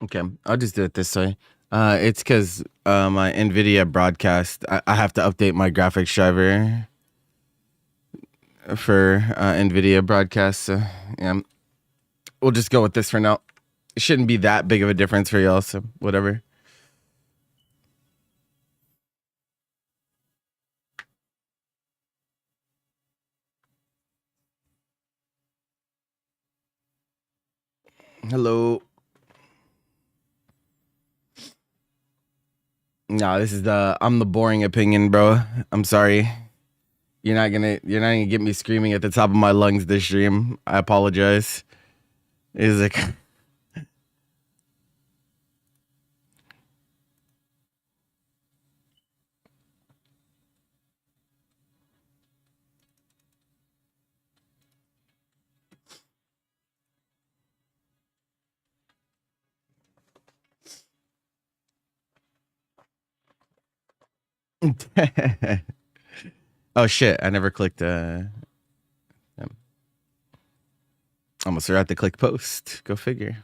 Okay, I'll just do it this way. It's because my NVIDIA broadcast, I have to update my graphics driver for NVIDIA broadcast. So, yeah, we'll just go with this for now. It shouldn't be that big of a difference for y'all, so whatever. Hello. Nah, I'm the boring opinion, bro. I'm sorry. You're not gonna get me screaming at the top of my lungs this stream. I apologize. Is like oh shit, I never clicked almost forgot to click post. Go figure.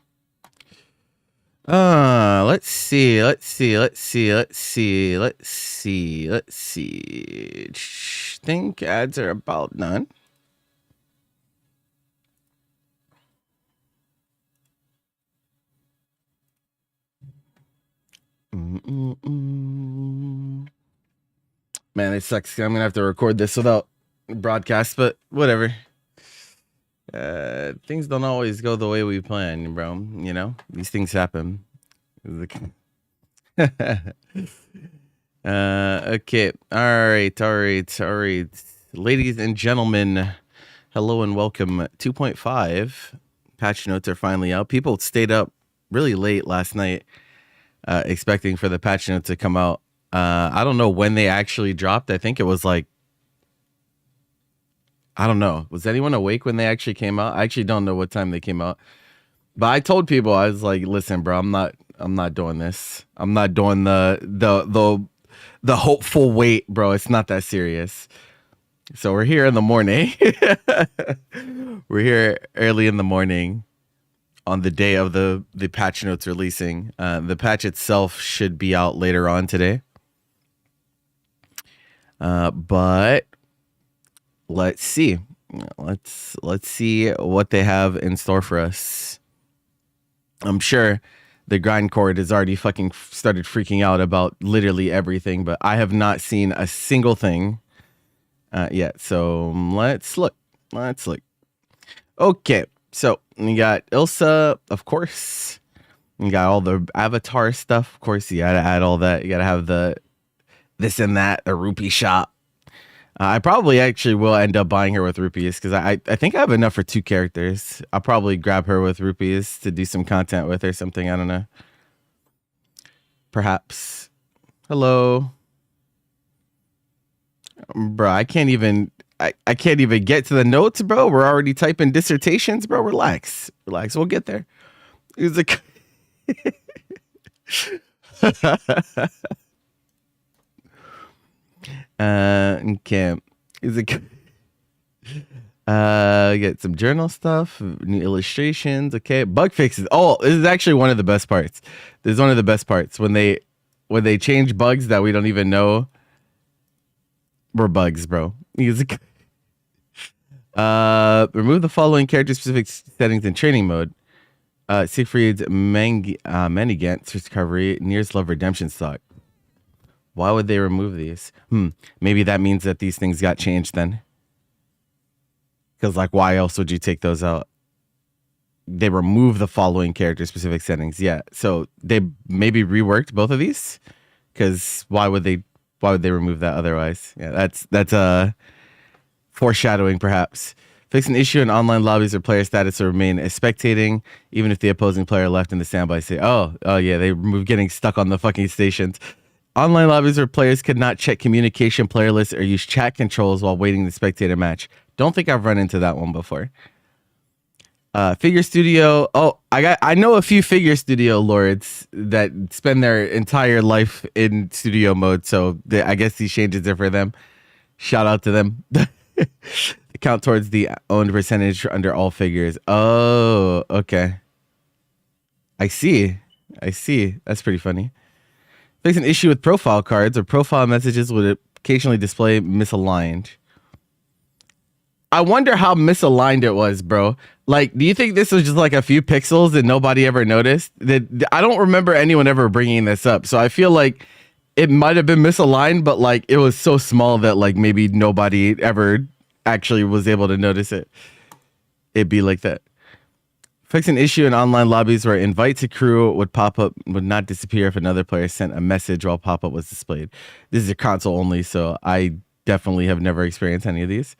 Let's see. Think ads are about done. Man, it sucks. I'm gonna have to record this without broadcast, but whatever. Things don't always go the way we plan, bro. You know, these things happen. Okay. All right. Ladies and gentlemen, hello and welcome. 2.5 patch notes are finally out. People stayed up really late last night, expecting for the patch notes to come out. I don't know when they actually dropped. I think it was like, I don't know. Was anyone awake when they actually came out? I actually don't know what time they came out. But I told people, I was like, listen, bro, I'm not doing this. I'm not doing the hopeful wait, bro. It's not that serious. So we're here in the morning. We're here early in the morning on the day of the patch notes releasing. The patch itself should be out later on today. But let's see. Let's see what they have in store for us. I'm sure the grindcore has already fucking started freaking out about literally everything, but I have not seen a single thing yet. So let's look. Okay, so you got Ilsa, of course. You got all the avatar stuff. Of course, you gotta add all that. You gotta have the this and that, a rupee shop. I probably actually will end up buying her with rupees because I think I have enough for 2 characters. I'll probably grab her with rupees to do some content with or something. I don't know. Perhaps. Hello. Bro, I can't even get to the notes, bro. We're already typing dissertations, bro. Relax. We'll get there. It's like okay. Is it get some journal stuff, new illustrations, okay. Bug fixes. Oh, this is actually one of the best parts. This is one of the best parts when they change bugs that we don't even know were bugs, bro. Remove the following character specific settings in training mode. Siegfried's Menigant's recovery, Nier's love redemption stock. Why would they remove these? Maybe that means that these things got changed then. Because, like, why else would you take those out? They remove the following character specific settings. Yeah. So they maybe reworked both of these. Because why would they remove that otherwise? Yeah, that's foreshadowing, perhaps. Fix an issue in online lobbies or player status will remain as spectating, even if the opposing player left in the standby state. Oh yeah, they removed getting stuck on the fucking stations. Online lobbies where players could not check communication player lists or use chat controls while waiting to spectate a match. Don't think I've run into that one before. Figure Studio. Oh, I know a few Figure Studio lords that spend their entire life in studio mode, so I guess these changes are for them. Shout out to them. Count towards the owned percentage under all figures. Oh, okay. I see. I see. That's pretty funny. Fix an issue with profile cards or profile messages would occasionally display misaligned. I wonder how misaligned it was, bro. Like, do you think this was just like a few pixels and nobody ever noticed? I don't remember anyone ever bringing this up. So I feel like it might have been misaligned, but like it was so small that like maybe nobody ever actually was able to notice it. It'd be like that. Fix an issue in online lobbies where invite to crew would pop up, would not disappear if another player sent a message while pop-up was displayed. This is a console only, so I definitely have never experienced any of these.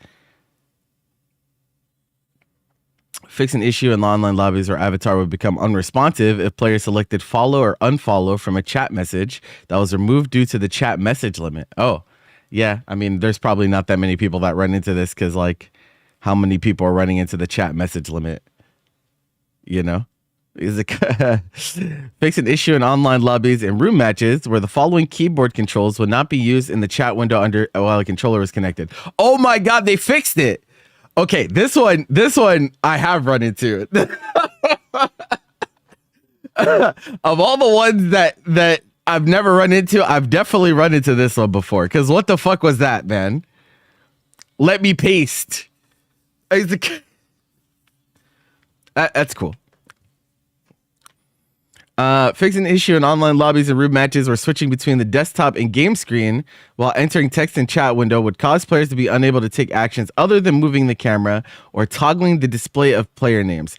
Fix an issue in online lobbies where avatar would become unresponsive if players selected follow or unfollow from a chat message that was removed due to the chat message limit. Oh, yeah. I mean, there's probably not that many people that run into this because, like, how many people are running into the chat message limit? You know? Fix an issue in online lobbies and room matches where the following keyboard controls would not be used in the chat window while the controller was connected. Oh my God, they fixed it. Okay, this one I have run into. Of all the ones that I've never run into, I've definitely run into this one before. Because what the fuck was that, man? Let me paste. That's cool. Fix an issue in online lobbies and room matches where switching between the desktop and game screen while entering text and chat window would cause players to be unable to take actions other than moving the camera or toggling the display of player names.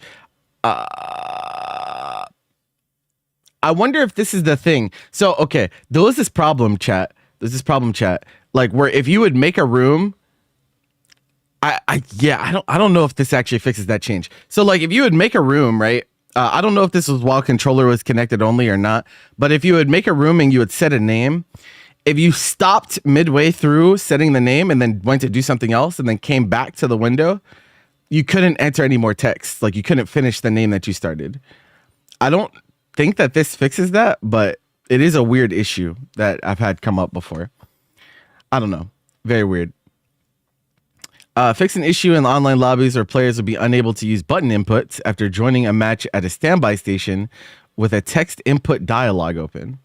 I wonder if this is the thing. So, okay, there was this problem chat. Like where if you would make a room, I don't know if this actually fixes that change. So like if you would make a room, right? I don't know if this was while controller was connected only or not, but if you would make a room and you would set a name, if you stopped midway through setting the name and then went to do something else and then came back to the window, you couldn't enter any more text. Like you couldn't finish the name that you started. I don't think that this fixes that, but it is a weird issue that I've had come up before. I don't know. Very weird. Fix an issue in online lobbies where players would be unable to use button inputs after joining a match at a standby station with a text input dialog open.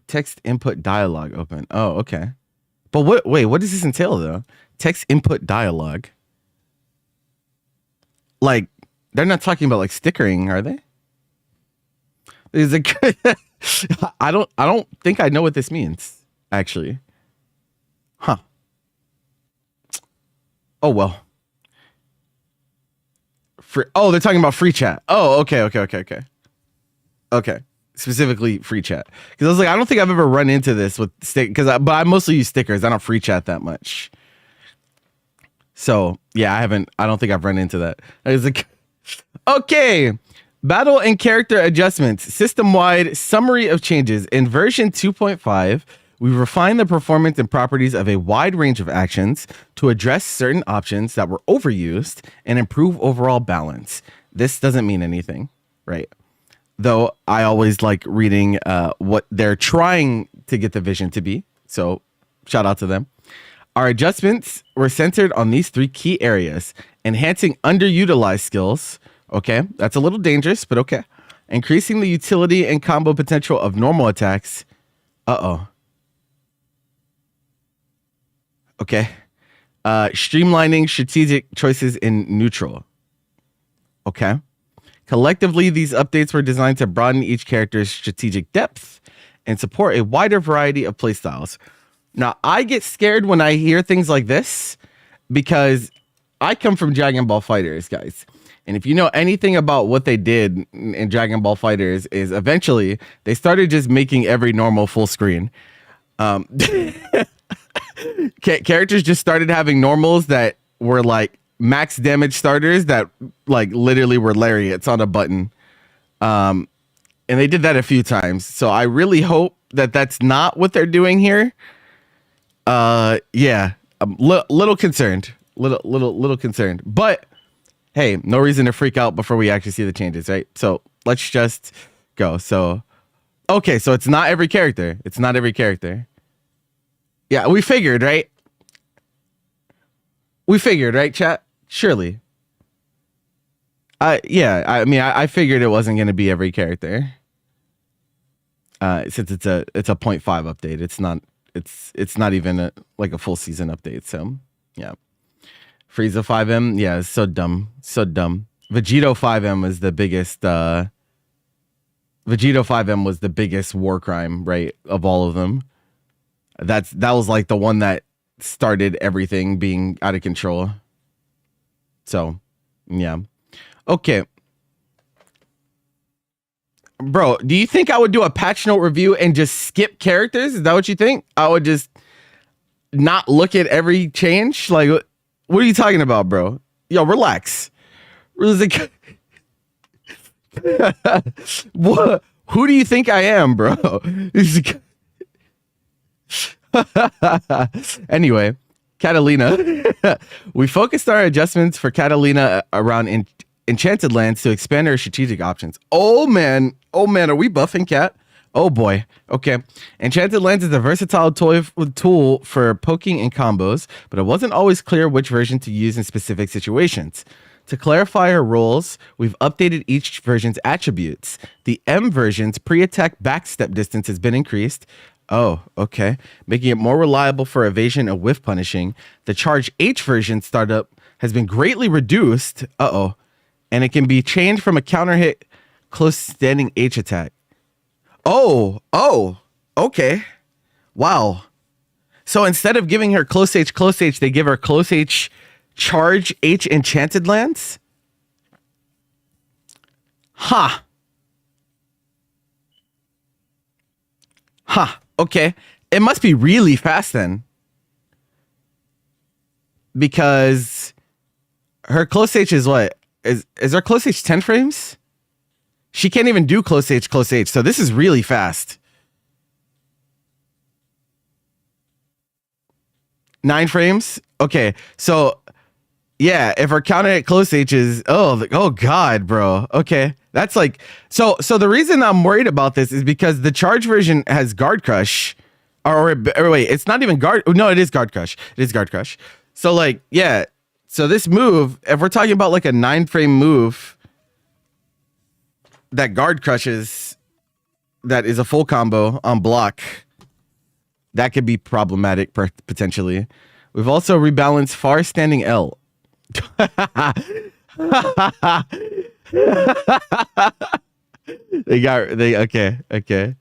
Text input dialog open. Oh, okay. But what does this entail though? Text input dialog. Like, they're not talking about like stickering, are they? Is it I don't think I know what this means, actually. Huh. Oh, well. They're talking about free chat. Oh, okay. Okay. Specifically free chat. Because I was like, I don't think I've ever run into this with but I mostly use stickers. I don't free chat that much. So yeah, I don't think I've run into that. I was like, okay. Battle and character adjustments. System-wide summary of changes. In version 2.5, we refined the performance and properties of a wide range of actions to address certain options that were overused and improve overall balance. This doesn't mean anything, right? Though I always like reading what they're trying to get the vision to be. So shout out to them. Our adjustments were centered on these three key areas: enhancing underutilized skills. Okay, that's a little dangerous, but okay. Increasing the utility and combo potential of normal attacks. Okay. Streamlining strategic choices in neutral. Okay. Collectively, these updates were designed to broaden each character's strategic depth and support a wider variety of playstyles. Now, I get scared when I hear things like this because I come from Dragon Ball FighterZ, guys. And if you know anything about what they did in Dragon Ball FighterZ is eventually they started just making every normal full screen. Characters just started having normals that were like max damage starters that like literally were lariats on a button. And they did that a few times. So I really hope that that's not what they're doing here. Yeah, I'm little concerned, little concerned, but hey, no reason to freak out before we actually see the changes, right? So let's just go. So, okay. So it's not every character. Yeah, we figured, right? Chat? Surely. Yeah, I mean, I figured it wasn't going to be every character. Since it's a point 0.5 update. It's not even like a full season update. So yeah, Frieza 5M. Yeah, it's so dumb, so dumb. Vegito 5M was the biggest. Vegito 5M was the biggest war crime, right, of all of them. That was like the one that started everything being out of control. So yeah, okay. Bro, do you think I would do a patch note review and just skip characters? Is that what you think? I would just not look at every change? Like, what are you talking about, bro? Yo, relax. What? Who do you think I am, bro? Anyway, Catalina. We focused our adjustments for Catalina around Enchanted Lands to expand our strategic options. Oh man, are we buffing Cat? Oh boy. Okay. Enchanted Lands is a versatile tool for poking and combos, but it wasn't always clear which version to use in specific situations. To clarify her roles, we've updated each version's attributes. The M version's pre-attack backstep distance has been increased. Oh, okay. Making it more reliable for evasion and whiff punishing. The Charge H version startup has been greatly reduced. Uh-oh. And it can be changed from a counter hit close standing H attack. Oh, okay. Wow. So instead of giving her close H, they give her close H, Charge H Enchanted Lands? Huh. Okay. It must be really fast then. Because her close H is what? Is our close H 10 frames? She can't even do close H. So this is really fast. 9 frames? Okay. So yeah, if our counter at close H is oh god, bro. Okay. That's like so the reason I'm worried about this is because the Charge version has Guard Crush. Or wait, it's not even Guard. No, it is Guard Crush. So like, yeah. So this move, if we're talking about like a 9 frame move that Guard Crushes, that is a full combo on block, that could be problematic potentially. We've also rebalanced far standing L. Okay.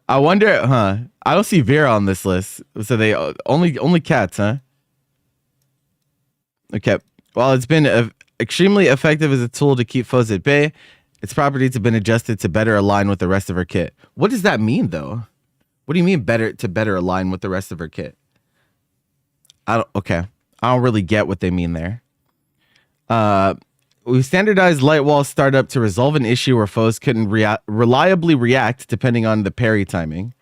I wonder, I don't see Vera on this list. So they only cats, huh? Okay. While it's been extremely effective as a tool to keep foes at bay, its properties have been adjusted to better align with the rest of her kit. What does that mean, though? What do you mean better align with the rest of her kit? I don't really get what they mean there. We standardized light wall startup to resolve an issue where foes couldn't reliably react depending on the parry timing.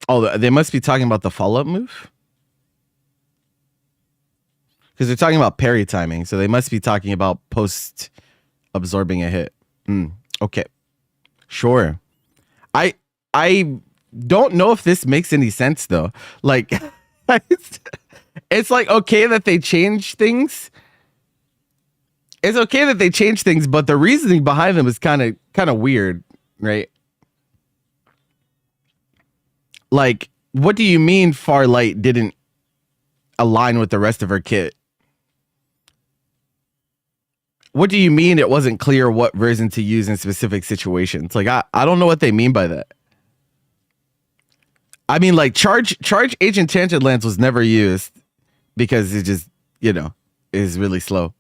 Oh, they must be talking about the follow-up move? Because they're talking about parry timing, so they must be talking about post absorbing a hit. Okay. Sure. I don't know if this makes any sense though. Like it's like okay that they change things. It's okay that they change things, but the reasoning behind them is kind of weird, right? Like, what do you mean Farlight didn't align with the rest of her kit? What do you mean it wasn't clear what version to use in specific situations? Like, I don't know what they mean by that. I mean, like, Charge H Enchanted Lands was never used because it just, is really slow.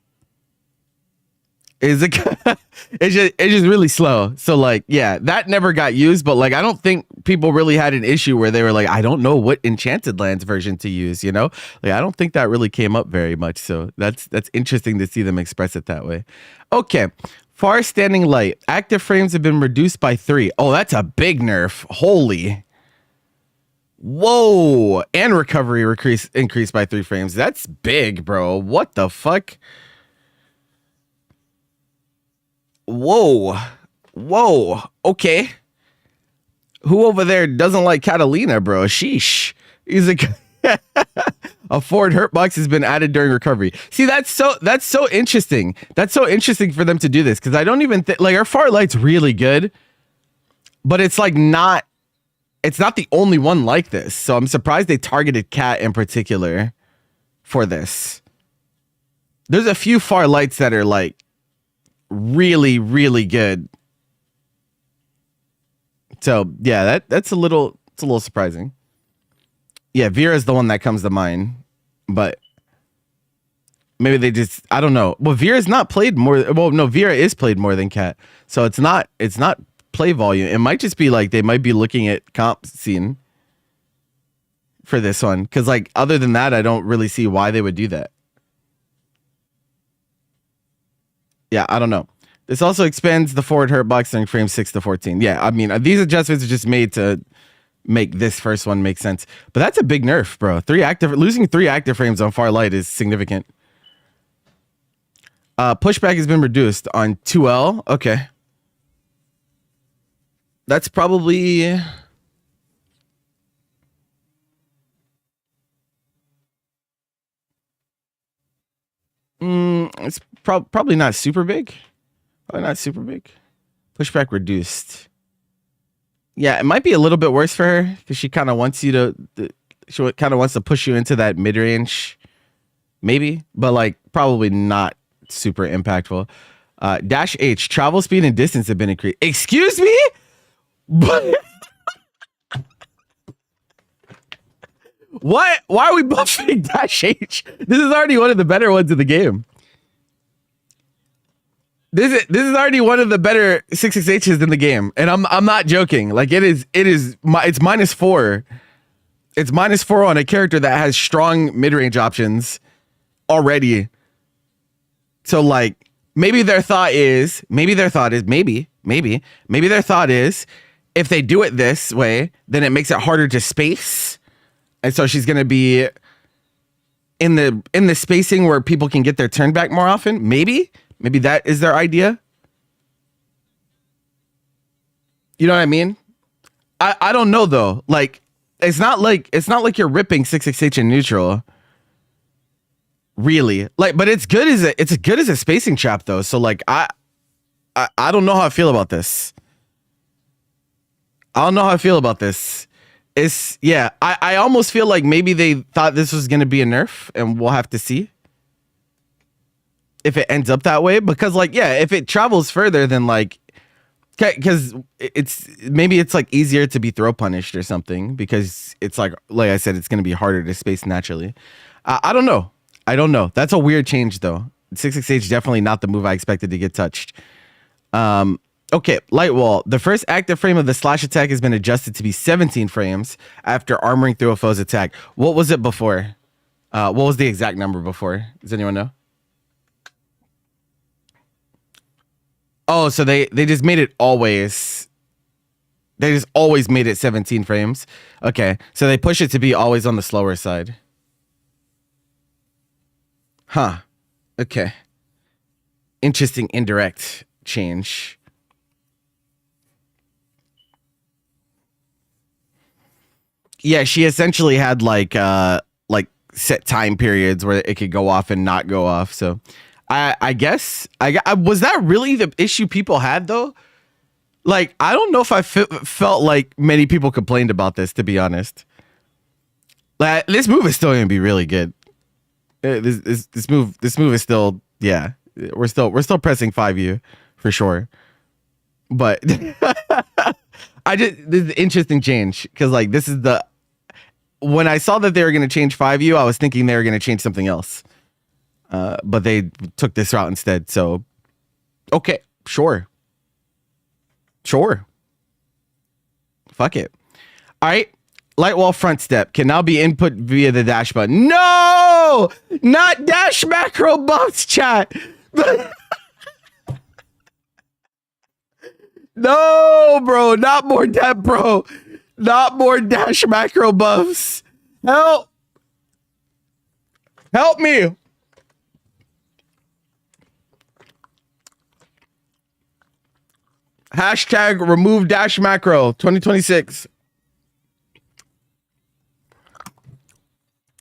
It's just really slow. So like, yeah, that never got used, but like, I don't think people really had an issue where they were like, I don't know what Enchanted Lands version to use, Like, I don't think that really came up very much. So that's interesting to see them express it that way. Okay. Far standing light. Active frames have been reduced by 3. Oh, that's a big nerf. Holy. Whoa. And recovery increased by 3 frames. That's big, bro. What the fuck? Whoa. Okay. Who over there doesn't like Catalina, bro? Sheesh. He's like, A forward hurt box has been added during recovery. See, that's so interesting. That's so interesting for them to do this because I don't even think like our far light's really good, but it's like not. It's not the only one like this. So I'm surprised they targeted Cat in particular for this. There's a few far lights that are like really, really good. So yeah, that's a little surprising. Yeah, Vera's the one that comes to mind, but maybe they just I don't know. Well, Vera's not played more. Well, no, Vera is played more than Cat, so it's not play volume. It might just be like they might be looking at comp scene for this one because like other than that, I don't really see why they would do that. Yeah, I don't know. This also expands the forward hurt box during frame 6 to 14. Yeah, I mean these adjustments are just made to make this first one make sense. But that's a big nerf, bro. Losing 3 active frames on far light is significant. Pushback has been reduced on 2L. Okay. That's probably it's probably not super big. Probably not super big. Pushback reduced. Yeah, it might be a little bit worse for her because she kind of wants you to. She kind of wants to push you into that mid range, maybe, but like probably not super impactful. Dash H, travel speed and distance have been increased. Excuse me, but what? Why are we buffing Dash H? This is already one of the better ones in the game. This is already one of the better 668s in the game, and I'm not joking. Like it's -4. It's -4 on a character that has strong mid range options already. So like maybe their thought is if they do it this way, then it makes it harder to space, and so she's gonna be in the spacing where people can get their turn back more often. Maybe that is their idea. You know what I mean? I don't know though. Like it's not like you're ripping 668 in neutral. Really. Like, but it's good as a spacing trap though. So like I don't know how I feel about this. It's yeah, I almost feel like maybe they thought this was gonna be a nerf and we'll have to see if it ends up that way, because like yeah, if it travels further then like because it's like easier to be throw punished or something because it's like I said, it's going to be harder to space naturally. I don't know. That's a weird change though. 668 definitely not the move I expected to get touched. Okay, light wall. The first active frame of the slash attack has been adjusted to be 17 frames after armoring through a foe's attack. What was it before? What was the exact number before? Does anyone know? Oh, so they just made it always. They just always made it 17 frames. Okay, so they push it to be always on the slower side. Huh. Okay. Interesting indirect change. Yeah, she essentially had like set time periods where it could go off and not go off. So I guess was that really the issue people had though? Like, I don't know if I felt like many people complained about this, to be honest. Like, this move is still going to be really good. This move is still, yeah. We're still pressing 5U for sure. But this is an interesting change because like when I saw that they were going to change 5U, I was thinking they were going to change something else. But they took this route instead. So, okay, sure. Fuck it. All right. Light wall front step can now be input via the dash button. No, not dash macro buffs, chat. No, bro, not more that, bro. Not more dash macro buffs. Help me. Hashtag remove dash macro 2026.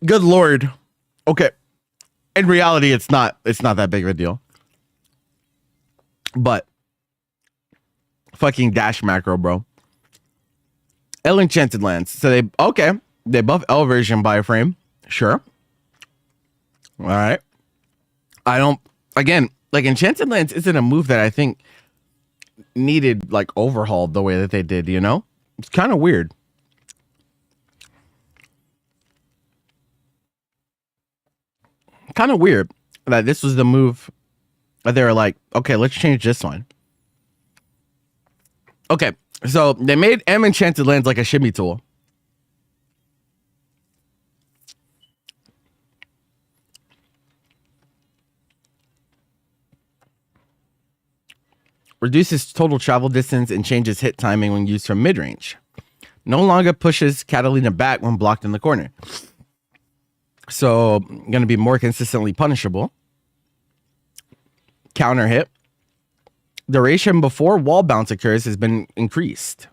Good Lord. Okay. In reality, it's not that big of a deal. But fucking dash macro, bro. L Enchanted Lands. So they buff L version by a frame. Sure. All right. I don't, again, like Enchanted Lands isn't a move that I think needed like overhauled the way that they did, you know? It's kind of weird. Kind of weird that this was the move that they were like, okay, let's change this one. Okay, so they made M Enchanted Lands like a shimmy tool. Reduces total travel distance and changes hit timing when used from mid-range. No longer pushes Catalina back when blocked in the corner. So, going to be more consistently punishable. Counter hit. Duration before wall bounce occurs has been increased.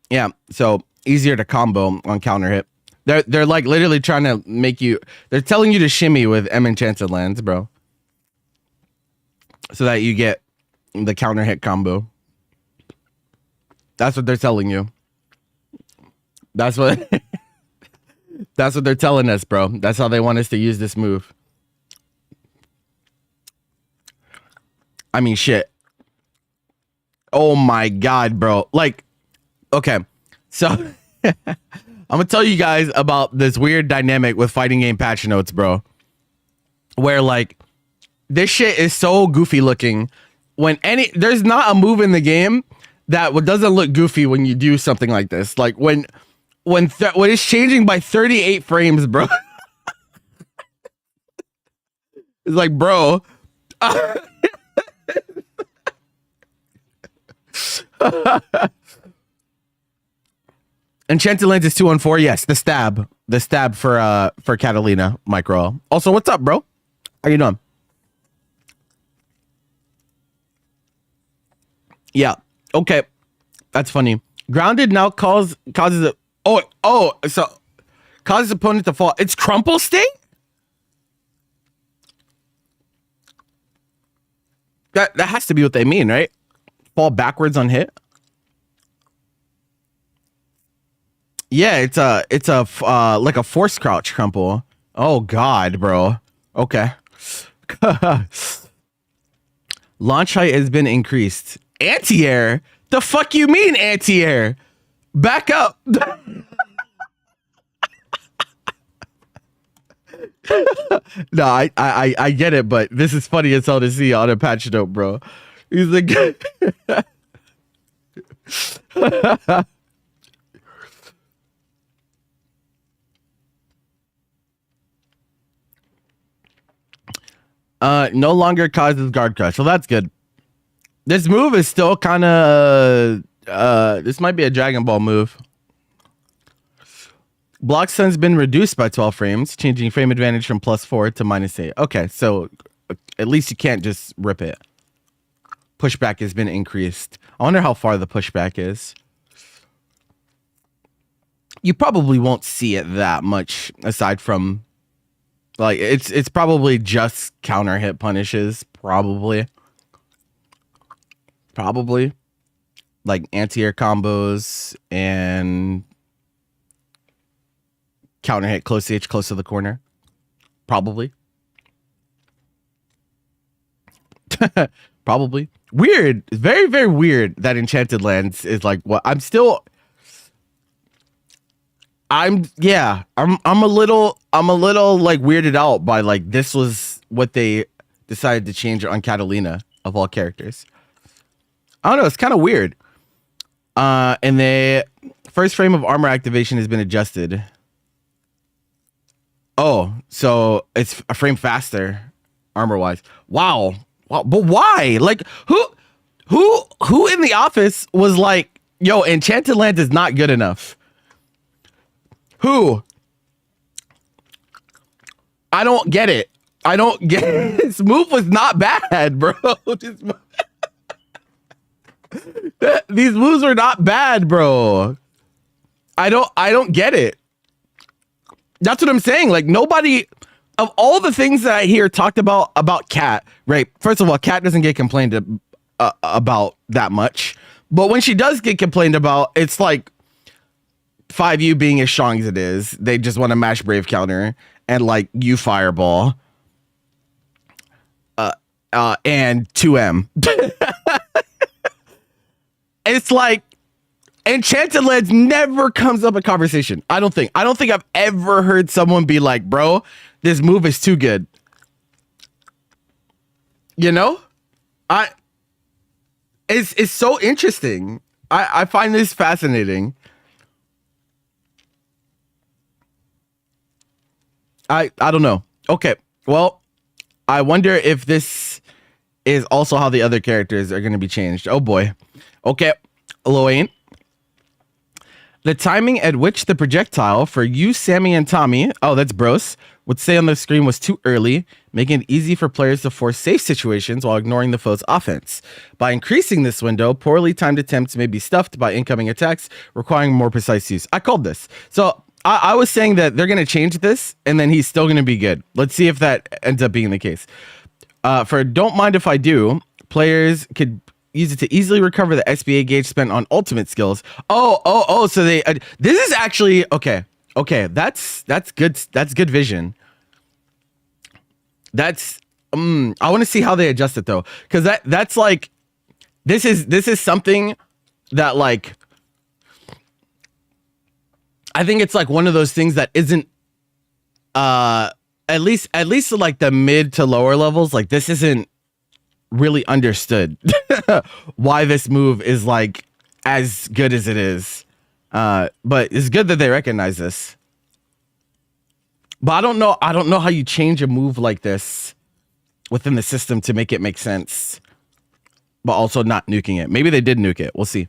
Yeah, so easier to combo on counter hit. They're like literally trying to make you, they're telling you to shimmy with M Enchanted Lands, bro. So that you get the counter hit combo. That's what they're telling you. That's what that's what they're telling us, bro. That's how they want us to use this move. I mean, shit. Oh my God, bro. Like, okay. So I'm gonna tell you guys about this weird dynamic with fighting game patch notes, bro. Where like this shit is so goofy looking. There's not a move in the game that doesn't look goofy when you do something like this. Like when it's changing by 38 frames, bro. It's like, bro. Enchanted Lands is 214. Yes, the stab for Catalina micro. Also, what's up, bro? How you doing? Yeah. Okay. That's funny. Grounded now causes a so causes opponent to fall. It's crumple state? That has to be what they mean, right? Fall backwards on hit. Yeah, it's a like a force crouch crumple. Oh God, bro. Okay. Launch height has been increased. Anti-air? The fuck you mean anti-air? Back up. No, I get it, but this is funny as hell to see on a patch note, bro. He's like no longer causes guard crush. So that's good. This move is still kind of this might be a Dragon Ball move. Block stun's been reduced by 12 frames, changing frame advantage from +4 to -8. Okay, so at least you can't just rip it. Pushback has been increased. I wonder how far the pushback is. You probably won't see it that much aside from like it's probably just counter hit punishes, probably like anti-air combos and counter hit close to the corner. Probably. Probably. Weird. Very, very weird that Enchanted Lands is like what I'm a little like weirded out by like this was what they decided to change on Catalina of all characters. I don't know, it's kind of weird. And the first frame of armor activation has been adjusted. Oh, so it's a frame faster armor wise. Wow. But why? Like who in the office was like, yo, Enchanted Lands is not good enough? Who? I don't get it. This move was not bad, bro. These moves are not bad, bro. I don't get it. That's what I'm saying. Like, nobody of all the things that I hear talked about Kat, right? First of all, Kat doesn't get complained about that much. But when she does get complained about, it's like 5U being as strong as it is. They just want to mash Brave counter and like you fireball. And 2M. It's like Enchanted Lens never comes up in conversation. I don't think I've ever heard someone be like, bro, this move is too good. You know? It's so interesting. I find this fascinating. I don't know. Okay. Well, I wonder if this is also how the other characters are going to be changed. Oh boy. Okay. Loane. The timing at which the projectile for you, Sammy, and Tommy, oh, that's Bros, would say on the screen was too early, making it easy for players to force safe situations while ignoring the foe's offense. By increasing this window, poorly timed attempts may be stuffed by incoming attacks, requiring more precise use. I called this. So I was saying that they're going to change this, and then he's still going to be good. Let's see if that ends up being the case. For Don't Mind If I Do, players could use it to easily recover the SBA gauge spent on ultimate skills. Oh, so they this is actually okay. That's good. That's good vision. That's I want to see how they adjust it though, because that's like this is something that like I think it's like one of those things that isn't at least like the mid to lower levels, like this isn't really understood why this move is like as good as it is. But it's good that they recognize this. But I don't know how you change a move like this within the system to make it make sense, but also not nuking it. Maybe they did nuke it. We'll see.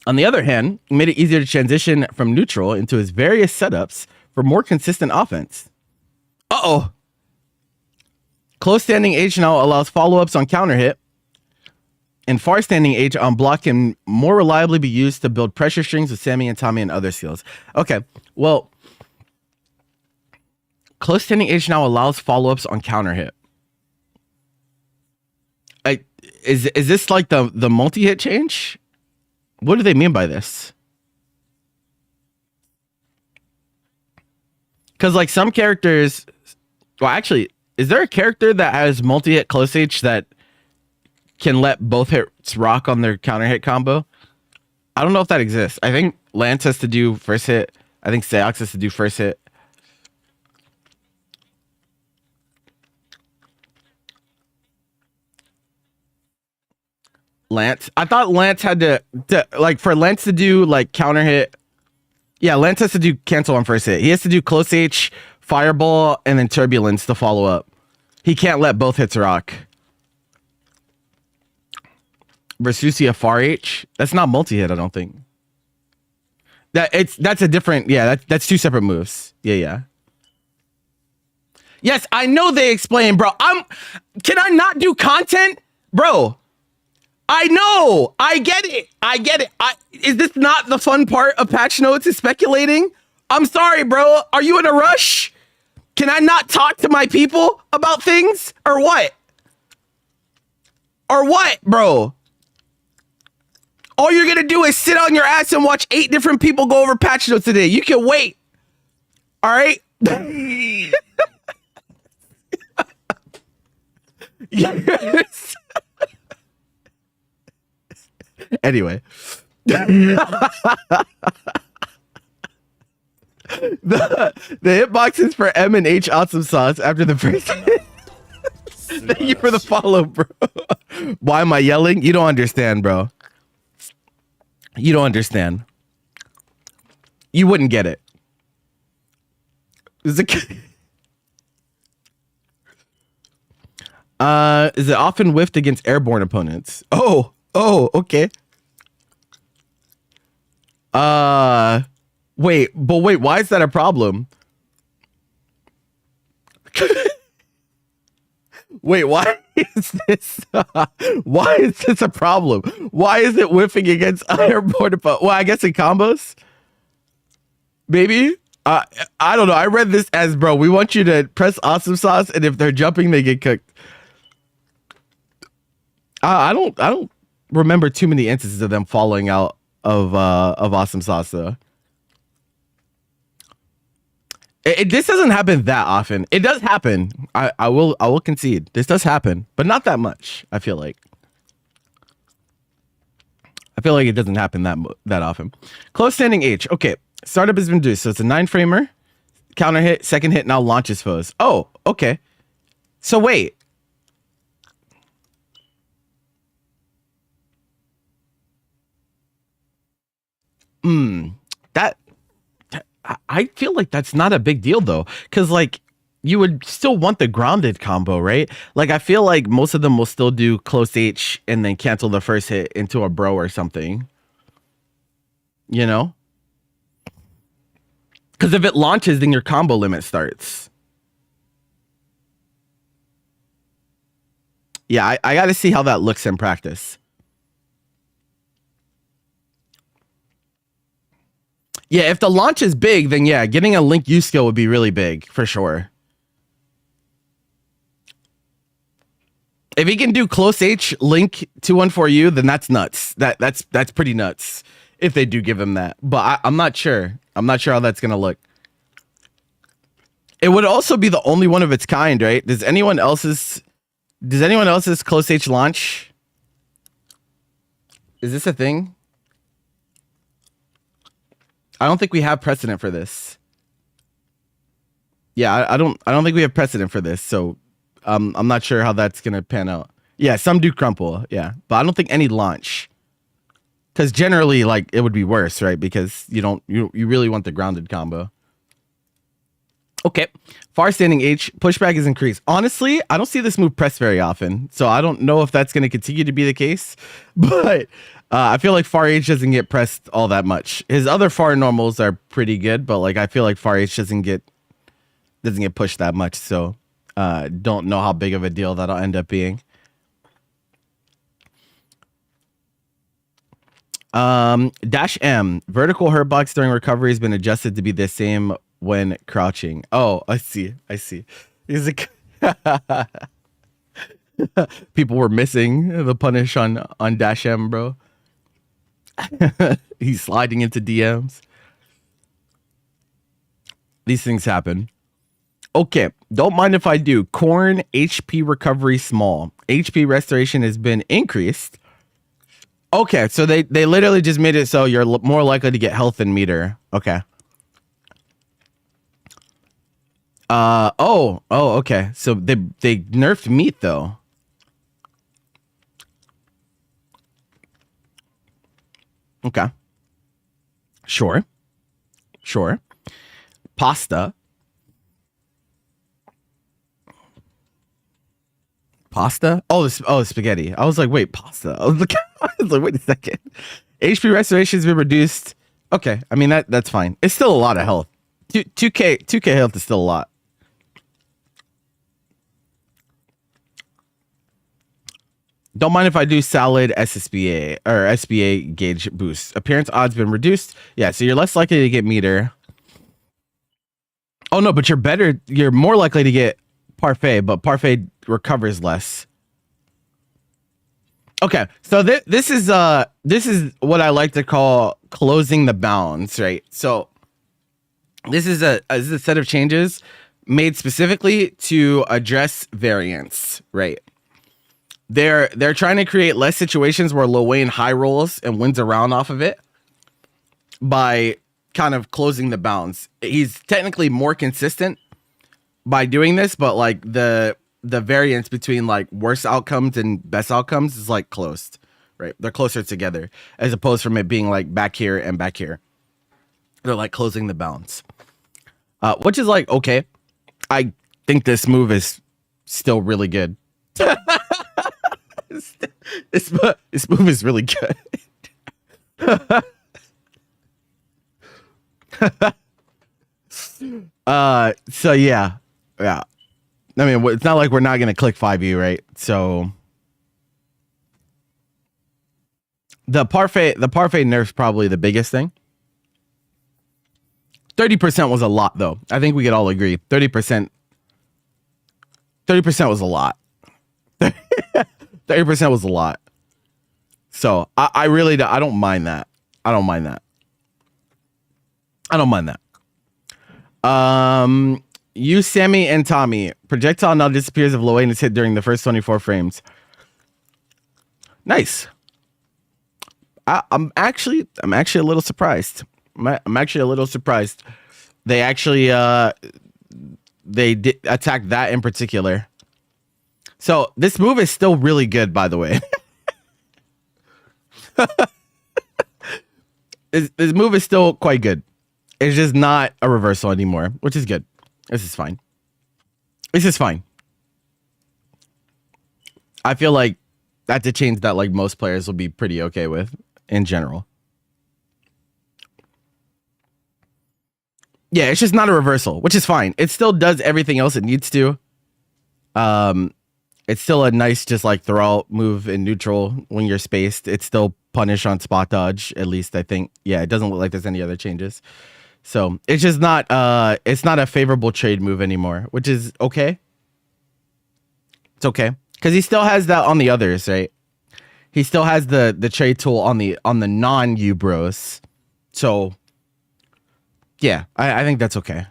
On the other hand, it made it easier to transition from neutral into his various setups for more consistent offense. Uh-oh. Close standing H now allows follow-ups on counter hit, and far standing H on block can more reliably be used to build pressure strings with Sammy and Tommy and other skills. Okay, well, close standing H now allows follow-ups on counter hit. Is this like the multi-hit change? What do they mean by this? Because like some characters, well, actually, is there a character that has multi-hit close H that can let both hits rock on their counter hit combo? I don't know if that exists. I think Lance has to do first hit. I think Seox has to do first hit. Lance? I thought Lance had to like for Lance to do like counter hit. Yeah, Lance has to do cancel on first hit. He has to do close H, fireball, and then turbulence to follow up. He can't let both hits rock. Versusia far H. That's not multi-hit, I don't think. That's a different, yeah, that's two separate moves. Yeah. Yes, I know they explain, bro. Can I not do content? Bro. I know. I get it. Is this not the fun part of patch notes is speculating? I'm sorry, bro. Are you in a rush? Can I not talk to my people about things? Or what? Bro? All you're going to do is sit on your ass and watch 8 different people go over patch notes today. You can wait. All right? Yes. Anyway. The hitboxes for M and H awesome sauce after the first hit. Thank you for the follow, bro. Why am I yelling? You don't understand, bro. You don't understand. You wouldn't get it. Is it often whiffed against airborne opponents? Oh, okay. Wait, why is that a problem? Wait, why? is this? Why is this a problem? Why is it whiffing against iron border? Well, I guess in combos, maybe. I don't know. I read this as, bro, we want you to press awesome sauce, and if they're jumping, they get cooked. I don't remember too many instances of them falling out of awesome sauce though. This doesn't happen that often. It does happen. I will concede. This does happen, but not that much. I feel like it doesn't happen that often. Close standing H. Okay. Startup has been reduced. So it's a 9-framer. Counter hit, second hit, now launches foes. Oh, okay. So wait. That I feel like that's not a big deal though, because like you would still want the grounded combo, right? Like I feel like most of them will still do close H and then cancel the first hit into a bro or something. You know? Because if it launches, then your combo limit starts. Yeah, I got to see how that looks in practice. Yeah, if the launch is big, then yeah, getting a Link U skill would be really big for sure. If he can do close H Link 214U, then that's nuts. That's pretty nuts if they do give him that. But I'm not sure. I'm not sure how that's gonna look. It would also be the only one of its kind, right? Does anyone else's close H launch? Is this a thing? I don't think we have precedent for this. Yeah, I don't think we have precedent for this. So I'm not sure how that's gonna pan out. Yeah, some do crumple, yeah. But I don't think any launch. Because generally, like, it would be worse, right? Because you really want the grounded combo. Okay. Far standing H, pushback is increased. Honestly, I don't see this move pressed very often. So I don't know if that's going to continue to be the case. But I feel like far H doesn't get pressed all that much. His other far normals are pretty good, but like I feel like far H doesn't get pushed that much. So don't know how big of a deal that'll end up being. Dash M, vertical hurt box during recovery has been adjusted to be the same when crouching. Oh, I see. Is it people were missing the punish on Dash M, bro. He's sliding into DMs. These things happen. Okay, don't mind if I do. Corn HP recovery small. HP restoration has been increased. Okay, so they literally just made it so you're more likely to get health and meter. Okay. Okay. So they nerfed meat though. Okay. Sure. Pasta. Oh, spaghetti. I was like, wait, pasta. I was like, wait a second. HP restoration has been reduced. Okay, I mean that's fine. It's still a lot of health. 2k health is still a lot. Don't mind if I do salad SSBA or SBA gauge boost. Appearance odds been reduced. Yeah, so you're less likely to get meter. Oh no, but you're more likely to get parfait, but parfait recovers less. Okay, so this is what I like to call closing the bounds, right? So this is a set of changes made specifically to address variance, right? They're trying to create less situations where Lil Wayne high rolls and wins a round off of it by kind of closing the bounds. He's technically more consistent by doing this, but like the variance between like worst outcomes and best outcomes is like closed, right? They're closer together as opposed from it being like back here and back here. They're like closing the bounds, which is like, okay. I think this move is still really good. This move is really good. So yeah. I mean, it's not like we're not going to click 5U, right? So the parfait nerf's probably the biggest thing. 30% was a lot, though. I think we could all agree. 30% was a lot. 30% was a lot. So I really don't mind that. I don't mind that. You, Sammy, and Tommy. Projectile now disappears if Loane is hit during the first 24 frames. Nice. I'm actually a little surprised. I'm actually a little surprised. They actually they did attack that in particular. So this move is still really good, by the way. This move is still quite good. It's just not a reversal anymore, which is good. This is fine. I feel like that's a change that like most players will be pretty okay with in general. Yeah, it's just not a reversal, which is fine. It still does everything else it needs to. It's still a nice just like throw out move in neutral when you're spaced. It's still punish on spot dodge, at least I think. Yeah, it doesn't look like there's any other changes. So it's just not it's not a favorable trade move anymore, which is okay. It's okay. Because he still has that on the others, right? He still has the trade tool on the non-U bros. So yeah, I think that's okay.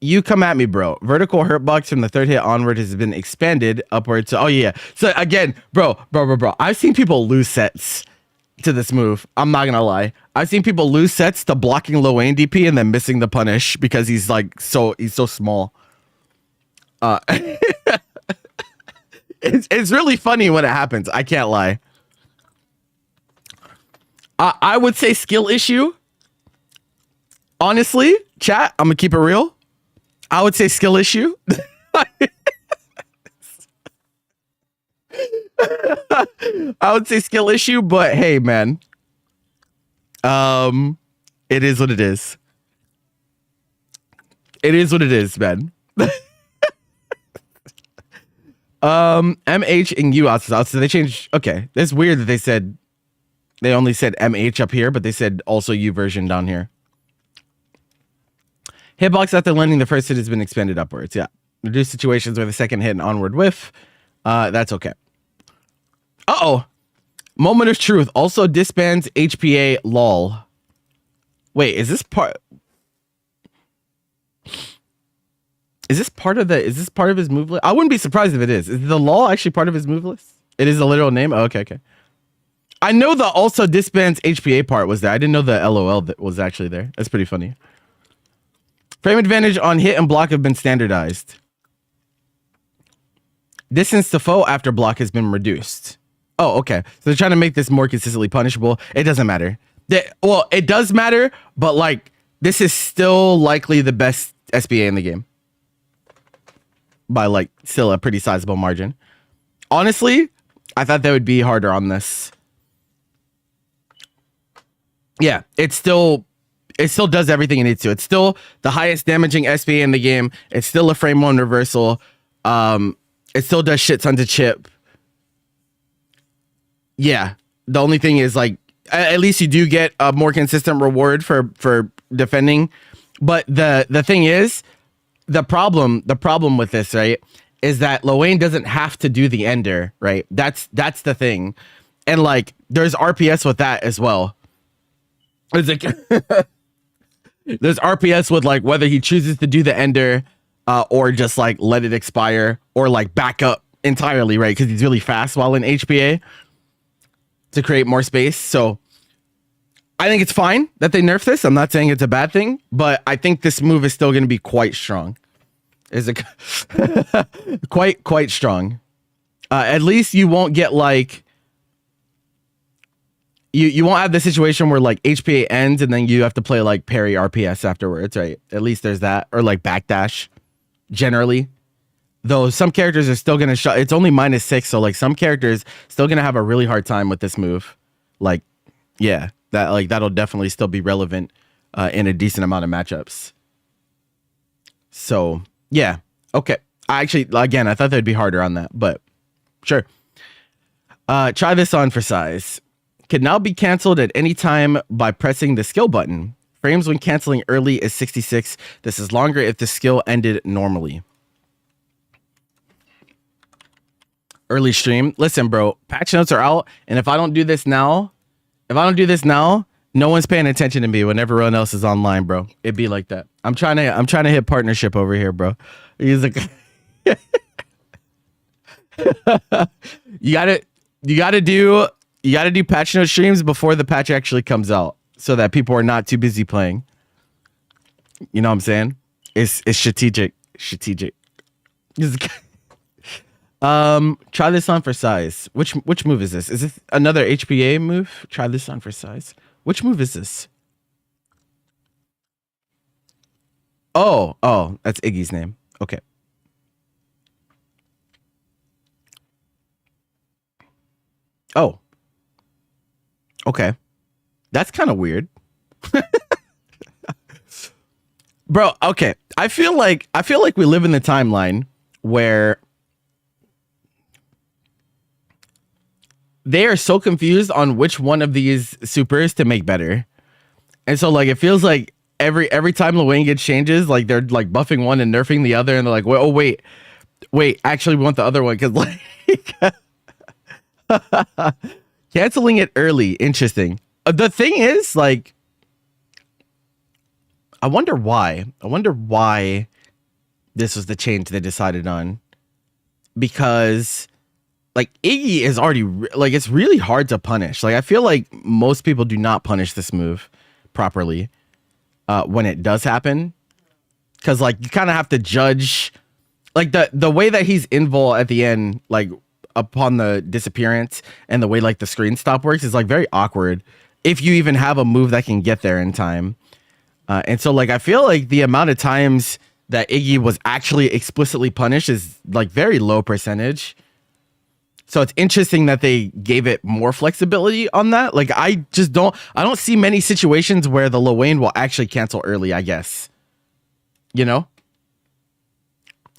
You come at me, bro. Vertical hurt box from the third hit onward has been expanded upward to... Oh, yeah. So, again, bro. I've seen people lose sets to this move. I'm not going to lie. I've seen people lose sets to blocking low aim DP and then missing the punish because he's like so small. It's really funny when it happens. I can't lie. I would say skill issue. Honestly, chat, I'm going to keep it real. I would say skill issue. I would say skill issue, but hey, man. It is what it is. It is what it is, man. MH and U out. So they changed. Okay. It's weird that they only said MH up here, but they said also U version down here. Hitbox after landing the first hit has been expanded upwards. Yeah. Reduce situations where the second hit and onward whiff. That's okay. Uh-oh. Moment of truth. Also disbands HPA lol. Wait, is this part of his move list? I wouldn't be surprised if it is. Is the lol actually part of his move list? It is a literal name? Oh, okay. I know the also disbands HPA part was there. I didn't know the LOL that was actually there. That's pretty funny. Frame advantage on hit and block have been standardized. Distance to foe after block has been reduced. Oh, okay. So they're trying to make this more consistently punishable. It doesn't matter. Well, it does matter, but like this is still likely the best SBA in the game. By like still a pretty sizable margin. Honestly, I thought that would be harder on this. Yeah, it still does everything it needs to. It's still the highest damaging SBA in the game. It's still a frame one reversal. It still does shit tons of chip. Yeah, the only thing is like at least you do get a more consistent reward for defending. But the thing is, the problem with this, right, is that Loane doesn't have to do the ender, right? That's the thing. And like there's RPS with that as well. It's like there's RPS with like whether he chooses to do the ender or just like let it expire or like back up entirely, right? Because he's really fast while in HPA to create more space. So I think it's fine that they nerf this. I'm not saying it's a bad thing, but I think this move is still going to be quite strong. Is it quite strong? At least you won't get like you won't have the situation where like HPA ends and then you have to play like parry RPS afterwards, right? At least there's that, or like backdash. Generally, though, some characters are still gonna it's only -6, so like some characters still gonna have a really hard time with this move. Like, yeah, that'll definitely still be relevant in a decent amount of matchups. So yeah, okay. I actually, again, I thought that'd be harder on that, but sure. Try this on for size. Can now be canceled at any time by pressing the skill button. Frames when canceling early is 66. This is longer if the skill ended normally. Early stream. Listen, bro, patch notes are out, and if I don't do this now, no one's paying attention to me when everyone else is online, bro. It'd be like that. I'm trying to hit partnership over here, bro. He's like you gotta do patch note streams before the patch actually comes out so that people are not too busy playing. You know what I'm saying? It's strategic. Try this on for size. Which move is this? Is this another HPA move? Try this on for size. Which move is this? Oh, that's Iggy's name. Okay. Oh. Okay. That's kind of weird. Bro, okay. I feel like we live in the timeline where they are so confused on which one of these supers to make better. And so like it feels like every time Luane gets changes, like they're like buffing one and nerfing the other, and they're like, well, oh wait, actually we want the other one because like canceling it early. Interesting. The thing is, like, I wonder why this was the change they decided on. Because like Iggy is already like, it's really hard to punish. Like I feel like most people do not punish this move properly when it does happen. Cause like you kind of have to judge like the way that he's invul at the end, like upon the disappearance, and the way like the screen stop works is like very awkward if you even have a move that can get there in time. And so like I feel like the amount of times that Iggy was actually explicitly punished is like very low percentage. So it's interesting that they gave it more flexibility on that. Like I don't see many situations where the Luane will actually cancel early, I guess. You know?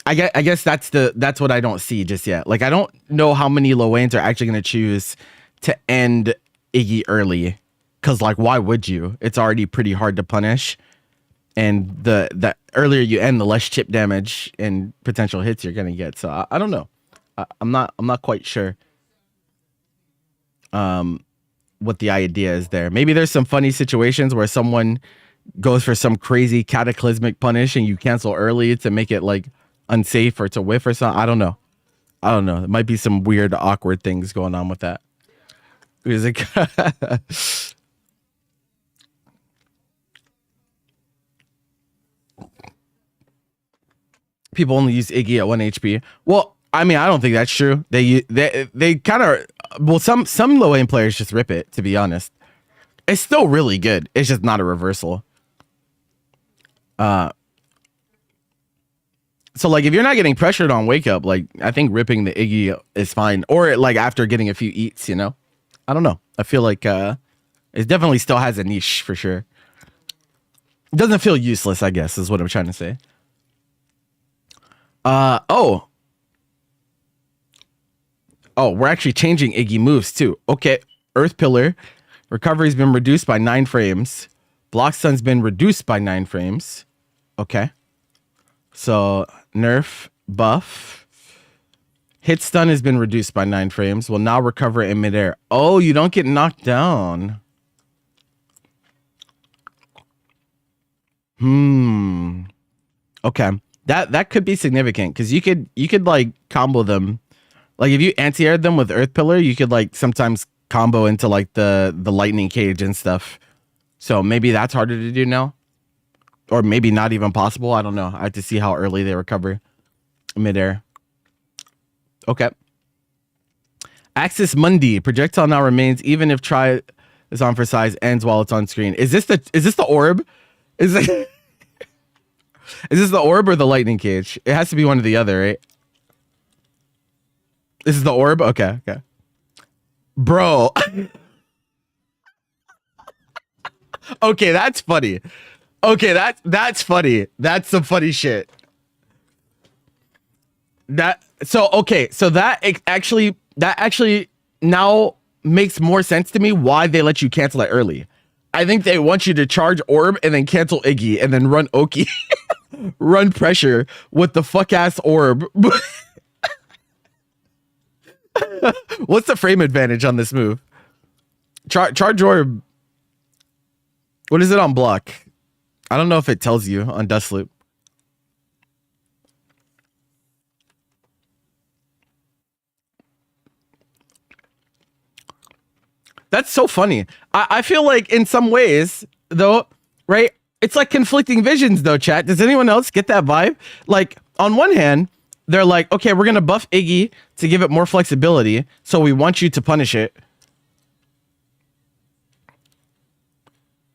I guess that's what I don't see just yet. Like I don't know how many Luanes are actually going to choose to end Iggy early. Cause like why would you? It's already pretty hard to punish. And the earlier you end, the less chip damage and potential hits you're gonna get. So I don't know. I'm not quite sure what the idea is there. Maybe there's some funny situations where someone goes for some crazy cataclysmic punish and you cancel early to make it like unsafe or to whiff or something. I don't know. It might be some weird, awkward things going on with that. People only use Iggy at 1 HP. Well, I mean, I don't think that's true. They kind of, well, some low aim players just rip it, to be honest. It's still really good. It's just not a reversal. So like if you're not getting pressured on wake up, like I think ripping the Iggy is fine. Or like after getting a few eats, you know? I don't know. I feel like it definitely still has a niche for sure. It doesn't feel useless, I guess, is what I'm trying to say. Oh, we're actually changing Iggy moves too. Okay, Earth Pillar. Recovery's been reduced by 9 frames. Block Stun's been reduced by 9 frames. Okay. So, nerf, buff. Hit stun has been reduced by 9 frames. Will now recover in midair. Oh, you don't get knocked down. Okay. That could be significant because you could like combo them. Like if you anti-aired them with Earth Pillar, you could like sometimes combo into like the lightning cage and stuff. So maybe that's harder to do now. Or maybe not even possible. I don't know. I have to see how early they recover midair. Okay. Axis Mundi. Projectile now remains even if try is on for size ends while it's on screen. Is this the orb? Is this the orb or the lightning cage? It has to be one or the other, right? This is the orb? Okay. Bro. Okay, that's funny. Okay, that's funny. That's some funny shit. That actually now makes more sense to me why they let you cancel it early. I think they want you to charge orb and then cancel Iggy and then run Oki, run pressure with the fuck ass orb. What's the frame advantage on this move? Charge orb. What is it on block? I don't know if it tells you on Dust Loop. That's so funny. I feel like in some ways, though, right? It's like conflicting visions, though, chat. Does anyone else get that vibe? Like, on one hand, they're like, okay, we're going to buff Iggy to give it more flexibility, so we want you to punish it.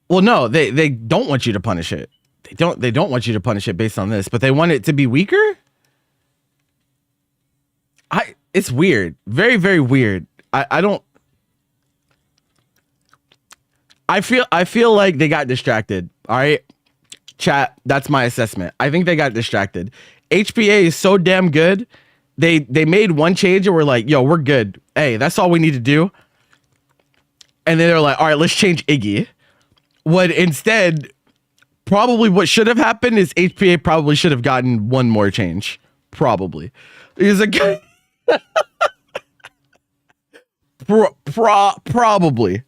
Well, no, they don't want you to punish it. They don't want you to punish it based on this, but they want it to be weaker? It's weird. Very, very weird. I feel like they got distracted. All right, chat. That's my assessment. I think they got distracted. HPA is so damn good. They made one change and we're like, yo, we're good. Hey, that's all we need to do. And then they're like, all right, let's change Iggy. What instead, probably what should have happened is HPA probably should have gotten one more change. Probably. He's a guy. Probably.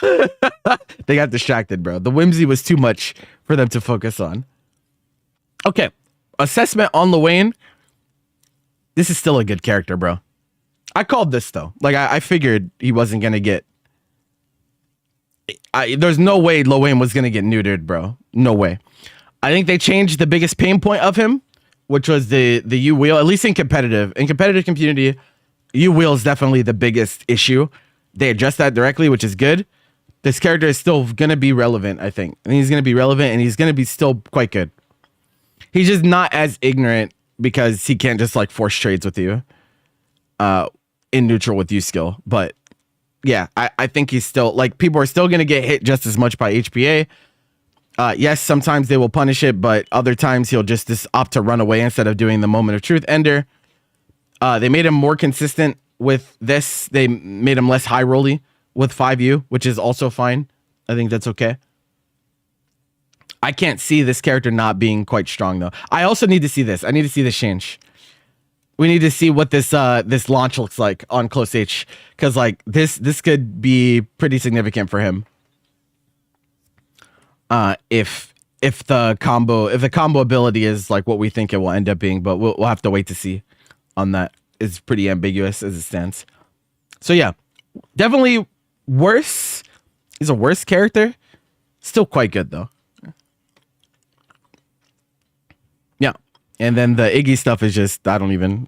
They got distracted, bro. The whimsy was too much for them to focus on. Okay. Assessment on Luane. This is still a good character, bro. I called this, though. Like, I figured he wasn't going to get... there's no way Luane was going to get neutered, bro. No way. I think they changed the biggest pain point of him, which was the U-wheel, at least in competitive. In competitive community, U-wheel is definitely the biggest issue. They addressed that directly, which is good. This character is still going to be relevant, I think. And he's going to be relevant, and he's going to be still quite good. He's just not as ignorant because he can't just, like, force trades with you in neutral with you skill. But, yeah, I think he's still... Like, people are still going to get hit just as much by HPA. Yes, sometimes they will punish it, but other times he'll just opt to run away instead of doing the moment of truth ender. They made him more consistent with this. They made him less high rolly with 5U, which is also fine. I think that's okay. I can't see this character not being quite strong, though. I also need to see this. I need to see this change. We need to see what this this launch looks like on Close H, because like this could be pretty significant for him. If the combo ability is like what we think it will end up being, but we'll have to wait to see on that. It's pretty ambiguous as it stands. So yeah, definitely worse. He's a worse character. Still quite good though. Yeah. And then the Iggy stuff is just, I don't even...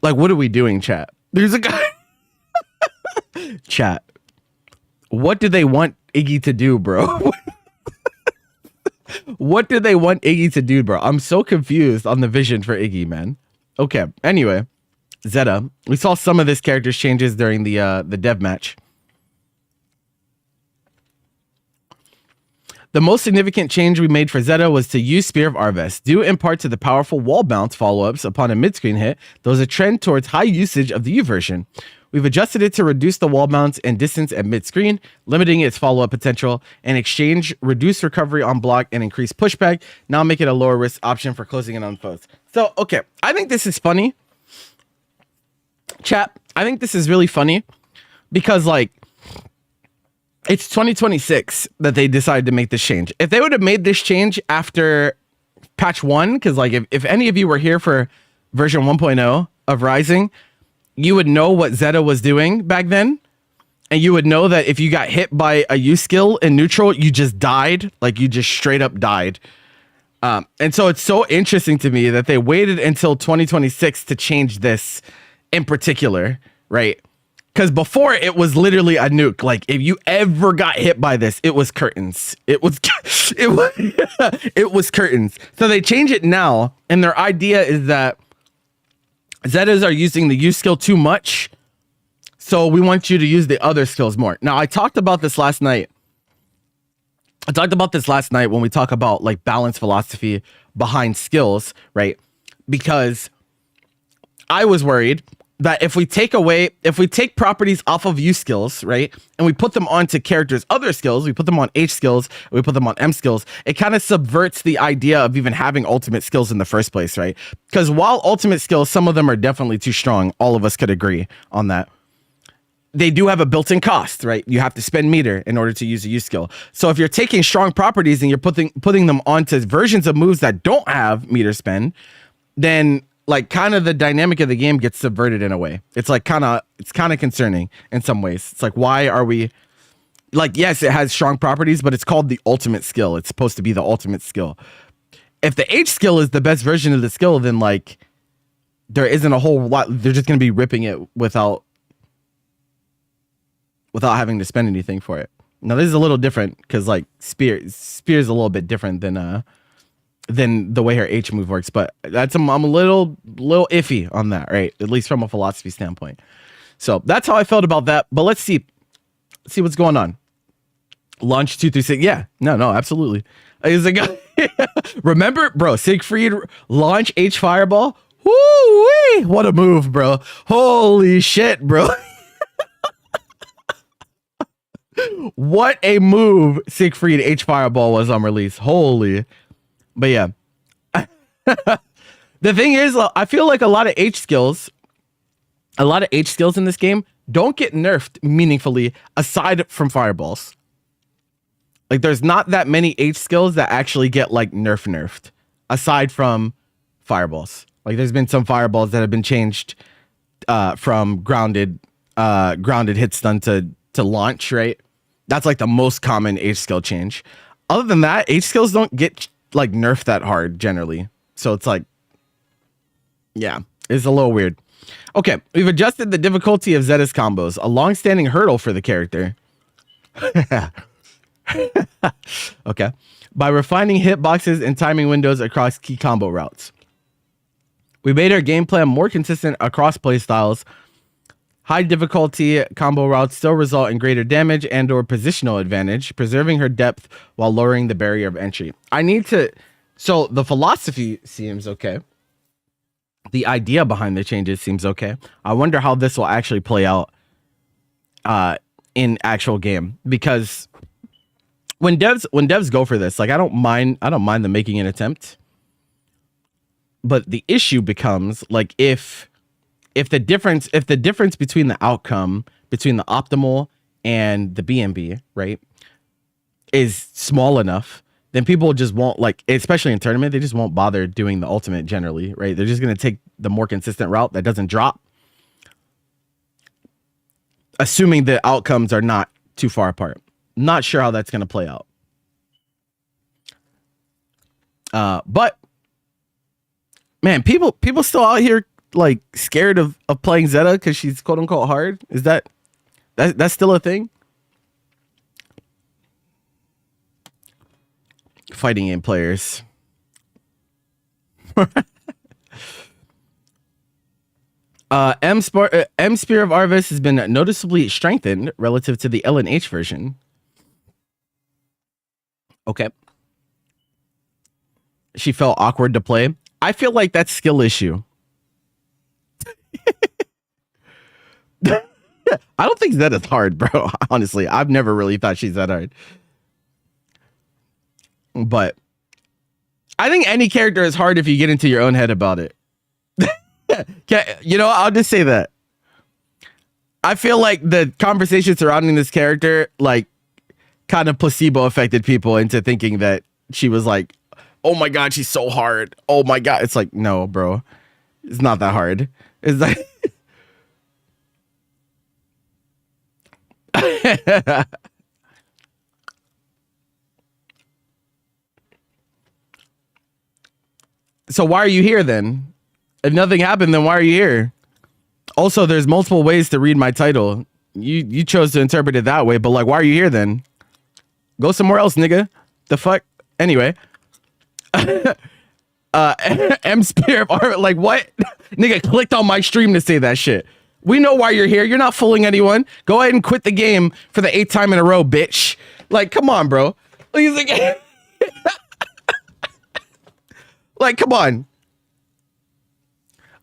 Like, what are we doing, chat? There's a guy... Chat. What do they want Iggy to do, bro? What do they want Iggy to do, bro? I'm so confused on the vision for Iggy, man. Okay, anyway. Zeta. We saw some of this character's changes during the dev match. The most significant change we made for Zeta was to use Spear of Arvest. Due in part to the powerful wall bounce follow-ups upon a mid-screen hit, there was a trend towards high usage of the U version. We've adjusted it to reduce the wall bounce and distance at mid-screen, limiting its follow-up potential. In exchange, reduce recovery on block and increase pushback. Now make it a lower risk option for closing in on foes. So, okay, I think this is funny. Chat, I think this is really funny because, like, it's 2026 that they decided to make this change. If they would have made this change after patch 1, because like if any of you were here for version 1.0 of Rising, you would know what Zeta was doing back then. And you would know that if you got hit by a U skill in neutral, you just died. Like you just straight up died. And so it's so interesting to me that they waited until 2026 to change this in particular, right? Because before it was literally a nuke. Like if you ever got hit by this, it was curtains. It was it was curtains. So they change it now, and their idea is that Zetas are using the U skill too much, so we want you to use the other skills more. Now I talked about this last night I talked about this last night when we talk about like balance philosophy behind skills, right? Because I was worried that if we take properties off of U skills, right, and we put them onto characters' other skills, we put them on H skills, we put them on M skills, it kind of subverts the idea of even having ultimate skills in the first place, right? Because while ultimate skills, some of them are definitely too strong, all of us could agree on that. They do have a built-in cost, right? You have to spend meter in order to use a U skill. So if you're taking strong properties and you're putting them onto versions of moves that don't have meter spend, then like kind of the dynamic of the game gets subverted in a way. It's like kind of concerning in some ways. It's like, why are we like, yes, it has strong properties, but it's called the ultimate skill. It's supposed to be the ultimate skill. If the H skill is the best version of the skill, then like there isn't a whole lot. They're just going to be ripping it without having to spend anything for it. Now this is a little different because like spear is a little bit different than the way her H move works, but I'm a little iffy on that, right? At least from a philosophy standpoint. So that's how I felt about that. But let's see what's going on. Launch 236. Yeah, no, absolutely. He's like, remember, bro, Siegfried launch H fireball. Woo-wee! What a move, bro. Holy shit, bro. What a move Siegfried H fireball was on release. Holy. But yeah. The thing is, I feel like a lot of H skills in this game don't get nerfed meaningfully aside from fireballs. Like there's not that many H skills that actually get like nerfed aside from fireballs. Like there's been some fireballs that have been changed from grounded hit stun to launch, right? That's like the most common H skill change. Other than that, H skills don't get like nerfed that hard generally. So it's like, yeah, it's a little weird. Okay, we've adjusted the difficulty of Zeta's combos, a long-standing hurdle for the character. Okay, by refining hitboxes and timing windows across key combo routes. We made our game plan more consistent across playstyles. High difficulty combo routes still result in greater damage and or positional advantage, preserving her depth while lowering the barrier of entry. So the philosophy seems okay. The idea behind the changes seems okay. I wonder how this will actually play out in actual game, because when devs go for this, like I don't mind them making an attempt. But the issue becomes like if the difference between the outcome between the optimal and the BNB, right, is small enough, then people just won't, like, especially in tournament, they just won't bother doing the ultimate generally, right? They're just going to take the more consistent route that doesn't drop, assuming the outcomes are not too far apart. Not sure how that's going to play out. But man, people still out here like scared of playing Zeta because she's quote unquote hard. Is that's still a thing? Fighting game players. M Spear of Arvis has been noticeably strengthened relative to the LNH version. Okay. She felt awkward to play. I feel like that's skill issue. I don't think Zeta's hard, bro. Honestly, I've never really thought she's that hard. But I think any character is hard if you get into your own head about it. You know, I'll just say that. I feel like the conversation surrounding this character, like, kind of placebo affected people into thinking that she was like, oh my God, she's so hard. Oh my God. It's like, no, bro. It's not that hard. It's like... So why are you here then? If nothing happened, then why are you here? Also, there's multiple ways to read my title. You chose to interpret it that way, but like, why are you here then? Go somewhere else, nigga. The fuck? Anyway. M Spear of Art, like what? Nigga clicked on my stream to say that shit. We know why you're here. You're not fooling anyone. Go ahead and quit the game for the 8th time in a row, bitch. Like, come on, bro. He's like, like, come on.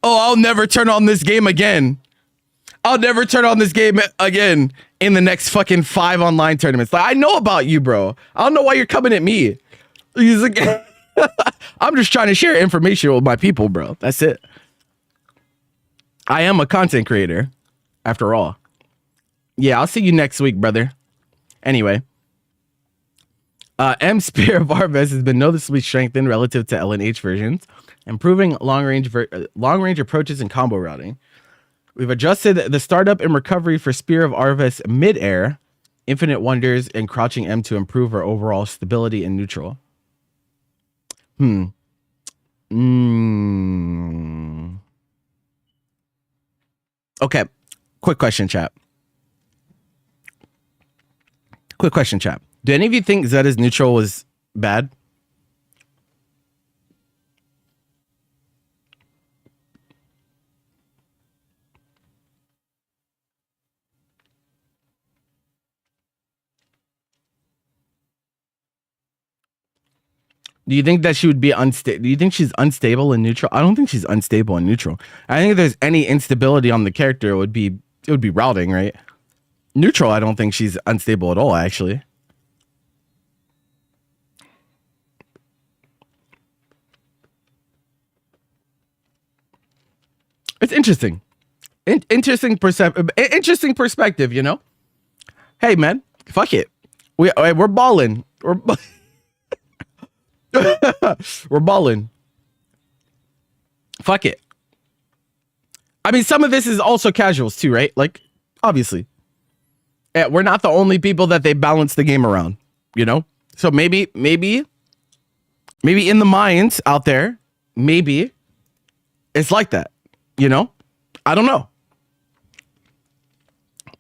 Oh, I'll never turn on this game again. I'll never turn on this game again in the next fucking 5 online tournaments. Like, I know about you, bro. I don't know why you're coming at me. He's like, I'm just trying to share information with my people, bro. That's it. I am a content creator, after all. Yeah, I'll see you next week, brother. Anyway, M Spear of Arvest has been noticeably strengthened relative to LNH versions, improving long-range approaches and combo routing. We've adjusted the startup and recovery for Spear of Arvest mid-air, Infinite Wonders, and Crouching M to improve our overall stability in neutral. Okay, quick question, chat. Do any of you think Zeta's neutral was bad? Do you think that she would be unstable? Do you think she's unstable in neutral? I don't think she's unstable in neutral. I think if there's any instability on the character, it would be routing, right? Neutral, I don't think she's unstable at all, actually. It's interesting. Interesting perspective, you know? Hey, man, fuck it. We're balling. We're balling. Fuck it. I mean, some of this is also casuals too, right? Like, obviously. We're not the only people that they balance the game around, you know? So maybe in the minds out there, maybe it's like that, you know? I don't know.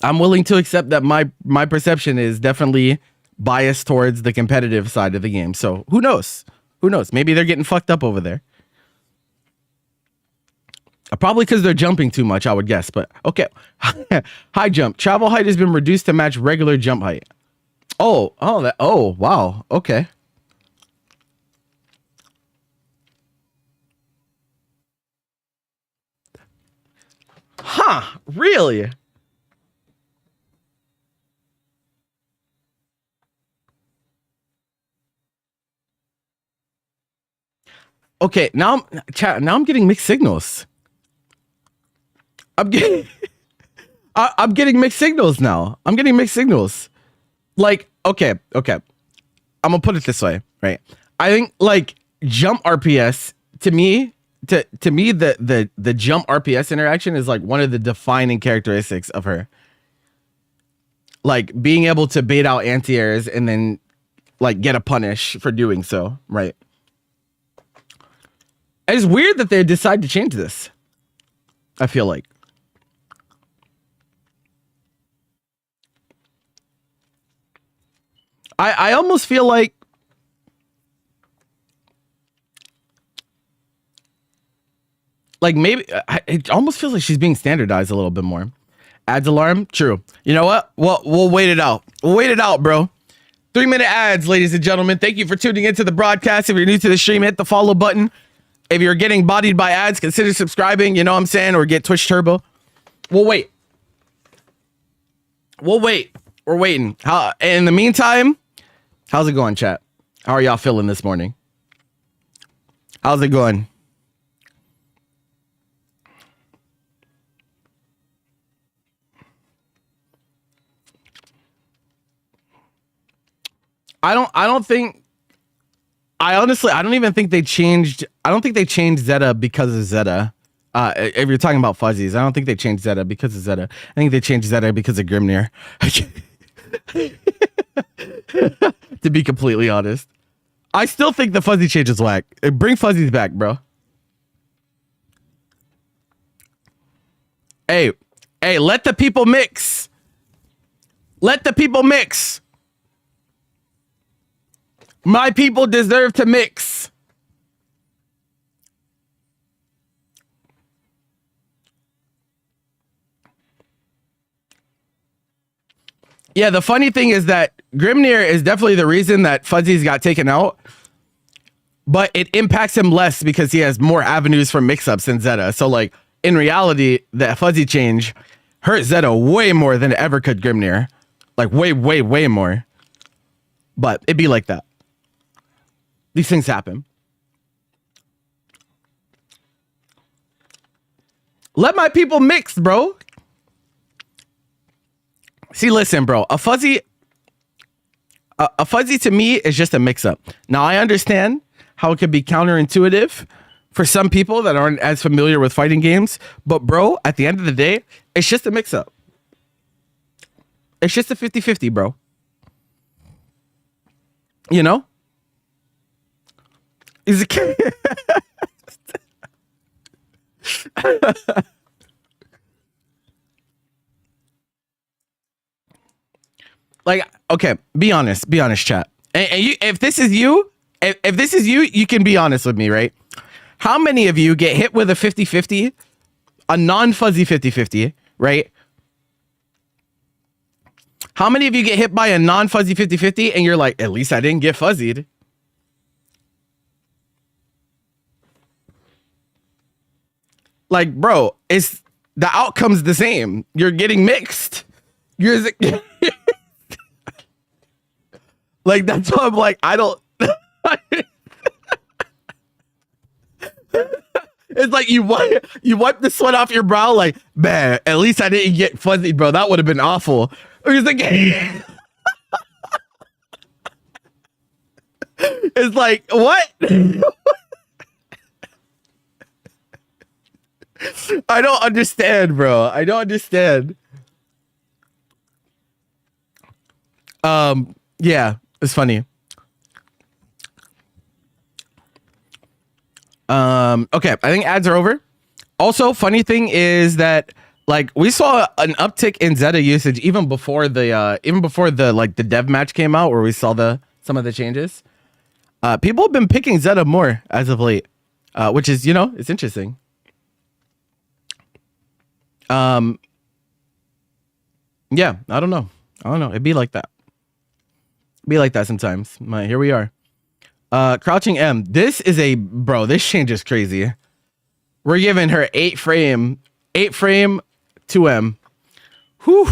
I'm willing to accept that my perception is definitely biased towards the competitive side of the game. So who knows? Who knows? Maybe they're getting fucked up over there. Probably because they're jumping too much, I would guess. But okay. High jump. Travel height has been reduced to match regular jump height. Oh, wow. Okay. Huh, really? Okay, now I'm getting mixed signals. I'm getting mixed signals now. I'm getting mixed signals. Like, okay. I'm gonna put it this way, right? I think like jump RPS to me, the jump RPS interaction is like one of the defining characteristics of her. Like being able to bait out anti-airs and then like get a punish for doing so, right? It's weird that they decide to change this. I feel like. I almost feel like maybe it almost feels like she's being standardized a little bit more. Ads alarm, true. You know what? We'll wait it out. We'll wait it out, bro. 3-minute ads, ladies and gentlemen. Thank you for tuning into the broadcast. If you're new to the stream, hit the follow button. If you're getting bodied by ads, consider subscribing, you know what I'm saying? Or get Twitch Turbo. We'll wait. We're waiting. In the meantime, how's it going, chat? How are y'all feeling this morning? How's it going? I don't even think they changed. I don't think they changed Zeta because of Zeta. If you're talking about fuzzies, I don't think they changed Zeta because of Zeta. I think they changed Zeta because of Grimnir. To be completely honest, I still think the fuzzy change is whack. Bring fuzzies back, bro. Hey, let the people mix. Let the people mix. My people deserve to mix. Yeah, the funny thing is that Grimnir is definitely the reason that Fuzzies got taken out, but it impacts him less because he has more avenues for mix-ups than Zeta. So, like, in reality, the Fuzzy change hurt Zeta way more than it ever could Grimnir. Like, way, way, way more. But it'd be like that. These things happen. Let my people mix, bro. See, listen, bro. A fuzzy to me is just a mix-up. Now, I understand how it could be counterintuitive for some people that aren't as familiar with fighting games. But, bro, at the end of the day, it's just a mix-up. It's just a 50-50, bro. You know? He's a kid. Like, okay, be honest, chat. And you, if this is you, you can be honest with me, right? How many of you get hit with a 50-50, a non-fuzzy 50-50, right? How many of you get hit by a non-fuzzy 50-50 and you're like, at least I didn't get fuzzied? Like, bro, it's the outcome's the same. You're getting mixed. You're like, that's why I'm like, I don't. It's like you wipe the sweat off your brow. Like, man, at least I didn't get fuzzy, bro. That would have been awful. Or he's like, it's like, what? I don't understand, bro. I don't understand. Yeah, it's funny. Okay, I think ads are over. Also, funny thing is that like we saw an uptick in Zeta usage even before the like the dev match came out where we saw some of the changes. People have been picking Zeta more as of late, which is, you know, it's interesting. Yeah, I don't know. It'd be like that. Be like that sometimes. Here we are. Crouching M. This change is crazy. We're giving her 8 frame 2M. Whew.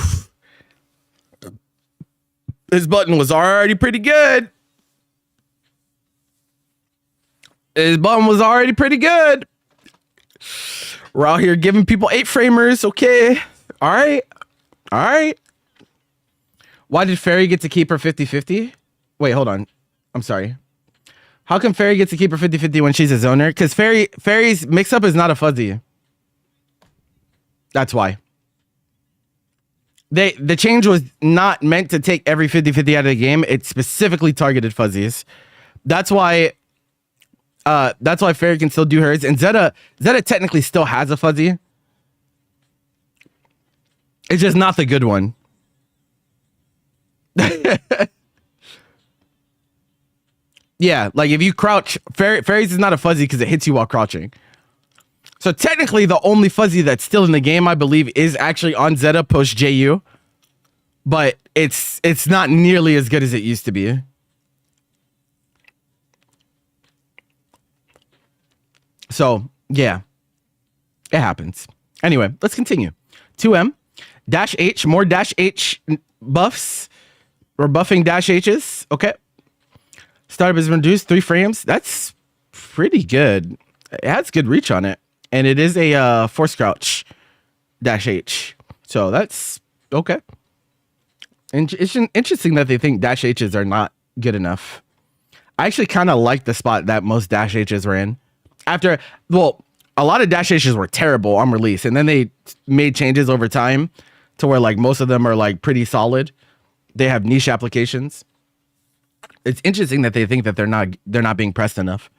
This button was already pretty good. We're out here giving people 8 framers. Okay. All right. Why did Fairy get to keep her 50-50? Wait, hold on. I'm sorry. How come Fairy gets to keep her 50-50 when she's a zoner? Because Fairy's mix-up is not a fuzzy. That's why. The change was not meant to take every 50-50 out of the game. It specifically targeted fuzzies. That's why Fairy can still do hers. And Zeta technically still has a fuzzy. It's just not the good one. Yeah, like if you crouch, Fairies is not a fuzzy because it hits you while crouching. So technically the only fuzzy that's still in the game, I believe, is actually on Zeta post JU. But it's not nearly as good as it used to be. So, yeah. It happens. Anyway, let's continue. 2M. Dash H. More Dash H buffs. We're buffing Dash H's. Okay. Startup is reduced 3 frames. That's pretty good. It has good reach on it. And it is a force crouch Dash H. So that's okay. And it's interesting that they think Dash H's are not good enough. I actually kind of like the spot that most Dash H's were in. A lot of Dash H's were terrible on release. And then they made changes over time to where like most of them are like pretty solid. They have niche applications. It's interesting that they think that they're not being pressed enough.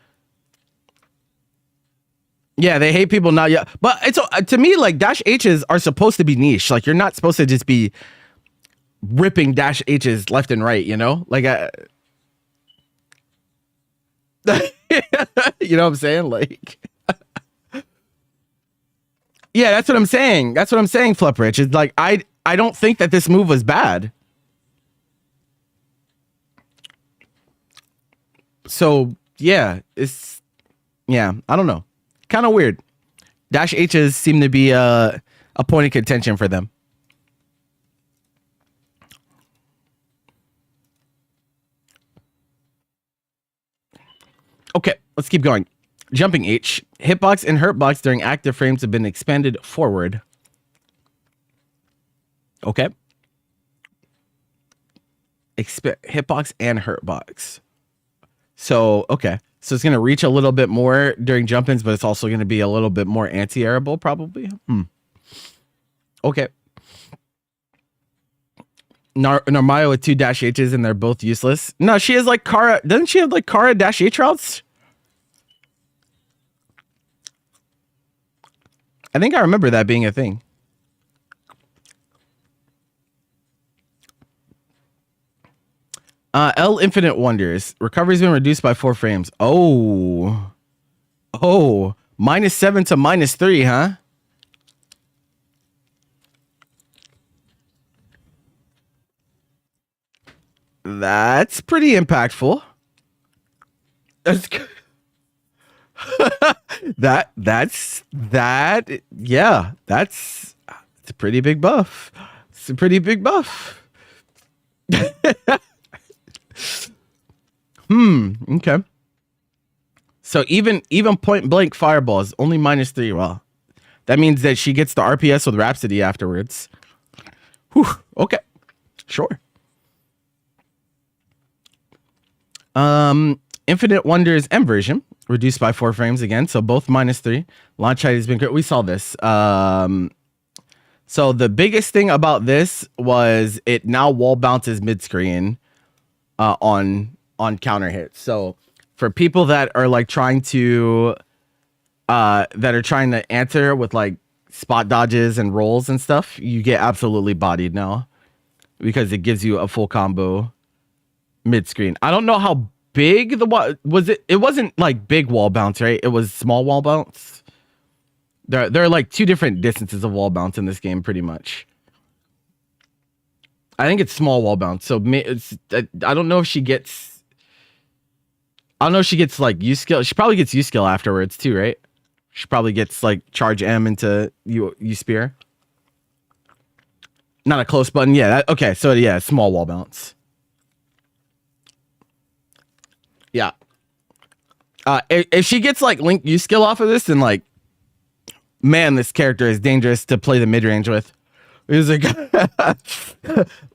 Yeah, they hate people not yet. But it's to me, like, Dash H's are supposed to be niche. Like, you're not supposed to just be ripping Dash H's left and right, you know? Like, you know what I'm saying? Like, yeah, that's what I'm saying. That's what I'm saying, Fluprich. It's like, I don't think that this move was bad. So yeah, I don't know. Kind of weird. Dash H's seem to be a point of contention for them. Okay, let's keep going. Jumping H. Hitbox and hurtbox during active frames have been expanded forward. Okay. Hitbox and hurtbox. So, okay. So it's going to reach a little bit more during jump-ins, but it's also going to be a little bit more anti-airable, probably. Okay. Narmayo with 2 dash H's and they're both useless. No, she has like Kara. Doesn't she have like Kara dash H routes? I think I remember that being a thing. L Infinite Wonders. Recovery's been reduced by 4 frames. Oh, -7 to -3, huh? That's pretty impactful. That's yeah, it's a pretty big buff. It's a pretty big buff. Okay. So even point blank fireballs only -3. Well, that means that she gets the RPS with Rhapsody afterwards. Whew, okay, sure. Infinite Wonders M version reduced by 4 frames again, so both -3. Launch height has been great. We saw this. So the biggest thing about this was it now wall bounces mid screen on counter hits. So for people that are like trying to answer with like spot dodges and rolls and stuff, you get absolutely bodied now because it gives you a full combo mid screen. I don't know how big the wall was. It wasn't like big wall bounce, right? It was small wall bounce. There are like 2 different distances of wall bounce in this game, pretty much. I think it's small wall bounce. So I don't know if she gets. I don't know if she gets like U skill. She probably gets U skill afterwards too, right? She probably gets like charge M into U spear. Not a close button. Yeah. Okay. So yeah, small wall bounce. Yeah. If she gets like Link U skill off of this, then like, man, this character is dangerous to play the mid range with. It's like,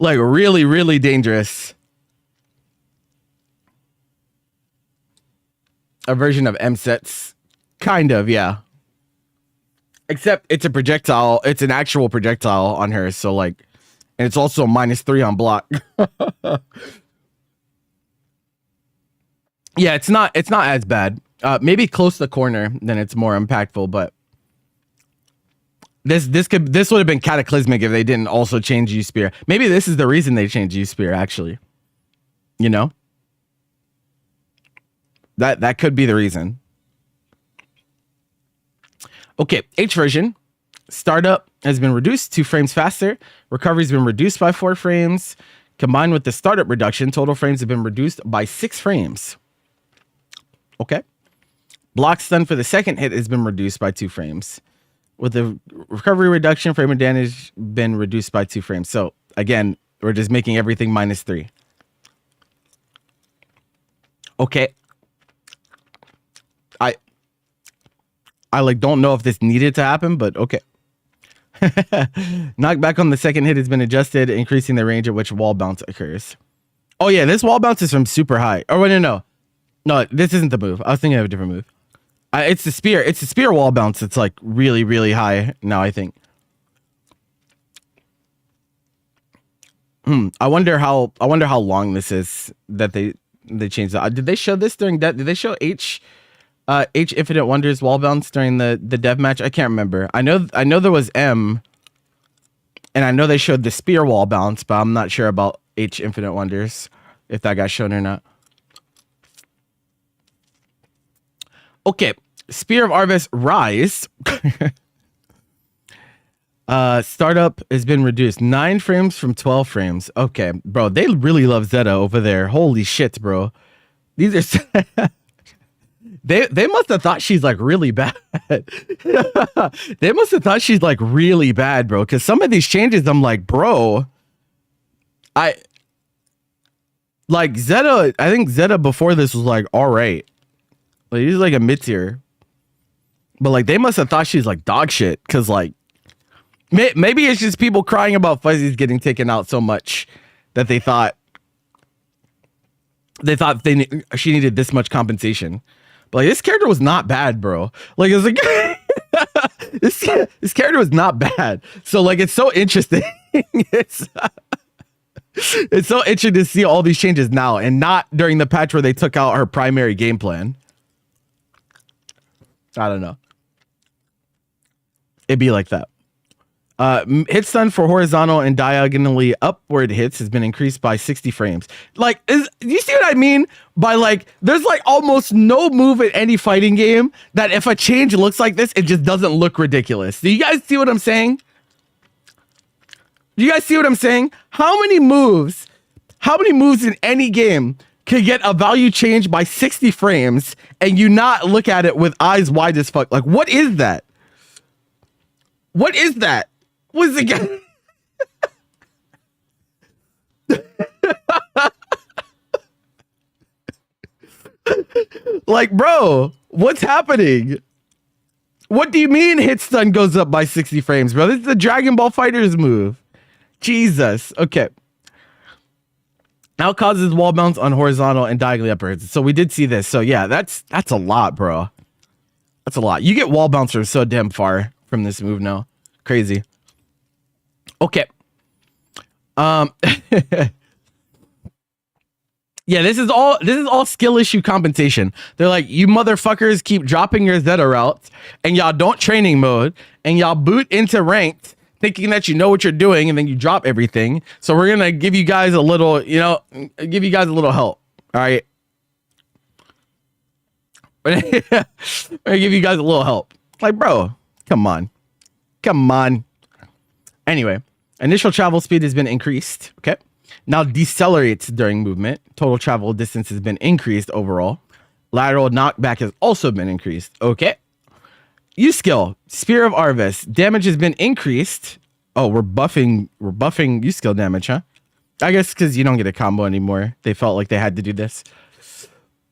like really, really dangerous. A version of M sets, kind of, yeah. Except it's a projectile. It's an actual projectile on her. So like, and it's also -3 on block. Yeah, it's not as bad. Maybe close to the corner, then it's more impactful. But this would have been cataclysmic if they didn't also change U spear. Maybe this is the reason they changed U spear. Actually, you know, that could be the reason. Okay, H version. Startup has been reduced 2 frames faster. Recovery's been reduced by 4 frames. Combined with the startup reduction, total frames have been reduced by 6 frames. Okay. Block stun for the second hit has been reduced by 2 frames. With the recovery reduction, frame of damage been reduced by 2 frames. So again, we're just making everything -3. Okay. I like don't know if this needed to happen, but okay. Knockback on the second hit has been adjusted, increasing the range at which wall bounce occurs. Oh yeah, this wall bounce is from super high. Oh wait, no, this isn't the move. I was thinking of a different move. It's the spear. It's the spear wall bounce. It's like really, really high now, I think. I wonder how long this is that they changed that. Did they show this during that? Did they show H Infinite Wonders wall bounce during the dev match? I can't remember. I know there was M, and I know they showed the spear wall bounce, but I'm not sure about H Infinite Wonders if that got shown or not. Okay, Spear of Arvis Rise. Startup has been reduced 9 frames from 12 frames. Okay, bro, they really love Zeta over there. Holy shit, bro. These are they must have thought she's like really bad. They must have thought she's like really bad, bro. Because some of these changes, I'm like, bro, I like Zeta. I think Zeta before this was like all right. Like he's like a mid tier, but like they must have thought she's like dog shit. Because like maybe it's just people crying about Fuzzies getting taken out so much that they thought she needed this much compensation. But like this character was not bad, bro. Like it's like this character was not bad. So like it's so interesting. It's so interesting to see all these changes now and not during the patch where they took out her primary game plan. I don't know. It'd be like that. Hit stun for horizontal and diagonally upward hits has been increased by 60 frames. Like, do you see what I mean? By like, there's like almost no move in any fighting game that if a change looks like this, it just doesn't look ridiculous. Do you guys see what I'm saying? Do you guys see what I'm saying? How many moves in any game could get a value change by 60 frames and you not look at it with eyes wide as fuck? Like, what is that? What is that? What's it again? Like, bro, what's happening? What do you mean hit stun goes up by 60 frames, bro? This is the Dragon Ball Fighters move. Jesus. Okay. Now causes wall bounce on horizontal and diagonally upwards. So we did see this. So yeah, that's a lot, bro. That's a lot. You get wall bouncers so damn far from this move now. Crazy. Okay. Yeah, this is all skill issue compensation. They're like, you motherfuckers keep dropping your Zeta routes and y'all don't training mode and y'all boot into ranked thinking that you know what you're doing and then you drop everything. So we're gonna give you guys a little, give you guys a little help. All right. We're gonna give you guys a little help. Like, bro, come on. Come on. Anyway, initial travel speed has been increased. Okay. Now decelerates during movement. Total travel distance has been increased overall. Lateral knockback has also been increased. Okay. U skill, Spear of Arvis. Damage has been increased. Oh, we're buffing U skill damage, huh? I guess because you don't get a combo anymore. They felt like they had to do this.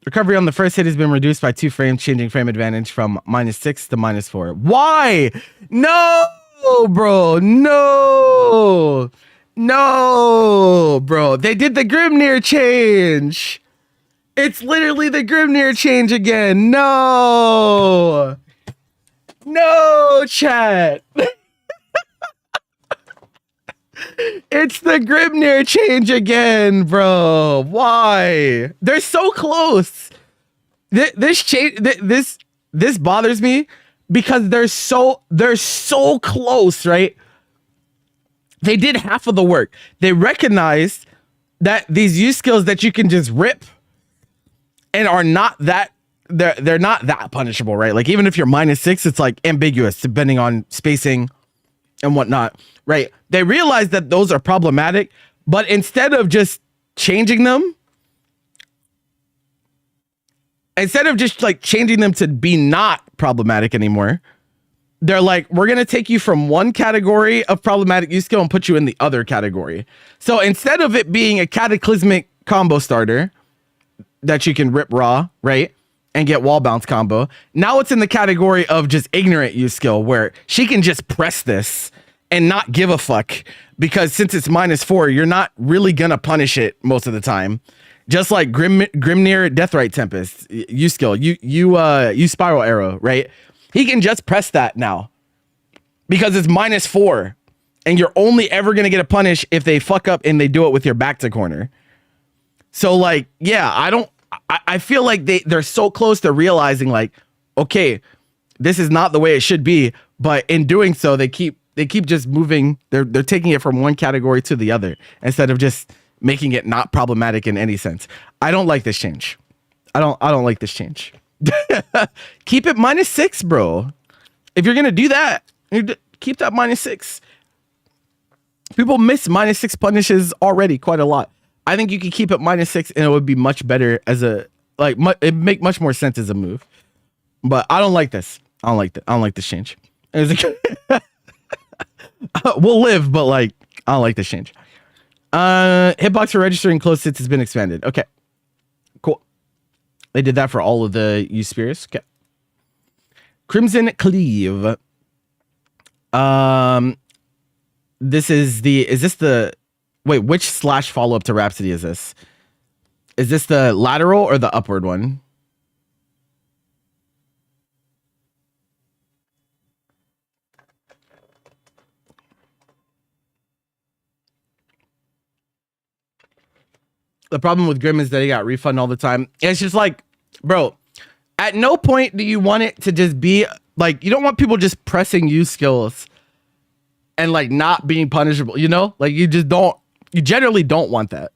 Recovery on the first hit has been reduced by 2 frames, changing frame advantage from -6 to -4. Why? No, bro. No. No, bro. They did the Grimnir change. It's literally the Grimnir change again. No. No, chat. It's the Grimnir change again, bro. Why? They're so close. This bothers me because they're so close, right? They did half of the work. They recognized that these use skills that you can just rip and are not that they're not that punishable, right? Like even if you're -6, it's like ambiguous depending on spacing and whatnot, right? They realize that those are problematic, but instead of just changing them, instead of just like changing them to be not problematic anymore, they're like, we're going to take you from one category of problematic use skill and put you in the other category. So instead of it being a cataclysmic combo starter that you can rip raw, right? And get wall bounce combo. Now it's in the category of just ignorant use skill where she can just press this and not give a fuck because since it's -4, you're not really gonna punish it most of the time. Just like Grimnir Deathrite Tempest use skill, you spiral arrow, right? He can just press that now because it's -4 and you're only ever gonna get a punish if they fuck up and they do it with your back to corner. So like, yeah, I feel like they're so close to realizing like, okay, this is not the way it should be. But in doing so, they keep just moving. They're taking it from one category to the other instead of just making it not problematic in any sense. I don't like this change. I don't like this change. Keep it -6, bro. If you're gonna do that, keep that -6. People miss -6 punishes already quite a lot. I think you could keep it -6 and it would be much better as a Like it make much more sense as a move. But I don't like this. I don't like this change. We'll live, but like I don't like this change. Hitbox for registering close hits has been expanded. Okay. Cool. They did that for all of the use spears. Okay. Crimson Cleave. This is wait, which slash follow up to Rhapsody is this? Is this the lateral or the upward one? The problem with Grim is that he got refund all the time. It's just like, bro, at no point do you want it to just be like, you don't want people just pressing use skills and like not being punishable, you know? Like you generally don't want that.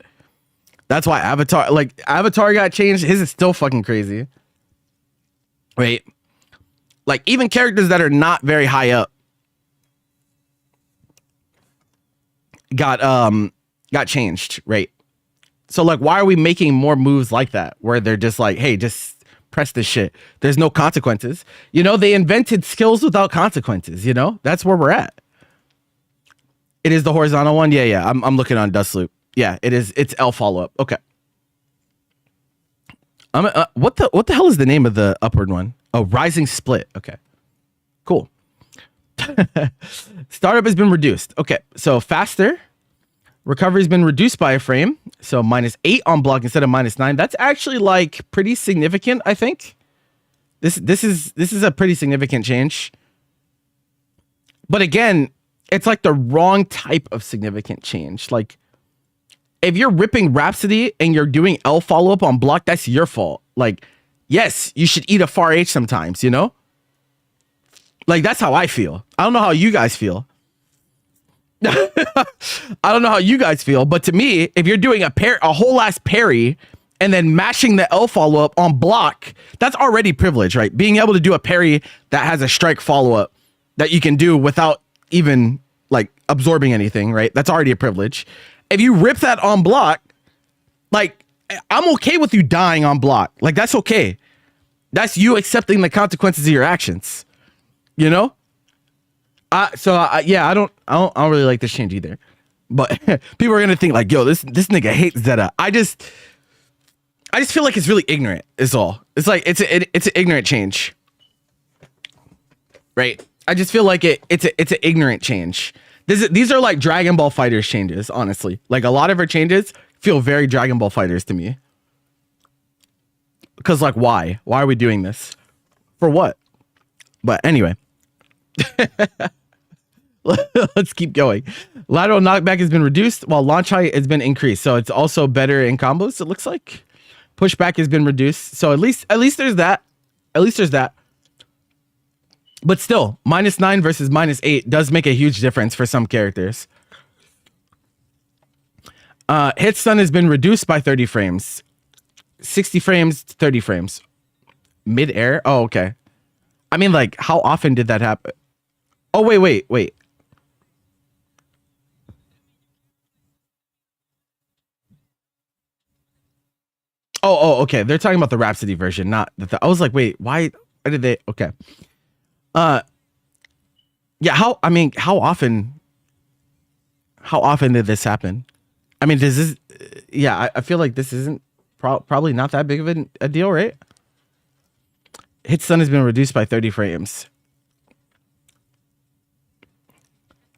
That's why Avatar got changed. His is still fucking crazy. Right? Like even characters that are not very high up got changed, right? So like, why are we making more moves like that where they're just like, hey, just press this shit. There's no consequences. You know, they invented skills without consequences, you know? That's where we're at. It is the horizontal one. Yeah. I'm looking on Dust Loop. Yeah, it is. It's L follow-up. Okay. What the hell is the name of the upward one? Oh, Rising Split. Okay. Cool. Startup has been reduced. Okay. So faster. Recovery has been reduced by a frame, so -8 on block instead of -9. That's actually like pretty significant, I think. This is a pretty significant change. But again, it's like the wrong type of significant change. Like if you're ripping Rhapsody and you're doing L follow-up on block, that's your fault. Like, yes, you should eat a far H sometimes, you know? Like that's how I feel. I don't know how you guys feel. I don't know how you guys feel, but to me, if you're doing a whole ass parry and then mashing the L follow up on block, that's already privilege, right? Being able to do a parry that has a strike follow up that you can do without even like absorbing anything, right? That's already a privilege. If you rip that on block, like I'm okay with you dying on block. Like that's okay. That's you accepting the consequences of your actions, you know? Yeah, I don't really like this change either. But people are gonna think like, yo, this nigga hates Zeta. I just feel like it's really ignorant. Is all. It's like it's an ignorant change, right? I just feel like it's an ignorant change. These are like Dragon Ball Fighters changes, honestly. Like a lot of her changes feel very Dragon Ball Fighters to me. Because like, why? Why are we doing this? For what? But anyway. Let's keep going. Lateral knockback has been reduced while launch height has been increased. So it's also better in combos, it looks like. Pushback has been reduced. So at least there's that. At least there's that. But still, -9 versus -8 does make a huge difference for some characters. Hit stun has been reduced by 30 frames. 60 frames, 30 frames. Mid-air? Oh, okay. I mean, like, how often did that happen? Oh, wait. Oh, okay. They're talking about the Rhapsody version, not I was like, wait, why did they? Okay. Yeah. How often did this happen? I mean, does this? Yeah, I feel like this isn't probably not that big of a deal, right? Hit stun has been reduced by 30 frames.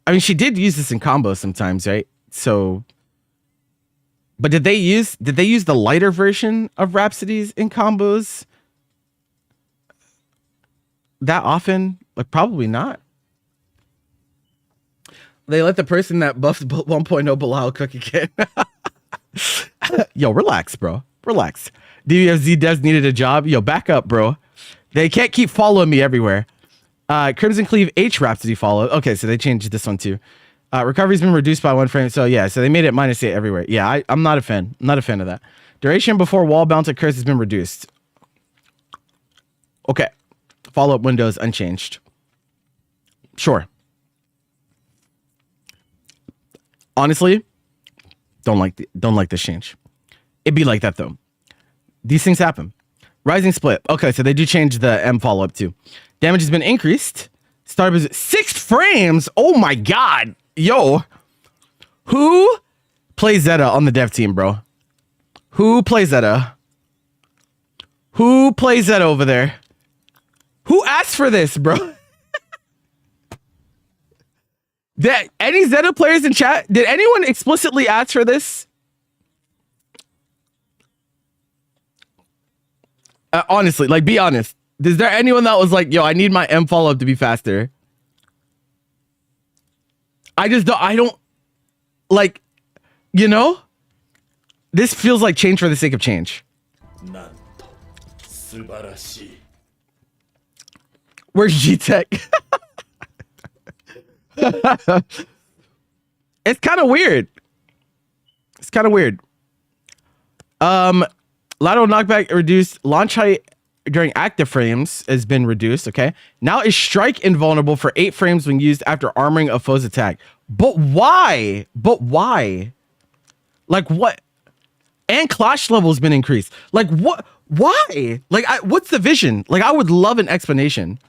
I mean, she did use this in combos sometimes, right? So, but did they use the lighter version of Rhapsodies in combos that often? Like, probably not. They let the person that buffed 1.0 Bilal cook again. Yo, relax, bro. Relax. DVFZ devs needed a job. Yo, back up, bro. They can't keep following me everywhere. Crimson Cleave H Rhapsody follow. Okay, so they changed this one too. Recovery's been reduced by 1 frame. So yeah, so they made it -8 everywhere. Yeah, I'm not a fan. I'm not a fan of that. Duration before wall bounce occurs has been reduced. Okay. Follow-up windows unchanged. Sure. Honestly, don't like this change. It'd be like that though. These things happen. Rising split. Okay, so they do change the M follow-up too. Damage has been increased. Start is 6 frames. Oh my god. Yo. Who plays Zeta on the dev team, bro? Who plays Zeta? Who plays Zeta over there? Who asked for this, bro? Did any Zeta players in chat? Did anyone explicitly ask for this? Honestly, like, be honest. Is there anyone that was like, yo, I need my M follow-up to be faster? I don't, like, you know? This feels like change for the sake of change. Where's G-Tech? It's kind of weird. It's kind of weird. Lateral knockback reduced. Launch height during active frames has been reduced. Okay. Now is strike invulnerable for 8 frames when used after armoring a foe's attack. But why? But why? Like what? And clash level has been increased. Like what? Why? Like what's the vision? Like I would love an explanation.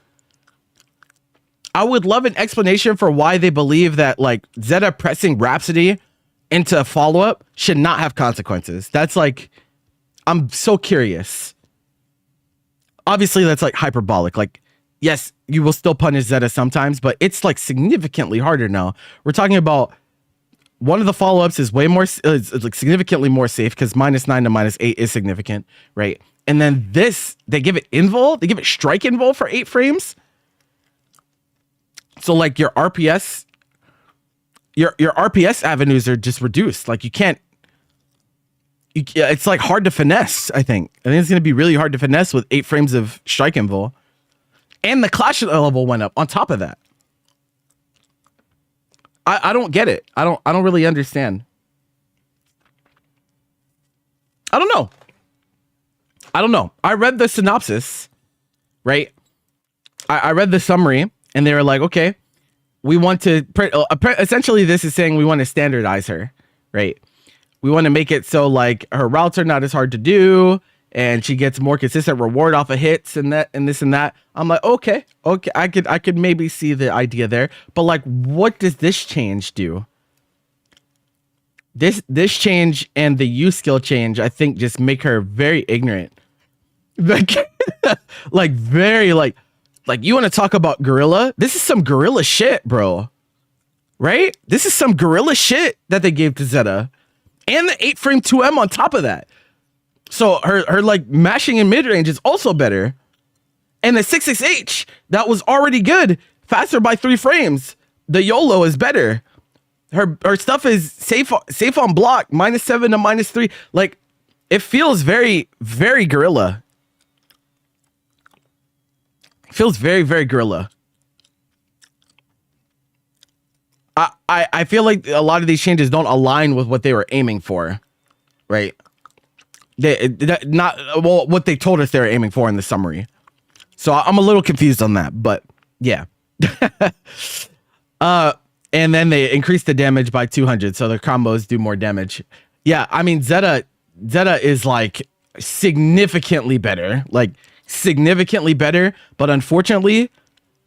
I would love an explanation for why they believe that like Zeta pressing Rhapsody into a follow-up should not have consequences. That's like, I'm so curious. Obviously, that's like hyperbolic. Like, yes, you will still punish Zeta sometimes, but it's like significantly harder now. We're talking about one of the follow-ups is way more, it's like significantly more safe because -9 to -8 is significant, right? And then this, they give it invul, they give it strike invul for 8 frames. So like your RPS, your RPS avenues are just reduced. Like you can't, it's like hard to finesse, I think. I think it's going to be really hard to finesse with 8 frames of strike invul. And the clash level went up on top of that. I don't get it. I don't really understand. I don't know. I read the synopsis, right? I read the summary and they were like, okay, we want to, essentially this is saying we want to standardize her, right? We want to make it so like her routes are not as hard to do and she gets more consistent reward off of hits and that and this and that. I'm like, okay, I could maybe see the idea there, but like, what does this change do? This change and the U skill change, I think, just make her very ignorant. Like very like you want to talk about gorilla? This is some gorilla shit, bro. Right? This is some gorilla shit that they gave to Zeta. And the 8 frame 2M on top of that. So her like mashing in mid range is also better. And the 66H that was already good, faster by 3 frames. The YOLO is better. Her stuff is safe on block, -7 to -3. Like it feels very, very gorilla. Feels very, very gorilla. I feel like a lot of these changes don't align with what they were aiming for, right? What they told us they were aiming for in the summary. So I'm a little confused on that, but yeah. And then they increased the damage by 200, so the combos do more damage. Yeah, I mean Zeta is like significantly better, but unfortunately,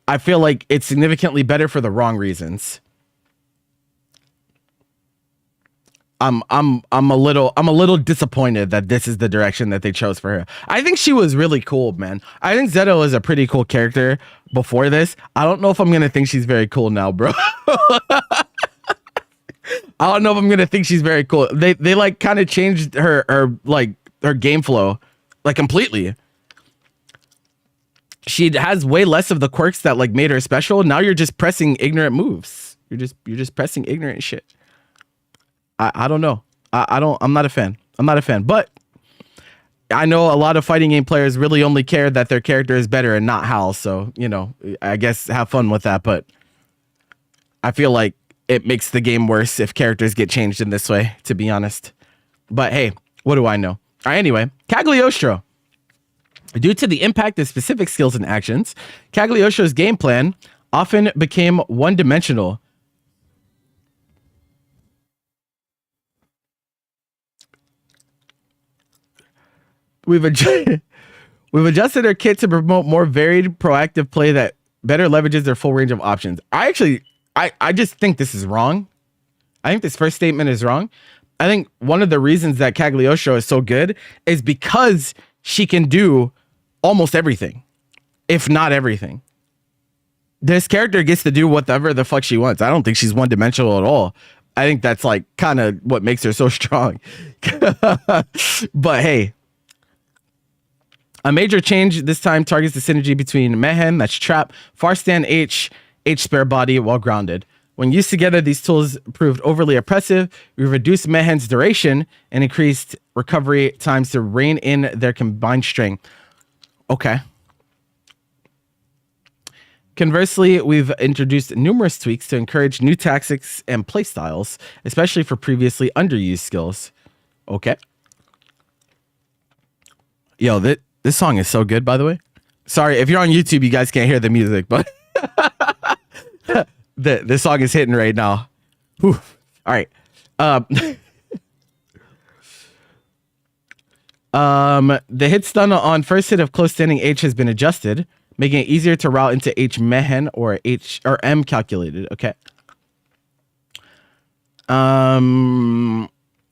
I feel like it's significantly better for the wrong reasons. I'm a little disappointed that this is the direction that they chose for her. I think she was really cool, man. I think Zeta was a pretty cool character before this. I don't know if I'm gonna think she's very cool now, bro. I don't know if I'm gonna think she's very cool. They like kind of changed her game flow like completely. She has way less of the quirks that like made her special. Now you're just pressing ignorant moves. You're just pressing ignorant shit. I don't know. I'm not a fan. But I know a lot of fighting game players really only care that their character is better and not Hal. So, you know, I guess have fun with that. But I feel like it makes the game worse if characters get changed in this way, to be honest. But hey, what do I know? All right, anyway, Cagliostro. Due to the impact of specific skills and actions, Cagliostro's game plan often became one-dimensional. We've adjusted, we've adjusted our kit to promote more varied, proactive play that better leverages their full range of options. I just think this is wrong. I think this first statement is wrong. I think one of the reasons that Cagliostro is so good is because she can do almost everything, if not everything. This character gets to do whatever the fuck she wants. I don't think she's one-dimensional at all. I think that's like kind of what makes her so strong. But hey, a major change this time targets the synergy between Mehen, that's Trap, Farstan H Spare Body while grounded. When used together, these tools proved overly oppressive. We reduced Mehen's duration and increased recovery times to rein in their combined strength. Okay. Conversely, we've introduced numerous tweaks to encourage new tactics and playstyles, especially for previously underused skills. Okay. Yo, this song is so good, by the way. Sorry, if you're on YouTube, you guys can't hear the music, but this song is hitting right now. Whew. All right. The hit stun on first hit of close standing H has been adjusted, making it easier to route into H Mehen or H or M calculated. Okay.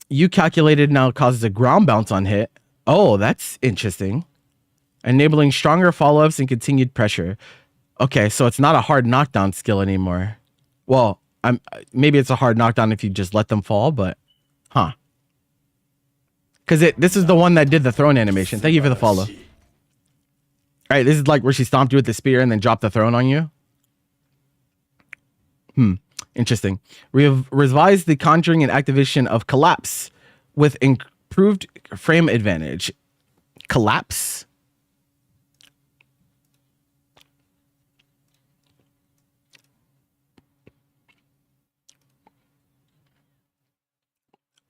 U calculated now causes a ground bounce on hit. Oh, that's interesting. Enabling stronger follow-ups and continued pressure. Okay, so it's not a hard knockdown skill anymore. Well, maybe it's a hard knockdown if you just let them fall, but huh. Because this is the one that did the throne animation. Thank you for the follow. All right, this is like where she stomped you with the spear and then dropped the throne on you. Interesting. We have revised the conjuring and activation of Collapse with improved frame advantage. Collapse?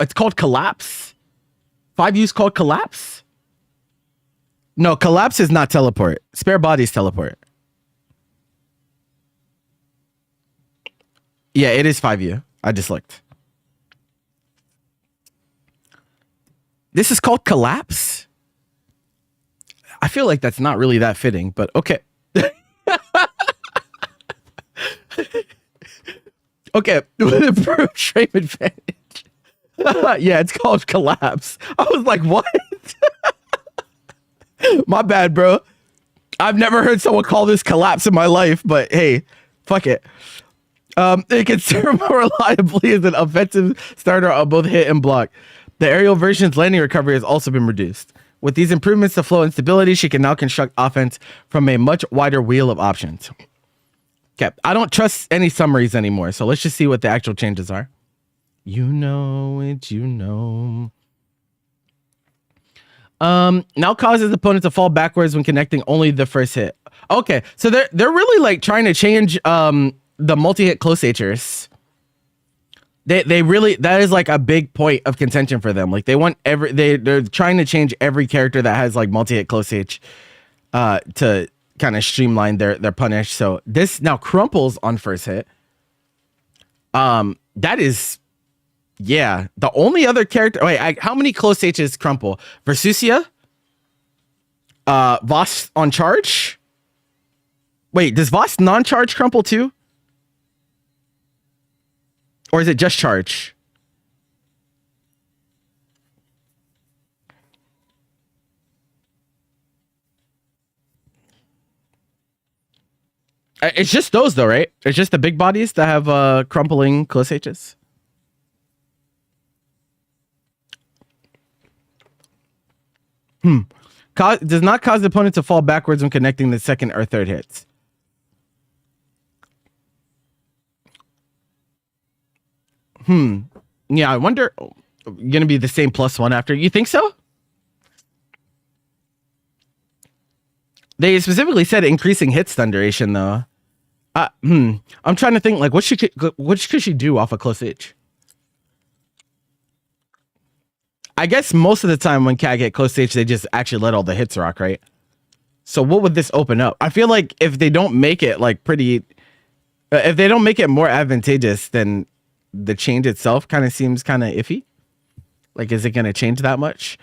It's called Collapse? 5U's called Collapse? No, Collapse is not teleport. Spare Body's teleport. Yeah, it is 5U. I just looked. This is called Collapse? I feel like that's not really that fitting, but okay. Okay, with improved frame advantage. Yeah, it's called Collapse. I was like, what? My bad, bro. I've never heard someone call this Collapse in my life, but hey, fuck it. It can serve more reliably as an offensive starter on both hit and block. The aerial version's landing recovery has also been reduced. With these improvements to flow and stability, she can now construct offense from a much wider wheel of options. Okay, I don't trust any summaries anymore, so let's just see what the actual changes are. You know it, you know. Now causes the opponent to fall backwards when connecting only the first hit. Okay, so they're really like trying to change the multi-hit close H'ers. They really, that is like a big point of contention for them. Like they want they're trying to change every character that has like multi-hit close H to kind of streamline their punish. So this now crumples on first hit. That is, yeah, the only other character. Wait, how many close H's crumple? Versusia? Voss on charge? Wait, does Voss non-charge crumple too? Or is it just charge? It's just those though, right? It's just the big bodies that have crumpling close H's. Does not cause the opponent to fall backwards when connecting the second or third hits. Yeah, I wonder, gonna be the same +1 after. You think so? They specifically said increasing hit stun duration though. I'm trying to think like what could she do off a close H? I guess most of the time when Cat get close to H, they just actually let all the hits rock, right? So what would this open up? I feel like if they don't make it like if they don't make it more advantageous, then the change itself kind of seems kind of iffy. Like, is it going to change that much?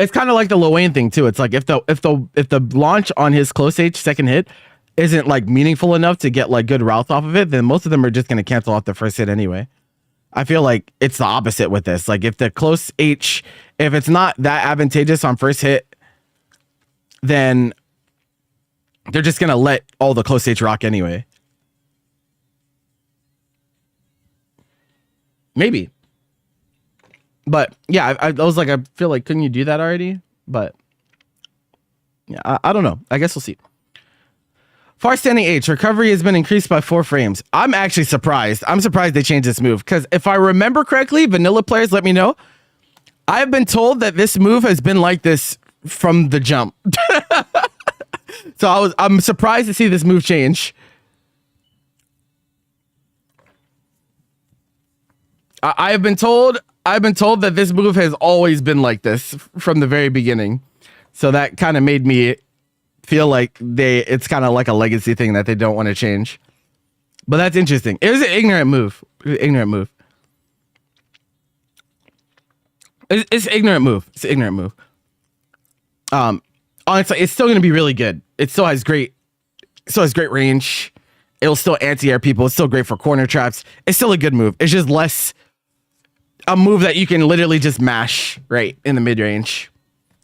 It's kind of like the Lil Wayne thing too. It's like if the launch on his close H second hit isn't like meaningful enough to get like good routes off of it, then most of them are just gonna cancel off the first hit anyway. I feel like it's the opposite with this. Like if the close H, if it's not that advantageous on first hit, then they're just gonna let all the close H rock anyway. Maybe. But yeah, I was like, I feel like, couldn't you do that already? But yeah, I don't know. I guess we'll see. Far standing H, recovery has been increased by 4 frames. I'm actually surprised. I'm surprised they changed this move because if I remember correctly, vanilla players, let me know. I've been told that this move has been like this from the jump. So I'm surprised to see this move change. I've been told that this move has always been like this from the very beginning. So that kind of made me feel like it's kind of like a legacy thing that they don't want to change. But that's interesting. It was an ignorant move. It's an ignorant move. It's an ignorant move. It's an ignorant move. Honestly, it's still going to be really good. It still has great range. It'll still anti-air people. It's still great for corner traps. It's still a good move. It's just less a move that you can literally just mash right in the mid-range,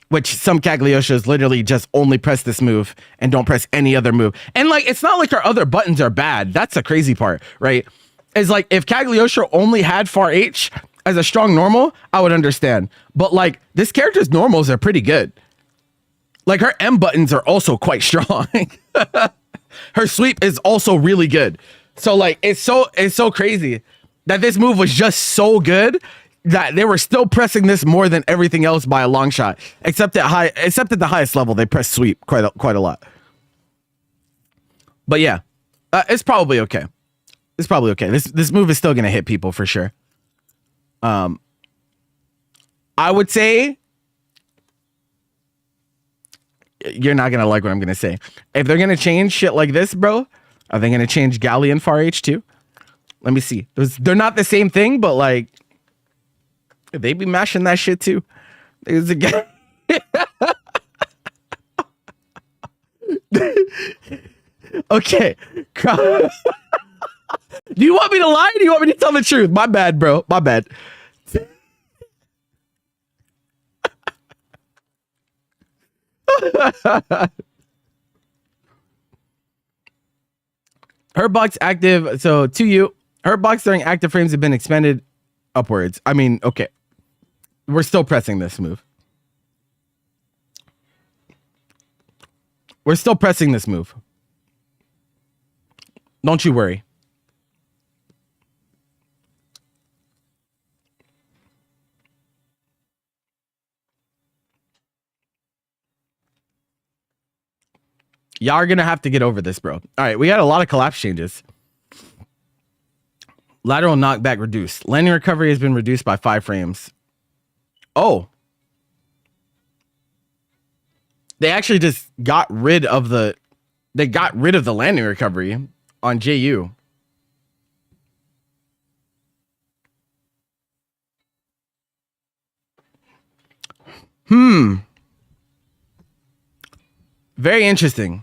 which some Caglioshos literally just only press this move and don't press any other move. And like, it's not like our other buttons are bad. That's the crazy part, right? It's like if Cagliosho only had far H as a strong normal, I would understand. But like this character's normals are pretty good. Like her M buttons are also quite strong. Her sweep is also really good. So like, it's so crazy that this move was just so good that they were still pressing this more than everything else by a long shot. Except at the highest level, they press sweep quite a lot. But yeah, it's probably okay. It's probably okay. This move is still gonna hit people for sure. I would say you're not gonna like what I'm gonna say. If they're gonna change shit like this, bro, are they gonna change Galley and Far H too? Let me see. They're not the same thing, but like they be mashing that shit too. There's a guy. Okay. Do you want me to lie or do you want me to tell the truth? My bad, bro. My bad. Her box active. So to you, her box during active frames have been expanded upwards. I mean, okay. We're still pressing this move. We're still pressing this move. Don't you worry. Y'all are going to have to get over this, bro. All right, we got a lot of collapse changes. Lateral knockback reduced. Landing recovery has been reduced by 5 frames. Oh. They actually just got rid of the landing recovery on JU. Very interesting.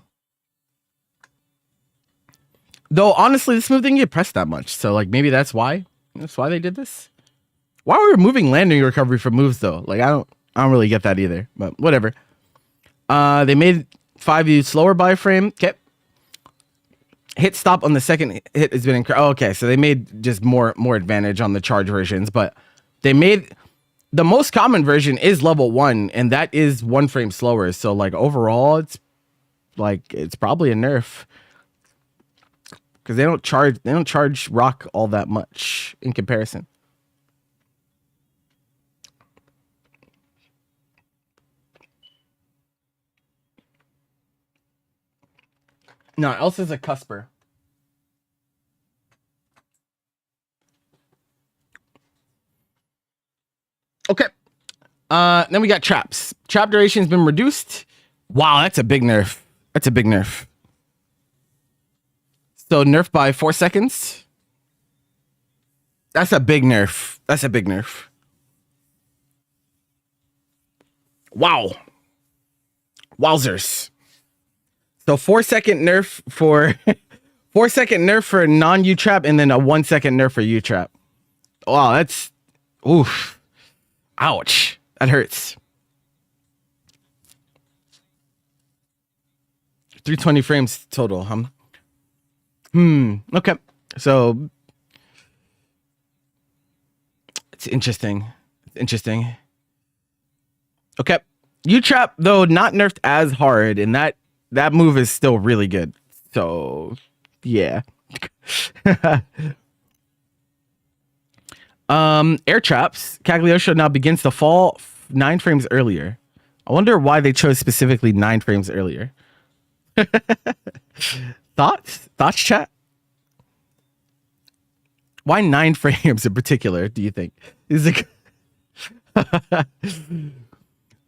Though honestly, this move didn't get pressed that much, so like maybe that's why they did this. Why are we removing landing recovery from moves though? Like I don't really get that either. But whatever. They made 5U slower by a frame. Okay. Hit stop on the second hit has been increased. Oh, okay, so they made just more advantage on the charge versions, but they made the most common version is level 1, and that is 1 frame slower. So like overall, it's probably a nerf. Because they don't charge rock all that much in comparison. No, Elsa's a cusper. Okay. Then we got traps. Trap duration has been reduced. Wow, that's a big nerf. That's a big nerf. So nerf by 4 seconds. That's a big nerf. That's a big nerf. Wow. Wowzers. So 4-second nerf for 4-second nerf for non-U trap, and then a 1-second nerf for U trap. Wow, that's oof. Ouch. That hurts. 320 frames total, huh? Okay. So it's interesting. It's interesting. Okay. U-Trap, though, not nerfed as hard, and that move is still really good. So, yeah. Air traps. Cagliostro now begins to fall 9 frames earlier. I wonder why they chose specifically 9 frames earlier. Thoughts, chat? Why 9 frames in particular, do you think? Is it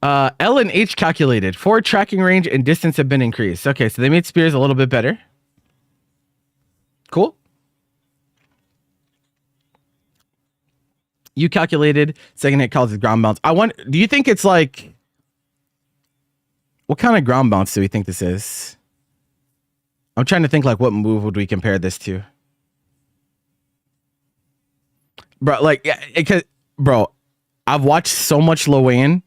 L and H calculated. Forward tracking range and distance have been increased. Okay, so they made spears a little bit better. Cool. You calculated. Second hit causes ground bounce. Do you think it's like... What kind of ground bounce do we think this is? I'm trying to think like what move would we compare this to? Bro, like, yeah, because, bro, I've watched so much Lil Wayne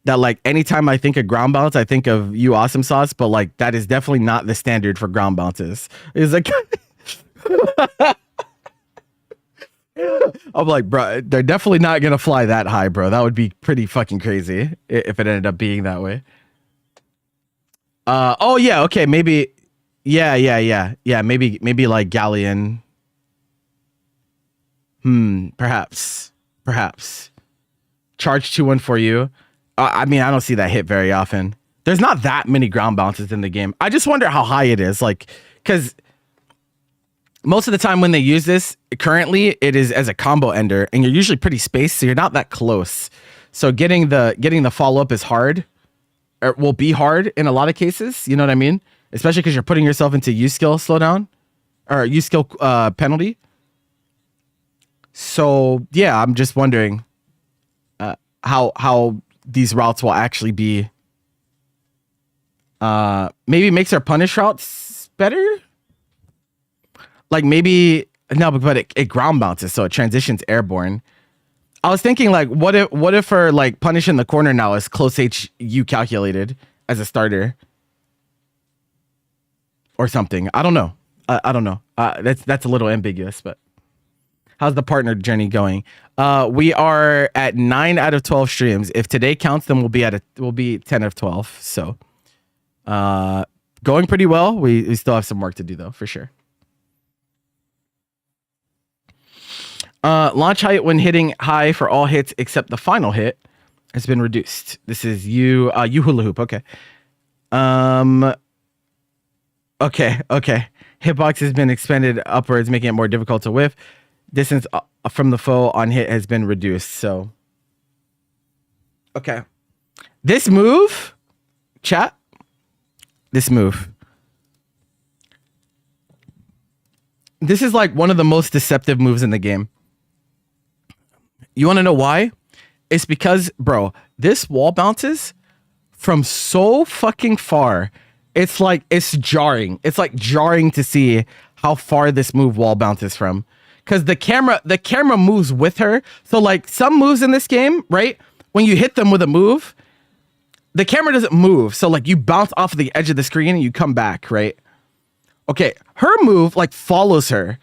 that like anytime I think of ground bounce, I think of You Awesome Sauce, but like that is definitely not the standard for ground bounces. It's like I'm like, bro, they're definitely not gonna fly that high, bro. That would be pretty fucking crazy if it ended up being that way. Oh yeah, okay, maybe yeah, maybe like Galleon. Perhaps. Charge 2-1 for you. I mean, I don't see that hit very often. There's not that many ground bounces in the game. I just wonder how high it is. Like, because most of the time when they use this, currently, it is as a combo ender, and you're usually pretty spaced, so you're not that close. So getting the follow-up is hard, or will be hard in a lot of cases. You know what I mean? Especially because you're putting yourself into U-skill slowdown, or U-skill penalty. So yeah, I'm just wondering how these routes will actually be. Maybe makes our punish routes better. Like maybe no, but it ground bounces, so it transitions airborne. I was thinking like, what if for like punish in the corner now is close HU calculated as a starter or something? I don't know. I don't know. That's a little ambiguous, but. How's the partner journey going? We are at 9 out of 12 streams. If today counts, then we'll be 10 of 12. So, going pretty well. We still have some work to do though, for sure. Launch height when hitting high for all hits except the final hit has been reduced. This is you hula hoop. Okay. Okay. Hitbox has been expanded upwards, making it more difficult to whiff. Distance from the foe on hit has been reduced. So, okay. This move, chat, this is like one of the most deceptive moves in the game. You want to know why? It's because, bro, this wall bounces from so fucking far. It's like, it's jarring. It's like jarring to see how far this move wall bounces from. Because the camera moves with her. So like some moves in this game, right? When you hit them with a move, the camera doesn't move. So like you bounce off of the edge of the screen and you come back, right? Okay, her move like follows her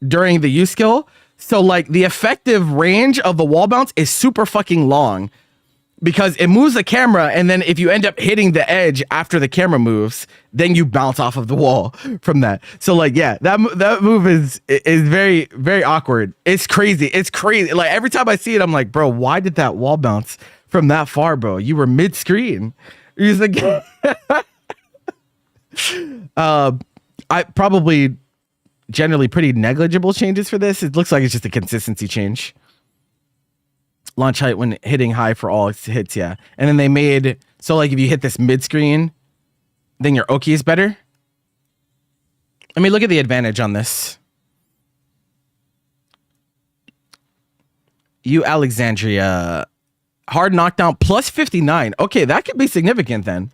during the U skill. So like the effective range of the wall bounce is super fucking long. Because it moves the camera, and then if you end up hitting the edge after the camera moves, then you bounce off of the wall from that. So like, yeah, that move is very, very awkward. It's crazy. Like every time I see it, I'm like, bro, why did that wall bounce from that far, bro? You were mid screen. He's like, I probably generally pretty negligible changes for this. It looks like it's just a consistency change. Launch height when hitting high for all hits, yeah. And then they made, so like if you hit this mid-screen, then your Oki is better. I mean, look at the advantage on this. You Alexandria Hard knockdown plus 59. Okay, that could be significant then.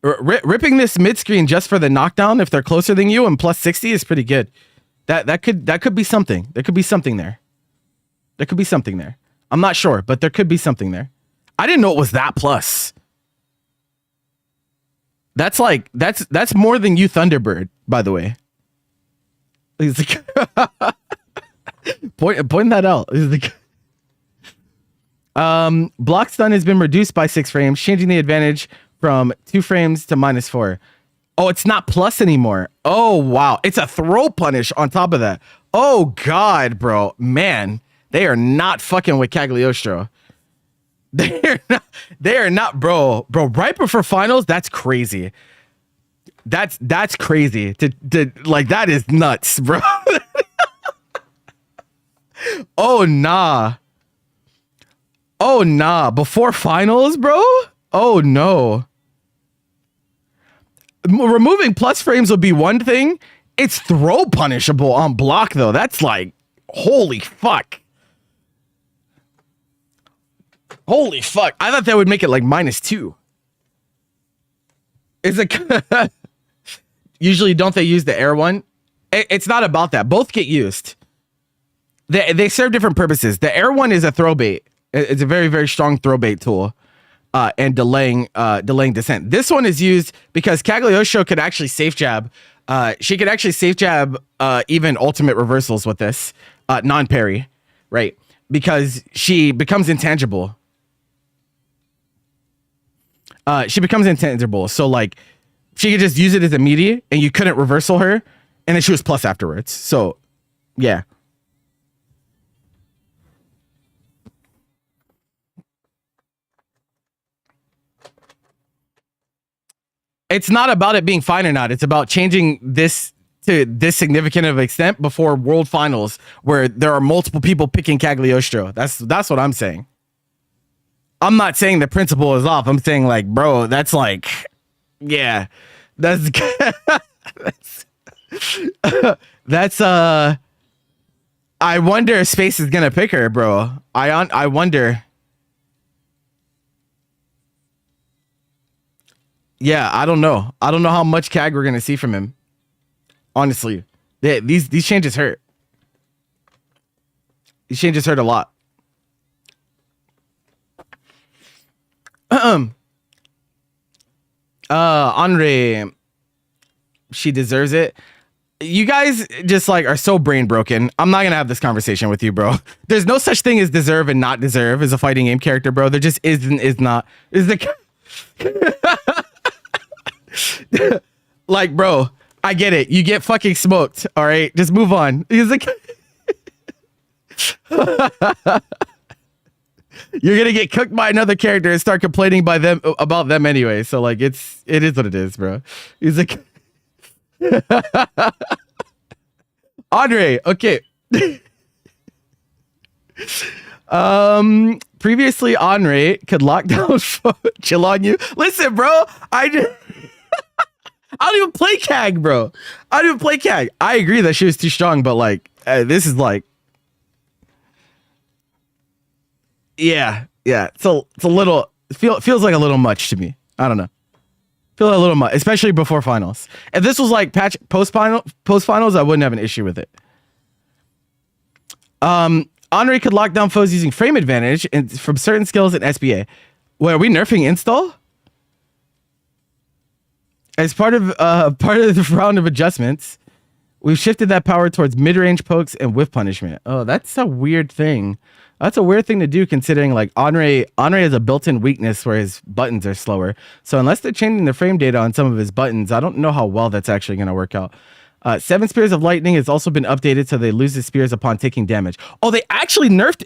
Ripping this mid screen just for the knockdown if they're closer than you and plus 60 is pretty good. That could be something. There could be something there. There could be something there. I'm not sure, but there could be something there. I didn't know it was that plus. That's like that's more than you Thunderbird, by the way. He's like point that out. He's like block stun has been reduced by 6 frames, changing the advantage from 2 frames to -4. Oh, it's not plus anymore. Oh, wow. It's a throw punish on top of that. Oh, God, bro. Man, they are not fucking with Cagliostro. They are not, bro. Bro, right before finals, that's crazy. That's crazy. To like, that is nuts, bro. Oh, nah. Oh, nah. Before finals, bro? Oh, no. Removing plus frames would be one thing. It's throw punishable on block, though. That's like, holy fuck. Holy fuck. I thought that would make it like -2. It's like, usually don't they use the air one? It's not about that. Both get used. They serve different purposes. The air one is a throw bait. It's a very, very strong throw bait tool. And delaying descent. This one is used because Cagliostro could actually safe jab. She could actually safe jab even ultimate reversals with this non-parry, right? Because she becomes intangible. So like she could just use it as immediate, and you couldn't reversal her, and then she was plus afterwards. So yeah. It's not about it being fine or not. It's about changing this to this significant of extent before World Finals, where there are multiple people picking Cagliostro. That's what I'm saying. I'm not saying the principle is off. I'm saying like, bro, that's like, yeah, that's that's I wonder if Space is gonna pick her, bro. I wonder. Yeah, I don't know. I don't know how much CAG we're gonna see from him. Honestly, these changes hurt. These changes hurt a lot. Andre, she deserves it. You guys just like are so brain broken. I'm not gonna have this conversation with you, bro. There's no such thing as deserve and not deserve as a fighting game character, bro. There just is not. Is the like, bro, I get it. You get fucking smoked. All right, just move on. He's like, you're gonna get cooked by another character and start complaining about them anyway. So like, it is what it is, bro. He's like, Andre, okay. Previously, Andre could lock down chill on you. Listen, bro, I don't even play CAG, bro. I don't even play CAG. I agree that she was too strong, but like, this is like, yeah. It's a little feels like a little much to me. I don't know. Feel a little much, especially before finals. If this was like post finals, I wouldn't have an issue with it. Andre could lock down foes using frame advantage and from certain skills in SBA. Wait, are we nerfing install? As part of the round of adjustments, we've shifted that power towards mid-range pokes and whiff punishment. Oh, that's a weird thing. That's a weird thing to do considering like Andre has a built-in weakness where his buttons are slower. So unless they're changing the frame data on some of his buttons, I don't know how well that's actually going to work out. 7 Spears of Lightning has also been updated so they lose the spears upon taking damage. Oh, they actually nerfed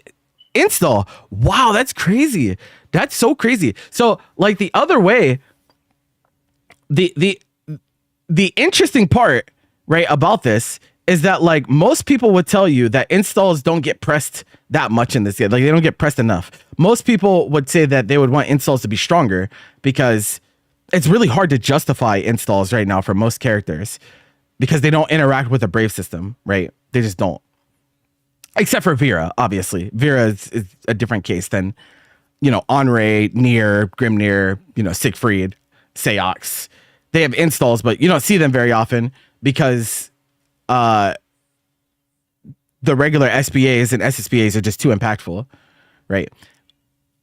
install. Wow, that's crazy. That's so crazy. So like the other way, the interesting part, right, about this is that like most people would tell you that installs don't get pressed that much in this game. Like they don't get pressed enough. Most people would say that they would want installs to be stronger because it's really hard to justify installs right now for most characters because they don't interact with the Brave system, right? They just don't. except for Vera, obviously. Vera is a different case than, Henri, Nier, Grimnir, Siegfried, Seox. They have installs, but you don't see them very often because the regular SBAs and SSBAs are just too impactful, right?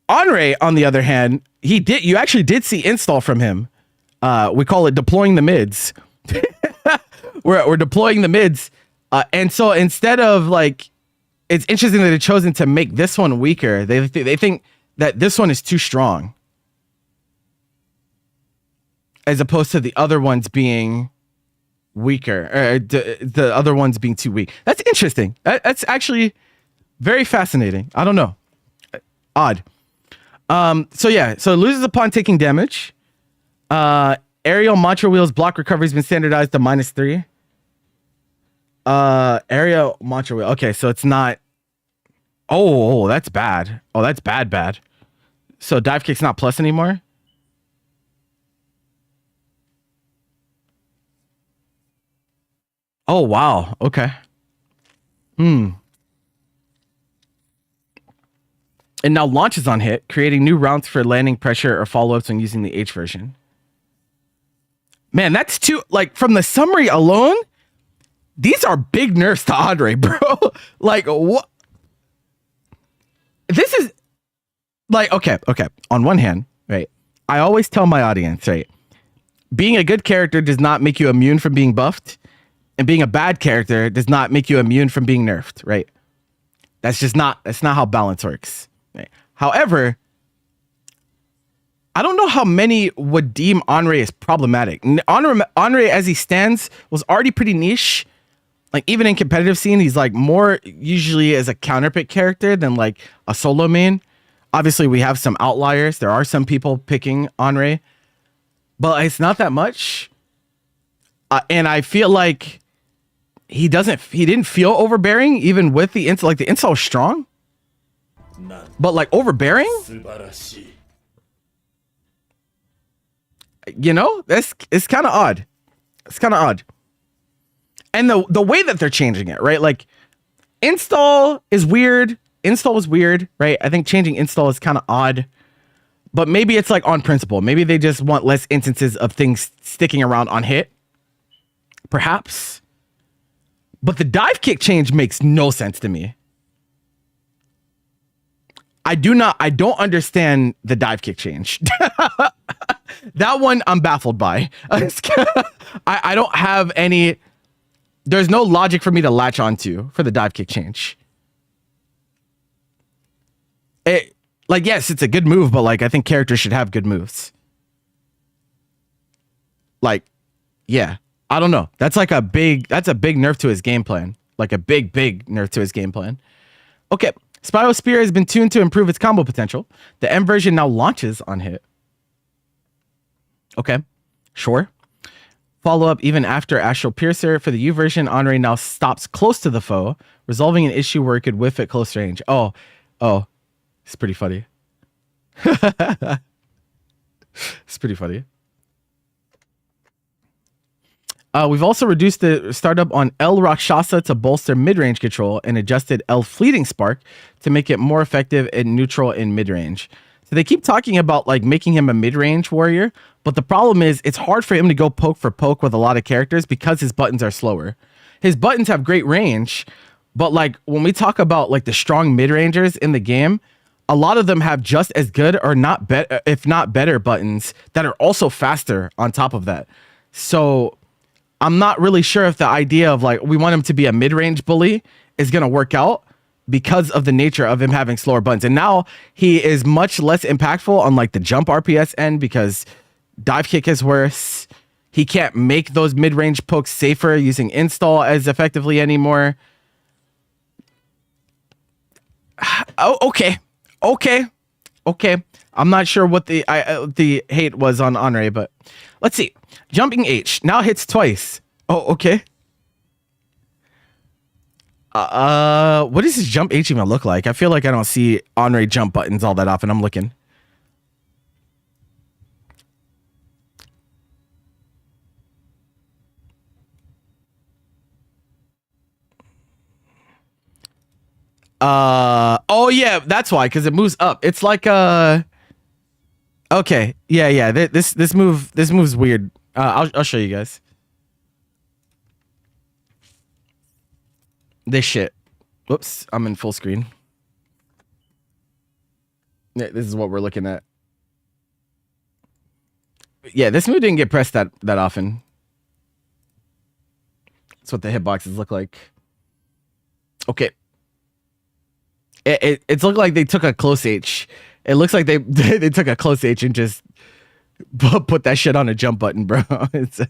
Henri, on the other hand, you actually did see install from him. We call it deploying the mids. we're deploying the mids. And so instead of like, it's interesting that they've chosen to make this one weaker. They think that this one is too strong, as opposed to the other ones being weaker, or the other ones being too weak. That's interesting. That's actually very fascinating. I don't know. Odd. So it loses upon taking damage. Aerial mantra wheels block recovery has been standardized to -3. Aerial mantra wheel. Okay, so it's not. Oh, that's bad. Oh, that's bad. So dive kick's not plus anymore. Oh wow. Okay. And now launches on hit, creating new routes for landing pressure or follow-ups when using the H version. Man, that's too, like, from the summary alone, these are big nerfs to Henri, bro. Like, what? This is, like, okay. On one hand, right, I always tell my audience, right, being a good character does not make you immune from being buffed, and being a bad character does not make you immune from being nerfed, right? That's not how balance works. Right? However, I don't know how many would deem Henri as problematic. Henri, as he stands, was already pretty niche. Like, even in competitive scene, he's like more usually as a counterpick character than like a solo main. Obviously, we have some outliers. There are some people picking Henri, but it's not that much. And I feel like he didn't feel overbearing even with the insult. Like, the insult was strong, but like overbearing, it's kind of odd. It's kind of odd. And the way that they're changing it, right? Like, install is weird. Install was weird, right? I think changing install is kind of odd, but maybe it's like on principle. Maybe they just want less instances of things sticking around on hit, perhaps. But the dive kick change makes no sense to me. I don't understand the dive kick change. That one I'm baffled by. I don't have any, there's no logic for me to latch onto for the dive kick change. Like, yes, it's a good move, but like, I think characters should have good moves. Like, yeah. I don't know. That's a big nerf to his game plan. Like a big nerf to his game plan. Okay. Spiral Spear has been tuned to improve its combo potential. The M version now launches on hit. Okay. Sure. Follow up even after Astral Piercer. For the U version, Henri now stops close to the foe, resolving an issue where it could whiff at close range. Oh. It's pretty funny. It's pretty funny. We've also reduced the startup on L Rakshasa to bolster mid-range control and adjusted L Fleeting Spark to make it more effective and neutral in mid-range. So they keep talking about like making him a mid-range warrior, but the problem is it's hard for him to go poke for poke with a lot of characters because his buttons are slower. His buttons have great range, but like when we talk about like the strong mid-rangers in the game, a lot of them have just as good or not better, if not better buttons that are also faster on top of that. So I'm not really sure if the idea of like we want him to be a mid-range bully is going to work out because of the nature of him having slower buttons. And now he is much less impactful on like the jump RPS end because dive kick is worse. He can't make those mid-range pokes safer using install as effectively anymore. Oh, okay. I'm not sure what the hate was on Henri, but let's see. Jumping H now hits twice. Oh, okay. What does his jump H even look like? I feel like I don't see Henri jump buttons all that often. I'm looking. Oh yeah, that's why, because it moves up. It's like okay, yeah. This move's weird. I'll show you guys. This shit. Whoops, I'm in full screen. Yeah, this is what we're looking at. Yeah, this move didn't get pressed that often. That's what the hitboxes look like. Okay. It's looked like they took a close H. It looks like they they took a close H and just put that shit on a jump button, bro. It's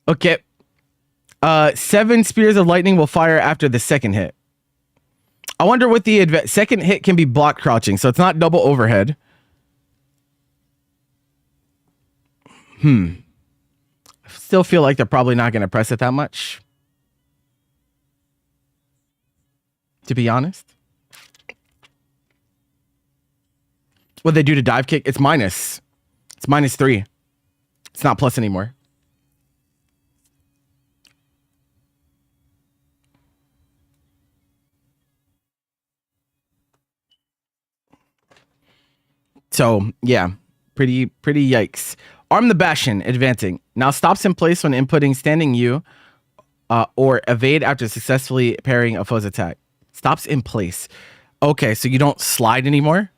okay. 7 spears of lightning will fire after the second hit. I wonder what the second hit can be blocked crouching, so it's not double overhead. I still feel like they're probably not going to press it that much, to be honest. What they do to dive kick? It's minus. It's -3. It's not plus anymore. So yeah, pretty yikes. Arm the Bastion, advancing. Now stops in place when inputting standing U or evade after successfully parrying a foe's attack. Stops in place. Okay, so you don't slide anymore?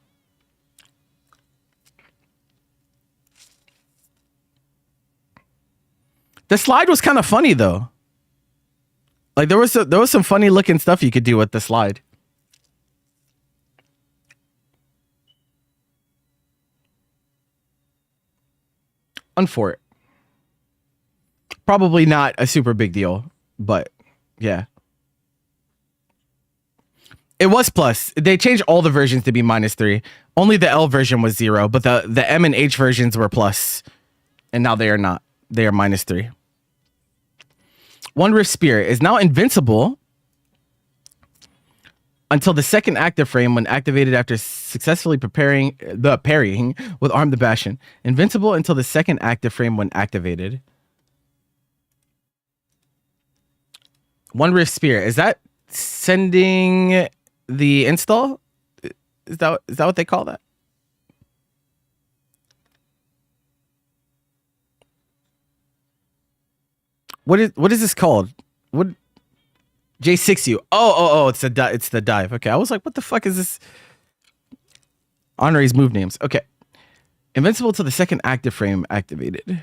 The slide was kind of funny though. Like there was some funny looking stuff you could do with the slide. Unfort. Probably not a super big deal, but yeah. It was plus. They changed all the versions to be -3. Only the L version was 0, but the M and H versions were plus. And now they are not. They are -3. One Rift Spear is now invincible until the second active frame when activated after successfully parrying with Arm the Bastion. Invincible until the second active frame when activated. One Rift Spear. Is that sending the install? Is that what they call that? What is this called? What? J6U. Oh, it's the dive. Okay, I was like, what the fuck is this? Honoree's move names. Okay. Invincible to the second active frame activated.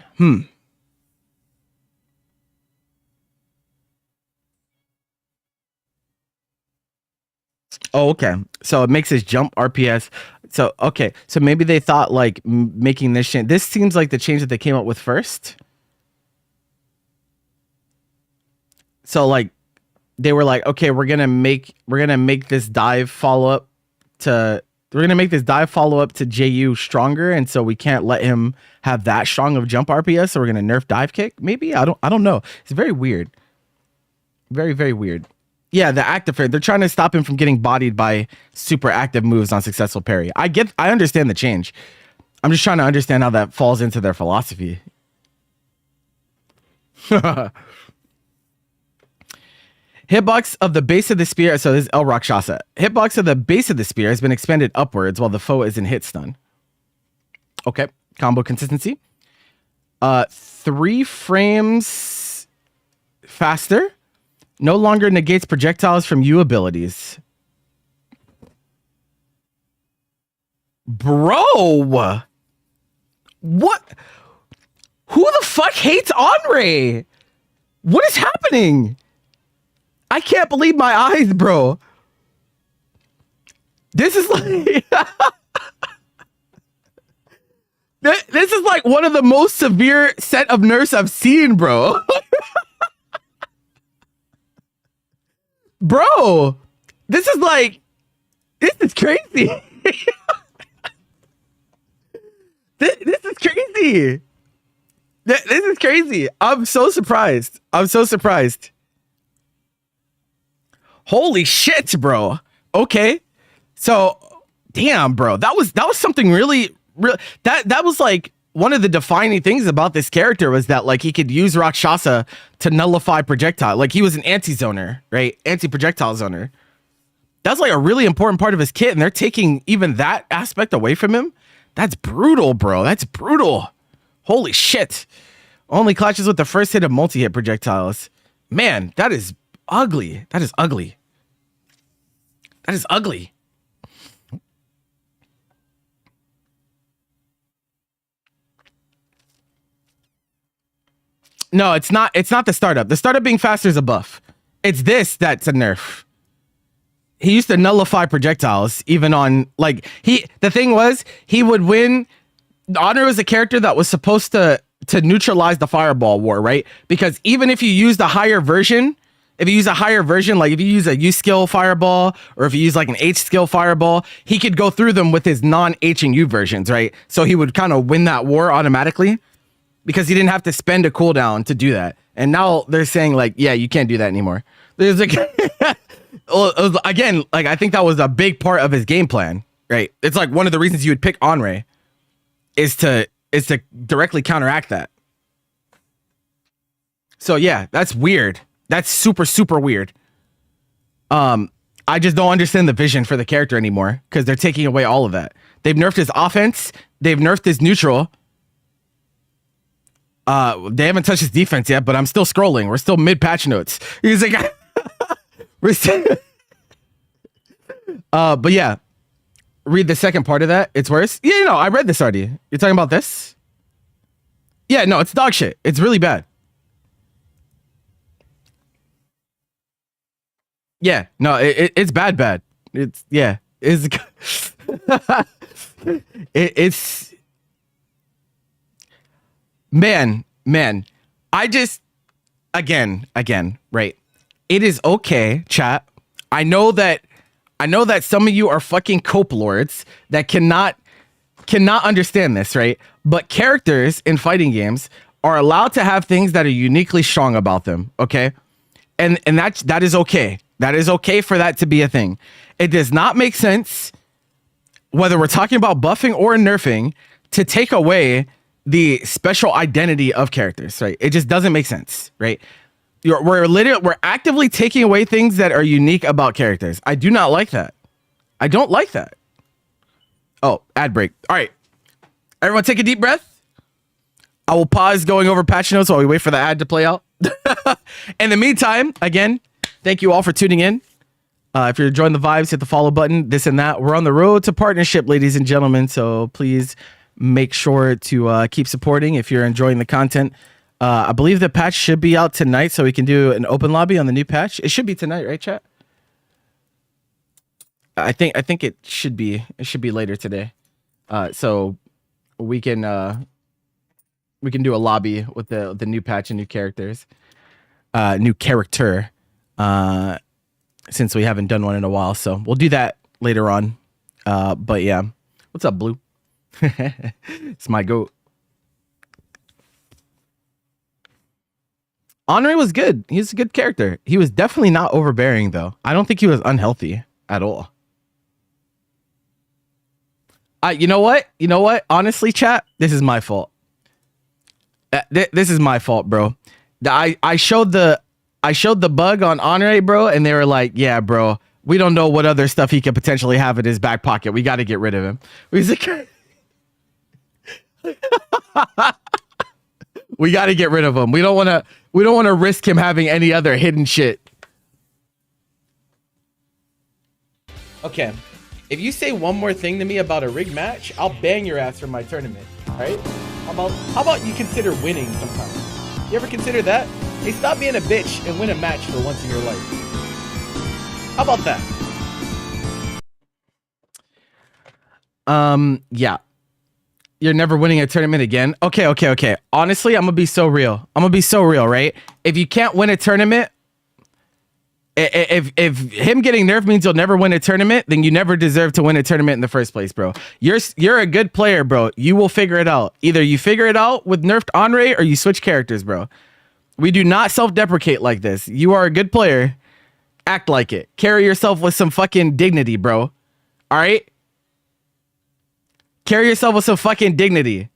Oh, okay. So it makes his jump RPS. So, okay. So maybe they thought like making this change. This seems like the change that they came up with first. So like they were like, okay, we're gonna make this dive follow up to JU stronger, and so we can't let him have that strong of jump RPS. So we're gonna nerf dive kick. Maybe I don't know. It's very weird. Very weird. Yeah, the active frame. They're trying to stop him from getting bodied by super active moves on successful parry. I understand the change. I'm just trying to understand how that falls into their philosophy. Hitbox of the base of the spear. So this is El Rakshasa. Hitbox of the base of the spear has been expanded upwards while the foe is in hit stun. Okay. Combo consistency. 3 frames faster. No longer negates projectiles from U abilities. Bro. What? Who the fuck hates Henri? What is happening? I can't believe my eyes, bro. This is like this is like one of the most severe set of nerfs I've seen, bro. Bro, this is crazy. This is crazy. This is crazy. I'm so surprised. Holy shit, bro. Okay. So, damn, bro. That was something really that was like one of the defining things about this character was that like he could use Rakshasa to nullify projectile. Like he was an anti-zoner, right? Anti-projectile zoner. That's like a really important part of his kit, and they're taking even that aspect away from him. That's brutal, bro. That's brutal. Holy shit. Only clashes with the first hit of multi-hit projectiles. Man, that is ugly. That is ugly. That is ugly. No, it's not. It's not the startup. The startup being faster is a buff. It's this that's a nerf. He used to nullify projectiles even on like the thing was he would win. Honor was a character that was supposed to neutralize the fireball war, right? Because even if you used a higher version, like if you use a U skill fireball or if you use like an H skill fireball, he could go through them with his non-H and U versions, right? So he would kind of win that war automatically because he didn't have to spend a cooldown to do that. And now they're saying like, yeah, you can't do that anymore. There's like, again, like I think that was a big part of his game plan, right? It's like one of the reasons you would pick Onre is to directly counteract that. So yeah, that's weird. That's super, super weird. I just don't understand the vision for the character anymore because they're taking away all of that. They've nerfed his offense. They've nerfed his neutral. They haven't touched his defense yet, but I'm still scrolling. We're still mid patch notes. He's like, we're still. But yeah, read the second part of that. It's worse. Yeah, you know, I read this already. You're talking about this? Yeah, no, it's dog shit. It's really bad. Yeah, no, it's bad. It's yeah, it's it's man. I just again, right? It is okay, chat. I know that some of you are fucking cope lords that cannot understand this, right? But characters in fighting games are allowed to have things that are uniquely strong about them, okay? And that is okay. That is okay for that to be a thing. It does not make sense, whether we're talking about buffing or nerfing, to take away the special identity of characters, right? It just doesn't make sense, right? We're actively taking away things that are unique about characters. I do not like that. I don't like that. Oh, ad break. All right. Everyone take a deep breath. I will pause going over patch notes while we wait for the ad to play out. In the meantime, again, thank you all for tuning in. If you're enjoying the vibes, hit the follow button, this and that. We're on the road to partnership, ladies and gentlemen. So please make sure to keep supporting if you're enjoying the content. I believe the patch should be out tonight, so we can do an open lobby on the new patch. It should be tonight, right, chat? I think it should be. It should be later today. So we can do a lobby with the new patch and new characters, new character. Since we haven't done one in a while, so we'll do that later on. But yeah, what's up, Blue? It's my goat. Henri was good. He's a good character. He was definitely not overbearing, though. I don't think he was unhealthy at all. You know what? Honestly, chat, this is my fault. This is my fault, bro. I showed the bug on Henri, bro, and they were like, "Yeah, bro, we don't know what other stuff he could potentially have in his back pocket. We got to get rid of him." He's like, we got to get rid of him. We don't want to risk him having any other hidden shit. Okay. If you say one more thing to me about a rigged match, I'll ban your ass from my tournament. All right? How about you consider winning sometime? You ever consider that? Hey, stop being a bitch and win a match for once in your life. How about that? Yeah. You're never winning a tournament again. Okay. Honestly, I'm gonna be so real, right? If you can't win a tournament, if him getting nerfed means you'll never win a tournament, then you never deserve to win a tournament in the first place, bro. You're a good player, bro. You will figure it out. Either you figure it out with nerfed Henri or you switch characters, bro. We do not self-deprecate like this. You are a good player. Act like it. Carry yourself with some fucking dignity, bro. All right? Carry yourself with some fucking dignity.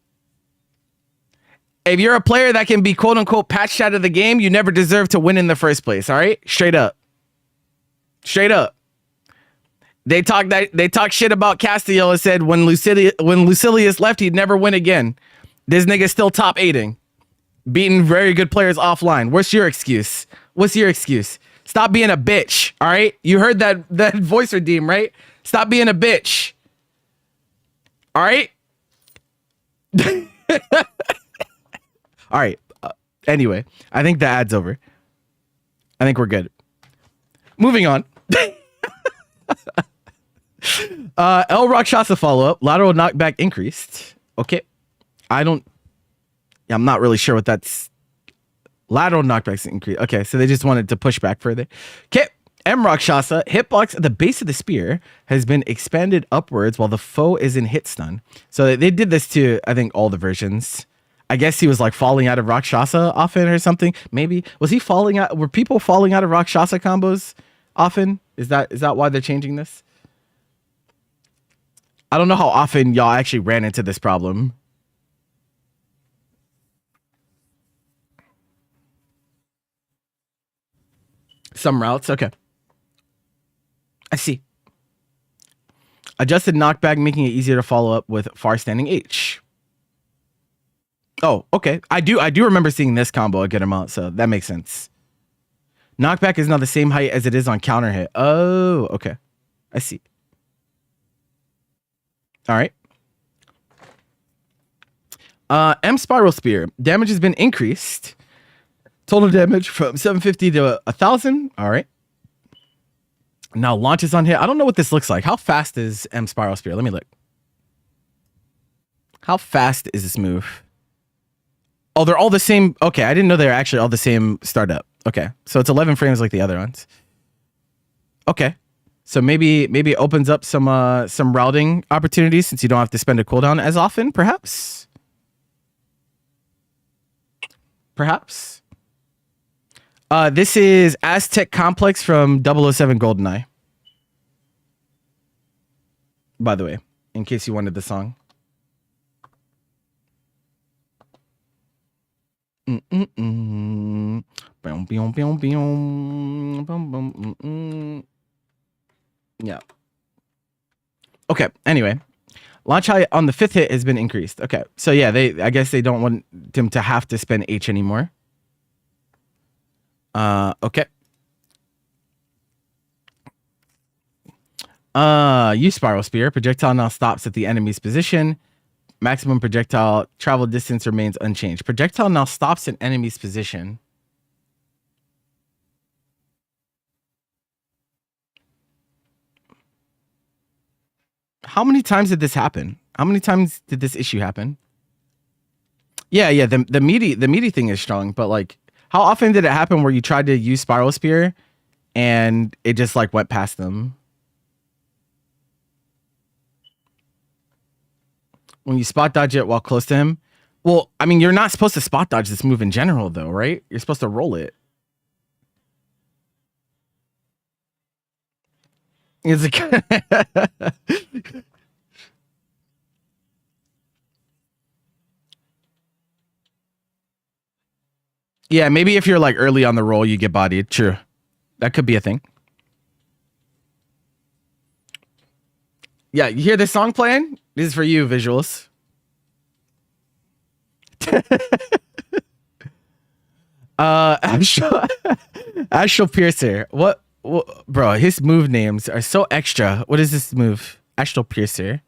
If you're a player that can be quote unquote patched out of the game, you never deserve to win in the first place. All right, straight up, straight up. They talk shit about Castiel and said when Lucilius left, he'd never win again. This nigga's still top 8ing, beating very good players offline. What's your excuse? What's your excuse? Stop being a bitch. All right, you heard that voice redeem, right? Stop being a bitch. All right. All right. Anyway, I think the ad's over. I think we're good. Moving on. El Rakshasa follow-up. Lateral knockback increased. Okay. I'm not really sure what that's. Lateral knockbacks increased. Okay, so they just wanted to push back further. Okay. M Rakshasa, hitbox at the base of the spear has been expanded upwards while the foe is in hit stun. So they did this to, I think, all the versions. I guess he was like falling out of Rakshasa often or something. Maybe. Was he falling out? Were people falling out of Rakshasa combos often? Is that why they're changing this? I don't know how often y'all actually ran into this problem. Some routes. Okay. I see. Adjusted knockback, making it easier to follow up with far standing H. Oh, okay. I do remember seeing this combo a good amount, so that makes sense. Knockback is now the same height as it is on counter hit. Oh, okay. I see. All right. M Spiral Spear. Damage has been increased. Total damage from 750 to 1,000. All right. Now launches on hit. I don't know what this looks like. How fast is M Spiral Spear? Let me look. How fast is this move? Oh, they're all the same. Okay, I didn't know they're actually all the same startup. Okay, so it's 11 frames like the other ones. Okay, so maybe it opens up some routing opportunities since you don't have to spend a cooldown as often, perhaps. Perhaps. This is Aztec Complex from 007 GoldenEye. By the way, in case you wanted the song. Yeah. Okay. Anyway, launch height on the 5th hit has been increased. Okay. So yeah, I guess they don't want him to have to spend H anymore. Okay. Use Spiral Spear. Projectile now stops at the enemy's position. Maximum projectile travel distance remains unchanged. Projectile now stops in enemy's position. How many times did this happen? How many times did this issue happen? Yeah. The meaty thing is strong, but like, how often did it happen where you tried to use Spiral Spear and it just like went past them? When you spot dodge it while close to him. Well, I mean, you're not supposed to spot dodge this move in general, though, right? You're supposed to roll it. It's a yeah, maybe if you're like early on the roll, you get bodied. True. That could be a thing. Yeah, you hear this song playing? This is for you, visuals. Astral Piercer. What, bro, his move names are so extra. What is this move? Astral Piercer.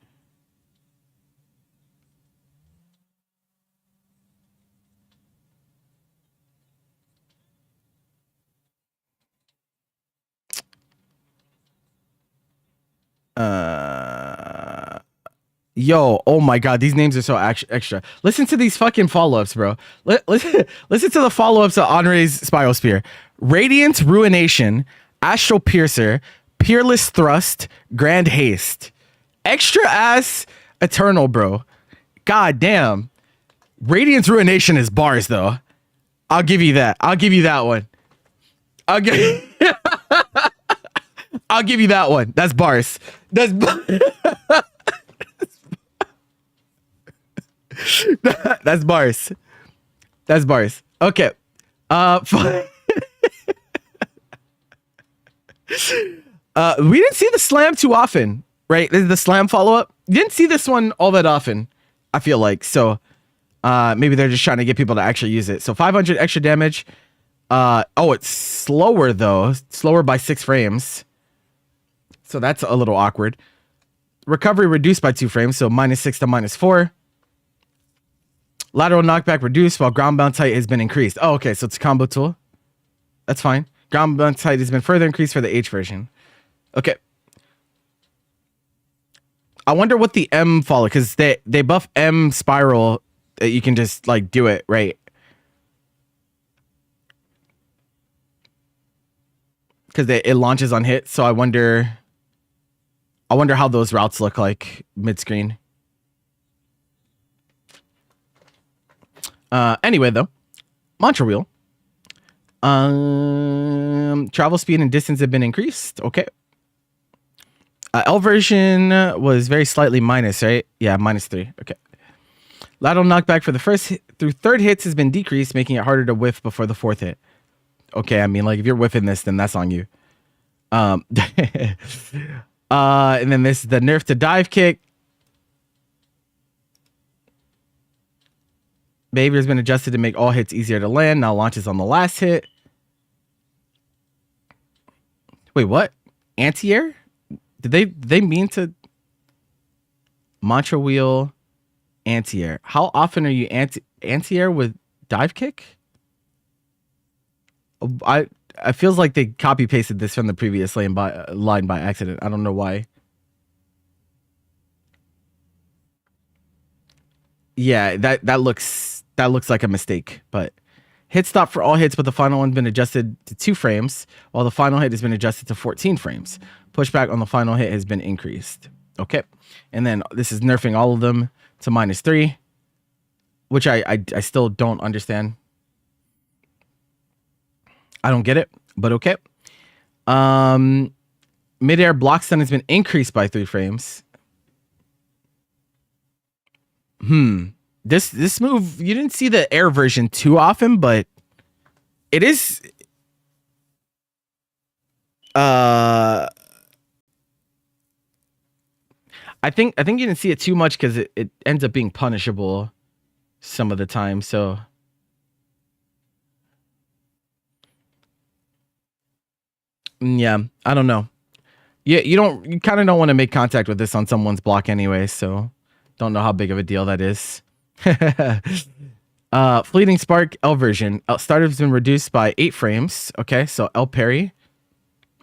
Yo, oh my god, these names are so extra. Listen to these fucking follow-ups, bro. Listen to the follow-ups of Henri's Spiral Spear. Radiant Ruination, Astral Piercer, Peerless Thrust, Grand Haste. Extra ass Eternal, bro. God damn. Radiant's Ruination is bars, though. I'll give you that. I'll give you that one. I'll give you that one. That's bars. That's that's bars. That's bars. Okay. We didn't see the slam too often, right? The slam follow-up. Didn't see this one all that often, I feel like. So maybe they're just trying to get people to actually use it. So 500 extra damage. Oh, it's slower though. Slower by 6 frames. So that's a little awkward. Recovery reduced by 2 frames. So -6 to -4. Lateral knockback reduced while ground bounce height has been increased. Oh, okay. So it's a combo tool. That's fine. Ground bounce height has been further increased for the H version. Okay. I wonder what the M follow, because they buff M spiral. You can just like do it, right? Because it launches on hit. So I wonder how those routes look like mid-screen. Anyway, though, mantra wheel. Travel speed and distance have been increased. Okay. L version was very slightly minus, right? Yeah, -3. Okay. Lateral knockback for the first through third hits has been decreased, making it harder to whiff before the fourth hit. Okay, I mean, like if you're whiffing this, then that's on you. And then this is the nerf to dive kick. Behavior has been adjusted to make all hits easier to land. Now launches on the last hit. Wait, what? Anti-air? Did they mean to mantra wheel anti-air? How often are you anti-air with dive kick? I feels like they copy pasted this from the previous line by accident. I don't know why. Yeah, that looks like a mistake, but hit stop for all hits, but the final one's been adjusted to 2 frames, while the final hit has been adjusted to 14 frames. Pushback on the final hit has been increased. Okay. And then this is nerfing all of them to -3, which I still don't understand. I don't get it, but okay. Mid-air block stun has been increased by 3 frames. This move, you didn't see the air version too often, but it is I think you didn't see it too much because it ends up being punishable some of the time. So yeah, I don't know. Yeah, you kind of don't want to make contact with this on someone's block anyway, so don't know how big of a deal that is. Fleeting spark L version. Start has been reduced by 8 frames. Okay, so L parry.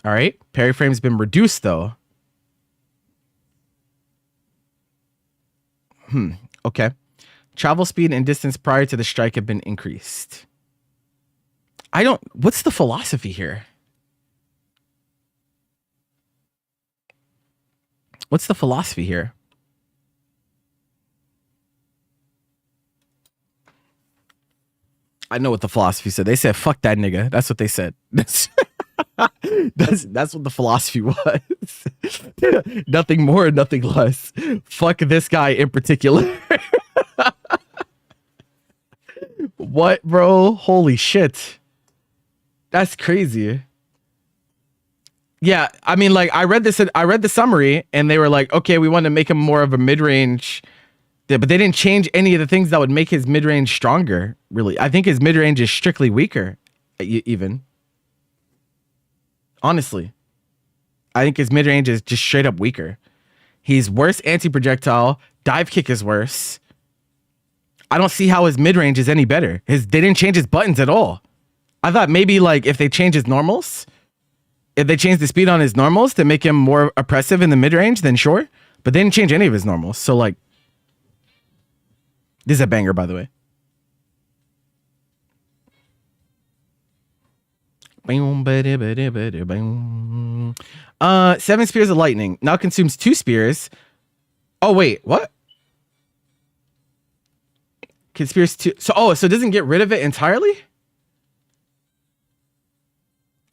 All right, parry frame's been reduced though. Okay. Travel speed and distance prior to the strike have been increased. What's the philosophy here? What's the philosophy here? I know what the philosophy said. They said, fuck that nigga. That's what they said. That's what the philosophy was. Nothing more, nothing less. Fuck this guy in particular. What, bro? Holy shit. That's crazy. Yeah, I mean, like, I read the summary, and they were like, okay, we want to make him more of a mid-range, but they didn't change any of the things that would make his mid-range stronger, really. I think his mid-range is strictly weaker, even. Honestly. I think his mid-range is just straight up weaker. He's worse anti-projectile. Dive kick is worse. I don't see how his mid-range is any better. They didn't change his buttons at all. I thought maybe, like, if they change his normals, if they change the speed on his normals to make him more oppressive in the mid-range, then sure. But they didn't change any of his normals. So, like, this is a banger, by the way. 7 spears of lightning. Now consumes 2 spears. Oh, wait. What? Can spears 2. So it doesn't get rid of it entirely?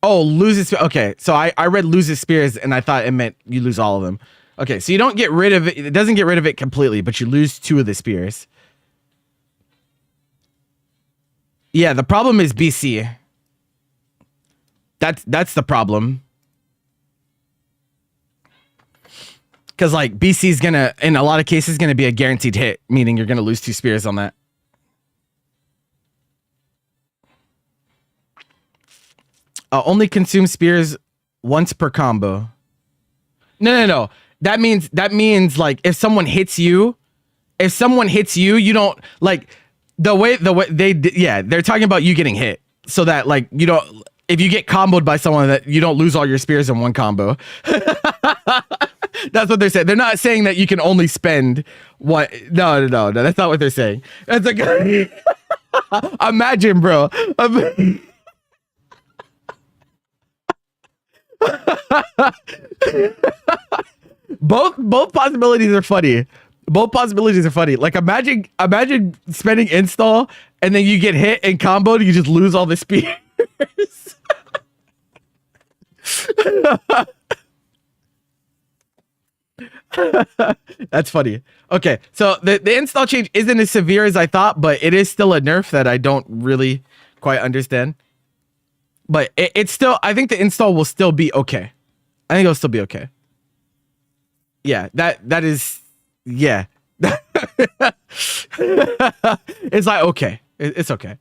Oh, loses. Okay, so I read loses spears and I thought it meant you lose all of them. Okay, so you don't get rid of it. It doesn't get rid of it completely, but you lose 2 of the spears. Yeah, the problem is BC. That's the problem. Because like BC is gonna, in a lot of cases, gonna be a guaranteed hit, meaning you're gonna lose 2 spears on that. Only consume spears once per combo. No. That means like if someone hits you, you don't like the way they're talking about you getting hit, so that like you don't, if you get comboed by someone, that you don't lose all your spears in one combo. That's what they're saying. They're not saying that you can only spend what. No. That's not what they're saying. That's like imagine, bro. Both possibilities are funny. Like imagine spending install and then you get hit and comboed and you just lose all the spears. That's funny. Okay, so the install change isn't as severe as I thought, but it is still a nerf that I don't really quite understand. But it's still, I think the install will still be okay. I think it'll still be okay. Yeah, that is, yeah. It's like, okay. It's okay.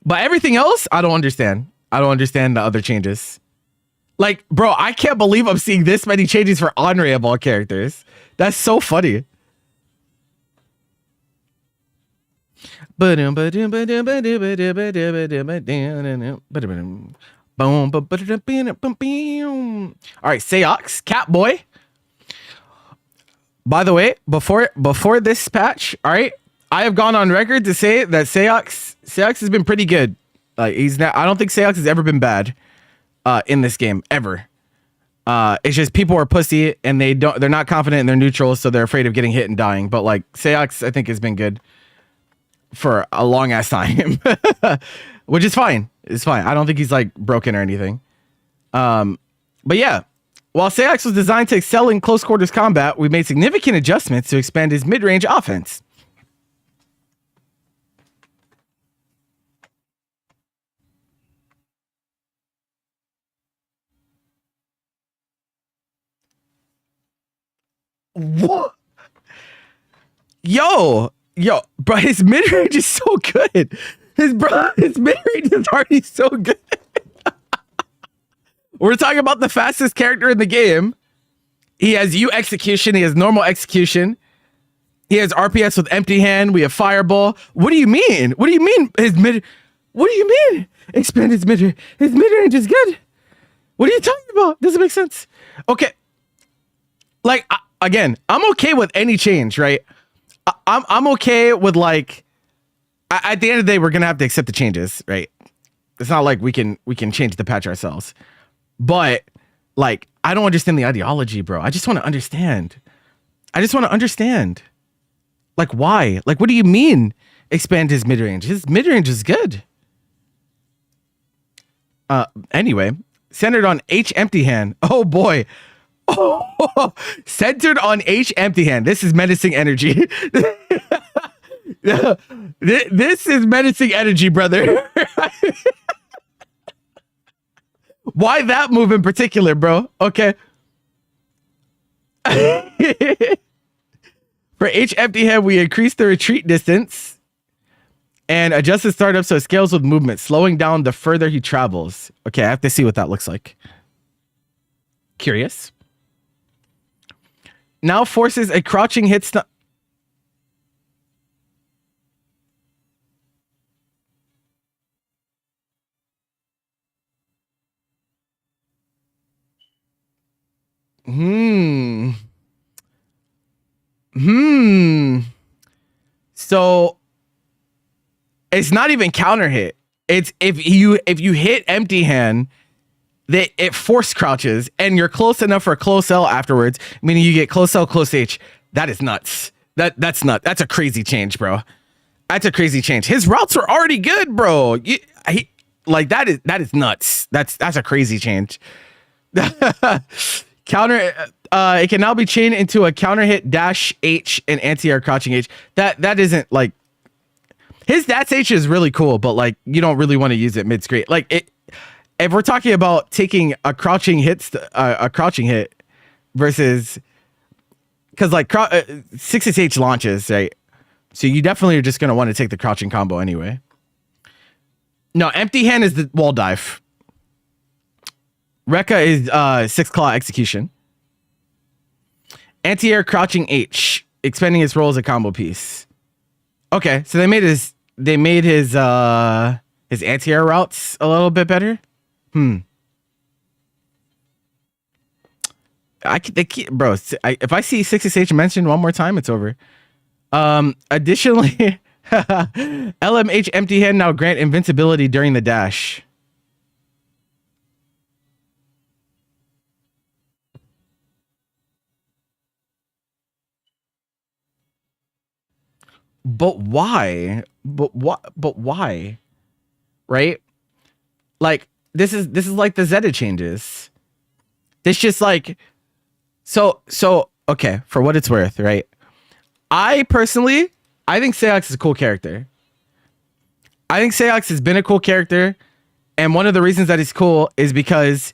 But everything else, I don't understand. I don't understand the other changes. Like, bro, I can't believe I'm seeing this many changes for Henri of all characters. That's so funny. All right, Seox, Catboy. By the way, before this patch, all right, I have gone on record to say that Seox has been pretty good. Like I don't think Seox has ever been bad in this game ever. It's just people are pussy and they're not confident in their neutrals, so they're afraid of getting hit and dying. But like Seox, I think has been good for a long ass time, which is fine. It's fine. I don't think he's like broken or anything. But yeah, while Seox was designed to excel in close quarters combat, we made significant adjustments to expand his mid-range offense. What? Yo, bro, his mid-range is so good. His mid-range is already so good. We're talking about the fastest character in the game. He has U execution. He has normal execution. He has RPS with empty hand. We have fireball. What do you mean? What do you mean? What do you mean? Expand his mid-range. His mid-range is good. What are you talking about? Doesn't make sense. Okay. Like, again, I'm okay with any change, right? I'm okay with like, at the end of the day, we're gonna have to accept the changes, right? It's not like we can change the patch ourselves. But like, I don't understand the ideology, bro. I just want to understand. Like, why? Like, what do you mean expand his mid-range? His mid-range is good. Anyway, centered on H empty hand. Oh boy. Oh, centered on H empty hand. This is menacing energy. This is menacing energy, brother. Why that move in particular, bro? Okay. For H empty hand, we increase the retreat distance and adjust the startup so it scales with movement, slowing down the further he travels. Okay, I have to see what that looks like. Curious. Now forces a crouching hit stun. So it's not even counter hit. It's if you hit empty hand, that it force crouches and you're close enough for a close L afterwards, meaning you get close L, close H. That is nuts. That's nuts. That's a crazy change, bro. That's a crazy change. His routes were already good, bro. That is nuts. That's a crazy change. Counter. It can now be chained into a counter hit dash H and anti-air crouching H. That isn't like. his dash H is really cool, but like you don't really want to use it mid screen. Like it, if we're talking about taking a crouching hit versus because like 6SH launches, right? So you definitely are just gonna want to take the crouching combo anyway. No, empty hand is the wall dive. Rekka is 6 claw execution. Anti-air crouching H, expanding his role as a combo piece. Okay, so they made his anti-air routes a little bit better. Bro. If I see 6SH mentioned one more time, it's over. Additionally, LMH empty hand now grant invincibility during the dash. But why? But what? But why? Right? Like this is like the Zeta changes. This just like so okay, for what it's worth, right? I personally think Seox is a cool character. I think Seox has been a cool character, and one of the reasons that he's cool is because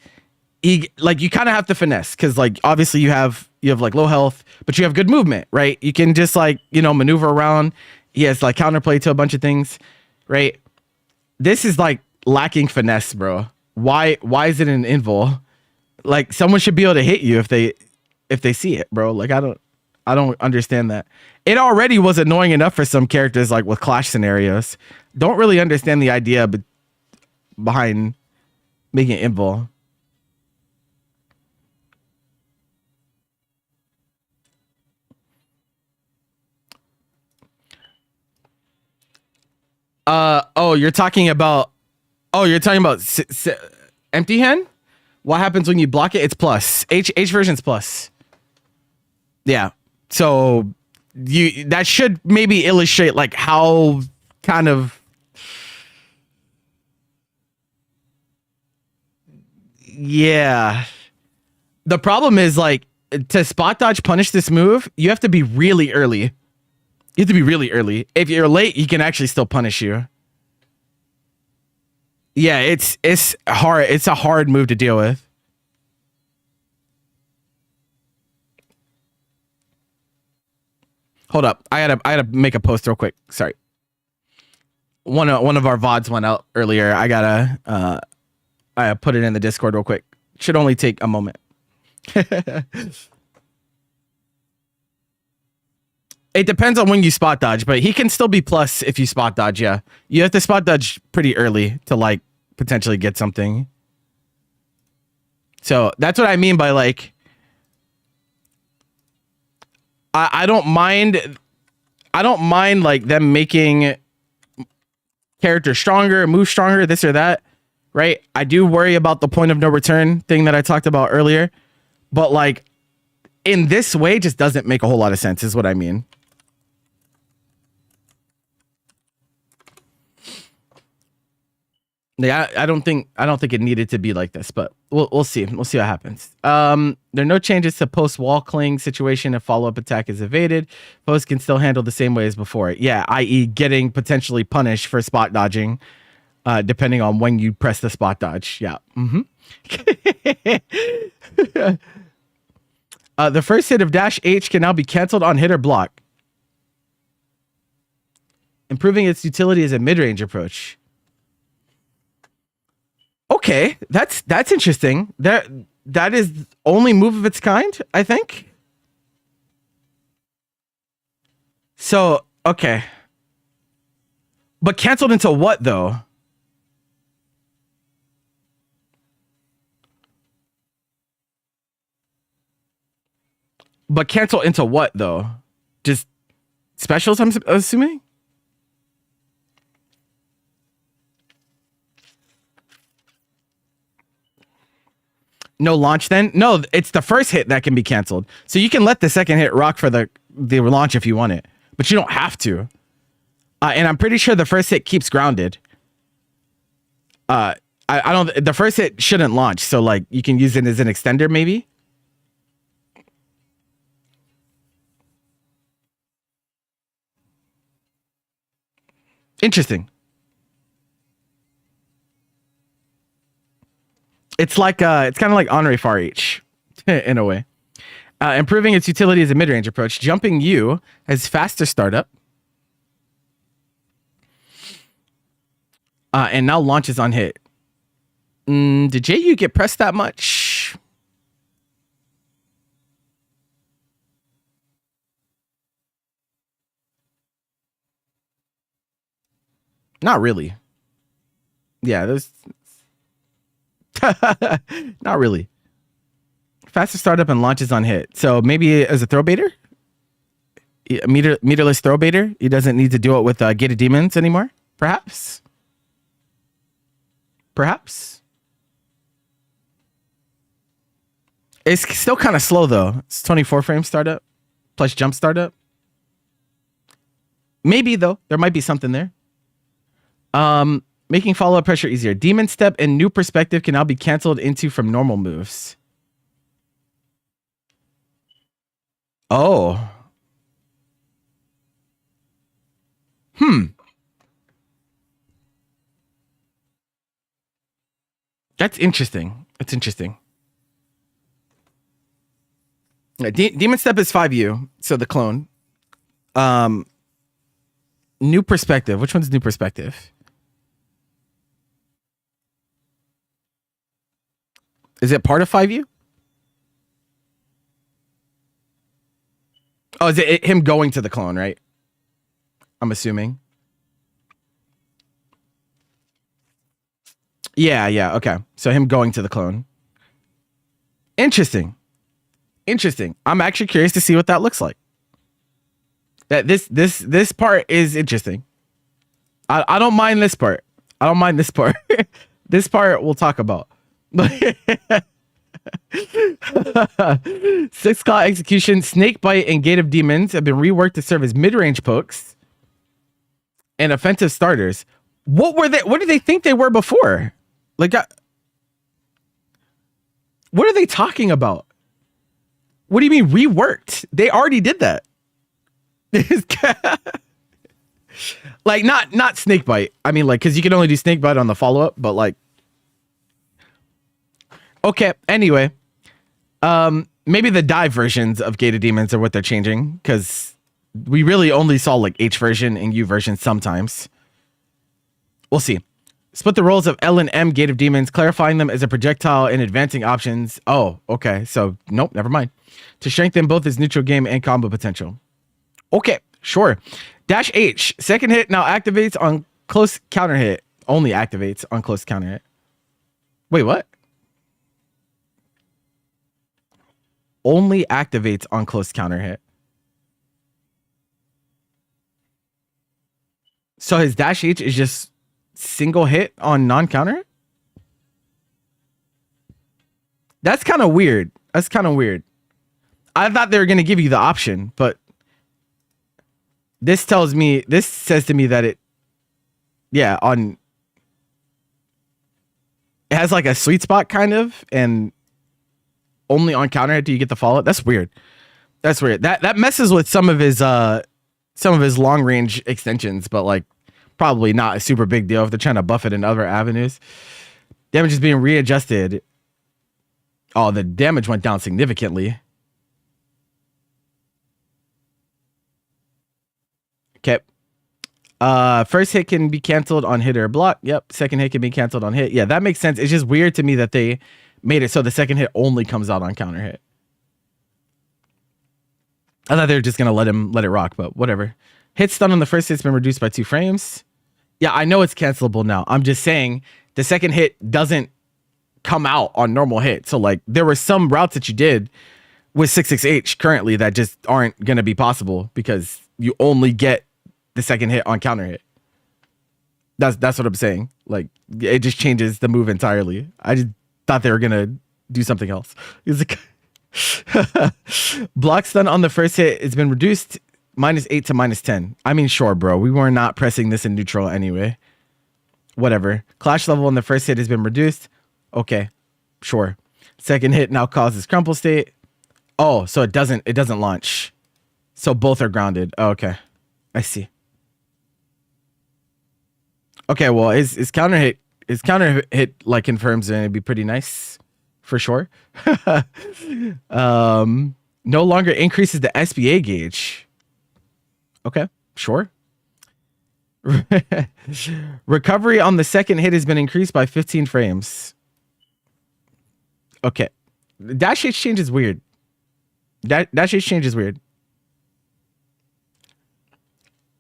he like you kind of have to finesse because like obviously you have like low health, but you have good movement, right? You can just like maneuver around. He has like counterplay to a bunch of things, right? This is like lacking finesse, bro. Why is it an invul? Like someone should be able to hit you if they see it, bro. Like I don't understand that. It already was annoying enough for some characters like with clash scenarios. Don't really understand the idea behind making it invul. You're talking about empty hand? What happens when you block it? It's plus. H version's plus. Yeah. So that should maybe illustrate like how kind of yeah. The problem is like to spot dodge punish this move, you have to be really early. You have to be really early. If you're late, he can actually still punish you. Yeah, it's hard. It's a hard move to deal with. Hold up. I gotta make a post real quick. Sorry. One of our VODs went out earlier. I gotta I put it in the Discord real quick. Should only take a moment. It depends on when you spot dodge, but he can still be plus if you spot dodge. Yeah, you have to spot dodge pretty early to like potentially get something. So that's what I mean by like, I don't mind like them making characters stronger, move stronger, this or that, right? I do worry about the point of no return thing that I talked about earlier, but like in this way, just doesn't make a whole lot of sense, is what I mean. Yeah, I don't think it needed to be like this, but we'll see. We'll see what happens. There are no changes to post wall cling situation if follow-up attack is evaded. Post can still handle the same way as before. Yeah, i.e. getting potentially punished for spot dodging, depending on when you press the spot dodge. Yeah. The first hit of dash H can now be canceled on hit or block, improving its utility as a mid-range approach. Okay, that's interesting. That is only move of its kind, I think. So, okay. But canceled into what though? But cancel into what though? Just specials, I'm assuming? No launch then? No, it's the first hit that can be canceled. So you can let the second hit rock for the launch if you want it, but you don't have to. And I'm pretty sure the first hit keeps grounded. I don't. The first hit shouldn't launch, so like you can use it as an extender maybe. Interesting. It's like it's kind of like Honorary Far H in a way. Improving its utility as a mid-range approach. Jumping U has faster startup. And now launches on hit. Did JU get pressed that much? Not really. Yeah, there's not really. Faster startup and launches on hit. So maybe as a throw baiter? Meterless throw baiter? He doesn't need to do it with gated demons anymore? Perhaps? Perhaps? It's still kind of slow though. It's 24 frame startup plus jump startup. Maybe though. There might be something there. Making follow-up pressure easier. Demon Step and New Perspective can now be canceled into from normal moves. Oh. That's interesting. That's interesting. Demon Step is 5U, so the clone. New Perspective. Which one's New Perspective? Is it part of 5U? Oh, is it him going to the clone, right? I'm assuming. Yeah, okay. So him going to the clone. Interesting. I'm actually curious to see what that looks like. That this part is interesting. I don't mind this part. This part we'll talk about. 6-claw execution, snake bite, and gate of demons have been reworked to serve as mid-range pokes and offensive starters. What were they? What did they think they were before? Like, what are they talking about? What do you mean reworked? They already did that. Like not snake bite. I mean, like, because you can only do snake bite on the follow up, but like, okay. Anyway, maybe the dive versions of gated demons are what they're changing, because we really only saw like H version and U version sometimes. We'll see. Split the roles of L and M gate of demons, clarifying them as a projectile and advancing options. Oh, okay. So nope, never mind. To strengthen both his neutral game and combo potential. Okay, sure. Dash H, second hit now activates on close counter hit. Only activates on close counter hit. Wait, what? Only activates on close counter hit. So his dash H is just single hit on non-counter? That's kind of weird. I thought they were going to give you the option, but this says to me that it has like a sweet spot kind of, and only on counter hit do you get the follow. That's weird. That messes with some of his long range extensions, but like probably not a super big deal if they're trying to buff it in other avenues. Damage is being readjusted. Oh, the damage went down significantly. Okay. First hit can be canceled on hit or block. Yep. Second hit can be canceled on hit. Yeah, that makes sense. It's just weird to me that they made it so the second hit only comes out on counter hit. I thought they were just gonna let it rock, but whatever. Hit stun on the first hit's been reduced by 2 frames. Yeah, I know it's cancelable now. I'm just saying the second hit doesn't come out on normal hit. So like there were some routes that you did with 66H currently that just aren't gonna be possible because you only get the second hit on counter hit. That's what I'm saying. Like it just changes the move entirely. I just thought they were gonna do something else. Block stun on the first hit has been reduced -8 to -10. I mean, sure, bro. We were not pressing this in neutral anyway. Whatever. Clash level on the first hit has been reduced. Okay, sure. Second hit now causes crumple state. Oh, so it doesn't launch. So both are grounded. Oh, okay, I see. Okay, well, his counter hit like confirms, and it'd be pretty nice for sure. No longer increases the SBA gauge. Okay, sure. Recovery on the second hit has been increased by 15 frames. Okay. Dash exchange is weird. Dash exchange is weird.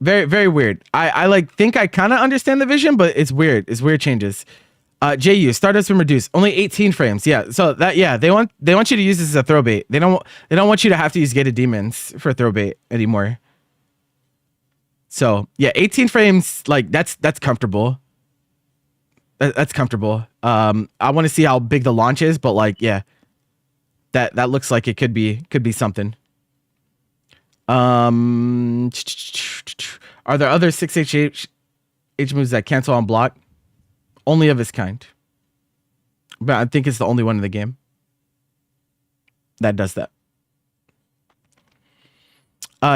Very, very weird. I like think I kind of understand the vision, but it's weird. It's weird changes. JU Stardust been reduced. Only 18 frames. Yeah. So that they want you to use this as a throw bait. They don't want you to have to use gated demons for throw bait anymore. So yeah, 18 frames, like that's comfortable. That's comfortable. I want to see how big the launch is, but like yeah, that looks like it could be something. Are there other 6H moves that cancel on block? Only of its kind. But I think it's the only one in the game that does that.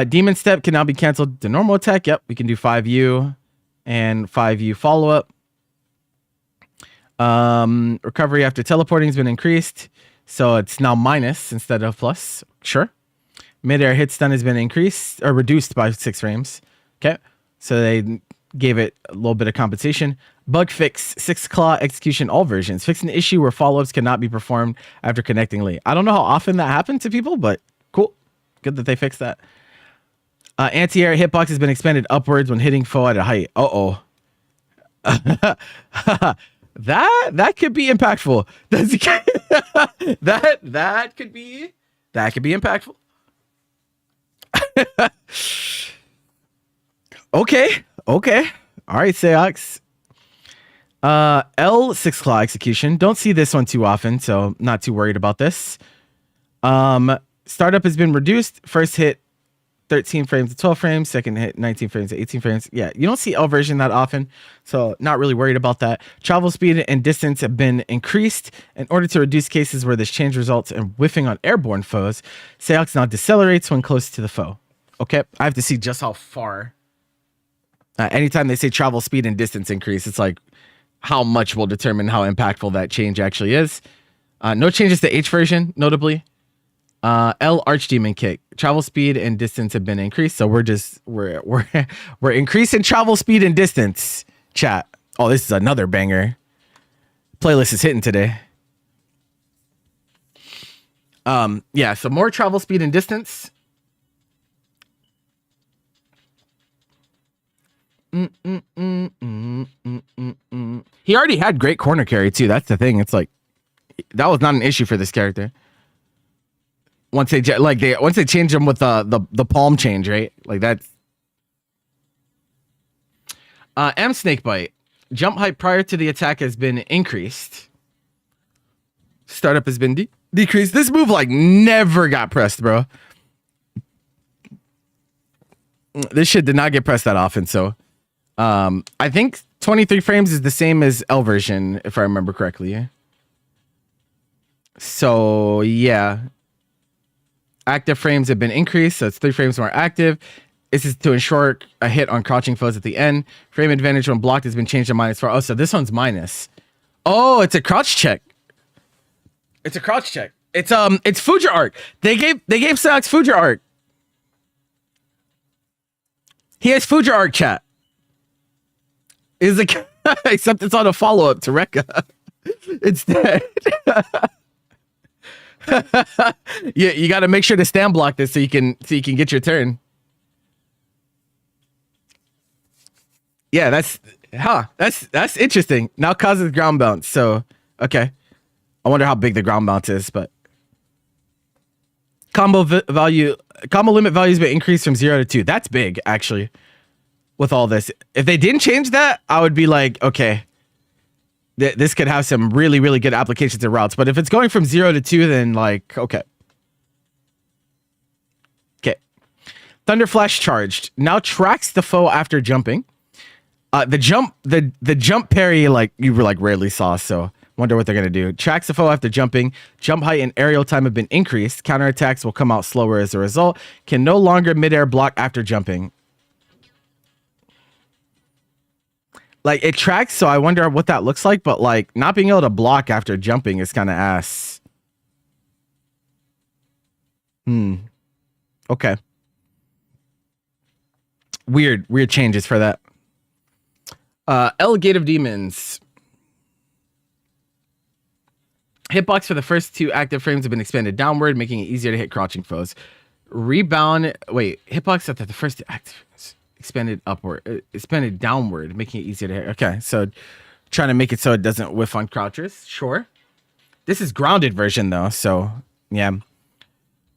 Demon Step can now be canceled to normal attack. Yep, we can do 5U and 5U follow-up. Recovery after teleporting has been increased, so it's now minus instead of plus. Sure. Mid-air hit stun has been increased or reduced by 6 frames. Okay, so they gave it a little bit of compensation. Bug fix, 6 claw execution, all versions. Fix an issue where follow-ups cannot be performed after connecting late. I don't know how often that happened to people, but cool. Good that they fixed that. Anti-air hitbox has been expanded upwards when hitting foe at a height. Uh-oh. that could be impactful. That could be impactful. Okay. All right, Seox. L 6 claw execution. Don't see this one too often, so not too worried about this. Startup has been reduced. First hit 13 frames to 12 frames. Second hit 19 frames to 18 frames. Yeah, you don't see L version that often, so not really worried about that. Travel speed and distance have been increased in order to reduce cases where this change results in whiffing on airborne foes. Seox now decelerates when close to the foe. Okay, I have to see just how far. Anytime they say travel speed and distance increase, it's like how much will determine how impactful that change actually is. No changes to H version, notably. L Archdemon kick. Travel speed and distance have been increased, so we're increasing travel speed and distance. Chat. Oh, this is another banger. Playlist is hitting today. Yeah, so more travel speed and distance. He already had great corner carry too. That's the thing. It's like that was not an issue for this character. Once they change him with the palm change, right? Like that's M Snakebite. Jump height prior to the attack has been increased. Startup has been decreased. This move like never got pressed, bro. This shit did not get pressed that often, so I think 23 frames is the same as L version, if I remember correctly. So yeah. Active frames have been increased, so it's 3 frames more active. This is to ensure a hit on crouching foes at the end. Frame advantage when blocked has been changed to -4. Oh, so this one's minus. Oh, it's a crouch check. It's a crouch check. It's Fuja Arc. They gave Seox Fuja Arc. He has Fuja Arc, chat. Except it's on a follow-up to Rekka. It's dead. Yeah, you got to make sure to stand block this so you can get your turn. Yeah, that's interesting. Now causes ground bounce. So okay, I wonder how big the ground bounce is, but combo limit value has been increased from 0 to 2. That's big actually. With all this, if they didn't change that, I would be like, okay. This could have some really, really good applications and routes. But if it's going from 0 to 2, then like, okay. Okay. Thunder Flash charged. Now tracks the foe after jumping. The jump parry, like you were like rarely saw, so wonder what they're gonna do. Tracks the foe after jumping. Jump height and aerial time have been increased. Counterattacks will come out slower as a result. Can no longer midair block after jumping. Like it tracks, so I wonder what that looks like, but like not being able to block after jumping is kind of ass. Okay. Weird changes for that. Gate of Demons. Hitbox for the first 2 active frames have been expanded downward, making it easier to hit crouching foes. Rebound. Wait, hitbox after the first 2 active frames expanded upward, expanded downward, making it easier to hit. Okay, so trying to make it so it doesn't whiff on crouchers. Sure. This is grounded version though, so yeah.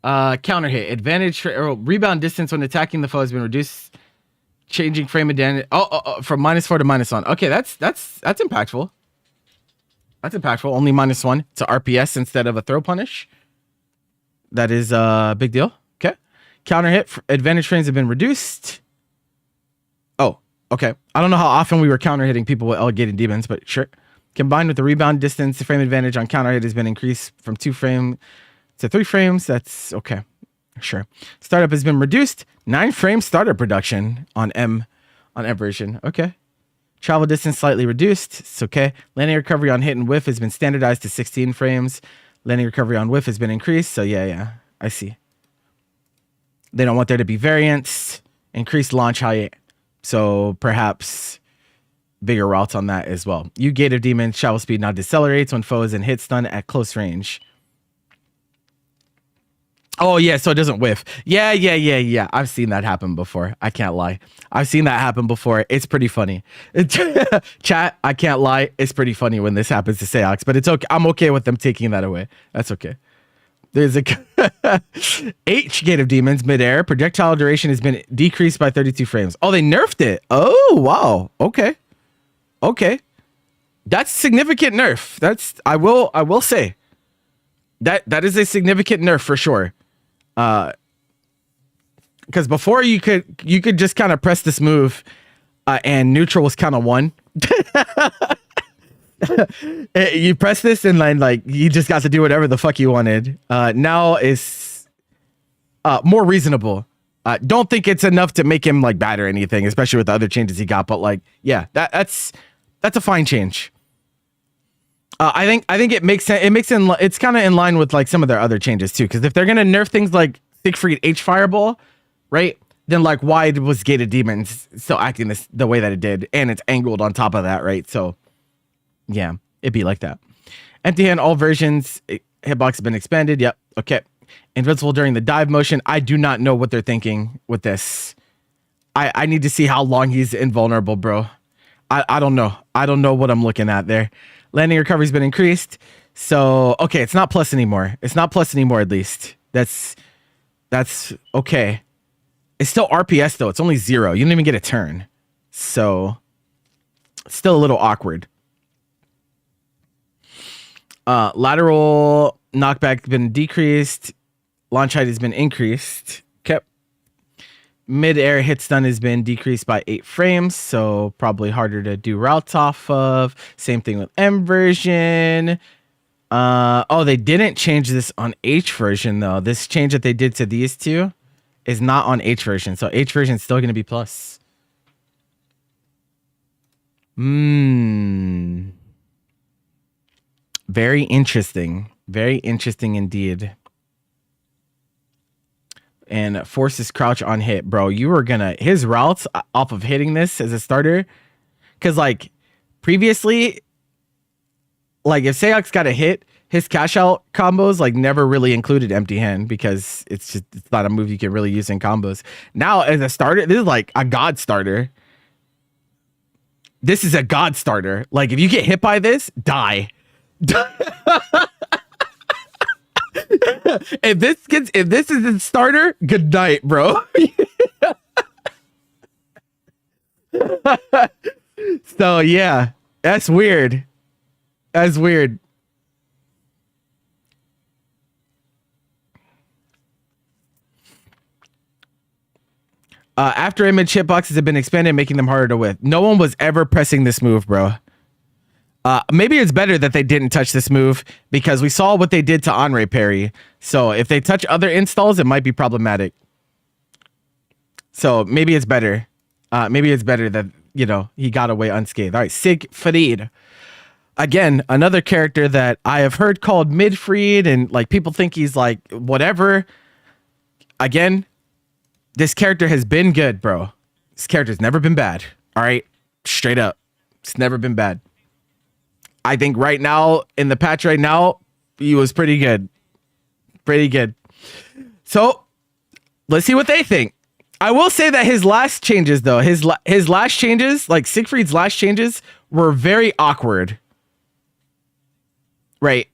Counter hit. Advantage or rebound distance when attacking the foe has been reduced. Changing frame advantage. From -4 to -1. Okay, that's impactful. That's impactful. Only -1 to RPS instead of a throw punish. That is a big deal. Okay. Counter hit. Advantage frames have been reduced. Oh, okay. I don't know how often we were counter hitting people with Elgated Demons, but sure. Combined with the rebound distance, the frame advantage on counter hit has been increased from 2 frames to 3 frames. That's okay. Sure. Startup has been reduced. 9 frame starter production on M version. Okay. Travel distance slightly reduced. It's okay. Landing recovery on hit and whiff has been standardized to 16 frames. Landing recovery on whiff has been increased. So yeah. I see. They don't want there to be variance. Increased launch height. So perhaps bigger routes on that as well. Gate of Demons travel speed now decelerates when foes and hit stun at close range. Oh yeah, so it doesn't whiff. Yeah. I've seen that happen before. I can't lie. I've seen that happen before. It's pretty funny. Chat, I can't lie. It's pretty funny when this happens to Seox, but it's okay. I'm okay with them taking that away. That's okay. There's a Gate of Demons midair. Projectile duration has been decreased by 32 frames. Oh, they nerfed it. Oh, wow. Okay. That's significant nerf. That's I will say. That is a significant nerf for sure. Because before you could just kind of press this move, and neutral was kind of one. You press this and then like you just got to do whatever the fuck you wanted. Now is more reasonable. Don't think it's enough to make him like bad or anything, especially with the other changes he got. But like, yeah, that's a fine change. I think it makes sense. It's kind of in line with like some of their other changes too. Because if they're gonna nerf things like Siegfried H Fireball, right? Then like why was Gated Demons still acting the way that it did, and it's angled on top of that, right? So yeah, it'd be like that. Empty hand, all versions. Hitbox has been expanded. Yep. Okay. Invincible during the dive motion. I do not know what they're thinking with this. I need to see how long he's invulnerable, bro. I don't know. I don't know what I'm looking at there. Landing recovery's been increased. So, okay, it's not plus anymore. It's not plus anymore, at least. That's okay. It's still RPS, though. It's only 0. You don't even get a turn. So, it's still a little awkward. Lateral knockback has been decreased. Launch height has been increased. Okay. Mid-air hit stun has been decreased by 8 frames, so probably harder to do routes off of. Same thing with M version. Oh, they didn't change this on H version, though. This change that they did to these two is not on H version, so H version is still going to be plus. Very interesting. Very interesting indeed. And forces crouch on hit, bro. You were gonna his routes off of hitting this as a starter, because like previously, like if Seox got a hit, his cash out combos like never really included empty hand because it's not a move you can really use in combos. Now as a starter, this is like a god starter. This is a god starter. Like if you get hit by this, die. If this is a starter, good night, bro. So yeah, that's weird. That's weird. After image hitboxes have been expanded, making them harder to whiff. No one was ever pressing this move, bro. Maybe it's better that they didn't touch this move because we saw what they did to Onray parry. So if they touch other installs, it might be problematic. So maybe it's better. Maybe it's better that you know, he got away unscathed. All right, Siegfried. Again, another character that I have heard called Midfried, and like people think he's like whatever. Again, this character has been good, bro. This character's never been bad. All right, straight up, it's never been bad. I think right now in the patch right now, he was pretty good, pretty good. So let's see what they think. I will say that his last changes, though, his last changes, like Siegfried's last changes, were very awkward. Right.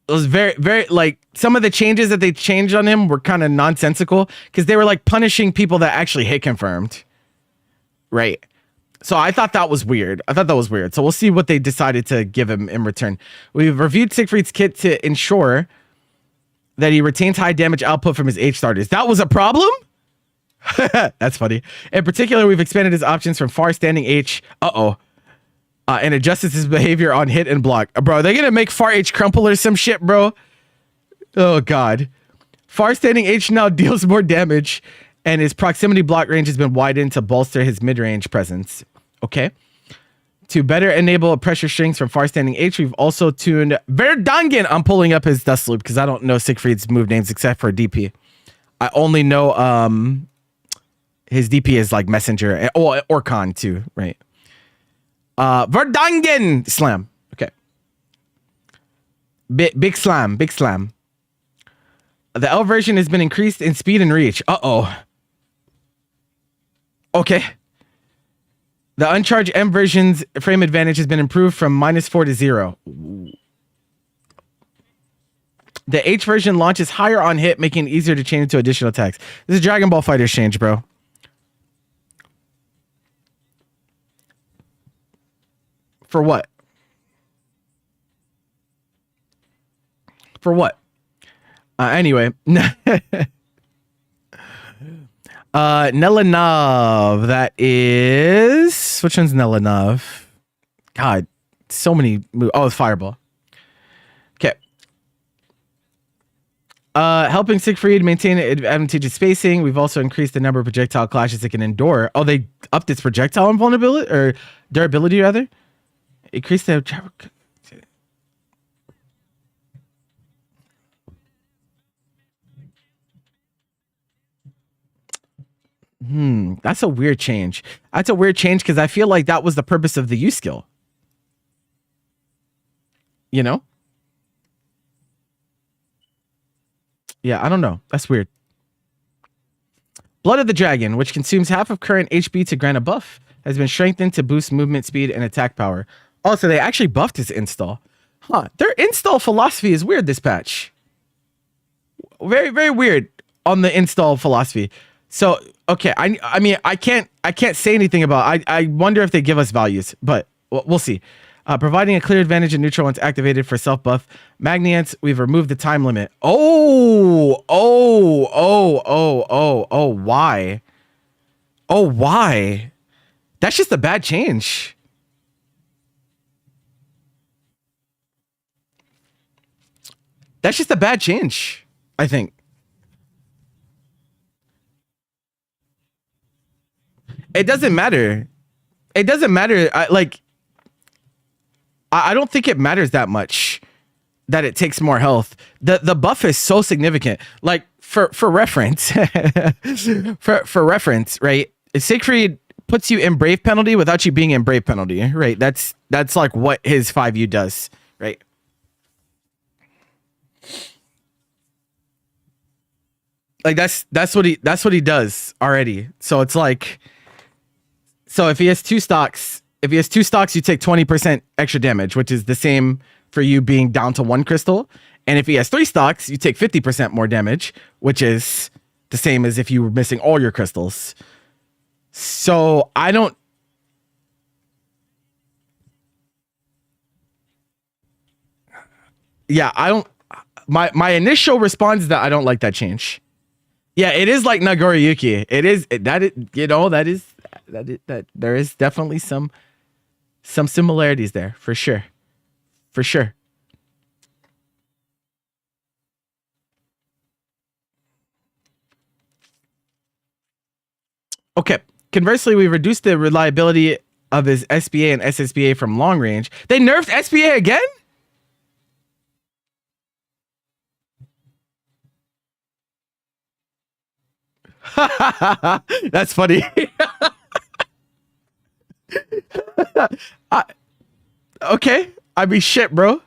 It was very, very, like, some of the changes that they changed on him were kind of nonsensical because they were like punishing people that actually hit confirmed. Right. So I thought that was weird. So we'll see what they decided to give him in return. We've reviewed Siegfried's kit to ensure that he retains high damage output from his H starters. That was a problem? That's funny. In particular, we've expanded his options from far standing H. And adjusted his behavior on hit and block. Bro, they're gonna make far H crumple or some shit, bro. Oh god. Far standing H now deals more damage, and his proximity block range has been widened to bolster his mid-range presence. Okay. To better enable pressure strings from far standing H, we've also tuned Verdangen. I'm pulling up his dust loop because I don't know Siegfried's move names except for DP. I only know his DP is like Messenger or Con too, right? Verdangen slam. Okay. Big slam. The L version has been increased in speed and reach. Okay. The uncharged M version's frame advantage has been improved from -4 to 0. The H version launches higher on hit, making it easier to chain into additional attacks. This is Dragon Ball FighterZ change, bro. For what? Anyway. Nelanov. That is... Which one's Nelanov? God, so many... Oh, it's Fireball. Okay. Helping Siegfried maintain advantageous spacing. We've also increased the number of projectile clashes it can endure. Oh, they upped its projectile invulnerability? Or durability, rather? Increase the... That's a weird change. That's a weird change because I feel like that was the purpose of the U skill. You know? Yeah, I don't know. That's weird. Blood of the Dragon, which consumes half of current HP to grant a buff, has been strengthened to boost movement speed and attack power. Oh, so they actually buffed his install. Huh. Their install philosophy is weird this patch. Very, very weird on the install philosophy. So, okay, I mean, I can't say anything about I wonder if they give us values, but we'll see. Providing a clear advantage in neutral once activated for self-buff. Magniants, we've removed the time limit. Why? Oh, why? That's just a bad change. That's just a bad change, I think. It doesn't matter. It doesn't matter. I don't think it matters that much that it takes more health. The buff is so significant. Like for reference, for reference, right? Siegfried puts you in brave penalty without you being in brave penalty, right? That's like what his 5U does, right? Like that's what he does already. So it's like, so if he has two stocks, you take 20% extra damage, which is the same for you being down to 1 crystal. And if he has 3 stocks, you take 50% more damage, which is the same as if you were missing all your crystals. So I don't. Yeah, I don't. My initial response is that I don't like that change. Yeah, it is like Nagoriyuki. It is that there is definitely some similarities there for sure. For sure. Okay. Conversely, we reduced the reliability of his SBA and SSBA from long range. They nerfed SBA again? That's funny. Okay. I mean, shit, bro.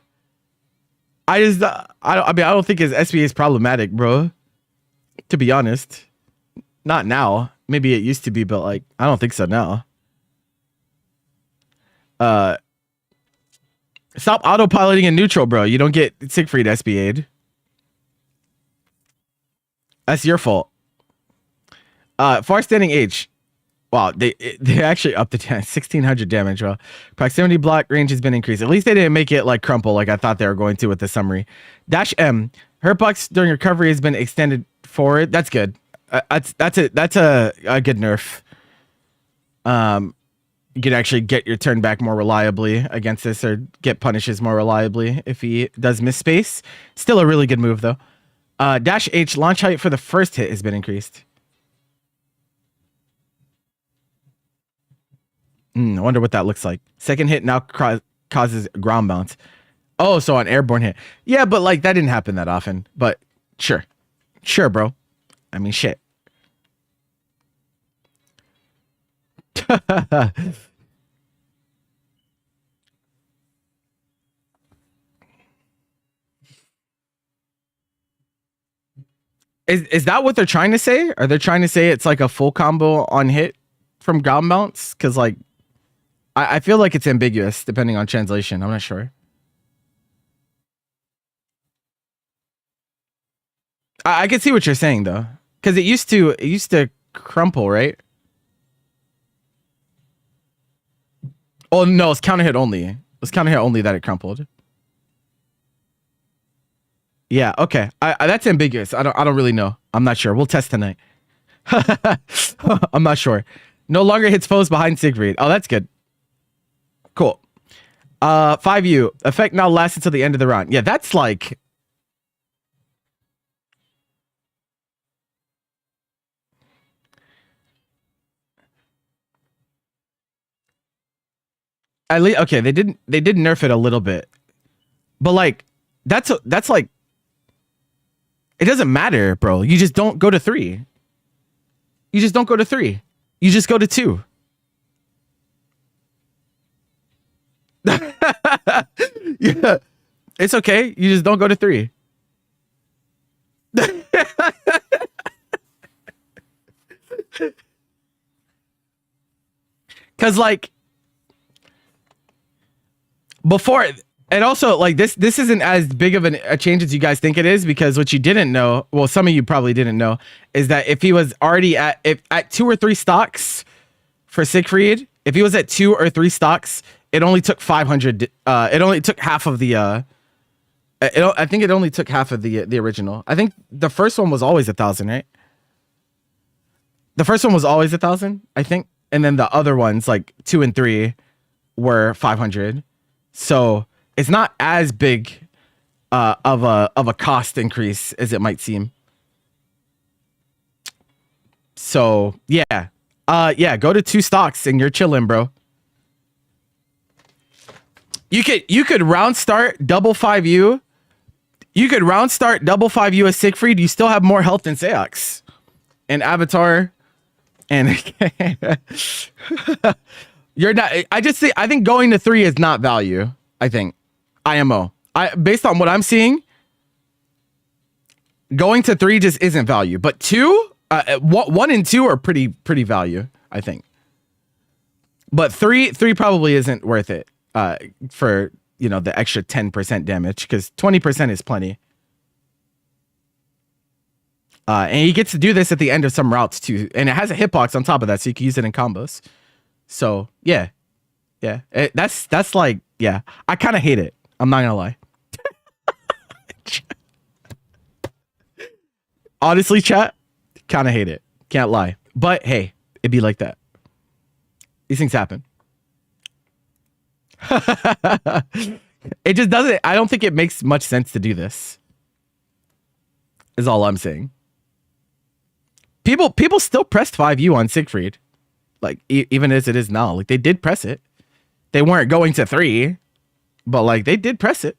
I mean, I don't think his SBA is problematic, bro. To be honest. Not now. Maybe it used to be, but like, I don't think so now. Stop autopiloting in neutral, bro. You don't get Siegfried SBA'd. That's your fault. Far standing H. Wow, they actually upped the 1600 damage. Well, proximity block range has been increased. At least they didn't make it like crumple like I thought they were going to with the summary. Dash M. Hurt box during recovery has been extended forward. That's good. That's a good nerf. You can actually get your turn back more reliably against this, or get punishes more reliably if he does miss space. Still a really good move though. Dash H. Launch height for the first hit has been increased. I wonder what that looks like. Second hit now causes ground bounce. Oh, so on airborne hit. Yeah, but like that didn't happen that often. But sure. Sure, bro. I mean, shit. Is that what they're trying to say? Are they trying to say it's like a full combo on hit from ground bounce? Because like, I feel like it's ambiguous depending on translation. I'm not sure. I can see what you're saying though, because it used to crumple, right? Oh no, it's counter hit only. It's counter hit only that it crumpled. Yeah, okay. That's ambiguous. I don't really know. I'm not sure. We'll test tonight. I'm not sure. No longer hits foes behind Siegfried. Oh, that's good. Cool. 5U. Effect now lasts until the end of the round. Yeah, that's like... At least, okay, they did nerf it a little bit. But like, that's like... It doesn't matter, bro. You just don't go to 3. You just don't go to 3. You just go to 2. Yeah. It's okay. You just don't go to 3. Cause like before, and also like this isn't as big of a change as you guys think it is, because what you didn't know, well, some of you probably didn't know, is that if he was already at 2 or 3 stocks for Siegfried, if he was at 2 or 3 stocks, it only took 500. It only took half of the. I think it only took half of the original. I think the first one was always 1,000, right? The first one was always 1,000, I think, and then the other ones like 2 and 3 were 500. So it's not as big of a cost increase as it might seem. So yeah, go to 2 stocks and you're chilling, bro. You could round start double 5U. You could round start double 5U as Siegfried. You still have more health than Seox and Avatar, and you're not. I think going to 3 is not value. I think IMO. Based on what I'm seeing, going to 3 just isn't value. But 2, 1 and 2 are pretty value, I think. But 3 probably isn't worth it. For the extra 10% damage, because 20% is plenty. And he gets to do this at the end of some routes too, and it has a hitbox on top of that, so you can use it in combos. So yeah, that's like, yeah, I kind of hate it. I'm not gonna lie. Honestly, chat, kind of hate it. Can't lie, but hey, it'd be like that. These things happen. It just doesn't. I don't think it makes much sense to do this. Is all I'm saying. People still pressed 5U on Siegfried. Like even as it is now, like they did press it. They weren't going to 3, but like they did press it.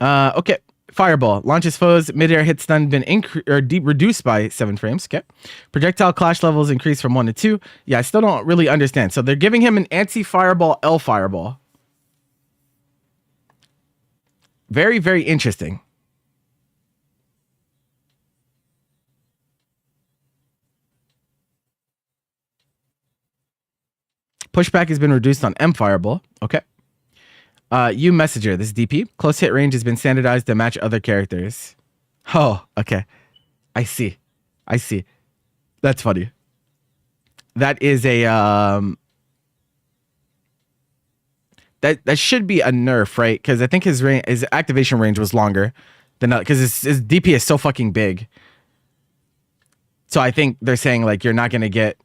Okay. Fireball launches foes midair, hit stun been reduced by 7 frames. Okay. Projectile clash levels increase from 1 to 2. Yeah, I still don't really understand. So they're giving him an anti-fireball L fireball. Very, very interesting. Pushback has been reduced on M fireball. Okay. You messenger, this is DP. Close hit range has been standardized to match other characters. Oh, okay. I see. That's funny. That is a that should be a nerf, right? Because I think his activation range was longer than because his DP is so fucking big. So I think they're saying like you're not gonna get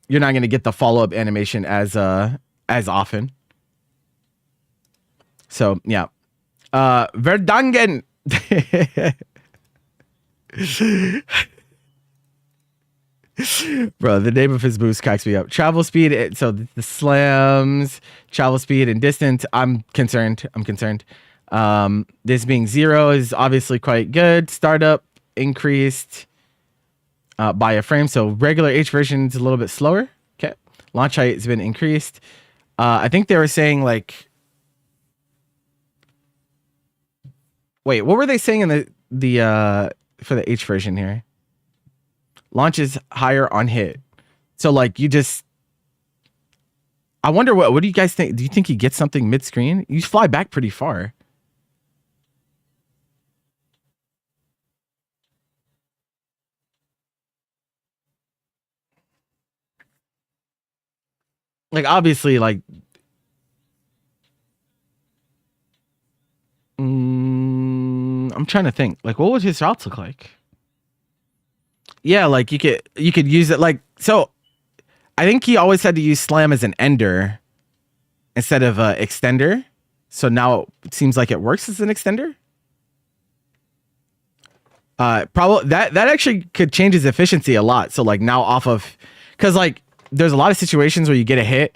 the follow up animation as often. So yeah, Verdangen. Bro, the name of his boost cracks me up. Travel speed. So the slams, travel speed and distance. I'm concerned. This being 0 is obviously quite good. Startup increased by a frame. So regular H version is a little bit slower. Okay. Launch height has been increased. I think they were saying like. Wait, what were they saying in the for the H version here? Launch is higher on hit. So like you just I wonder what do you guys think? Do you think he gets something mid-screen? You fly back pretty far. Like obviously like I'm trying to think. Like what would his routes look like? Yeah, like you could use it like so. I think he always had to use slam as an ender instead of extender. So now it seems like it works as an extender. Probably that actually could change his efficiency a lot. So like now off of because like there's a lot of situations where you get a hit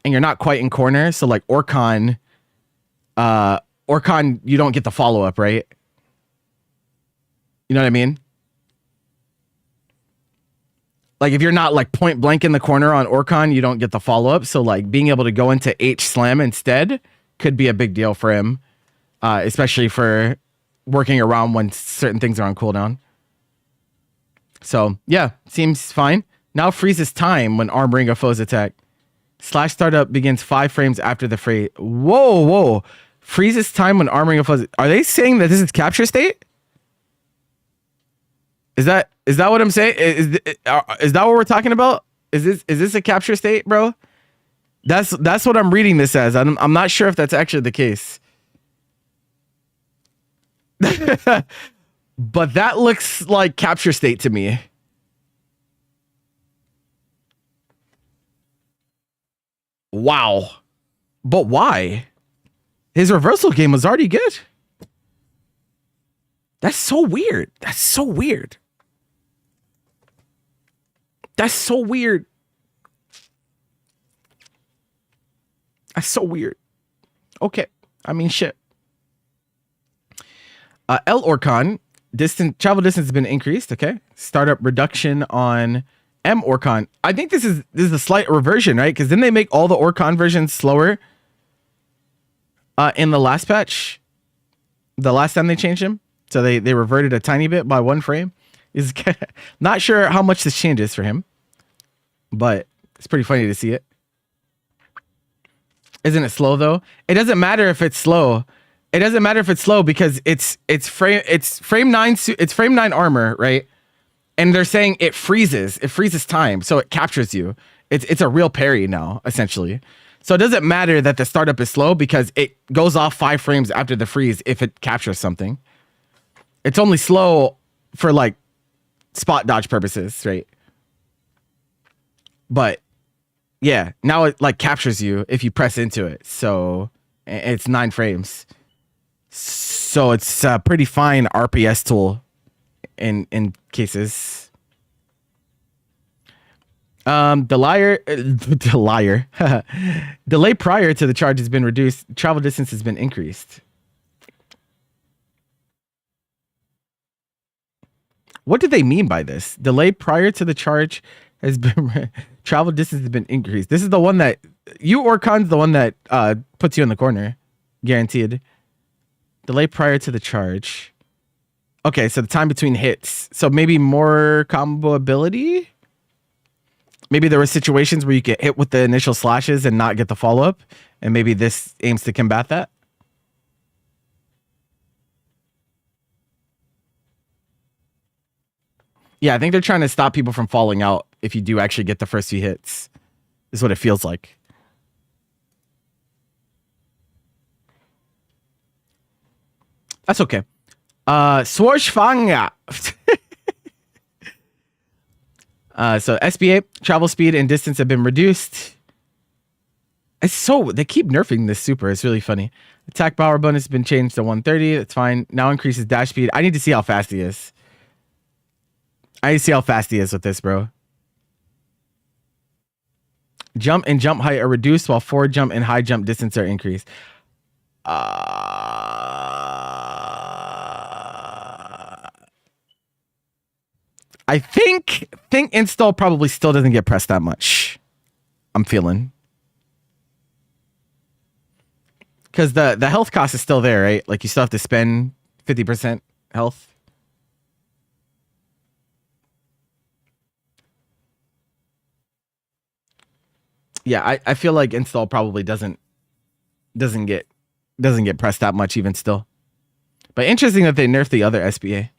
and you're not quite in corner. So like Orcon, you don't get the follow up, right? You know what I mean? Like if you're not like point blank in the corner on Orcon, you don't get the follow up. So like being able to go into H slam instead could be a big deal for him, especially for working around when certain things are on cooldown. So yeah, seems fine. Now freezes time when armoring a foe's attack. Slash startup begins 5 frames after the phrase. Whoa. Freezes time when armoring a foe's. Are they saying that this is capture state? Is that what I'm saying? Is that what we're talking about? Is this a capture state, bro? That's what I'm reading this as. I'm not sure if that's actually the case. But that looks like capture state to me. Wow. But why? His reversal game was already good. That's so weird. That's so weird. That's so weird. Okay. I mean, shit. L Orcon, travel distance has been increased. Okay. Startup reduction on M Orcon. I think this is a slight reversion, right? Because then they make all the Orcon versions slower in the last patch. The last time they changed them. So they reverted a tiny bit by 1 frame. Is not sure how much this changes for him, but it's pretty funny to see it. Isn't it slow though? It doesn't matter if it's slow. It doesn't matter if it's slow because it's frame 9 armor, right? And they're saying it freezes time, so it captures you. It's a real parry now, essentially. So it doesn't matter that the startup is slow because it goes off 5 frames after the freeze if it captures something. It's only slow for like spot dodge purposes, right? But yeah, now it like captures you if you press into it. So it's 9 frames. So it's a pretty fine RPS tool in cases. The liar. Delay prior to the charge has been reduced. Travel distance has been increased. What do they mean by this? Delay prior to the charge has been travel distance has been increased. This is the one that you or Khan's the one that puts you in the corner, guaranteed. Delay prior to the charge. Okay, so the time between hits. So maybe more combo ability. Maybe there were situations where you get hit with the initial slashes and not get the follow up, and maybe this aims to combat that. Yeah, I think they're trying to stop people from falling out if you do actually get the first few hits. Is what it feels like. That's okay. Swarshfanga. So SBA, travel speed and distance have been reduced. They keep nerfing this super. It's really funny. Attack power bonus has been changed to 130. That's fine. Now increases dash speed. I need to see how fast he is. I need to see how fast he is with this, bro. Jump and jump height are reduced while forward jump and high jump distance are increased. I think install probably still doesn't get pressed that much. I'm feeling. Because the health cost is still there, right? Like you still have to spend 50% health. Yeah, I feel like install probably doesn't get pressed that much even still. But interesting that they nerfed the other SBA.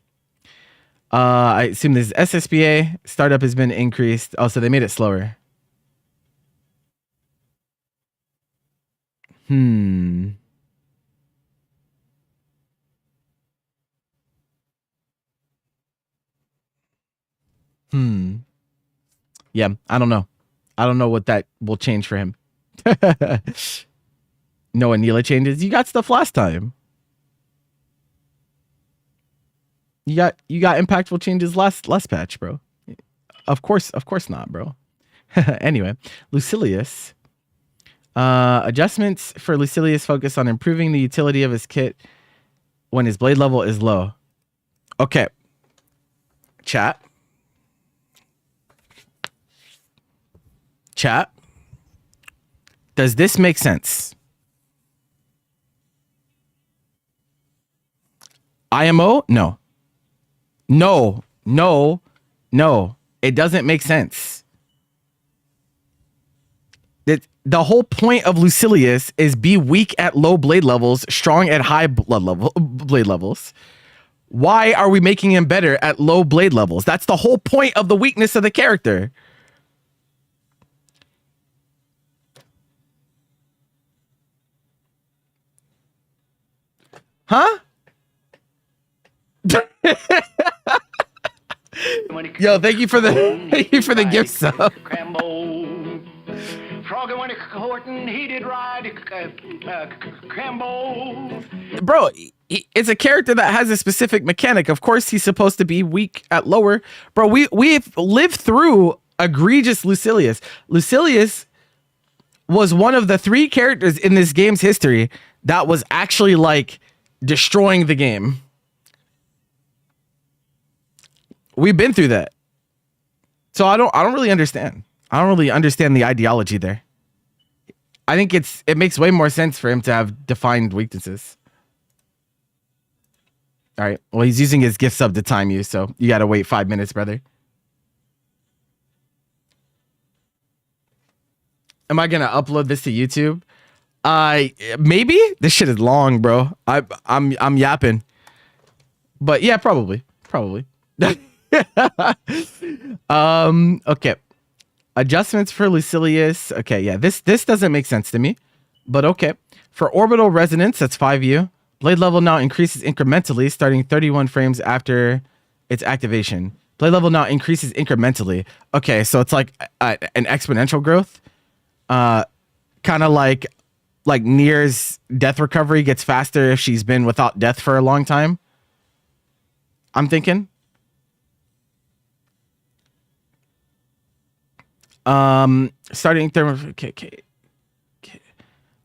I assume this is SSBA. Startup has been increased. Oh, so they made it slower. Yeah, I don't know. I don't know what that will change for him. No Anila changes. You got stuff last time. You got impactful changes last patch, bro. Of course not, bro. Anyway, Lucilius. Adjustments for Lucilius focus on improving the utility of his kit when his blade level is low. Okay. Chat. Does this make sense? IMO? No. It doesn't make sense. The whole point of Lucilius is be weak at low blade levels, strong at high blade levels. Why are we making him better at low blade levels? That's the whole point of the weakness of the character. Huh? Yo, thank you for the gift sub. Bro, it's a character that has a specific mechanic. Of course, he's supposed to be weak at lower. Bro, we've lived through egregious Lucilius. Lucilius was one of the 3 characters in this game's history that was actually like destroying the game. We've been through that. So I don't really understand. I don't really understand the ideology there. I think it makes way more sense for him to have defined weaknesses. All right. Well, he's using his gift sub to time you, so you got to wait 5 minutes, brother. Am I going to upload this to YouTube? Maybe. This shit is long, bro. I'm yapping. But yeah, probably. Okay. Adjustments for Lucilius. Okay, yeah, this doesn't make sense to me, but okay. For orbital resonance, that's 5U. Blade level now increases incrementally, starting 31 frames after its activation. Blade level now increases incrementally. Okay, so it's like an exponential growth. Kind of like Nier's death recovery gets faster if she's been without death for a long time. I'm thinking. Starting thermal. Okay.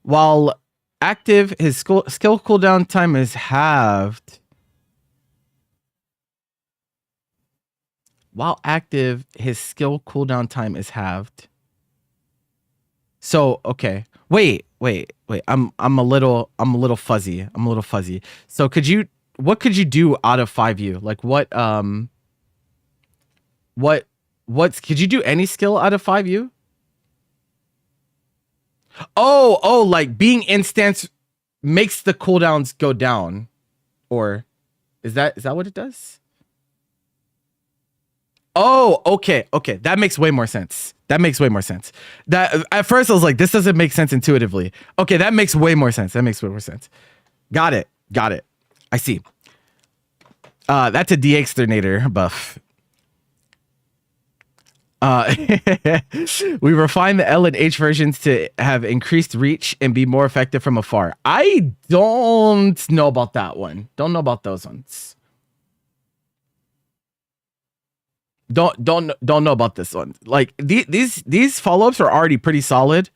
While active, his skill cooldown time is halved. While active, his skill cooldown time is halved. So okay, wait. I'm a little fuzzy. So what could you do out of 5U? Like what could you do any skill out of 5U? Oh, like being instance makes the cooldowns go down, or is that what it does? Oh, okay. That makes way more sense. That at first I was like, this doesn't make sense intuitively. Okay, that makes way more sense. Got it. I see. That's a de-exterminator buff. We refined the L and H versions to have increased reach and be more effective from afar. I don't know about that one. Don't know about those ones. Don't know about this one. Like these follow-ups are already pretty solid.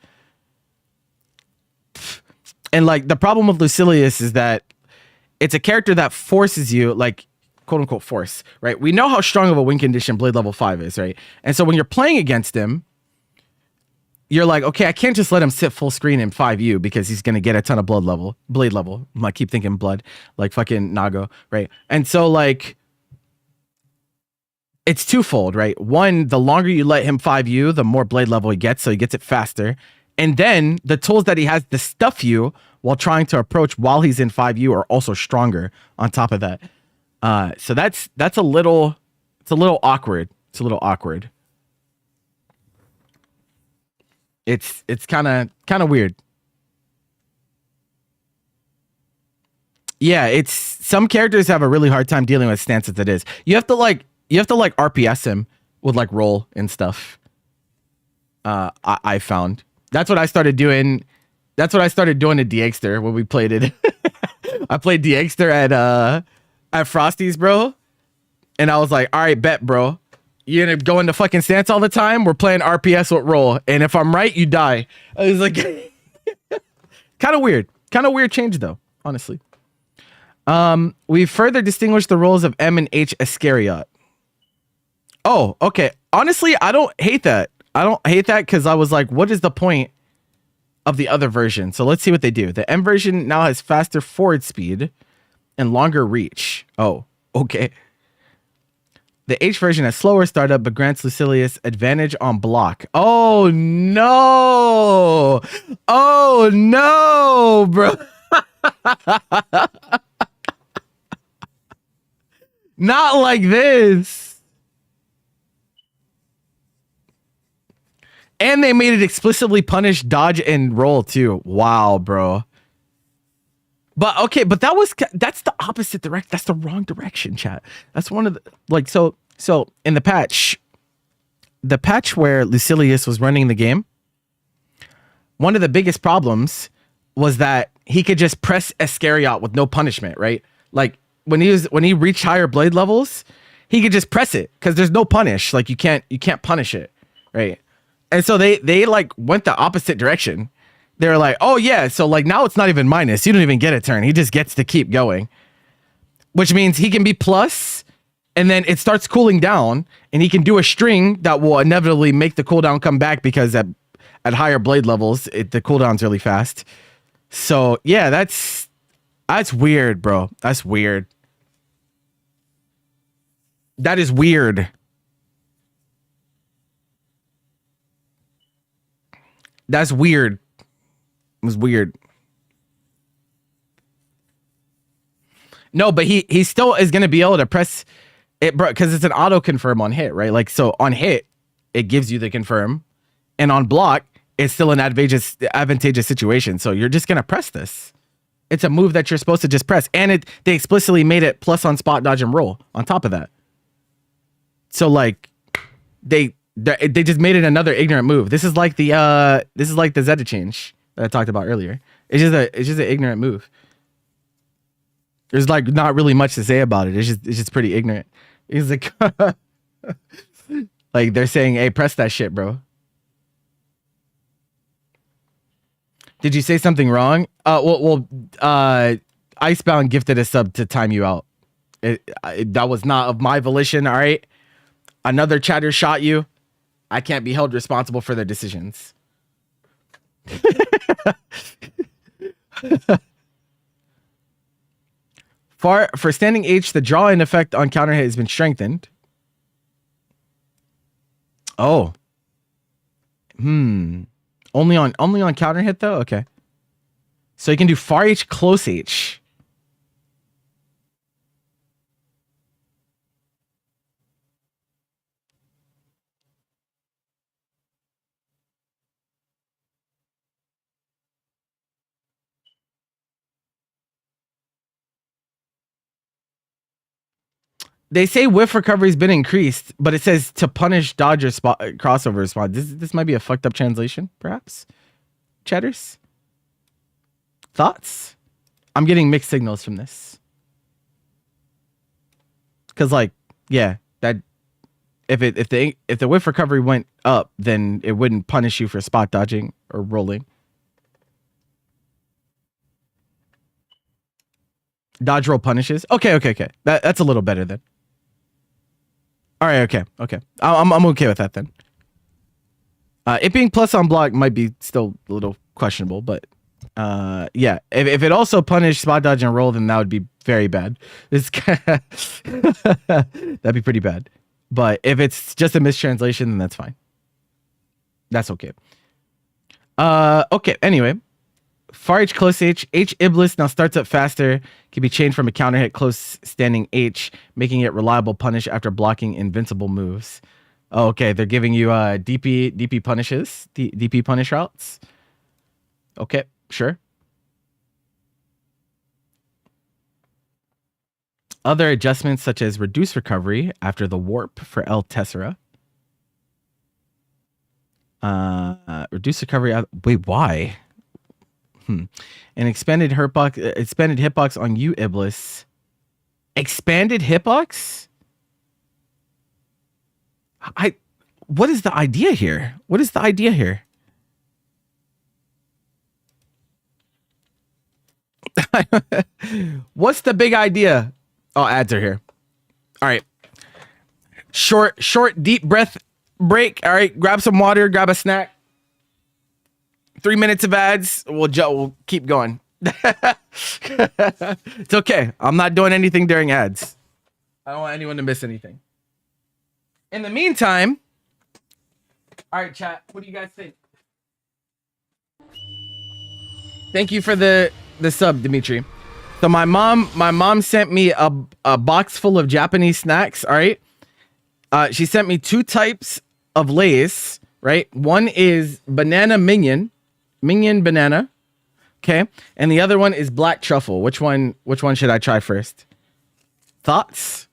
And like the problem with Lucilius is that it's a character that forces you, like, quote unquote force, right? We know how strong of a win condition Blade level 5 is, right? And so when you're playing against him, you're like, okay, I can't just let him sit full screen in 5U because he's gonna get a ton of blade level. I keep thinking blood, like fucking Nago, right? And so like it's twofold, right? One, the longer you let him 5U, the more blade level he gets, so he gets it faster. And then the tools that he has to stuff you while trying to approach while he's in 5U are also stronger on top of that. So that's a little awkward. It's kind of weird. Yeah, it's some characters have a really hard time dealing with stance as it is. You have to like RPS him with like roll and stuff. I found that's what I started doing. That's what I started doing to Gbvsr when we played it. I played Gbvsr at Frosty's, bro, and I was like, all right, bet, bro. You're gonna go into fucking stance all the time. We're playing RPS with roll, and if I'm right, you die. I was like, kind of weird change though, honestly. We further distinguished the roles of M and H Iscariot. Oh, okay. Honestly, I don't hate that. Because I was like, what is the point of the other version? So let's see what they do. The M version now has faster forward speed and longer reach. Oh, okay. The H version has slower startup, but grants Lucilius advantage on block. Oh no, bro. Not like this. And they made it explicitly punish dodge and roll too. Wow, bro. But okay, but that's the opposite direction. That's the wrong direction, chat. That's one of the like so in the patch where Lucilius was running the game, one of the biggest problems was that he could just press Iscariot with no punishment, right? Like when he reached higher blade levels, he could just press it because there's no punish. Like you can't punish it, right? And so they like went the opposite direction. They're like, oh yeah, so like now it's not even minus. You don't even get a turn. He just gets to keep going, which means he can be plus, and then it starts cooling down, and he can do a string that will inevitably make the cooldown come back because at higher blade levels, the cooldown's really fast. So yeah, that's weird, bro. That's weird. That is weird. That's weird. It was weird. No, but he still is gonna be able to press it, bro, because it's an auto confirm on hit, right? Like so on hit, it gives you the confirm, and on block, it's still an advantageous situation. So you're just gonna press this. It's a move that you're supposed to just press, and they explicitly made it plus on spot dodge and roll on top of that. So like they just made it another ignorant move. This is like the Zeta change that I talked about earlier. It's just an ignorant move. There's like not really much to say about it. It's just pretty ignorant. It's like like they're saying, hey, press that shit, bro. Did you say something wrong? Icebound gifted a sub to time you out. That was not of my volition. All right. Another chatter shot you. I can't be held responsible for their decisions. For standing H, the draw-in effect on counter hit has been strengthened. Oh. Only on counter hit though? Okay. So you can do far H, close H. They say whiff recovery has been increased, but it says to punish dodge or spot crossover response. This might be a fucked up translation, perhaps. Chatters? Thoughts? I'm getting mixed signals from this. Cause like, yeah, that if the whiff recovery went up, then it wouldn't punish you for spot dodging or rolling. Dodge roll punishes. Okay. That's a little better then. All right, okay. I'm okay with that then. It being plus on block might be still a little questionable, but yeah. If it also punished spot dodge and roll, then that would be very bad. That'd be pretty bad. But if it's just a mistranslation, then that's fine. That's okay. Okay. Anyway, far H, close H. H Iblis now starts up faster. Can be changed from a counter hit close standing H, making it reliable punish after blocking invincible moves. Oh, okay, they're giving you DP punishes, DP punish routes. Okay, sure. Other adjustments such as reduce recovery after the warp for El Tessera. Reduce recovery. Wait, why? An expanded hitbox on you, Iblis. Expanded hitbox? What is the idea here? What's the big idea? Oh, ads are here. All right. Short, deep breath break. All right. Grab some water, grab a snack. 3 minutes of ads. We'll keep going. It's okay. I'm not doing anything during ads. I don't want anyone to miss anything. In the meantime, all right, chat. What do you guys think? Thank you for the sub, Dimitri. So my mom sent me a box full of Japanese snacks. All right. She sent me 2 types of Lay's. Right. One is banana minion banana. Okay. And the other one is black truffle. Which one should I try first? Thoughts?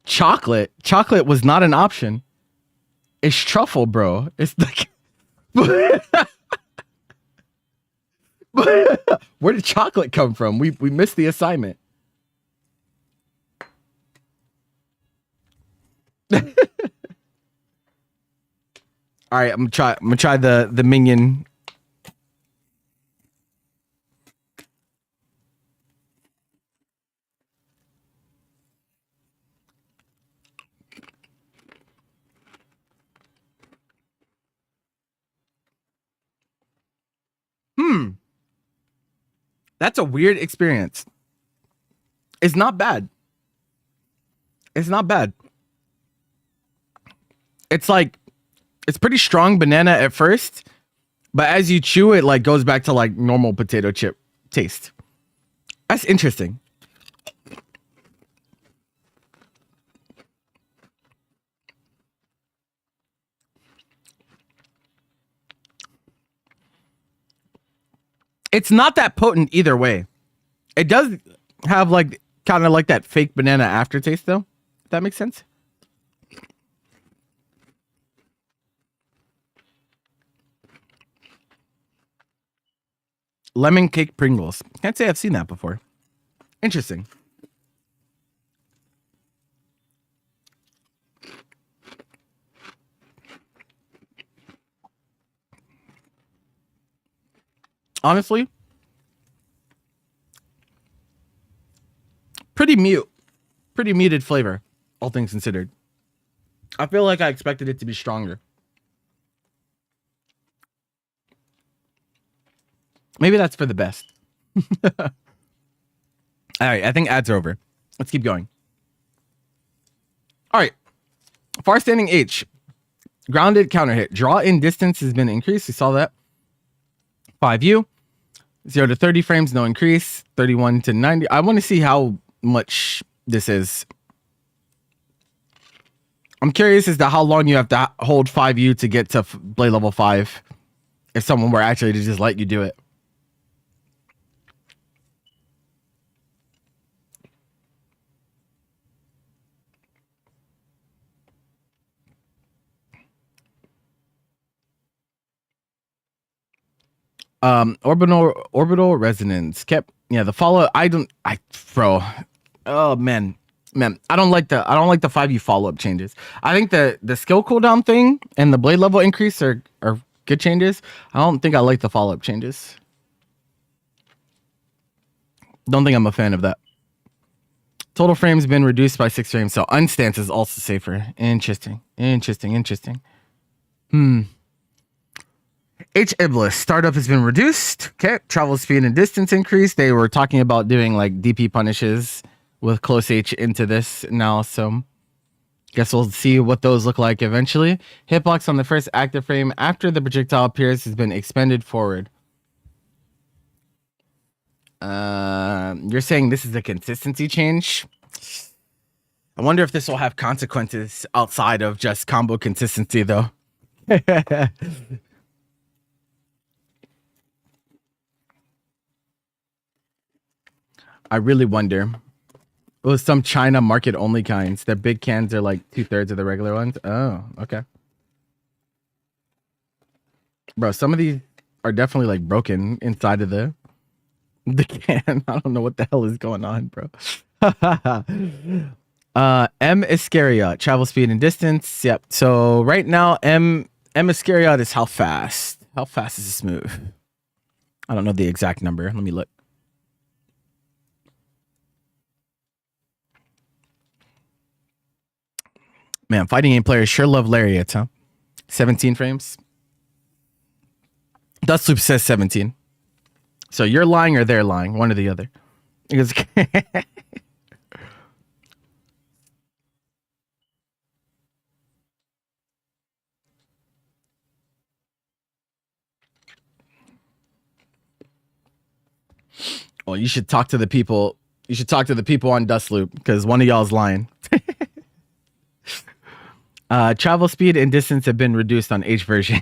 Chocolate was not an option. It's truffle, bro. It's like where did chocolate come from? We missed the assignment. All right, I'm gonna try the minion. That's a weird experience. It's not bad. It's like it's pretty strong banana at first, but as you chew it, like goes back to like normal potato chip taste. That's interesting. It's not that potent either way. It does have like kind of like that fake banana aftertaste though. If that makes sense. Lemon cake Pringles. Can't say I've seen that before. Interesting. Honestly, pretty mute. Pretty muted flavor, all things considered. I feel like I expected it to be stronger. Maybe that's for the best. All right, I think ads are over. Let's keep going. All right. Far standing H. Grounded counter hit. Draw in distance has been increased. We saw that. 5U. 0 to 30 frames, no increase. 31 to 90. I want to see how much this is. I'm curious as to how long you have to hold 5U to get to blade level 5. If someone were actually to just let you do it. Orbital resonance kept. Yeah, the follow. Bro. Oh man, I don't like the 5U follow up changes. I think the skill cooldown thing and the blade level increase are good changes. I don't think I like the follow up changes. Don't think I'm a fan of that. Total frames been reduced by 6 frames, so unstance is also safer. Interesting. H Iblis startup has been reduced. Okay, travel speed and distance increase. They were talking about doing like DP punishes with close H into this now, so guess we'll see what those look like eventually. Hitbox on the first active frame after the projectile appears has been expended forward. You're saying this is a consistency change? I wonder if this will have consequences outside of just combo consistency, though. I really wonder. It was some China market only kinds. Their big cans are like 2/3 of the regular ones. Oh, okay. Bro, some of these are definitely like broken inside of the can. I don't know what the hell is going on, bro. M Iscariot, travel speed and distance. Yep. So right now, M Iscariot is how fast? How fast is this move? I don't know the exact number. Let me look. Man, fighting game players sure love lariats, huh? 17 frames. Dustloop says 17. So you're lying or they're lying, one or the other. Because well, you should talk to the people. You should talk to the people on Dustloop because one of y'all is lying. Travel speed and distance have been reduced on H version.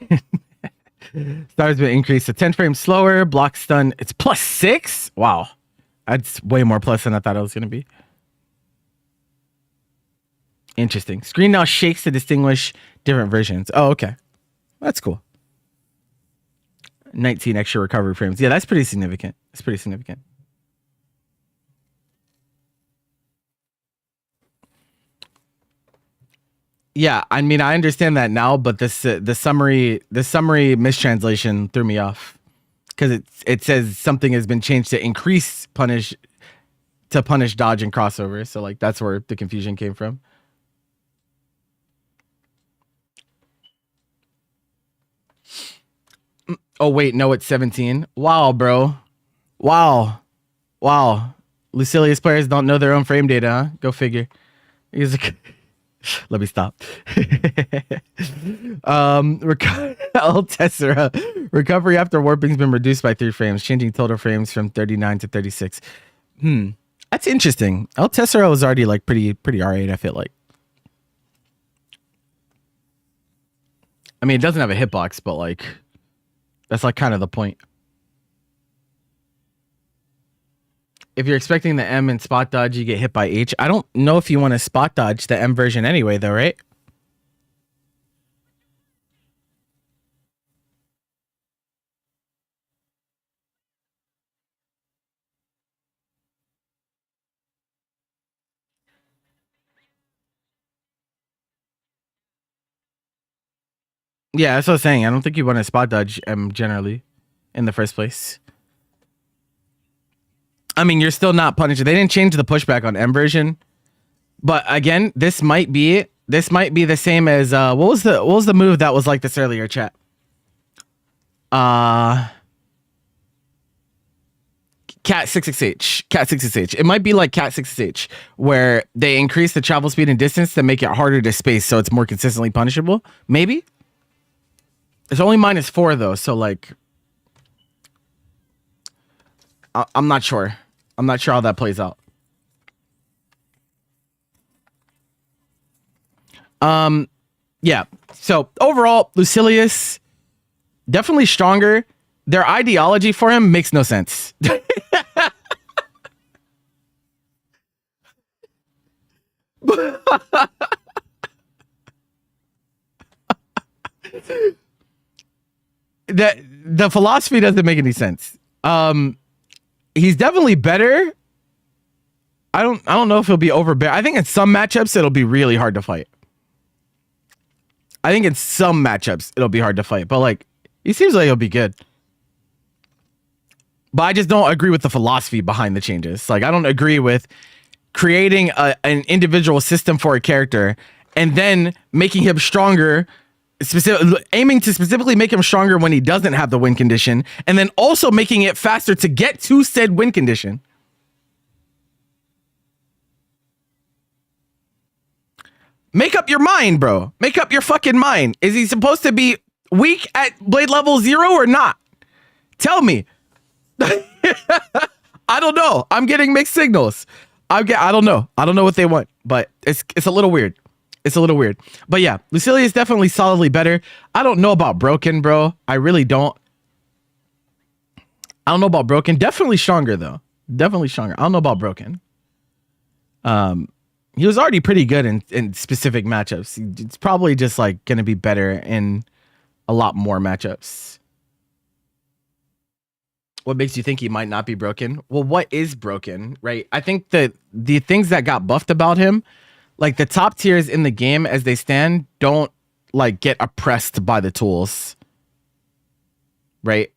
Stars been increased to 10 frames slower. Block stun, it's +6. Wow, that's way more plus than I thought it was gonna be. Interesting. Screen now shakes to distinguish different versions. Oh, okay, that's cool. 19 extra recovery frames. Yeah, that's pretty significant. That's pretty significant. Yeah, I mean, I understand that now, but this the summary mistranslation threw me off because it says something has been changed to increase punish dodge and crossover. So like that's where the confusion came from. Oh wait, no, it's 17. Wow, bro. Wow. Lucilius players don't know their own frame data, huh? Go figure. He's like, let me stop. El Tessera. Recovery after warping's been reduced by 3 frames, changing total frames from 39 to 36. That's interesting. El Tessera was already like pretty alright, I feel like. I mean, it doesn't have a hitbox, but like that's like kind of the point. If you're expecting the M and spot dodge, you get hit by H. I don't know if you want to spot dodge the M version anyway, though, right? Yeah, that's what I was saying. I don't think you want to spot dodge generally in the first place. I mean, you're still not punishing. They didn't change the pushback on M version, but again, this might be the same as what was the move that was like this earlier, chat? Cat 66H. Cat 66H. It might be like Cat 66H, where they increase the travel speed and distance to make it harder to space, so it's more consistently punishable. Maybe. It's only -4 though, so like, I'm not sure. I'm not sure how that plays out. Yeah. So overall, Lucilius definitely stronger. Their ideology for him makes no sense. The philosophy doesn't make any sense. He's definitely better. I don't know if he'll be overbearing. I think in some matchups it'll be really hard to fight. I think in some matchups it'll be hard to fight, but like he seems like he'll be good. But I just don't agree with the philosophy behind the changes. Like I don't agree with creating an individual system for a character and then making him stronger, aiming to specifically make him stronger when he doesn't have the win condition, and then also making it faster to get to said win condition. Make up your mind, bro. Make up your fucking mind. Is he supposed to be weak at blade level 0 or not? Tell me. I don't know. I'm getting mixed signals. I don't know. I don't know what they want, but it's a little weird. It's a little weird. But yeah, Lucilia is definitely solidly better. I don't know about Broken, bro. I really don't. I don't know about Broken. Definitely stronger though. Definitely stronger. I don't know about Broken. He was already pretty good in specific matchups. It's probably just like going to be better in a lot more matchups. What makes you think he might not be broken? Well, what is broken, right? I think that the things that got buffed about him, like the top tiers in the game as they stand, don't like get oppressed by the tools, right?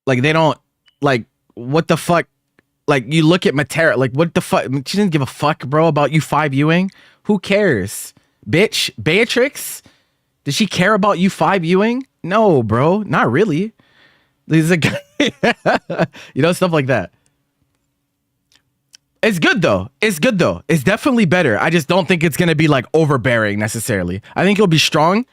Like they don't, like, what the fuck? Like you look at Matera, like what the fuck? She didn't give a fuck, bro, about you 5Uing. Who cares? Bitch, Beatrix? Does she care about you 5Uing? No, bro, not really. There's a guy, you know, stuff like that. It's good though. It's good though. It's definitely better. I just don't think it's gonna be like overbearing necessarily. I think he'll be strong,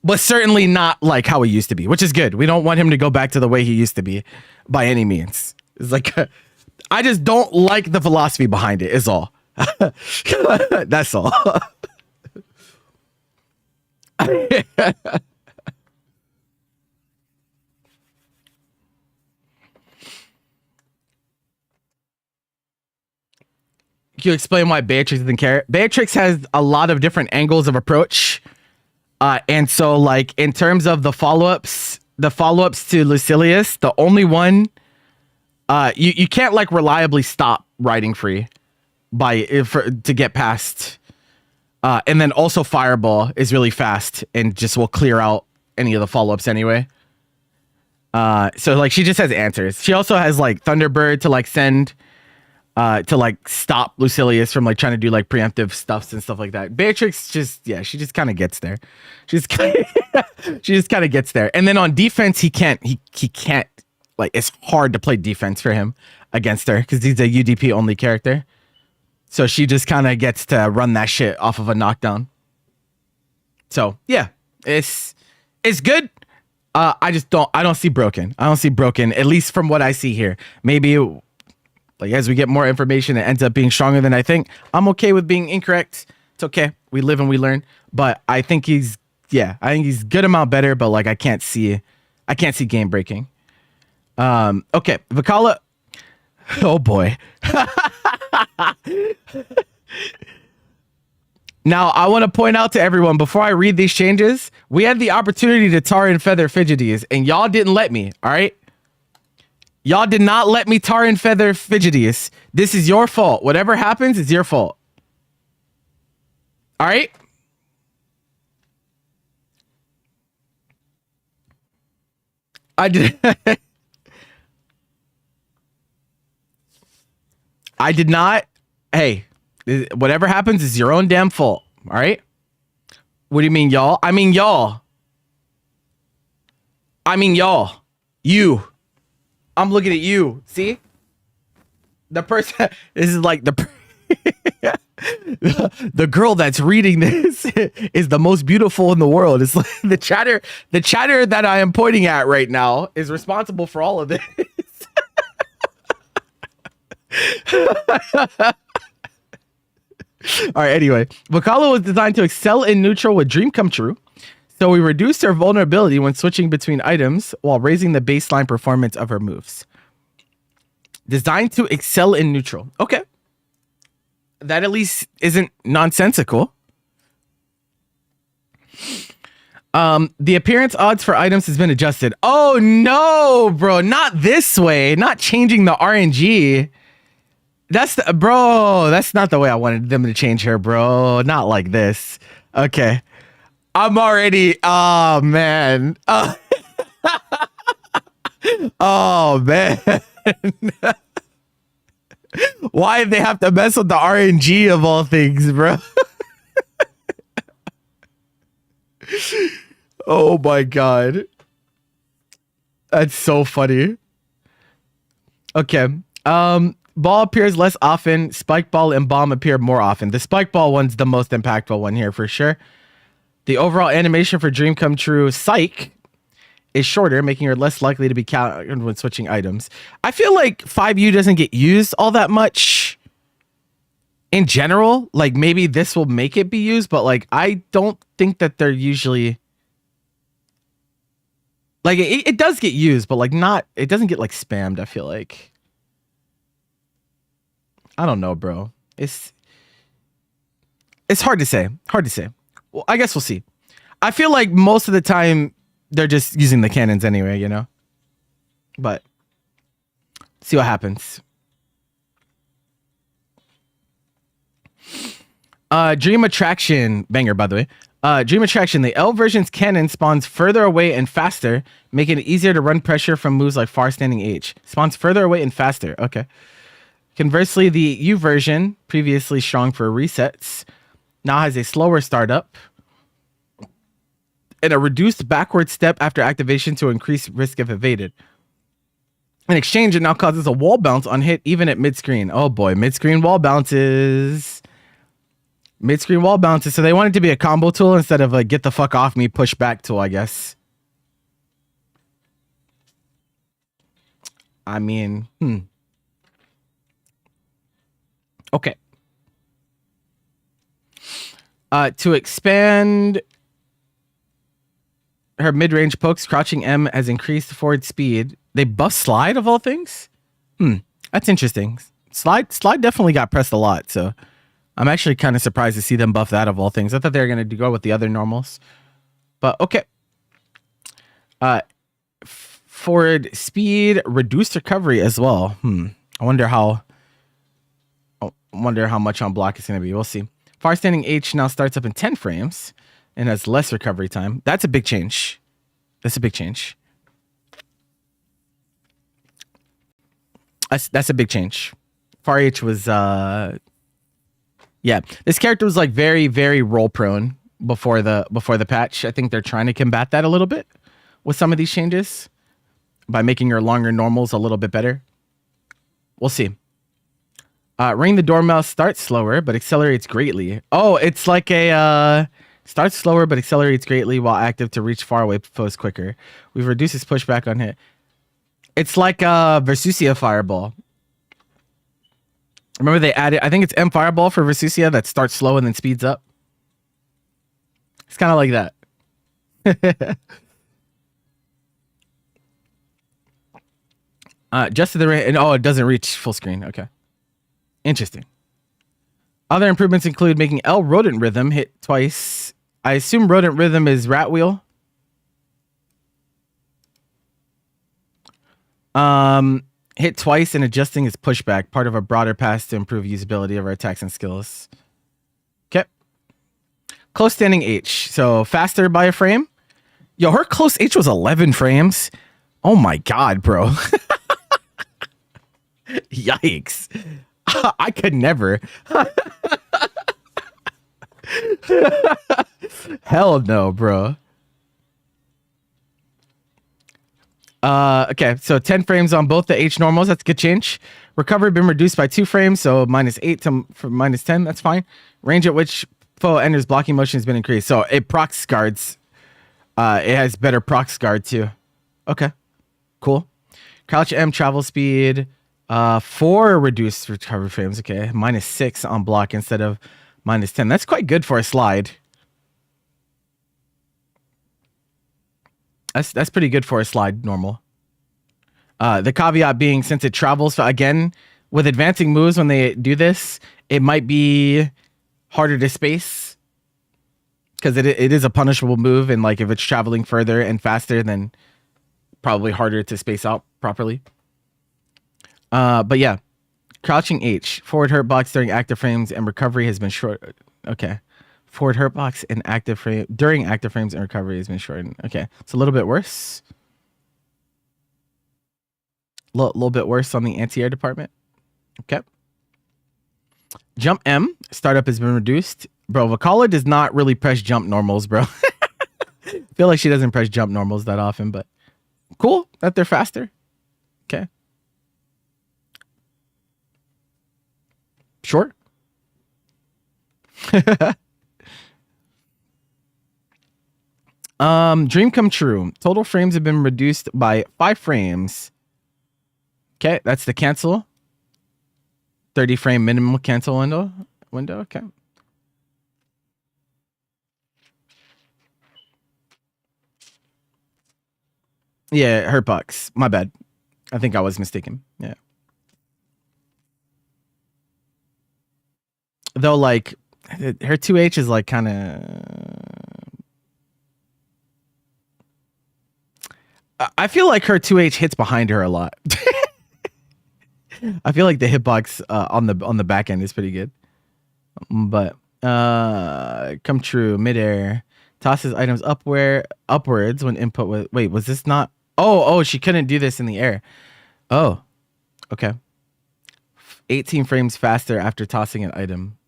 but certainly not like how he used to be, which is good. We don't want him to go back to the way he used to be by any means. It's like, I just don't like the philosophy behind it is all. That's all. Can you explain why Beatrix didn't care? Beatrix has a lot of different angles of approach. And so like in terms of the follow-ups to Lucilius, the only one, you can't like reliably stop riding free to get past. And then also Fireball is really fast and just will clear out any of the follow-ups anyway. So like she just has answers. She also has like Thunderbird to like send to like stop Lucilius from like trying to do like preemptive stuffs and stuff like that. Beatrix just, yeah, she just kind of gets there. She just kind of gets there. And then on defense, he can't like, it's hard to play defense for him against her because he's a UDP only character. So she just kind of gets to run that shit off of a knockdown. So yeah, it's good. I don't see broken. I don't see broken, at least from what I see here. Maybe like as we get more information, it ends up being stronger than I think. I'm okay with being incorrect. It's okay. We live and we learn. But I think he's good amount better, but like I can't see game breaking. Okay, Vakala. Oh boy. Now, I want to point out to everyone before I read these changes, we had the opportunity to tar and feather Fidgeties, and y'all didn't let me, all right? Y'all did not let me tar and feather Fidgeties. This is your fault. Whatever happens is your fault. All right. I did. I did not. Hey, whatever happens is your own damn fault. All right. What do you mean, y'all? I mean, y'all. I mean, y'all. You. I'm looking at you. See? The person. This is like the. The girl that's reading this is the most beautiful in the world. It's like the chatter that I am pointing at right now is responsible for all of this. All right, anyway, Vocalo was designed to excel in neutral with Dream Come True, so we reduced her vulnerability when switching between items while raising the baseline performance of her moves. Designed to excel in neutral. Okay. That at least isn't nonsensical. The appearance odds for items has been adjusted. Oh no, bro, not this way. Not changing the RNG. That's not the way I wanted them to change her, bro. Not like this. Okay. I'm already, oh man. Oh man. Why did they have to mess with the RNG of all things, bro? Oh my god. That's so funny. Okay. Ball appears less often. Spike ball and bomb appear more often. The spike ball one's the most impactful one here for sure. The overall animation for Dream Come True Psych is shorter, making her less likely to be countered when switching items. I feel like 5U doesn't get used all that much in general. Like maybe this will make it be used, but like I don't think that they're usually like it does get used, but like not, it doesn't get like spammed, I feel like. I don't know, bro. It's hard to say. Hard to say. Well, I guess we'll see. I feel like most of the time they're just using the cannons anyway, you know? But see what happens. Dream Attraction, banger by the way. Dream Attraction, the L version's cannon spawns further away and faster, making it easier to run pressure from moves like Far Standing H. Spawns further away and faster. Okay. Conversely, the U version, previously strong for resets, now has a slower startup and a reduced backward step after activation to increase risk if evaded. In exchange, it now causes a wall bounce on hit even at mid-screen. Oh boy, mid-screen wall bounces. Mid-screen wall bounces. So they want it to be a combo tool instead of a get the fuck off me push back tool, I guess. I mean, Okay. To expand her mid-range pokes, crouching M has increased forward speed. They buff slide of all things? That's interesting. Slide definitely got pressed a lot, so I'm actually kind of surprised to see them buff that of all things. I thought they were going to go with the other normals. But okay. Forward speed, reduced recovery as well. I wonder how much on block it's going to be. We'll see. Far Standing H now starts up in 10 frames and has less recovery time. That's a big change. That's a big change. That's a big change. Far H was yeah. This character was like very, very roll prone before the patch. I think they're trying to combat that a little bit with some of these changes by making your longer normals a little bit better. We'll see. Ring the Doorbell starts slower, but accelerates greatly. Oh, it's like a starts slower, but accelerates greatly while active to reach far away foes quicker. We've reduced its pushback on hit. It's like Versusia Fireball. Remember they added, I think it's M Fireball for Versusia that starts slow and then speeds up. It's kind of like that. Just to the range, and oh, it doesn't reach full screen. Okay. Interesting. Other improvements include making L Rodent Rhythm hit twice. I assume Rodent Rhythm is Rat Wheel. Hit twice and adjusting its pushback, part of a broader pass to improve usability of our attacks and skills. Okay. Close standing H. So faster by a frame. Yo, her close H was 11 frames. Oh my God, bro. Yikes. I could never. Hell no, bro. Okay, so 10 frames on both the H normals. That's a good change. Recovery been reduced by 2 frames, so -8 to -10. That's fine. Range at which foe enters blocking motion has been increased. So it procs guards. It has better procs guard too. Okay, cool. Crouch M travel speed. 4 reduced recovery frames. Okay, -6 on block instead of -10. That's quite good for a slide. That's pretty good for a slide normal. The caveat being, since it travels, so again, with advancing moves, when they do this, it might be harder to space because it is a punishable move, and like if it's traveling further and faster, then probably harder to space out properly. But yeah, crouching H, forward hurt box during active frames and recovery has been short. Okay. Forward hurt box in active frame during active frames and recovery has been shortened. Okay, it's a little bit worse. Little bit worse on the anti-air department. Okay. Jump M startup has been reduced. Bro, Vakala does not really press jump normals, bro. I feel like she doesn't press jump normals that often, but cool that they're faster. Okay. Sure. Dream come true. Total frames have been reduced by 5 frames. Okay, that's the cancel. 30 frame minimum cancel window. Okay. Yeah, hurt box. My bad. I think I was mistaken. Yeah. Though, like, her 2H is like kind of. I feel like her 2H hits behind her a lot. I feel like the hitbox on the back end is pretty good. But come true midair tosses items upwards when input was. Wait, was this not? Oh, she couldn't do this in the air. Oh, okay. 18 frames faster after tossing an item.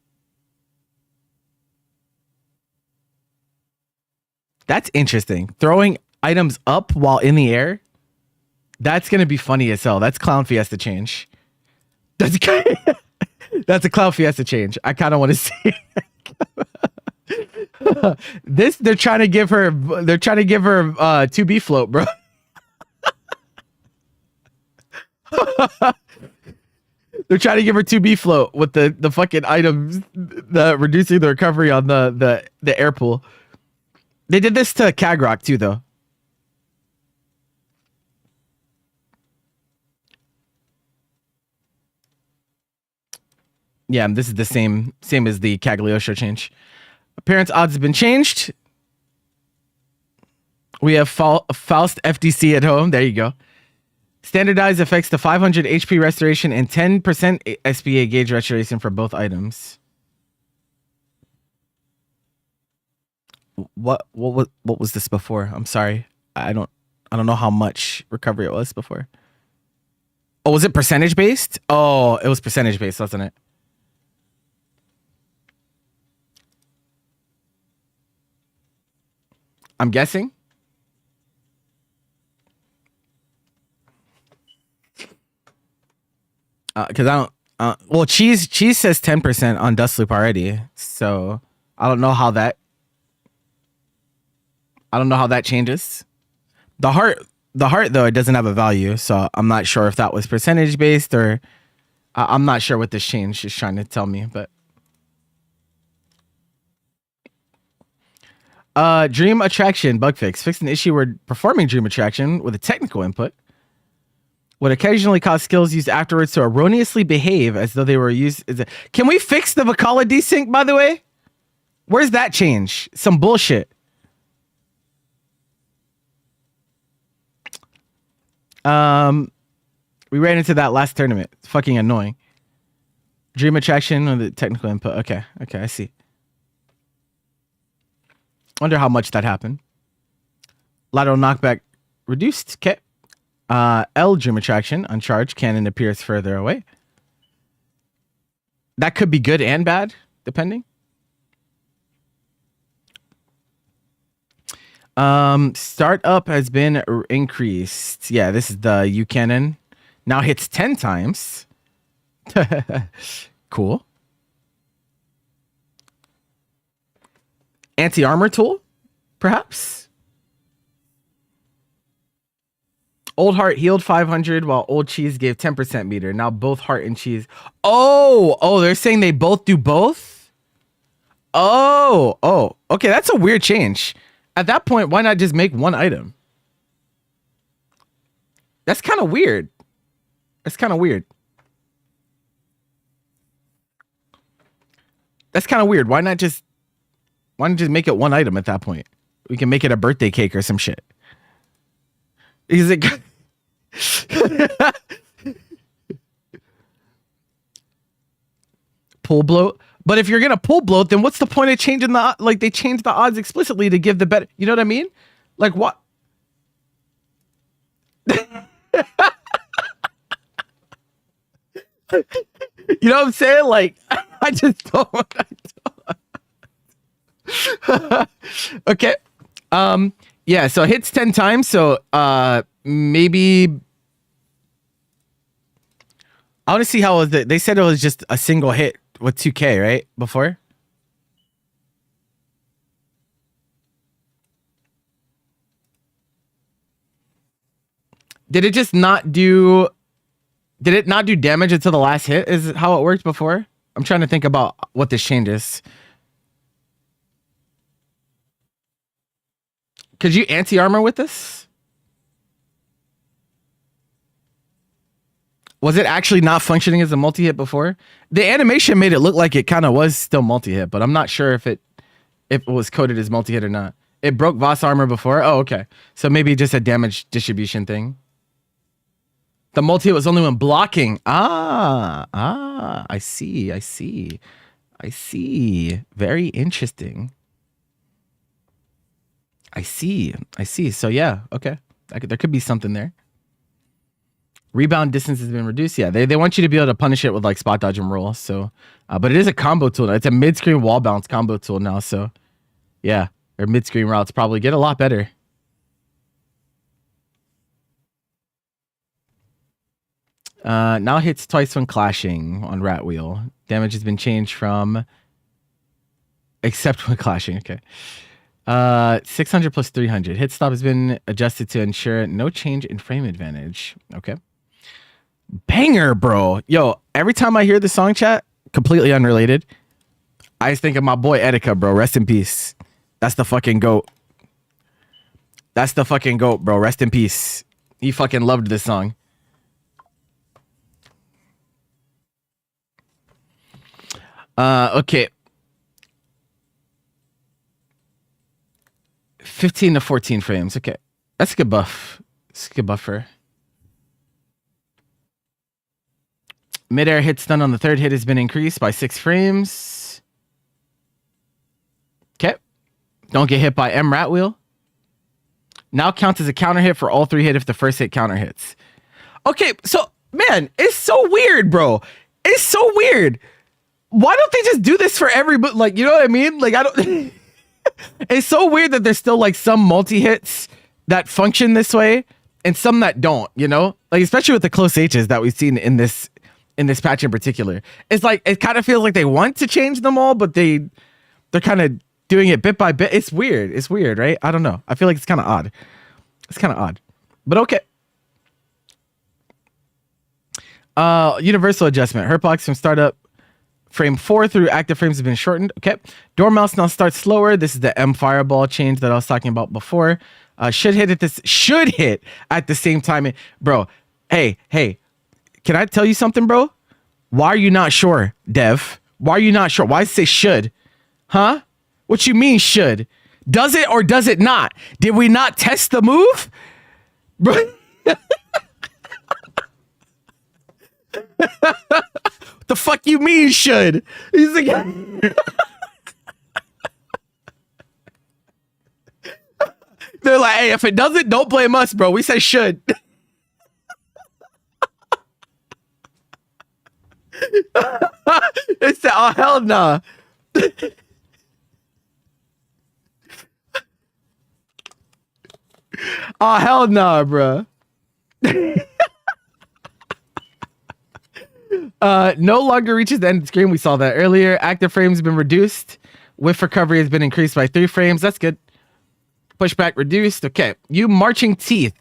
That's interesting. Throwing items up while in the air. That's gonna be funny as hell. That's Clown Fiesta change. That's a Clown Fiesta change. I kind of want to see. This they're trying to give her 2B float, bro. They're trying to give her 2B float with the fucking items, the reducing the recovery on the air pool. They did this to Kagrok too, though. Yeah, this is the same as the Cagliostro change. Appearance odds have been changed. We have Faust FDC at home. There you go. Standardized effects to 500 HP restoration and 10% SPA gauge restoration for both items. What was this before? I'm sorry. I don't know how much recovery it was before. Oh, was it percentage based? Oh, it was percentage based, wasn't it? I'm guessing. Because I don't. Well, cheese says 10% on Dustloop already, so I don't know how that. I don't know how that changes. The heart though, it doesn't have a value, so I'm not sure if that was percentage based or. I'm not sure what this change is trying to tell me, but. Dream Attraction bug fix. Fixed an issue where performing Dream Attraction with a technical input would occasionally cause skills used afterwards to erroneously behave as though they were used. Can we fix the Vakala desync, by the way? Where's that change? Some bullshit. We ran into that last tournament. It's fucking annoying. Dream Attraction with the technical input. Okay, I see. Wonder how much that happened. Lateral knockback reduced. Okay. L Dream Attraction uncharged. Cannon appears further away. That could be good and bad, depending. Startup has been increased. Yeah, this is the U cannon. Now hits 10 times. Cool. Anti-armor tool, perhaps. Old Heart healed 500 while Old Cheese gave 10% meter. Now both Heart and Cheese. Oh, they're saying they both do both? Oh. Okay, that's a weird change. At that point, why not just make one item? That's kind of weird. That's kind of weird. Why not just make it one item at that point? We can make it a birthday cake or some shit. Is it pull bloat? But if you're gonna pull bloat, then what's the point of changing the they changed the odds explicitly to give the better? You know what I mean? Like what? You know what I'm saying? Like I just don't. Okay. Yeah, so it hits 10 times, so maybe I want to see how was it. They said it was just a single hit with 2K, right? Before? Did it not do damage until the last hit? Is how it worked before? I'm trying to think about what this changes. Could you anti-armor with this? Was it actually not functioning as a multi-hit before? The animation made it look like it kind of was still multi-hit, but I'm not sure if it was coded as multi-hit or not. It broke Voss armor before? Oh, okay. So maybe just a damage distribution thing. The multi-hit was only when blocking. I see. Very interesting. I see. So yeah, okay. There could be something there. Rebound distance has been reduced. Yeah, they want you to be able to punish it with like spot dodge and roll. So, but it is a combo tool. It's a mid-screen wall bounce combo tool now. So, yeah, their mid-screen routes probably get a lot better. Now hits twice when clashing on Rat Wheel. Damage has been changed from except when clashing. Okay. 600 plus 300. Hit stop has been adjusted to ensure no change in frame advantage. Okay. Banger, bro. Yo, every time I hear the song chat, completely unrelated, I just think of my boy Etika, bro. Rest in peace. That's the fucking GOAT. Bro. Rest in peace. He fucking loved this song. Okay. 15 to 14 frames. Okay. That's a good buff. It's a good buffer. Mid-air hit stun on the third hit has been increased by 6 frames. Okay. Don't get hit by M Rat Wheel. Now counts as a counter hit for all 3 hit if the first hit counter hits. Okay, so, man, it's so weird, bro. It's so weird. Why don't they just do this for every, like, you know what I mean? Like, I don't... It's so weird that there's still like some multi-hits that function this way and some that don't, you know? Like especially with the close H's that we've seen in this patch in particular. It's like it kind of feels like they want to change them all, but they're kind of doing it bit by bit. It's weird, right? I don't know. I feel like it's kind of odd. But okay. Universal adjustment. Hurt blocks from startup frame 4 through active frames have been shortened. Okay. Dormouse now starts slower. This is the M fireball change that I was talking about before. Should hit at the same time. Bro, hey, can I tell you something, bro? Why are you not sure, Dev? Why are you not sure? Why does it say should? Huh? What you mean should? Does it or does it not? Did we not test the move? Bro. The fuck you mean should? He's like like, hey, if it doesn't, don't blame us, bro. We say should. It's the, oh, hell nah. Oh, hell nah, bro. No longer reaches the end of the screen. We saw that earlier. Active frames have been reduced. Width recovery has been increased by 3 frames. That's good. Pushback reduced. Okay. You marching teeth.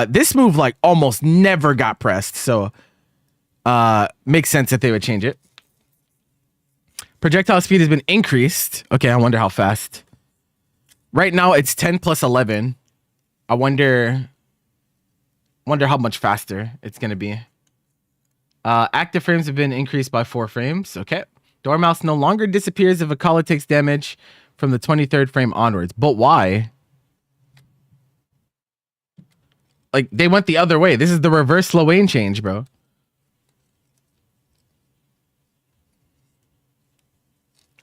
This move like almost never got pressed, so makes sense that they would change it. Projectile speed has been increased. Okay, I wonder how fast. Right now it's 10 plus 11. I wonder how much faster it's gonna be. Active frames have been increased by 4 frames. Okay. Dormouse no longer disappears if a caller takes damage from the 23rd frame onwards. But why? Like, they went the other way. This is the reverse Slowane change, bro.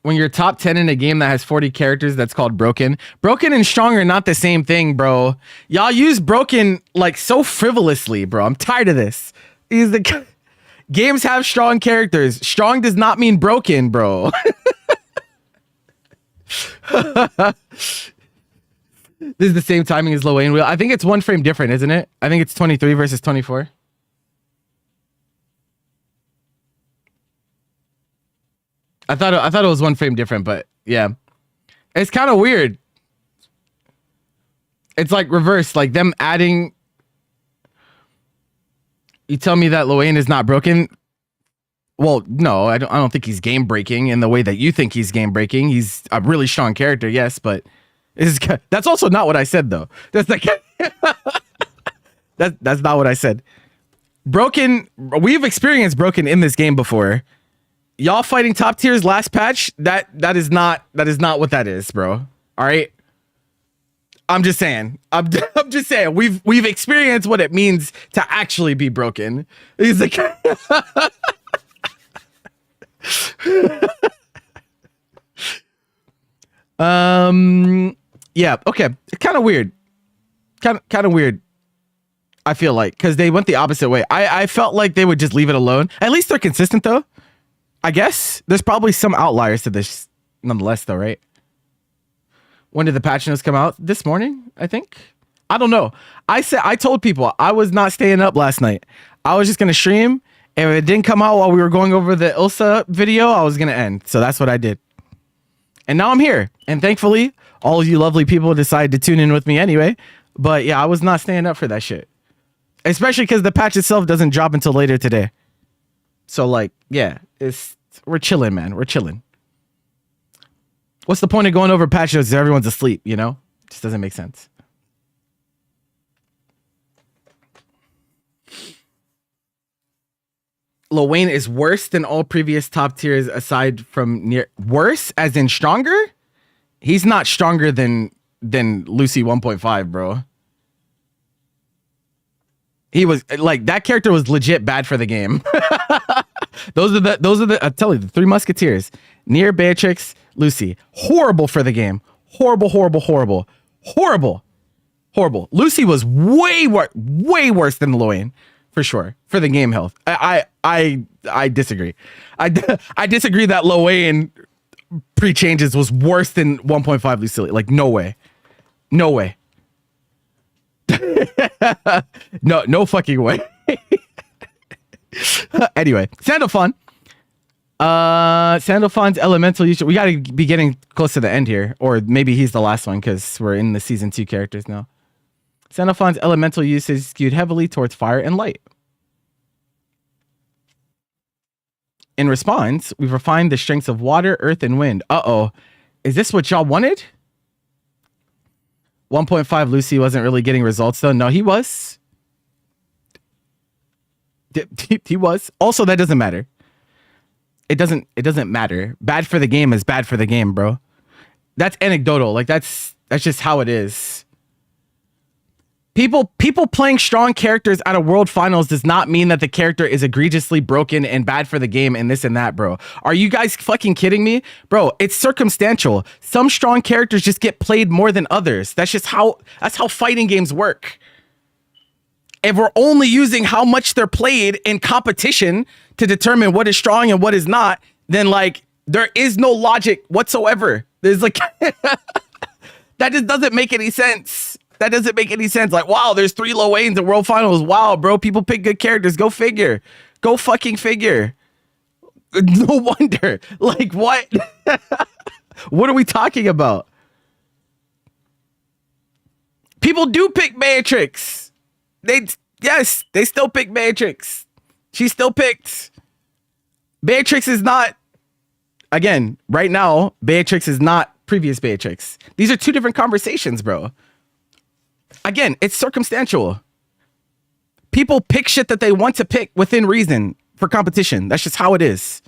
When you're top 10 in a game that has 40 characters, that's called broken. Broken and strong are not the same thing, bro. Y'all use broken like so frivolously, bro. I'm tired of this. Games have strong characters. Strong does not mean broken, bro. This is the same timing as Slowane wheel. I think it's 1 frame different, isn't it? I think it's 23 versus 24. I thought it was 1 frame different, but yeah. It's kind of weird. It's like reverse, like them adding. You tell me that Slowane is not broken? Well, no, I don't think he's game breaking in the way that you think he's game breaking. He's a really strong character, yes, but that's also not what I said though. That's like that's not what I said. Broken, we've experienced broken in this game before. Y'all fighting top tiers last patch, that is not what that is, bro. All right? I'm just saying. I'm just saying. We've experienced what it means to actually be broken. He's like yeah, okay. Kind of weird. Kind of weird. I feel like cuz they went the opposite way. I felt like they would just leave it alone. At least they're consistent though. I guess there's probably some outliers to this nonetheless though, right? When did the patch notes come out? This morning, I think. I don't know. I told people I was not staying up last night. I was just going to stream. And if it didn't come out while we were going over the Ilsa video, I was going to end. So that's what I did. And now I'm here. And thankfully, all of you lovely people decided to tune in with me anyway. But yeah, I was not staying up for that shit. Especially because the patch itself doesn't drop until later today. So like, yeah, we're chilling, man. We're chilling. What's the point of going over patch notes if everyone's asleep, you know? Just doesn't make sense. Slowane is worse than all previous top tiers aside from near worse as in stronger? He's not stronger than Lucy 1.5, bro. He was like that character was legit bad for the game. Those are the I tell you, the 3 Musketeers. Nier, Beatrix, Lucy. Horrible for the game. Horrible. Lucy was way worse than Slowane, for sure. For the game health. I disagree. I disagree that Slowane pre-changes was worse than 1.5 Lucy. Like no way. No fucking way. Anyway, Sandalphon. Sandalphon's elemental use. We gotta be getting close to the end here. Or maybe he's the last one because we're in the season 2 characters now. Sandalphon's elemental use is skewed heavily towards fire and light. In response, we've refined the strengths of water, earth, and wind. Uh-oh. Is this what y'all wanted? 1.5 Lucy wasn't really getting results though. No, he was. He was. Also, that doesn't matter. It doesn't matter. Bad for the game is bad for the game, bro. That's anecdotal. Like that's just how it is. People playing strong characters at a world finals does not mean that the character is egregiously broken and bad for the game and this and that, bro. Are you guys fucking kidding me? Bro, it's circumstantial. Some strong characters just get played more than others. That's how fighting games work. If we're only using how much they're played in competition to determine what is strong and what is not, then like there is no logic whatsoever. There's like that just doesn't make any sense. That doesn't make any sense. Like, wow, there's 3 low lanes in world finals. Wow, bro, people pick good characters. Go figure. Go fucking figure. No wonder. Like, what? What are we talking about? People do pick Beatrix. They still pick Beatrix. She's still picked. Beatrix is not, again, right now, Beatrix is not previous Beatrix. These are 2 different conversations, bro. Again, it's circumstantial. People pick shit that they want to pick within reason for competition. That's just how it is.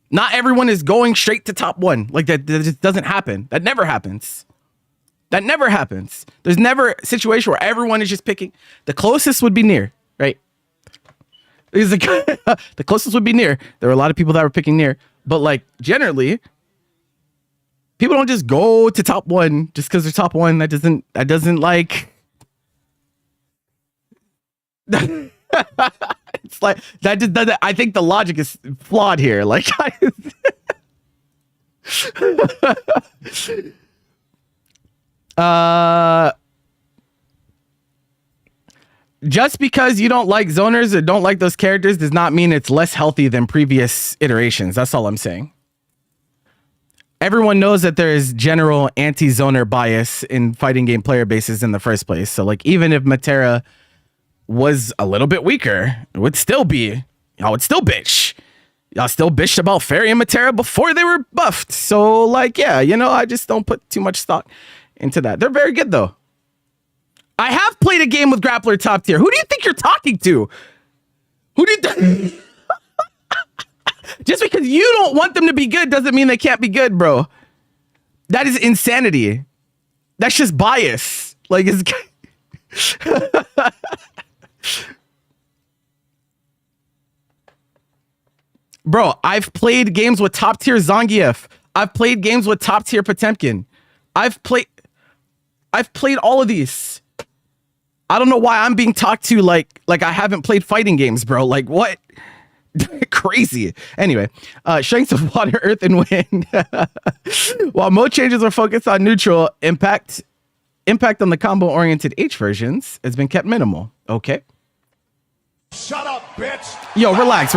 Not everyone is going straight to top 1. Like that just doesn't happen. That never happens. That never happens. There's never a situation where everyone is just picking. The closest would be Nier, right? The closest would be Nier. There were a lot of people that were picking Nier, but like generally, people don't just go to top 1 just because they're top 1. That doesn't like. It's like that just doesn't. I think the logic is flawed here. Like, just because you don't like zoners or don't like those characters does not mean it's less healthy than previous iterations. That's all I'm saying. Everyone knows that there is general anti-zoner bias in fighting game player bases in the first place. So like even if Matera was a little bit weaker, it would still be, y'all would still bitch. Y'all still bitched about Fairy and Matera before they were buffed. So like, yeah, you know, I just don't put too much stock into that. They're very good though. I have played a game with Grappler top tier. Who do you think you're talking to? Who do you think? Just because you don't want them to be good doesn't mean they can't be good, bro. That is insanity. That's just bias. Like, it's... Bro, I've played games with top tier Zangief. I've played games with top tier Potemkin. I've played all of these. I don't know why I'm being talked to like I haven't played fighting games, bro. Like, what? Crazy. Anyway, strengths of water, earth, and wind. While mode changes are focused on neutral, impact on the combo-oriented H versions has been kept minimal. Okay. Shut up, bitch. Yo, relax.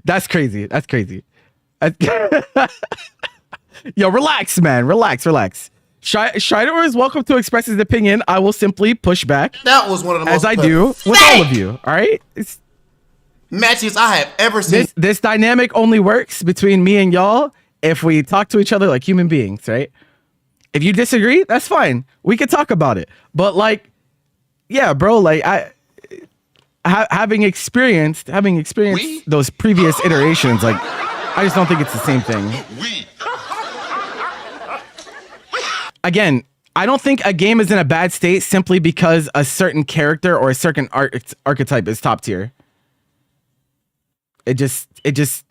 That's crazy. Yo, relax, man. Relax. Strider is welcome to express his opinion. I will simply push back. That was one of the most as I do with all of you. All right. Matches I have ever seen. This dynamic only works between me and y'all if we talk to each other like human beings, right? If you disagree, that's fine. We can talk about it. But like, yeah, bro, like having experienced those previous iterations, like I just don't think it's the same thing. Again, I don't think a game is in a bad state simply because a certain character or a certain archetype is top tier. It just,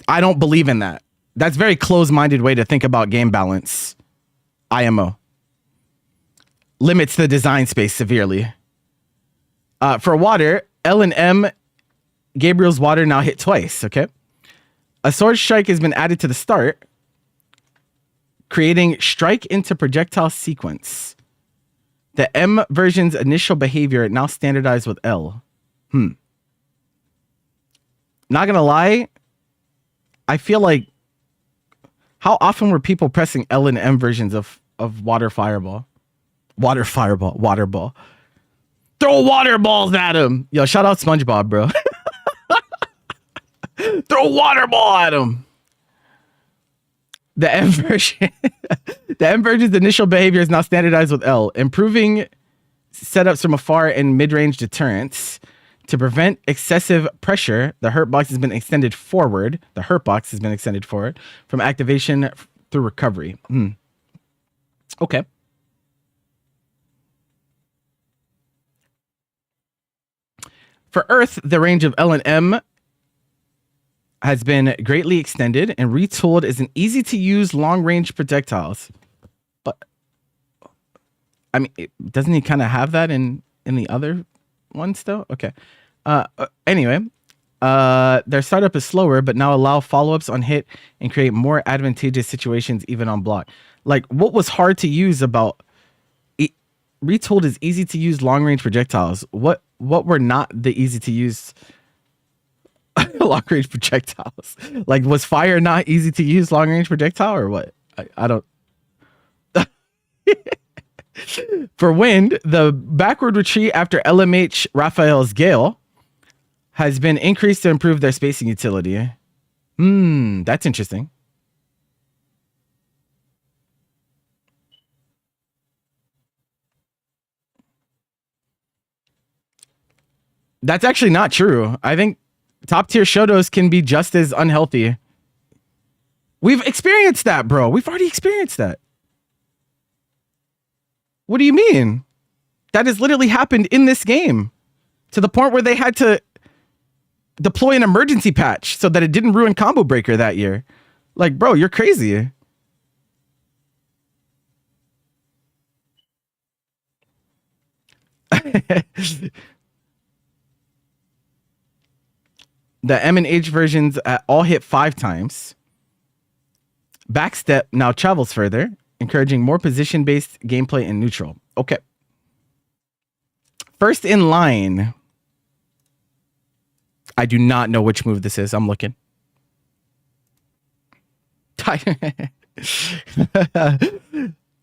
I don't believe in that. That's a very closed-minded way to think about game balance. IMO. Limits the design space severely. For water, L and M, Gabriel's water now hit twice, okay? A sword strike has been added to the start, creating strike into projectile sequence. The M version's initial behavior now standardized with L. Not gonna lie, I feel like how often were people pressing L and M versions of water fireball? Water fireball, water ball. Throw water balls at him. Yo, shout out SpongeBob, bro. Throw water ball at him. The M version's initial behavior is now standardized with L, improving setups from afar and mid-range deterrence. To prevent excessive pressure, the hurt box has been extended forward. From activation through recovery. Okay. For Earth, the range of L and M has been greatly extended and retooled as an easy-to-use long-range projectiles. But I mean, doesn't he kind of have that in the other ones though? Okay. Anyway, their startup is slower, but now allow follow-ups on hit and create more advantageous situations even on block. Like, what was hard to use about retooled is easy to use long range projectiles? What were not the easy to use long range projectiles? Like, was fire not easy to use long range projectile or what? I don't. For wind, the backward retreat after LMH Raphael's Gale has been increased to improve their spacing utility. That's interesting. That's actually not true. I think top tier Shotos can be just as unhealthy. We've experienced that, bro. We've already experienced that. What do you mean? That has literally happened in this game to the point where they had to deploy an emergency patch so that it didn't ruin Combo Breaker that year. Like, bro, you're crazy. The M and H versions all hit 5 times. Backstep now travels further, encouraging more position-based gameplay in neutral. Okay. First in line. I do not know which move this is. I'm looking.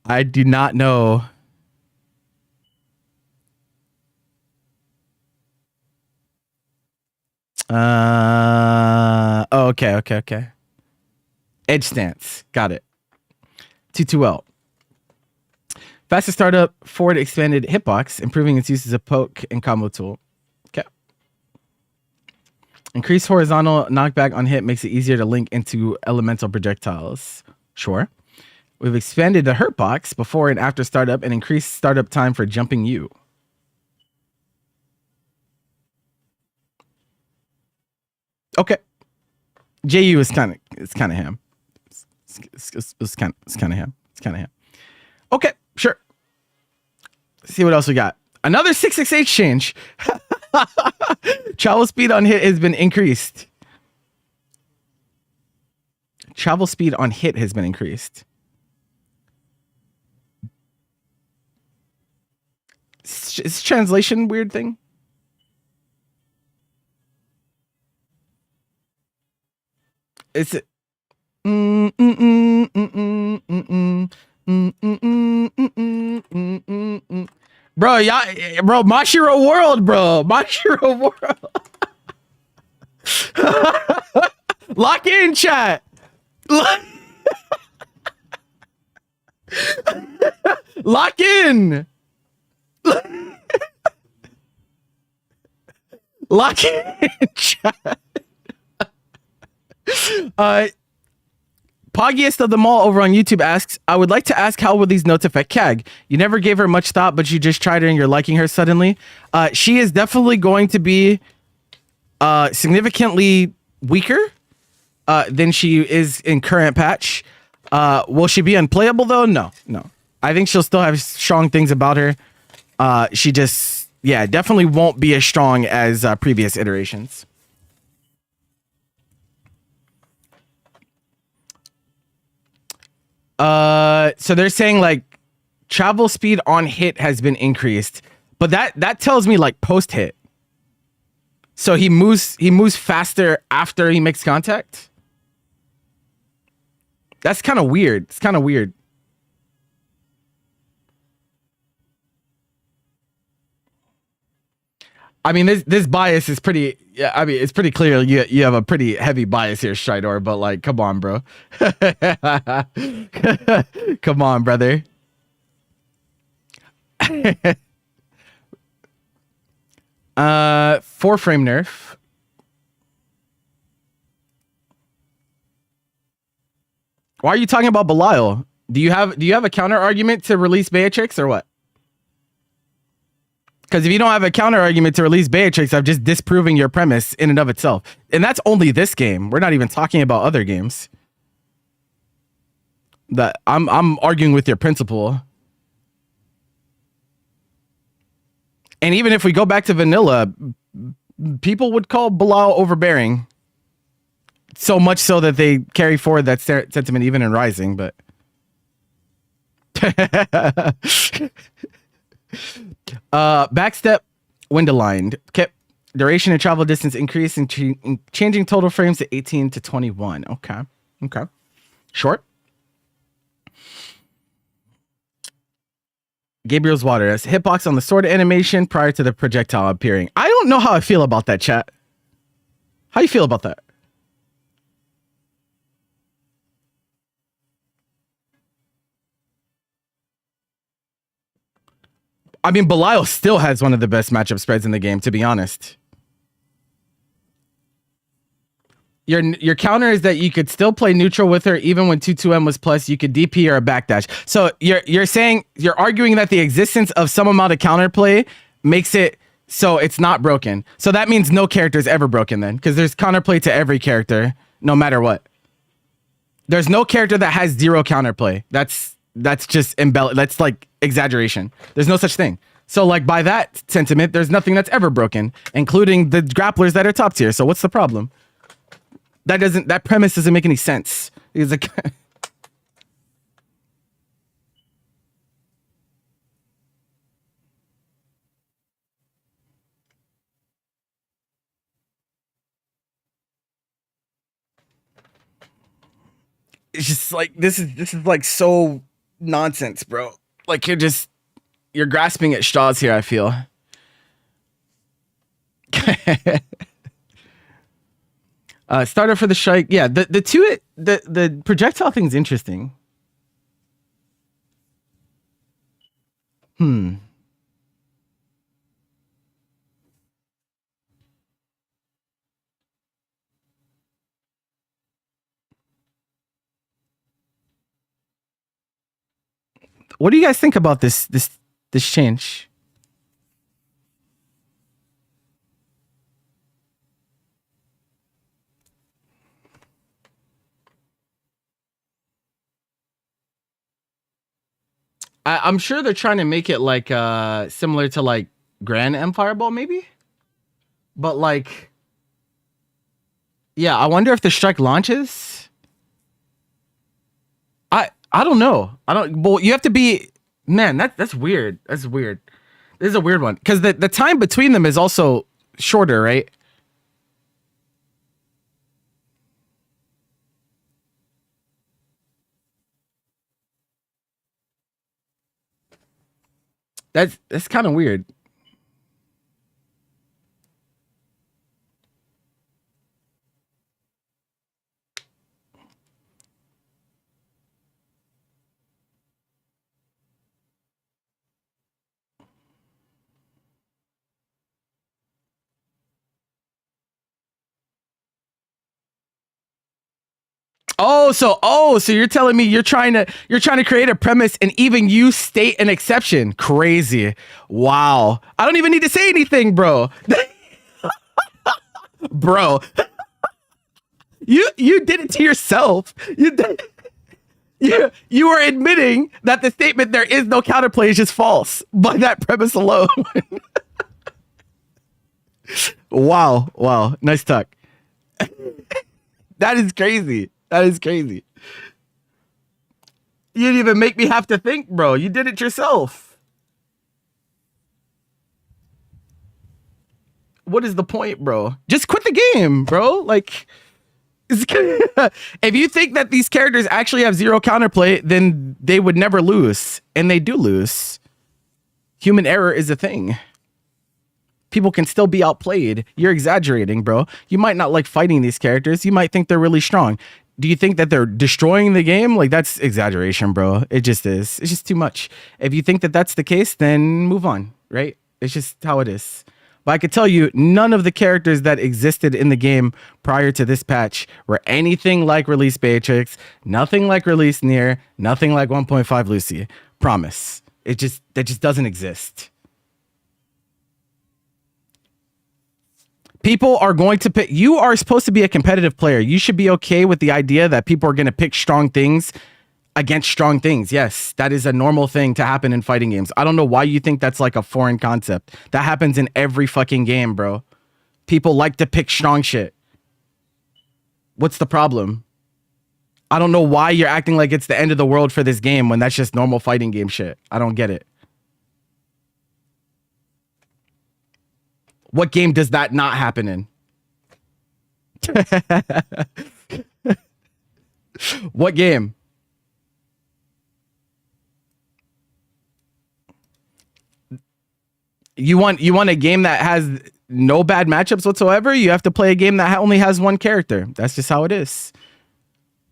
I do not know. Okay. Edge stance. Got it. 2-2L. Faster startup, forward expanded hitbox, improving its use as a poke and combo tool. Okay. Increased horizontal knockback on hit makes it easier to link into elemental projectiles. Sure. We've expanded the hurt box before and after startup and increased startup time for jumping you. Okay. JU is kind of him. It's kind of him. Okay, sure. Let's see what else we got. Another 668 change. Travel speed on hit has been increased. Is translation weird thing? It's bro, Mashiro World, bro. Mashiro World. Lock in, chat. Lock in. Lock in, chat. Poggiest of them all over on YouTube asks, I would like to ask how will these notes affect Kag? You never gave her much thought, but you just tried her and you're liking her suddenly. She is definitely going to be significantly weaker than she is in current patch. Will she be unplayable though? No. I think she'll still have strong things about her. She just, definitely won't be as strong as previous iterations. So they're saying like travel speed on hit has been increased, but that tells me like post hit. So he moves faster after he makes contact. That's kind of weird. It's kind of weird. I mean, this bias is pretty. Yeah, I mean, it's pretty clear you have a pretty heavy bias here, Stridor. But like, come on, bro. Come on, brother. 4-frame nerf. Why are you talking about Belial? Do you have a counter argument to release Beatrix or what? Because if you don't have a counter argument to release Beatrix, I'm just disproving your premise in and of itself. And that's only this game. We're not even talking about other games. That I'm arguing with your principle. And even if we go back to vanilla, people would call Bilal overbearing. So much so that they carry forward that sentiment even in Rising, but backstep, window lined. Kept duration and travel distance increase and changing total frames to 18 to 21. Okay. Short. Gabriel's water. That's hitbox on the sword animation prior to the projectile appearing. I don't know how I feel about that, chat. How you feel about that? I mean, Belial still has one of the best matchup spreads in the game, to be honest. Your counter is that you could still play neutral with her even when 2-2M was plus, you could DP or a backdash. So you're saying, you're arguing that the existence of some amount of counterplay makes it so it's not broken. So that means no character is ever broken then, because there's counterplay to every character, no matter what. There's no character that has zero counterplay. That's just that's like exaggeration. There's no such thing. So like by that sentiment, there's nothing that's ever broken, including the grapplers that are top tier. So what's the problem? That premise doesn't make any sense. It's like it's just like this is like so nonsense, bro. Like you're grasping at straws here, I feel. Starter for the strike. Yeah, the projectile thing's interesting. What do you guys think about this change? I'm sure they're trying to make it like similar to like Grand Empire Ball, maybe. But like, yeah, I wonder if the strike launches. I don't know. Well, you have to be, man. That's weird. That's weird. This is a weird one because the time between them is also shorter, right? That's kind of weird. So you're telling me you're trying to create a premise and even you state an exception. Crazy. Wow. I don't even need to say anything, bro. Bro. You did it to yourself. You did. You are admitting that the statement there is no counterplay is just false by that premise alone. Wow. Nice talk. That is crazy. That is crazy. You didn't even make me have to think, bro. You did it yourself. What is the point, bro? Just quit the game, bro. Like, if you think that these characters actually have zero counterplay, then they would never lose. And they do lose. Human error is a thing. People can still be outplayed. You're exaggerating, bro. You might not like fighting these characters. You might think they're really strong. Do you think that they're destroying the game? Like, that's exaggeration, bro. It just is. It's just too much. If you think that that's the case, then move on, right? It's just how it is. But I could tell you, none of the characters that existed in the game prior to this patch were anything like Release Beatrix, nothing like Release Nier, nothing like 1.5 Lucy. Promise. That just doesn't exist. People are going to pick. You are supposed to be a competitive player. You should be okay with the idea that people are going to pick strong things against strong things. Yes, that is a normal thing to happen in fighting games. I don't know why you think that's like a foreign concept. That happens in every fucking game, bro. People like to pick strong shit. What's the problem? I don't know why you're acting like it's the end of the world for this game when that's just normal fighting game shit. I don't get it. What game does that not happen in? What game? You want a game that has no bad matchups whatsoever? You have to play a game that only has one character. That's just how it is.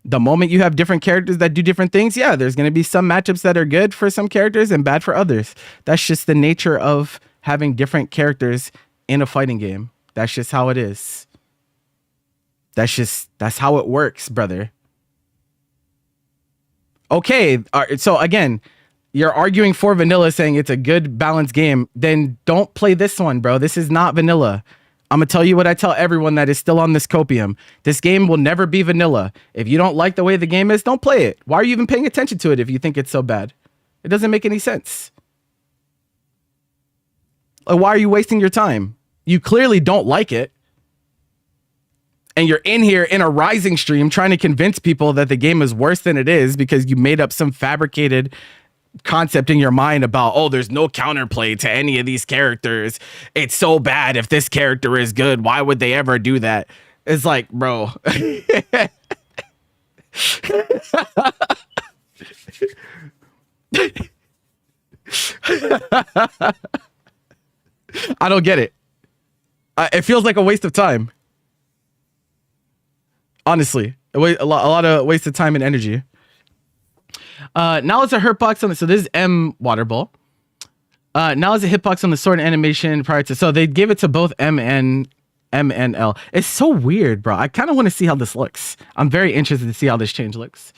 The moment you have different characters that do different things, yeah, there's going to be some matchups that are good for some characters and bad for others. That's just the nature of having different characters in a fighting game. That's just how it is. That's how it works, brother. Okay, so again, you're arguing for vanilla, saying it's a good balanced game. Then don't play this one, bro. This is not vanilla. I'm gonna tell you what I tell everyone that is still on this copium. This game will never be vanilla. If you don't like the way the game is, don't play it. Why are you even paying attention to it if you think it's so bad? It doesn't make any sense. Like, why are you wasting your time? You clearly don't like it. And you're in here in a Rising stream trying to convince people that the game is worse than it is because you made up some fabricated concept in your mind about, oh, there's no counterplay to any of these characters. It's so bad if this character is good. Why would they ever do that? It's like, bro. I don't get it. It feels like a waste of time. Honestly, a lot of waste of time and energy. Now it's a hurtbox on the, so this is M water ball. Now it's a hitbox on the sword animation prior to, so they gave it to both M and L. It's so weird, bro. I kind of want to see how this looks. I'm very interested to see how this change looks.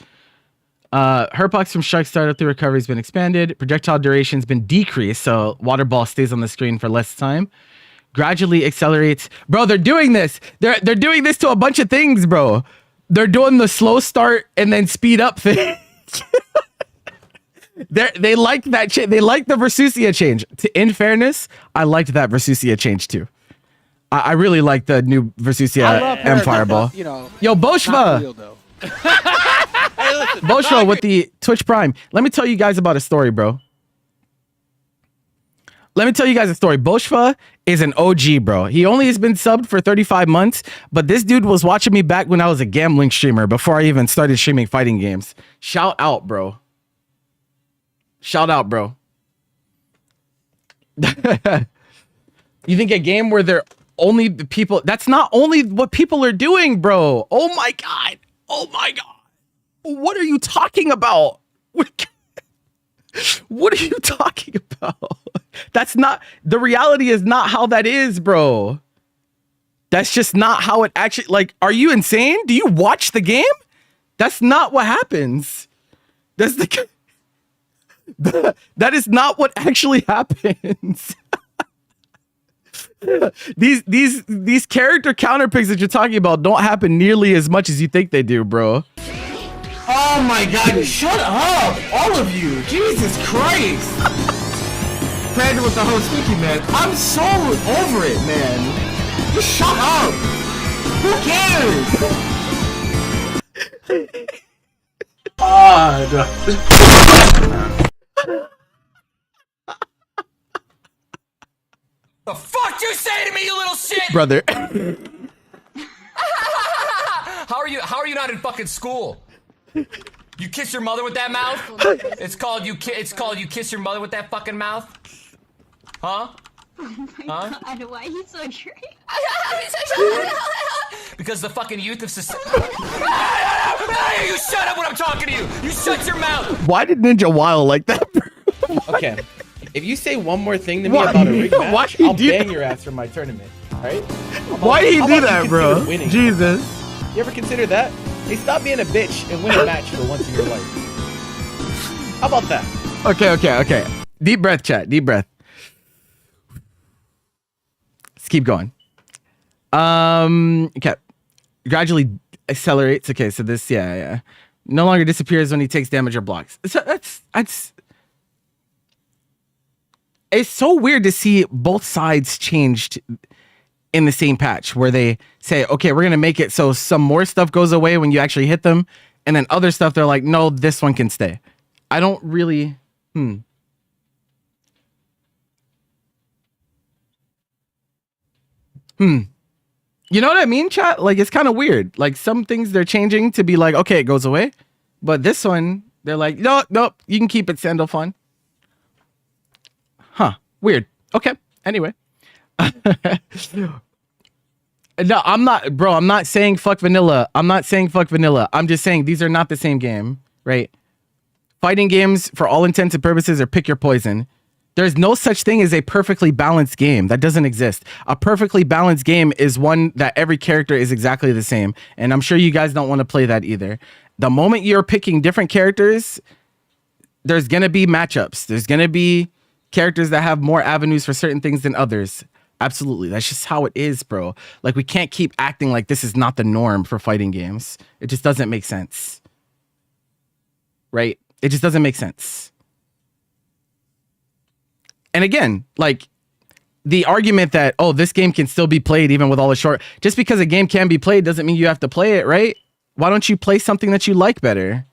Hurtbox from strike startup through recovery has been expanded. Projectile duration's been decreased, so water ball stays on the screen for less time. Gradually accelerates. Bro, they're doing this. They're doing this to a bunch of things, bro. They're doing the slow start and then speed up thing. They like that change. They like the Versusia change. In fairness, I liked that Versusia change too. I really like the new Versusia M Fireball. You know, yo, Boshva. Boshva with the Twitch Prime. Let me tell you guys about a story, bro. Let me tell you guys a story. Boshva is an OG, bro. He only has been subbed for 35 months, but this dude was watching me back when I was a gambling streamer before I even started streaming fighting games. Shout out, bro. Shout out, bro. You think a game where they're only the people, that's not only what people are doing, bro. Oh my God. Oh my God. What are you talking about? What are you talking about? That's not, the reality is not how that is, bro. That's just not how it actually, like, are you insane? Do you watch the game? That's not what happens. That's that is not what actually happens. These character counterpicks that you're talking about don't happen nearly as much as you think they do, bro. Oh my God, shut up, all of you, Jesus Christ. Brandon with the whole squeaky, man. I'm so over it, man. Just shut up. Who cares? The fuck you say to me, you little shit? Brother. How are you not in fucking school? You kiss your mother with that mouth? It's called you kiss your mother with that fucking mouth? Huh? Oh my God, why are you so great? Because the fucking youth of society. You shut up when I'm talking to you. You shut your mouth. Why did Ninja Wild like that? Okay. If you say one more thing to me about a rig Why match, you I'll do bang that? your ass from my tournament. Right? Why do you do that, consider bro? winning? Jesus. You ever consider that? Hey, stop being a bitch and win a match for once in your life. How about that? Okay. Deep breath, chat. Deep breath. Let's keep going. Okay. Gradually accelerates. Okay, so this, yeah. No longer disappears when he takes damage or blocks. So that's. It's so weird to see both sides changed in the same patch, where they say, okay, we're gonna make it so some more stuff goes away when you actually hit them, and then other stuff they're like, no, this one can stay. I don't really. You know what I mean, chat? Like, it's kind of weird. Like, some things they're changing to be like, okay, it goes away. But this one, they're like, no, you can keep it, Sandal Fun. Huh. Weird. Okay. Anyway. No, I'm not saying fuck vanilla. I'm just saying these are not the same game, right? Fighting games, for all intents and purposes, are pick your poison. There's no such thing as a perfectly balanced game. That doesn't exist. A perfectly balanced game is one that every character is exactly the same. And I'm sure you guys don't want to play that either. The moment you're picking different characters, there's going to be matchups. There's going to be characters that have more avenues for certain things than others. Absolutely. That's just how it is, bro. Like, we can't keep acting like this is not the norm for fighting games. It just doesn't make sense. Right? It just doesn't make sense. And again, like, the argument that, oh, this game can still be played even with all the short, just because a game can be played doesn't mean you have to play it, right? Why don't you play something that you like better?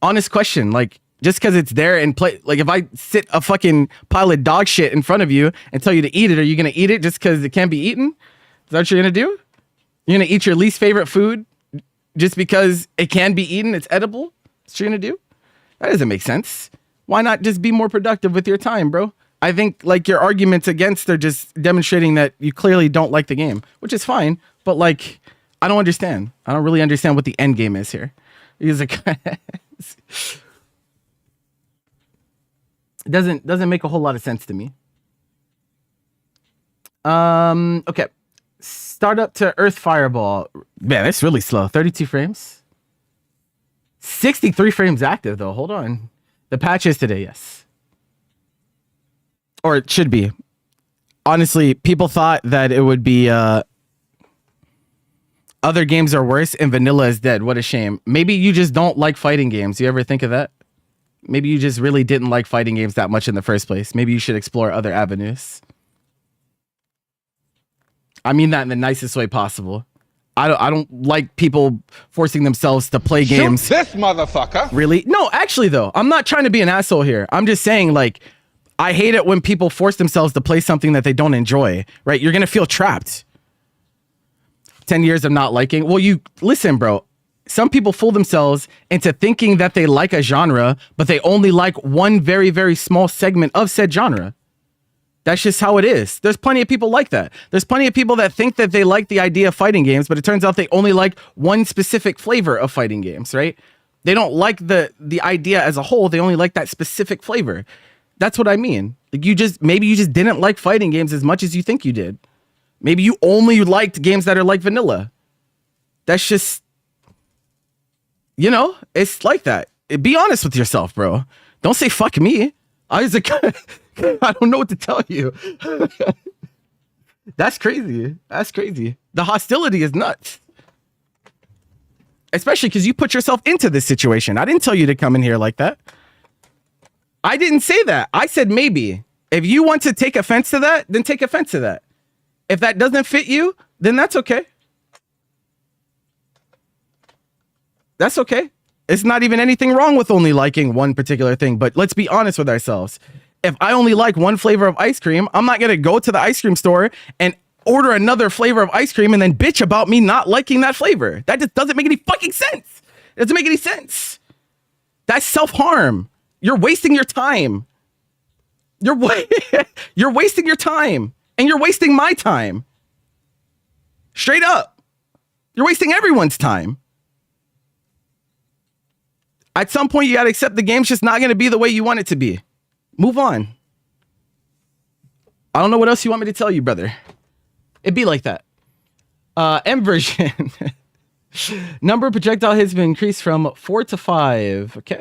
Honest question. Like, just because it's there and play, like, if I sit a fucking pile of dog shit in front of you and tell you to eat it, are you going to eat it just because it can't be eaten? Is that what you're going to do? You're going to eat your least favorite food just because it can be eaten, it's edible? That's what you're going to do? That doesn't make sense. Why not just be more productive with your time, bro? I think, like, your arguments against are just demonstrating that you clearly don't like the game, which is fine. But, like, I don't understand. I don't really understand what the end game is here. Because it doesn't make a whole lot of sense to me. Okay. Start up to Earth Fireball. Man, that's really slow. 32 frames. 63 frames active, though. Hold on. The patch is today, yes. Or it should be. Honestly, people thought that it would be other games are worse and vanilla is dead. What a shame. Maybe you just don't like fighting games. You ever think of that? Maybe you just really didn't like fighting games that much in the first place. Maybe you should explore other avenues. I mean that in the nicest way possible. I don't like people forcing themselves to play games. Shoot this motherfucker. Really? No, actually, though, I'm not trying to be an asshole here. I'm just saying, like, I hate it when people force themselves to play something that they don't enjoy, right? You're going to feel trapped. 10 years of not liking. Well, you listen, bro. Some people fool themselves into thinking that they like a genre, but they only like one very, very small segment of said genre. That's just how it is. There's plenty of people like that. There's plenty of people that think that they like the idea of fighting games, but it turns out they only like one specific flavor of fighting games, right? They don't like the idea as a whole. They only like that specific flavor. That's what I mean. Like, maybe you just didn't like fighting games as much as you think you did. Maybe you only liked games that are like vanilla. That's just, you know, it's like that. Be honest with yourself, bro. Don't say fuck me. I don't know what to tell you. That's crazy. That's crazy. The hostility is nuts. Especially because you put yourself into this situation. I didn't tell you to come in here like that. I didn't say that. I said maybe. If you want to take offense to that, then take offense to that. If that doesn't fit you, then that's okay. That's okay. It's not even anything wrong with only liking one particular thing, but let's be honest with ourselves. If I only like one flavor of ice cream, I'm not going to go to the ice cream store and order another flavor of ice cream and then bitch about me not liking that flavor. That just doesn't make any fucking sense. It doesn't make any sense. That's self-harm. You're wasting your time. You're wasting your time. And you're wasting my time. Straight up. You're wasting everyone's time. At some point, you got to accept the game's just not going to be the way you want it to be. Move on. I don't know what else you want me to tell you, brother. It'd be like that. M version. Number of projectile hits has been increased from 4 to 5. Okay.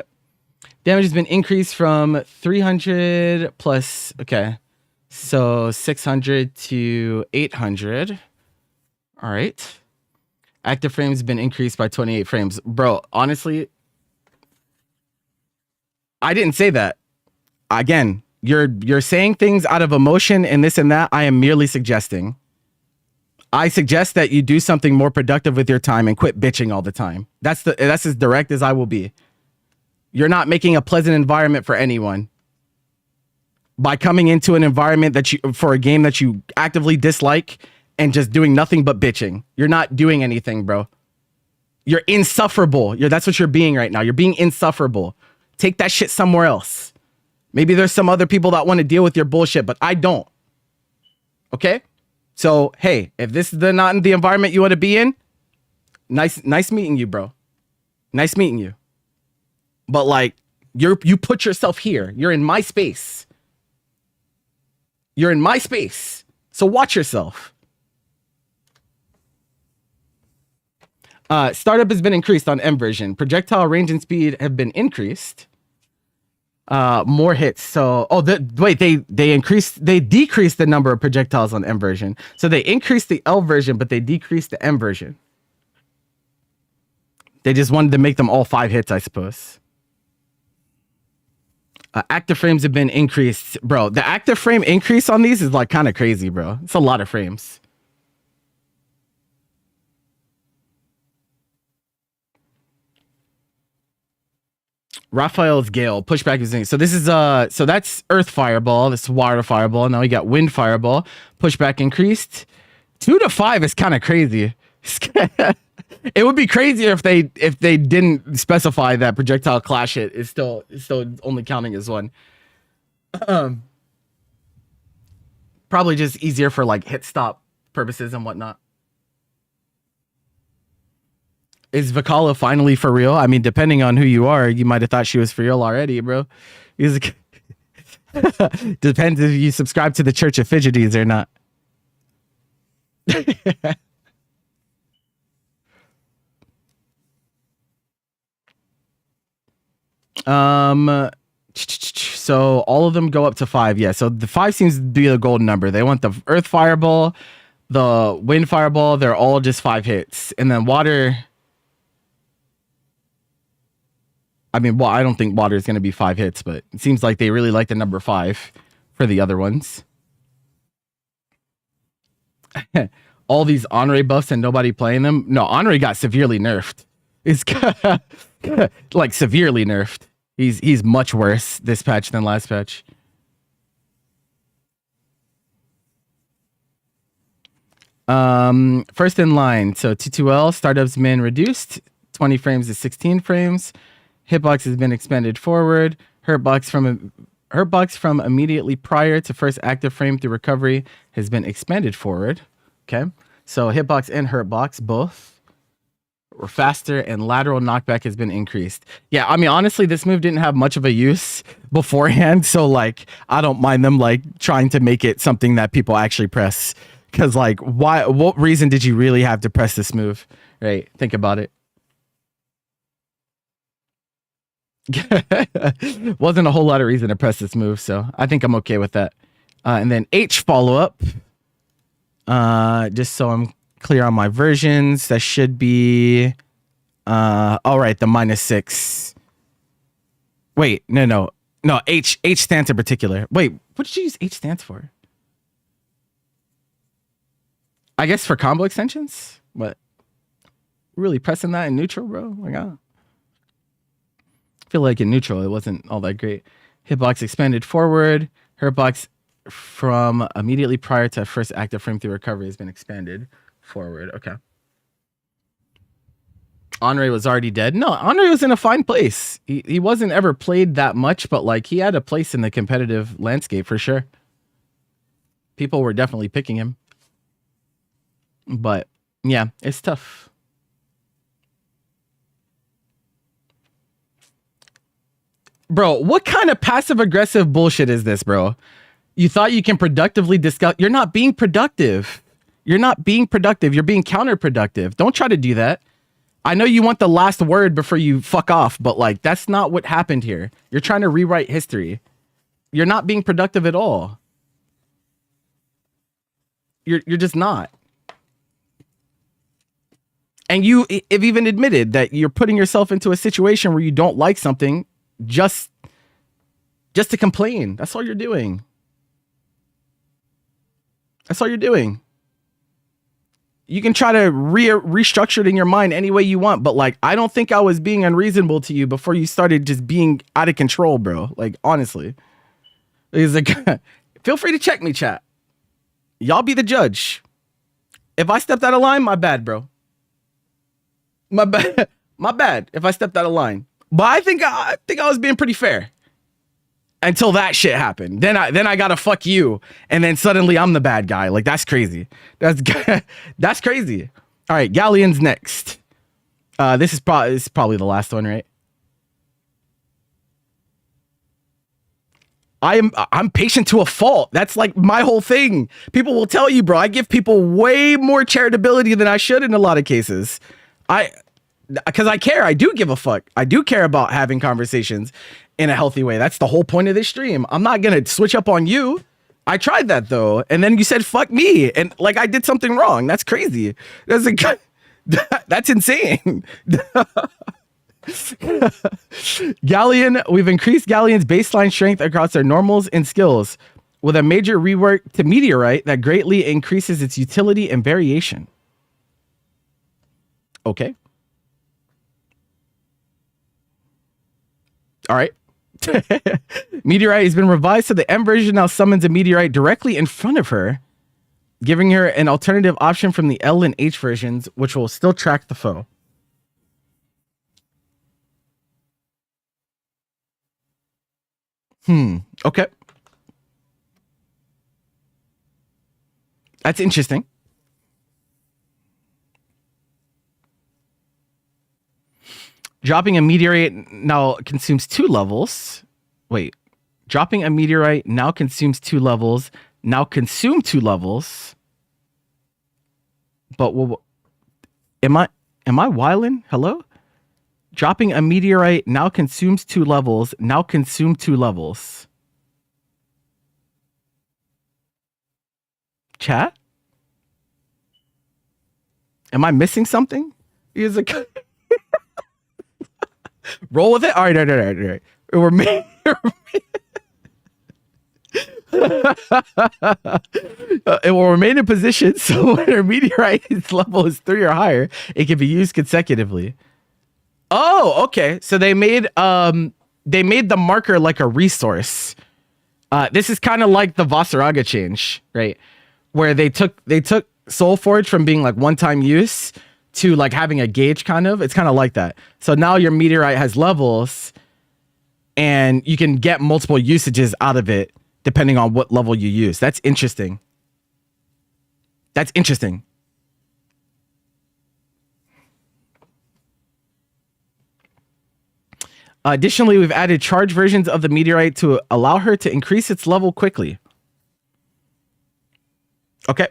Damage has been increased from 300 plus. Okay. So 600 to 800. All right. Active frames have been increased by 28 frames. Bro, honestly, I didn't say that. Again, you're saying things out of emotion and this and that. I am merely suggesting. I suggest that you do something more productive with your time and quit bitching all the time. That's as direct as I will be. You're not making a pleasant environment for anyone by coming into an environment for a game that you actively dislike and just doing nothing but bitching. You're not doing anything, bro. You're insufferable. That's what you're being right now. You're being insufferable. Take that shit somewhere else. Maybe there's some other people that want to deal with your bullshit, but I don't. Okay? So, hey, if this is not the environment you want to be in, nice meeting you, bro. Nice meeting you. But like, you put yourself here. You're in my space. You're in my space. So watch yourself. Startup has been increased on M version. Projectile range and speed have been increased. More hits. So, they decreased the number of projectiles on M version. So they increased the L version, but they decreased the M version. They just wanted to make them all 5 hits, I suppose. Active frames have been increased. Bro, the active frame increase on these is like kind of crazy, bro. It's a lot of frames. Raphael's Gale pushback is in. So this is so that's Earth Fireball, this is Water Fireball. Now we got Wind Fireball. Pushback increased. 2 to 5 is kind of crazy. It would be crazier if they didn't specify that projectile clash hit is still only counting as 1. Probably just easier for like hit stop purposes and whatnot. Is Vakala finally for real? I mean, depending on who you are, you might have thought she was for real already, bro. Depends if you subscribe to the Church of Fidgeties or not. So all of them go up to 5. Yeah, so the 5 seems to be the golden number. They want the Earth Fireball, the Wind Fireball. They're all just 5 hits, and then Water. I mean, well, I don't think Water is going to be 5 hits, but it seems like they really like the number 5 for the other ones. All these Honore buffs and nobody playing them. No, Honore got severely nerfed. It's like severely nerfed. He's much worse this patch than last patch. First in line. So T2L startup's been reduced 20 frames to 16 frames. Hitbox has been expanded forward. Hurtbox from immediately prior to first active frame through recovery has been expanded forward. Okay, so hitbox and hurtbox both were faster, and lateral knockback has been increased. Yeah, I mean, honestly, this move didn't have much of a use beforehand, so like, I don't mind them like trying to make it something that people actually press. Because like, what reason did you really have to press this move? Right? Think about it. Wasn't a whole lot of reason to press this move, so I think I'm okay with that. And then H follow-up. Just so I'm clear on my versions, that should be all right, the -6. Wait, no, H stands in particular. Wait, what did you use H stands for? I guess for combo extensions? What? Really pressing that in neutral, bro? Oh my god. I feel like in neutral, it wasn't all that great. Hitbox expanded forward. Hurtbox from immediately prior to first active frame through recovery has been expanded forward. Okay. Honore was already dead. No, Honore was in a fine place. He wasn't ever played that much, but like he had a place in the competitive landscape for sure. People were definitely picking him. But yeah, it's tough. Bro, what kind of passive aggressive bullshit is this, bro? You thought you can productively discuss. You're not being productive. You're not being productive. You're being counterproductive. Don't try to do that. I know you want the last word before you fuck off, but like, that's not what happened here. You're trying to rewrite history. You're not being productive at all. You're just not. And you have even admitted that you're putting yourself into a situation where you don't like something just to complain. That's all you're doing. That's all you're doing. You can try to restructure it in your mind any way you want, but like, I don't think I was being unreasonable to you before you started just being out of control, bro. Like, honestly. It's like, feel free to check me, chat. Y'all be the judge. If I stepped out of line, my bad, bro. My bad. My bad if I stepped out of line. But I think I was being pretty fair. Until that shit happened. Then I gotta fuck you. And then suddenly I'm the bad guy. Like, that's crazy. That's crazy. All right, Galleon's next. This is probably the last one, right? I'm patient to a fault. That's like my whole thing. People will tell you, bro, I give people way more charitability than I should in a lot of cases. Because I care. I do give a fuck. I do care about having conversations in a healthy way. That's the whole point of this stream. I'm not going to switch up on you. I tried that though. And then you said, fuck me. And like, I did something wrong. That's crazy. That's insane. Galleon, we've increased Galleon's baseline strength across their normals and skills with a major rework to Meteorite that greatly increases its utility and variation. Okay. All right. Meteorite has been revised so the M version now summons a meteorite directly in front of her, giving her an alternative option from the L and H versions, which will still track the foe. Okay. That's interesting. Dropping a meteorite now consumes 2 levels. Wait. Dropping a meteorite now consumes 2 levels. Now consume 2 levels. But am I wildin'? Hello? Dropping a meteorite now consumes 2 levels. Now consume 2 levels. Chat? Am I missing something? He's like, roll with it. All right. We're made. It will remain in position, so when a meteorite's level is 3 or higher, it can be used consecutively. Oh, okay. So they made the marker like a resource. This is kind of like the Gbvsr change, right? Where they took Soulforge from being like one-time use to like having a gauge kind of. It's kind of like that. So now your meteorite has levels and you can get multiple usages out of it depending on what level you use. That's interesting. That's interesting. Additionally, we've added charge versions of the meteorite to allow her to increase its level quickly. Okay.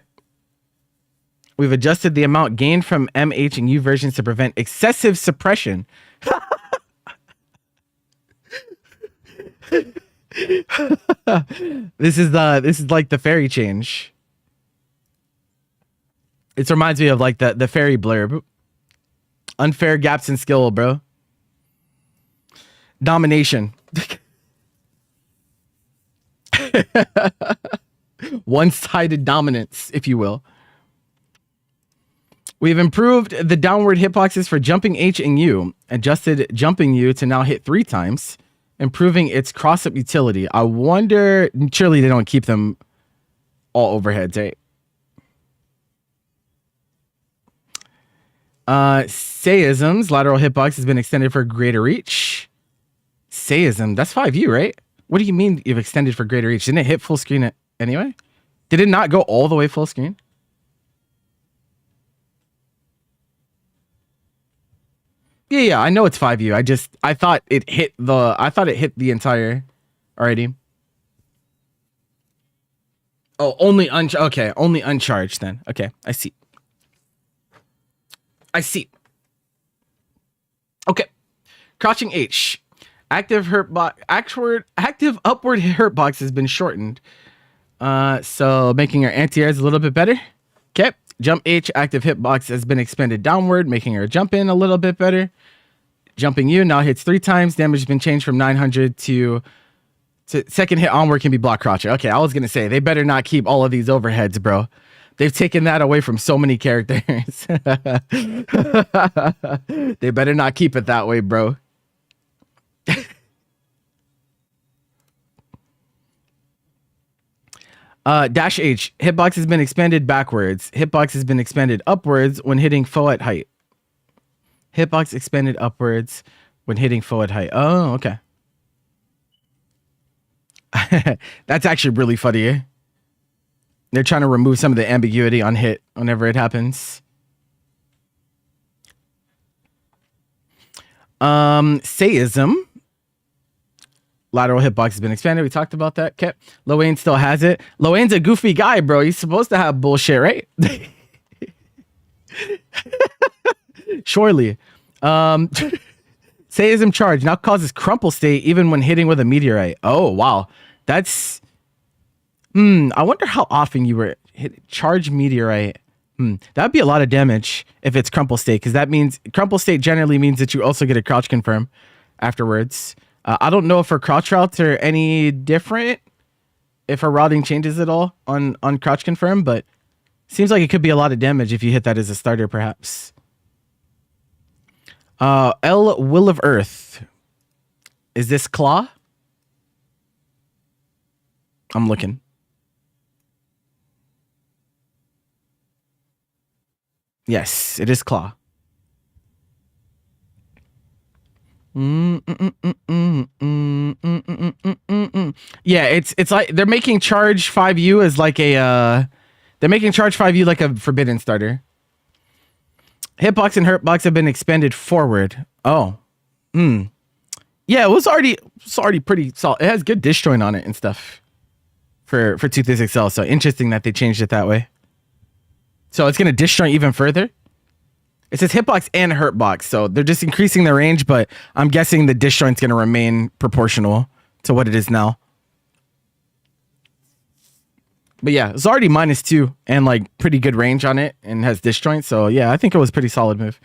We've adjusted the amount gained from M, H, and U versions to prevent excessive suppression. This is like the fairy change. It reminds me of like the fairy blurb. Unfair gaps in skill, bro. Domination. One-sided dominance, if you will. We've improved the downward hitboxes for jumping H and U, adjusted jumping U to now hit 3 times, improving its cross-up utility. I wonder, surely they don't keep them all overheads, right? Sayism's lateral hitbox has been extended for greater reach. Sayism, that's 5U, right? What do you mean you've extended for greater reach? Didn't it hit full screen anyway? Did it not go all the way full screen? Yeah, I know it's 5U. I thought it hit the entire already. Oh, only uncharged then. Okay, I see. Okay. Crouching H. Active upward hurt box has been shortened. So making our anti-airs a little bit better. Okay. Jump H, active hitbox has been expanded downward, making her jump in a little bit better. Jumping U now hits 3 times. Damage has been changed from 900 to second hit onward can be block croucher. Okay, I was gonna say they better not keep all of these overheads, bro. They've taken that away from so many characters. They better not keep it that way, bro. Dash H. Hitbox has been expanded backwards. Hitbox has been expanded upwards when hitting foe at height. Hitbox expanded upwards when hitting foe at height. Oh, okay. That's actually really funny. Eh? They're trying to remove some of the ambiguity on hit whenever it happens. Sayism. Lateral hitbox has been expanded. We talked about that. Okay. Loane still has it. Loane's a goofy guy, bro. He's supposed to have bullshit, right? Surely. Sayism charge now causes crumple state even when hitting with a meteorite. Oh, wow. That's... I wonder how often you were hit charge meteorite. That'd be a lot of damage if it's crumple state, because that means crumple state generally means that you also get a crouch confirm afterwards. I don't know if her crouch routes are any different, if her routing changes at all on crouch confirm, but seems like it could be a lot of damage if you hit that as a starter, perhaps. L Will of Earth. Is this Claw? I'm looking. Yes, it is Claw. Yeah, it's like they're making charge 5U as like a they're making charge 5U like a forbidden starter. Hitbox and hurtbox have been expanded forward. Oh. Yeah, it was already pretty solid. It has good disjoint on it and stuff for 236L. So interesting that they changed it that way. So it's gonna disjoint even further. It says hitbox and hurtbox, so they're just increasing the range, but I'm guessing the disjoint's gonna remain proportional to what it is now. But yeah, it's already -2 and like pretty good range on it and has disjoint. So yeah, I think it was a pretty solid move.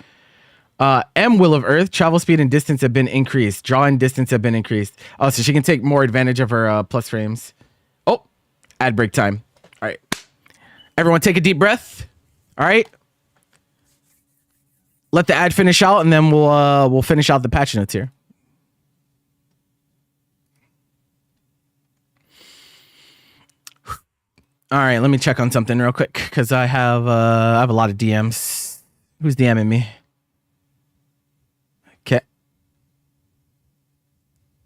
M Will of Earth, travel speed and distance have been increased. Draw and distance have been increased. Oh, so she can take more advantage of her plus frames. Oh, ad break time. All right. Everyone take a deep breath. All right. Let the ad finish out and then we'll finish out the patch notes here. All right, let me check on something real quick because I have a lot of DMs. Who's DMing me? Okay.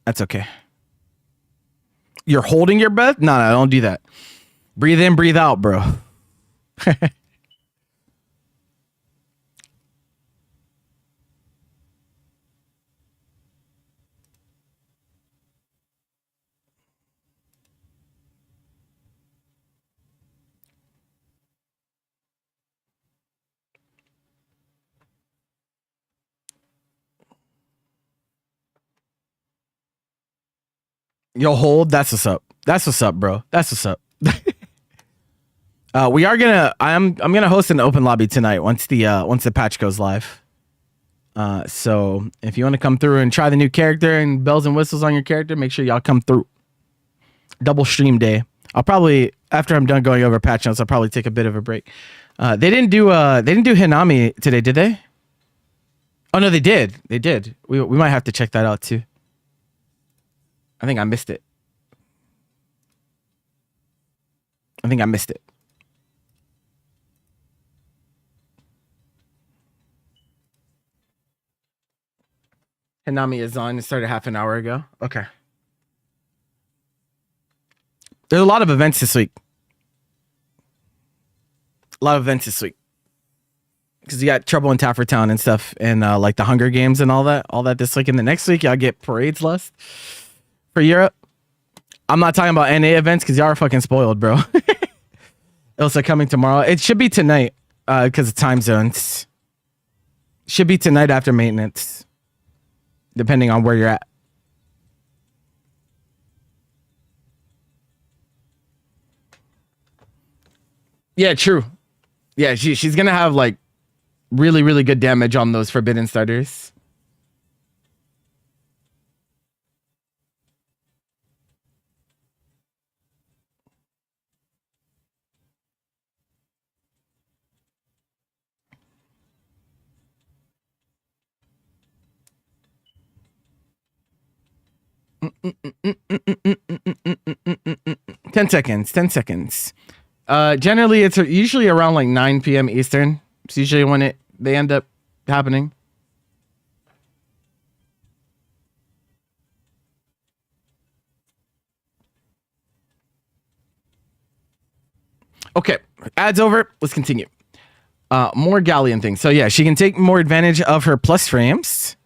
That's okay. You're holding your breath? No, don't do that. Breathe in, breathe out, bro. Yo, hold. That's what's up. That's what's up, bro. That's what's up. We are gonna. I'm gonna host an open lobby tonight once the patch goes live. So if you want to come through and try the new character and bells and whistles on your character, make sure y'all come through. Double stream day. I'll probably, after I'm done going over patch notes, I'll probably take a bit of a break. They didn't do Hinami today, did they? Oh no, they did. They did. We might have to check that out too. I think I missed it. Hinami is on. It started half an hour ago. Okay. There's a lot of events this week. because you got Trouble in Taffer Town and stuff, and like the Hunger Games and all that this week. And the next week, y'all get Parade's Lust for Europe. I'm not talking about NA events because y'all are fucking spoiled, bro. Also coming tomorrow. It should be tonight because of time zones. Should be tonight after maintenance, depending on where you're at. Yeah, true. Yeah, she's gonna have like really, really good damage on those forbidden starters. Ten seconds. 10 seconds. Generally, it's usually around like 9 p.m. Eastern. It's usually when they end up happening. Okay, ads over. Let's continue. More Galleon things. So yeah, she can take more advantage of her plus frames.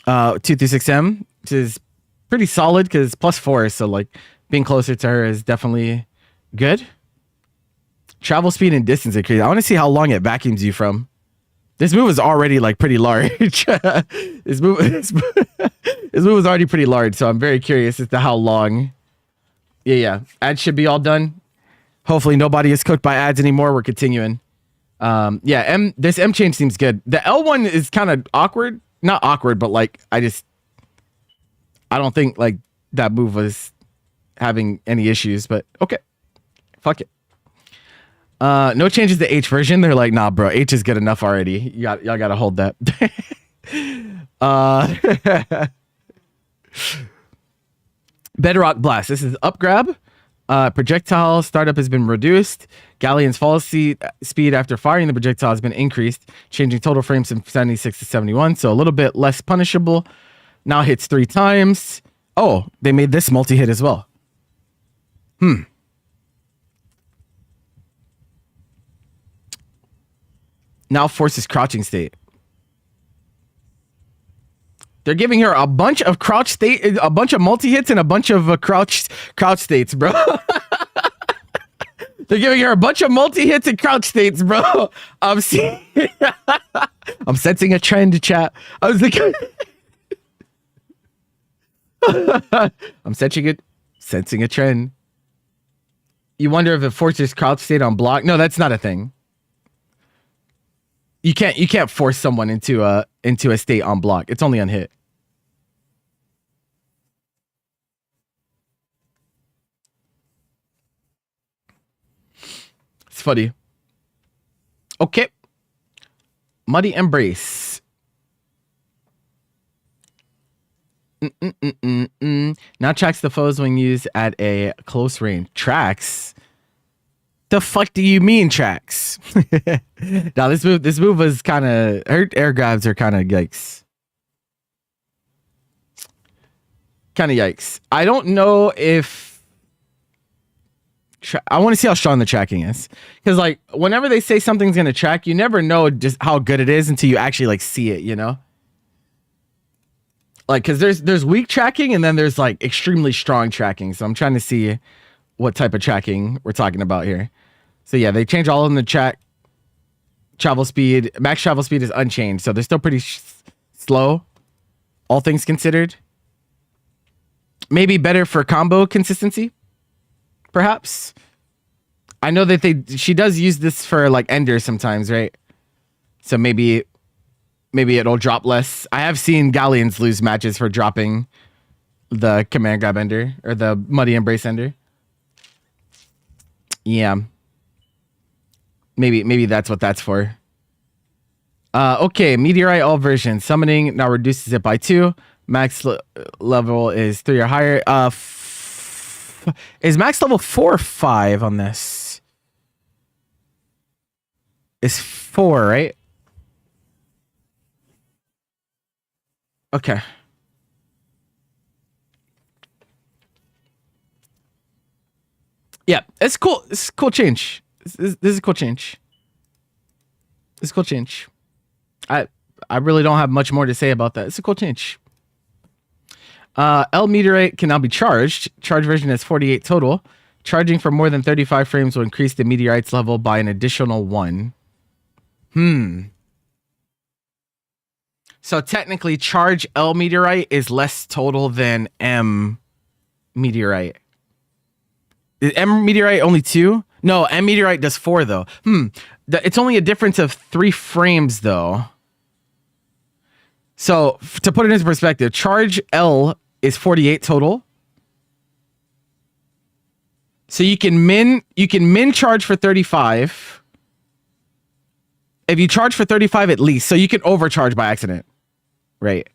236M, which is pretty solid because +4. So like being closer to her is definitely good. Travel speed and distance increase. I want to see how long it vacuums you from. This move is already like pretty large. This move is already pretty large. So I'm very curious as to how long. Yeah. Ads should be all done. Hopefully nobody is cooked by ads anymore. We're continuing. This M change seems good. The L1 is kind of awkward. Not awkward, but like I don't think like that move was having any issues, but okay. Fuck it. No changes to H version. They're like, nah, bro, H is good enough already. Y'all gotta hold that. Bedrock Blast. This is up grab. Projectile startup has been reduced. Galleon's fall speed after firing the projectile has been increased, changing total frames from 76 to 71, so a little bit less punishable. Now hits 3 times. Oh, they made this multi-hit as well. Now forces crouching state. They're giving her a bunch of crouch state, a bunch of multi-hits and a bunch of crouch states, bro. They're giving her a bunch of multi-hits and crouch states, bro. I'm sensing a trend, chat. I was like, I'm sensing a trend. You wonder if it forces crouch state on block? No, that's not a thing. You can't force someone into a state on block. It's only on hit. It's funny. Okay. Muddy Embrace. Now tracks the foes when used at a close range. Tracks? The fuck do you mean tracks? Now this move was kind of, her air grabs are kind of yikes. I don't know if I want to see how strong the tracking is, because like whenever they say something's gonna track, you never know just how good it is until you actually like see it, you know? Like, because there's weak tracking and then there's like extremely strong tracking. So I'm trying to see what type of tracking we're talking about here. So yeah, they change all of them to track. Travel speed, max travel speed is unchanged, so they're still pretty slow, all things considered. Maybe better for combo consistency, perhaps. I know that she does use this for like Ender sometimes, right? So maybe it'll drop less. I have seen Galleons lose matches for dropping the command grab Ender or the Muddy Embrace Ender. Yeah. Maybe that's what that's for. Okay, Meteorite all versions. Summoning now reduces it by 2. Max level is 3 or higher. Is max level 4 or 5 on this? It's 4, right? Okay. Yeah, it's cool. It's a cool change. This is a cool change. It's a cool change. I really don't have much more to say about that. It's a cool change. L meteorite can now be charged. Charge version has 48 total. Charging for more than 35 frames will increase the meteorite's level by an additional 1. So technically, charge L meteorite is less total than M meteorite. Is M meteorite only 2? No, M meteorite does 4 though. It's only a difference of 3 frames though. So to put it into perspective, charge L is 48 total. So you can min charge for 35. If you charge for 35 at least, so you can overcharge by accident. Right.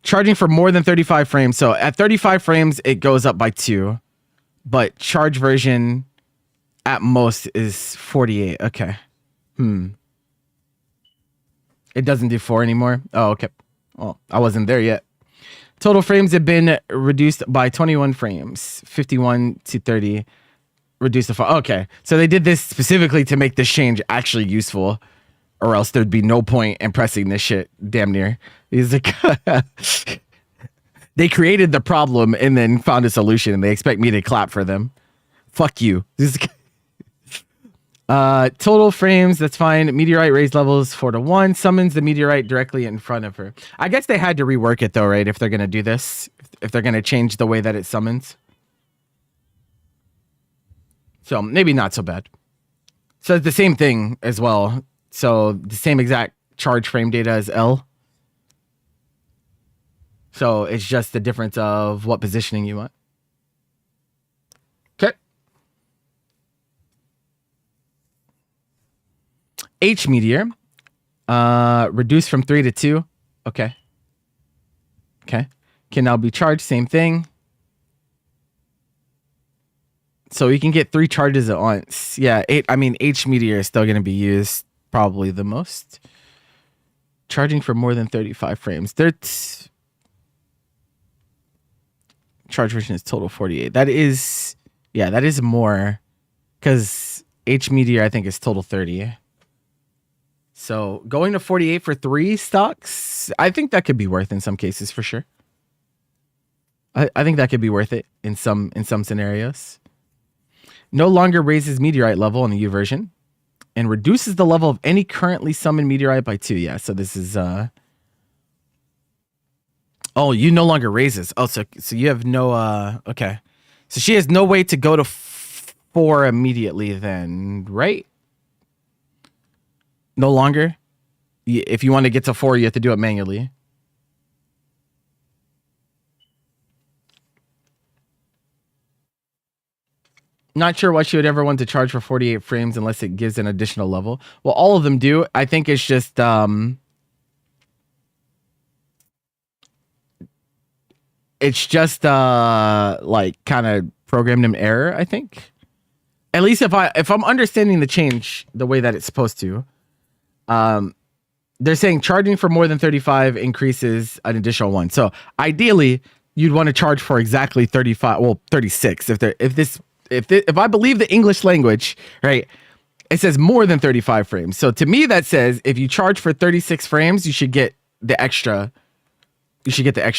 Charging for more than 35 frames. So at 35 frames, it goes up by 2. But charge version at most is 48. Okay. It doesn't do 4 anymore. Oh, okay. Well, I wasn't there yet. Total frames have been reduced by 21 frames. 51 to 30. Reduced to 4. Okay. So they did this specifically to make this change actually useful. Or else there'd be no point in pressing this shit damn near. He's like, they created the problem and then found a solution and they expect me to clap for them. Fuck you. Total frames, that's fine. Meteorite raise levels 4 to 1. Summons the meteorite directly in front of her. I guess they had to rework it though, right? If they're going to do this. If they're going to change the way that it summons. So maybe not so bad. So it's the same thing as well. So the same exact charge frame data as L. So it's just the difference of what positioning you want. Okay. H meteor. Reduced from 3 to 2. Okay. Okay. Can now be charged. Same thing. So you can get 3 charges at once. Yeah. H meteor is still going to be used probably the most. Charging for more than 35 frames. Charge version is total 48. That is more. Because H meteor I think is total 30. So going to 48 for 3 stocks, I think that could be worth in some cases for sure. I think that could be worth it in some scenarios. No longer raises meteorite level in the U version. And reduces the level of any currently summoned meteorite by 2. Yeah, so this is oh, you no longer raises. Oh, so you have no okay. So she has no way to go to 4 immediately then, right? No longer? If you want to get to 4, you have to do it manually. Not sure why she would ever want to charge for 48 frames unless it gives an additional level. Well, all of them do. I think it's just like kind of programmed in error, I think. At least if I'm understanding the change the way that it's supposed to. They're saying charging for more than 35 increases an additional 1. So ideally, you'd want to charge for exactly 35, well, 36 if I believe the English language, right, it says more than 35 frames. So to me, that says if you charge for 36 frames, you should get the extra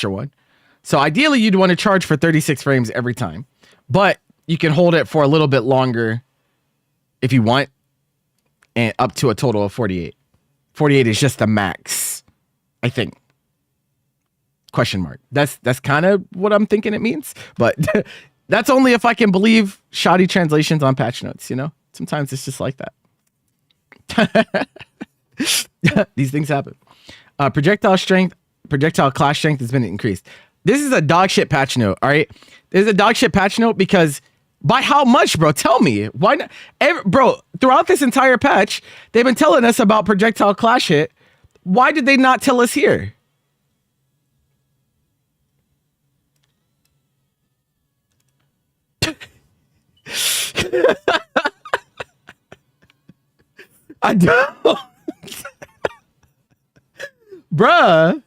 one. So ideally, you'd want to charge for 36 frames every time. But you can hold it for a little bit longer if you want, and up to a total of 48. 48 is just the max, I think. Question mark. That's kind of what I'm thinking it means. But that's only if I can believe shoddy translations on patch notes, you know? Sometimes it's just like that. These things happen. Projectile clash strength has been increased. This is a dog shit patch note, all right? This is a dog shit patch note because by how much, bro? Tell me. Why not? Bro, throughout this entire patch, they've been telling us about projectile clash hit. Why did they not tell us here? I don't. Bruh.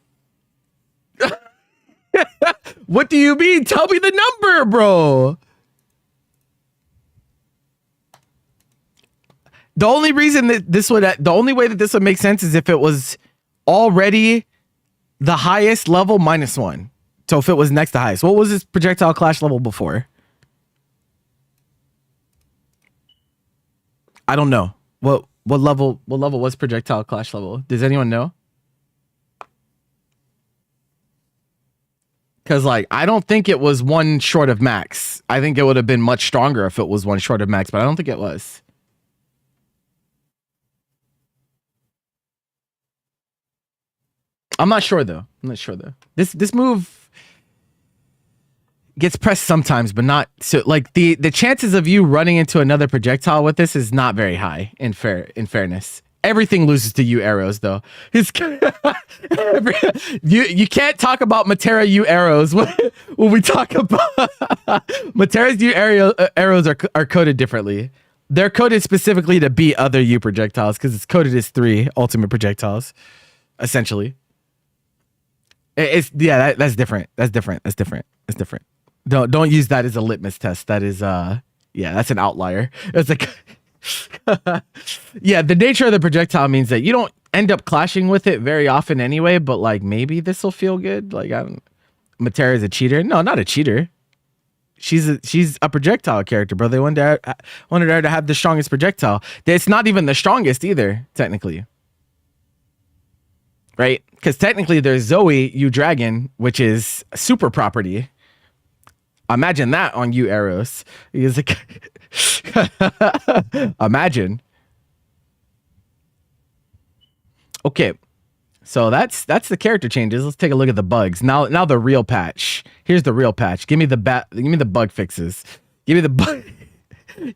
What do you mean? Tell me the number, bro. The only reason that the only way that this would make sense is if it was already the highest level -1. So if it was next to highest, what was his projectile clash level before? I don't know. What level was projectile clash level? Does anyone know? Because like I don't think it was one short of max. I think it would have been much stronger if it was one short of max, but I don't think it was. I'm not sure though. This move gets pressed sometimes, but not so. Like the chances of you running into another projectile with this is not very high. In fairness, everything loses to you arrows though. It's you can't talk about Matera U arrows when we talk about Matera's U arrows are coded differently. They're coded specifically to beat other U projectiles because it's coded as 3 ultimate projectiles, essentially. It's that's different. That's different. Don't use that as a litmus test. That is that's an outlier. It's like yeah, the nature of the projectile means that you don't end up clashing with it very often anyway, but like maybe this will feel good. Like Matera is a cheater. No, not a cheater. She's a projectile character, bro. They wanted her to have the strongest projectile. It's not even the strongest either, technically. Right? Because technically there's Zoe, U Dragon, which is super property. Imagine that on U arrows. He's like, imagine. Okay, so that's the character changes. Let's take a look at the bugs. Now the real patch. Here's the real patch. Give me the bug fixes. Give me the bug.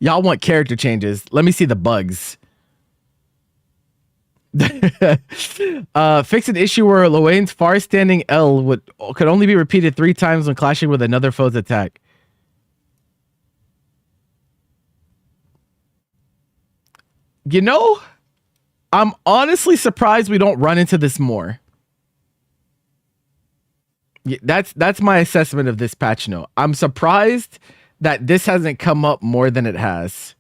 Y'all want character changes. Let me see the bugs. Fix an issue where Lowain's far-standing L could only be repeated 3 times when clashing with another foe's attack. You know, I'm honestly surprised we don't run into this more. Yeah, that's my assessment of this patch note. I'm surprised that this hasn't come up more than it has.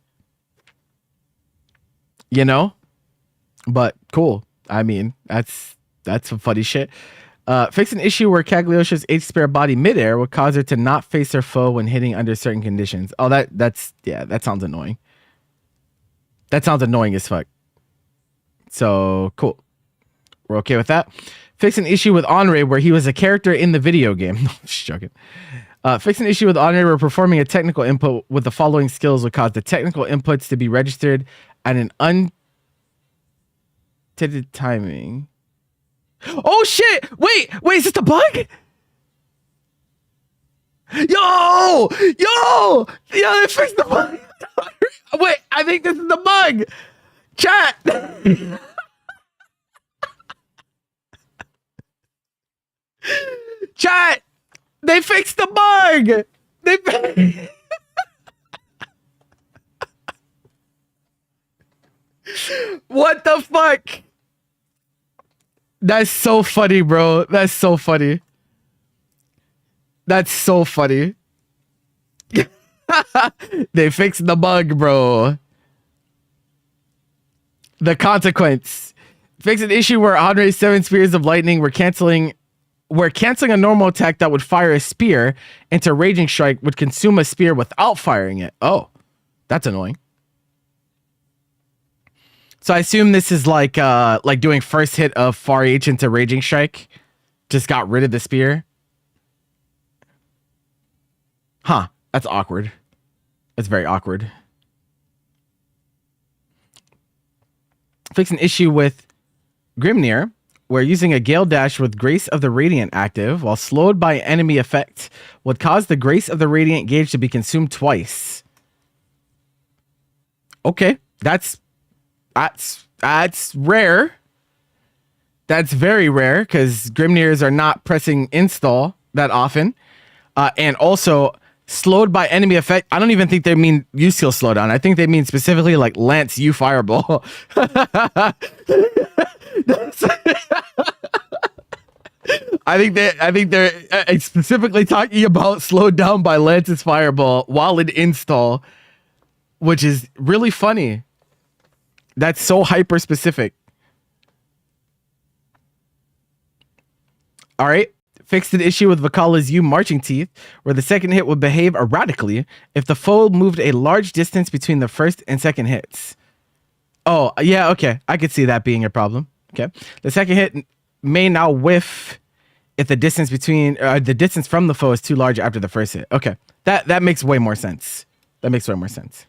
You know? But cool. I mean, that's some funny shit. Fix an issue where Cagliosha's H-spare body midair would cause her to not face her foe when hitting under certain conditions. Oh, that sounds annoying. That sounds annoying as fuck. So cool. We're okay with that. Fix an issue with Henri where he was a character in the video game. No, just joking. Fix an issue with Henri where performing a technical input with the following skills would cause the technical inputs to be registered at an timing. Oh shit! Wait, is this a bug? Yo, they fixed the bug. Wait, I think this is the bug. Chat. Chat. They fixed the bug. What the fuck? That's so funny, bro. That's so funny. They fixed the bug, bro. The consequence. Fix an issue where Henri's 7 spears of lightning were canceling a normal attack that would fire a spear into Raging Strike would consume a spear without firing it. Oh, that's annoying. So I assume this is like doing first hit of Far H into Raging Strike. Just got rid of the spear. Huh. That's awkward. That's very awkward. Fix an issue with Grimnir, where using a Gale Dash with Grace of the Radiant active, while slowed by enemy effect, would cause the Grace of the Radiant gauge to be consumed twice. Okay, that's rare. That's very rare because Grimnirs are not pressing install that often. And also slowed by enemy effect. I don't even think they mean U skill slowdown. I think they mean specifically like Lance U Fireball. I think they're specifically talking about slowed down by Lance's Fireball while in install, which is really funny. That's so hyper specific. All right. Fixed an issue with Vakala's U marching teeth, where the second hit would behave erratically if the foe moved a large distance between the first and second hits. Oh, yeah, okay. I could see that being a problem. Okay. The second hit may now whiff if the distance between the distance from the foe is too large after the first hit. Okay. That makes way more sense. That makes way more sense.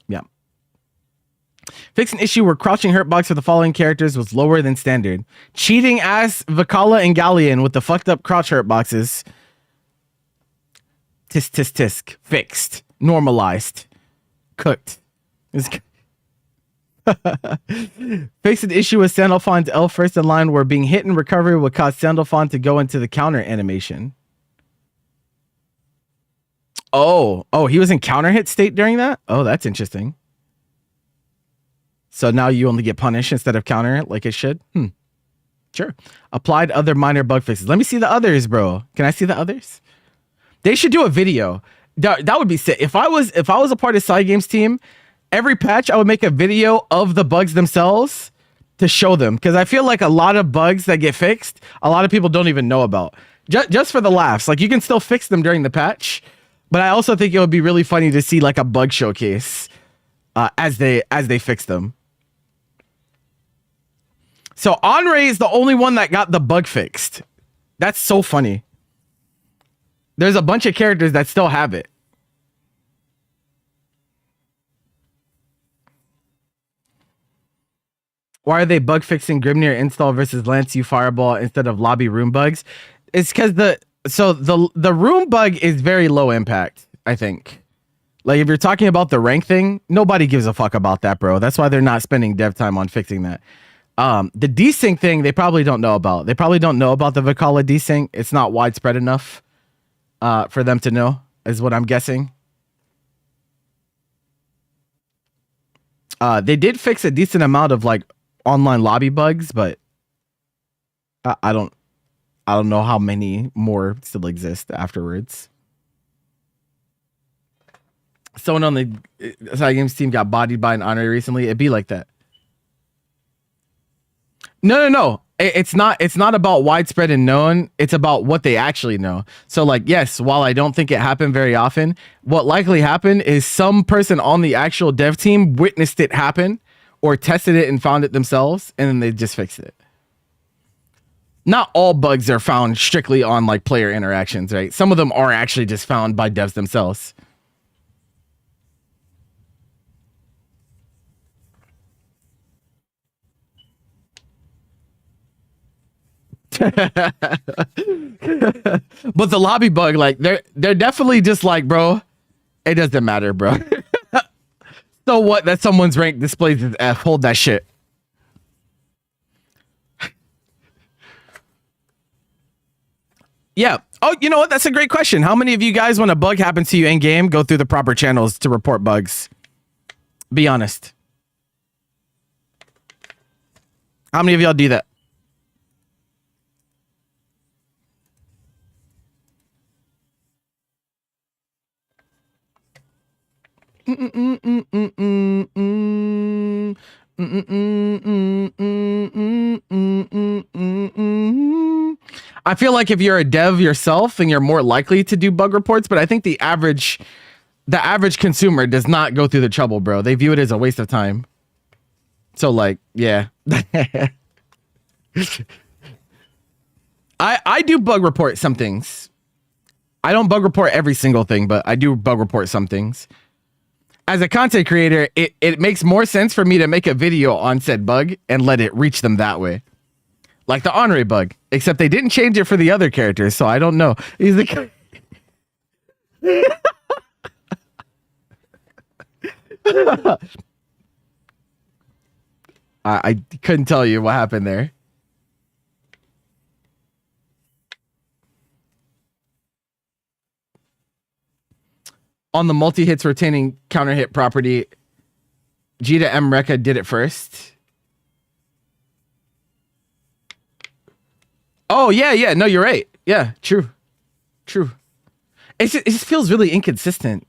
Yeah. Fix an issue where crouching hurtbox for the following characters was lower than standard. Cheating ass Vakala and Galleon with the fucked up crouch hurtboxes. Tisk tisk tisk. Fixed. Normalized. Cooked. Fix an issue with Sandalphon's L first in line where being hit and recovery would cause Sandalphon to go into the counter animation. Oh, he was in counter hit state during that? Oh, that's interesting. So now you only get punished instead of counter like it should? Sure. Applied other minor bug fixes. Let me see the others, bro. Can I see the others? They should do a video. That would be sick. If I was a part of Side Games team, every patch I would make a video of the bugs themselves to show them. Because I feel like a lot of bugs that get fixed, a lot of people don't even know about. Just for the laughs. Like you can still fix them during the patch. But I also think it would be really funny to see like a bug showcase as they fix them. So Henri is the only one that got the bug fixed. That's so funny. There's a bunch of characters that still have it. Why are they bug fixing Grimnir install versus Lance U Fireball instead of lobby room bugs? It's because the room bug is very low impact, I think. Like if you're talking about the rank thing, nobody gives a fuck about that, bro. That's why they're not spending dev time on fixing that. The desync thing, they probably don't know about. They probably don't know about the Vakala desync. It's not widespread enough for them to know, is what I'm guessing. They did fix a decent amount of like online lobby bugs, but I don't know how many more still exist afterwards. Someone on the Side Games team got bodied by an Honor recently. It'd be like that. No. It's not about widespread and known. It's about what they actually know. So like, yes, while I don't think it happened very often, what likely happened is some person on the actual dev team witnessed it happen or tested it and found it themselves, and then they just fixed it. Not all bugs are found strictly on like player interactions, right? Some of them are actually just found by devs themselves. But the lobby bug, like they're definitely just like, bro, it doesn't matter, bro. So what that someone's rank displays as F, hold that shit. Yeah. Oh, you know what? That's a great question. How many of you guys, when a bug happens to you in game, go through the proper channels to report bugs? Be honest. How many of y'all do that? I feel like if you're a dev yourself, then you're more likely to do bug reports, but I think the average consumer does not go through the trouble, bro. They view it as a waste of time. So like, yeah. I do bug report some things. I don't bug report every single thing, but I do bug report some things. As a content creator, it makes more sense for me to make a video on said bug and let it reach them that way. Like the Henri bug, except they didn't change it for the other characters, so I don't know. He's the I couldn't tell you what happened there. On the multi-hits retaining counter hit property, G to M Rekka did it first. Oh, yeah. No, you're right. Yeah, true. It just feels really inconsistent.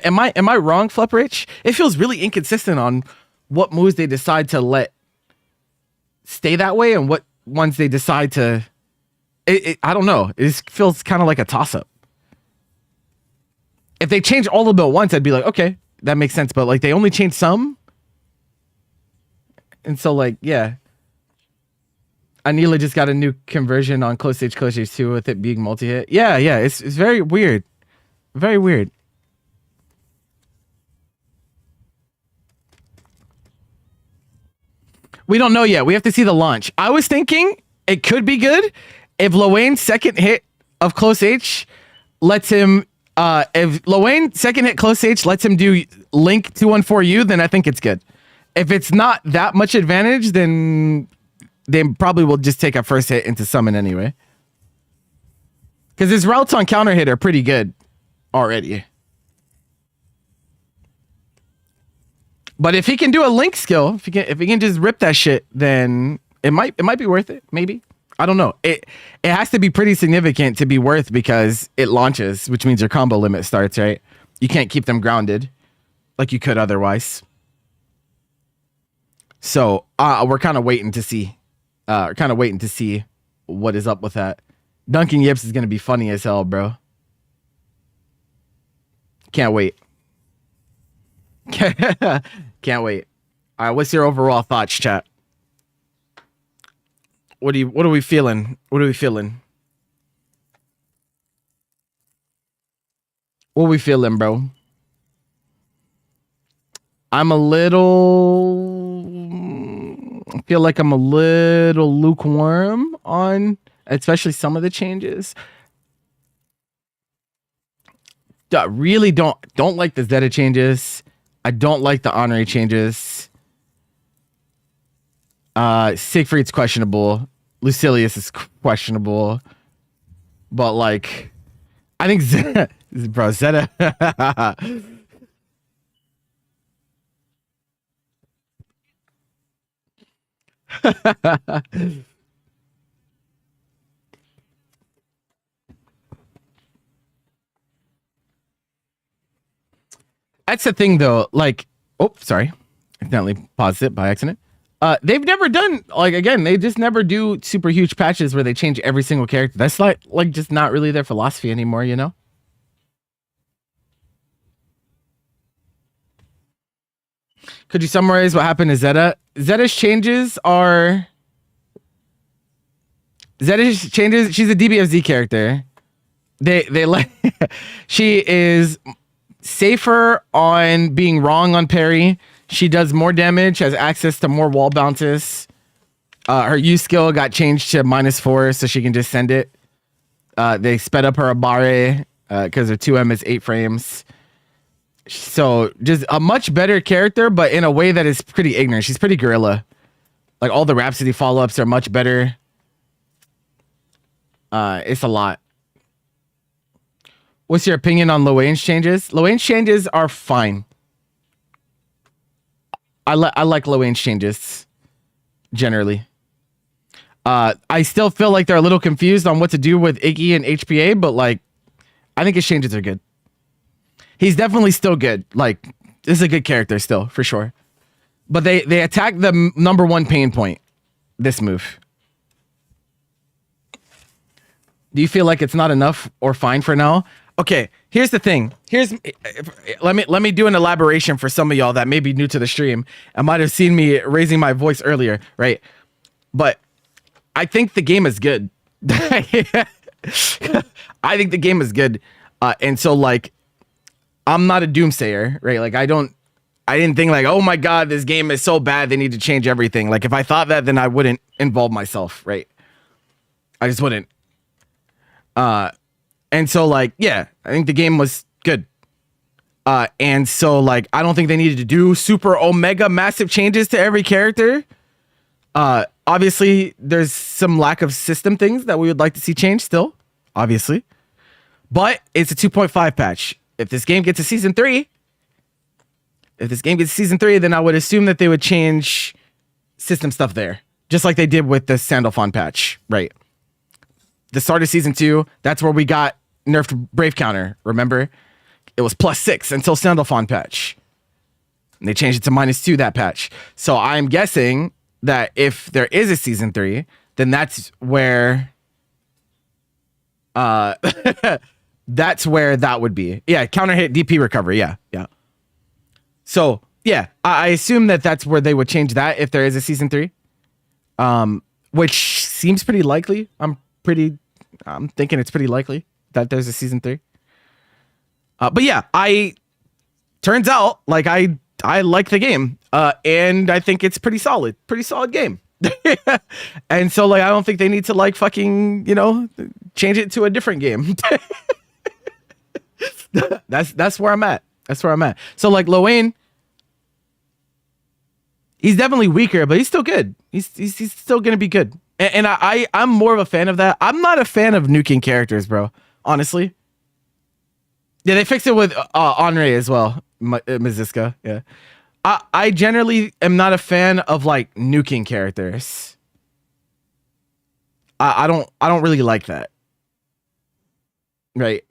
Am I wrong, Flupperich? It feels really inconsistent on what moves they decide to let stay that way and what ones they decide to. I don't know. It feels kind of like a toss up. If they change all of them at once, I'd be like, okay, that makes sense. But like they only change some, and so like yeah. Anila just got a new conversion on Close Stage 2 with it being multi-hit. Yeah, it's very weird. Very weird. We don't know yet. We have to see the launch. I was thinking it could be good if Lowain's second hit of Close H lets him if Lowain's second hit Close H lets him do Link 214U, then I think it's good. If it's not that much advantage, then they probably will just take a first hit into summon anyway. Because his routes on counter hit are pretty good already. But if he can do a Link skill, if he can just rip that shit, then it might be worth it. Maybe. I don't know. It has to be pretty significant to be worth because it launches, which means your combo limit starts, right? You can't keep them grounded like you could otherwise. So we're kind of waiting to see. What is up with that. Dunking Yips is going to be funny as hell, bro. Can't wait. Can't wait. All right, what's your overall thoughts, chat? What are we feeling? What are we feeling, bro? I feel like I'm a little lukewarm on especially some of the changes. Really don't like the Zeta changes. I don't like the Honorary changes. Siegfried's questionable. Lucilius is questionable. But like, I think Zeta, bro, Zeta. That's the thing though, like, oh, sorry. Accidentally paused it by accident. They've never done, like, again, they just never do super huge patches where they change every single character. That's like just not really their philosophy anymore, you know? Could you summarize what happened to Zeta? Zeta's changes, she's a DBFZ character. They like, she is safer on being wrong on parry. She does more damage, has access to more wall bounces. Her U skill got changed to -4, so she can just send it. They sped up her Abare because her 2M is 8 frames. So just a much better character, but in a way that is pretty ignorant. She's pretty gorilla. Like all the Rhapsody follow-ups are much better. It's a lot. What's your opinion on Lowain's changes? Lowain's changes are fine. I like Lowain's changes generally. I still feel like they're a little confused on what to do with Iggy and HPA, but like, I think his changes are good. He's definitely still good. Like, this is a good character still, for sure. But they attack the #1 pain point, this move. Do you feel like it's not enough or fine for now? Okay, here's the thing. Let me do an elaboration for some of y'all that may be new to the stream and might have seen me raising my voice earlier, right? But I think the game is good. I think the game is good. And so like, I'm not a doomsayer, right? Like I didn't think like, oh my God, this game is so bad, they need to change everything. Like if I thought that, then I wouldn't involve myself, right? I just wouldn't. And so like, yeah, I think the game was good. And so like, I don't think they needed to do super omega massive changes to every character. Obviously there's some lack of system things that we would like to see change still, obviously, but it's a 2.5 patch. If this game gets to season 3, then I would assume that they would change system stuff there, just like they did with the Sandalphon patch, right? The start of season 2, that's where we got nerfed Brave counter, remember? it was +6 until Sandalphon patch. And they changed it to -2 that patch. So I'm guessing that if there is a season 3, then that's where that's where that would be. Yeah, counter hit DP recovery. Yeah. So yeah, I assume that that's where they would change that if there is a season 3, which seems pretty likely. I'm thinking it's pretty likely that there's a season 3. But yeah, turns out like I like the game, and I think it's pretty solid game. And so like I don't think they need to like fucking change it to a different game. That's where I'm at. So like Lowain, he's definitely weaker, but he's still good. He's still gonna be good. And I'm more of a fan of that. I'm not a fan of nuking characters, bro. Honestly. Yeah, they fixed it with Henri as well, Miziska. Yeah, I generally am not a fan of like nuking characters. I don't really like that. Right.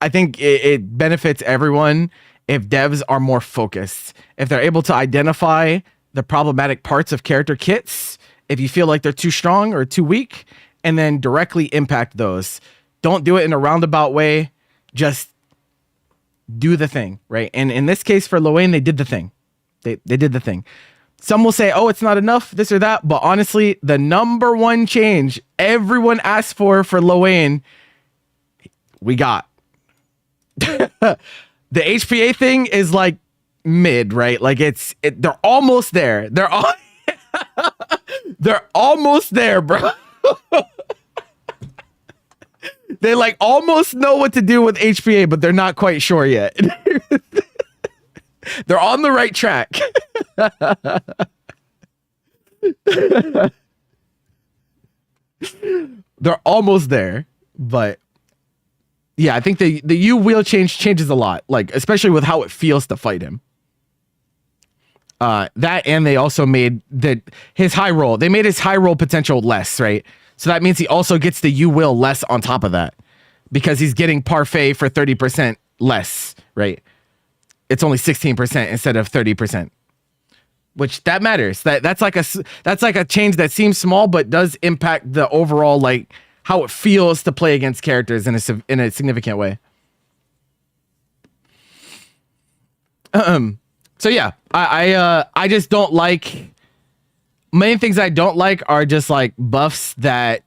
I think it benefits everyone if devs are more focused. If they're able to identify the problematic parts of character kits, if you feel like they're too strong or too weak, and then directly impact those. Don't do it in a roundabout way. Just do the thing, right? And in this case for Lowain, they did the thing. They did the thing. Some will say, oh, it's not enough, this or that. But honestly, the number one change everyone asked for Lowain, we got. The HPA thing is like mid, right? Like they're almost there. They're almost there, bro. They like almost know what to do with HPA, but they're not quite sure yet. They're on the right track. They're almost there, but yeah, I think the U wheel changes a lot, like especially with how it feels to fight him. That, and they also made his high roll. They made his high roll potential less, right? So that means he also gets the U will less on top of that because he's getting parfait for 30% less, right? It's only 16% instead of 30%, which that matters. That's like a change that seems small but does impact the overall like how it feels to play against characters in a significant way. So yeah, I just don't like. Main things I don't like are just like buffs that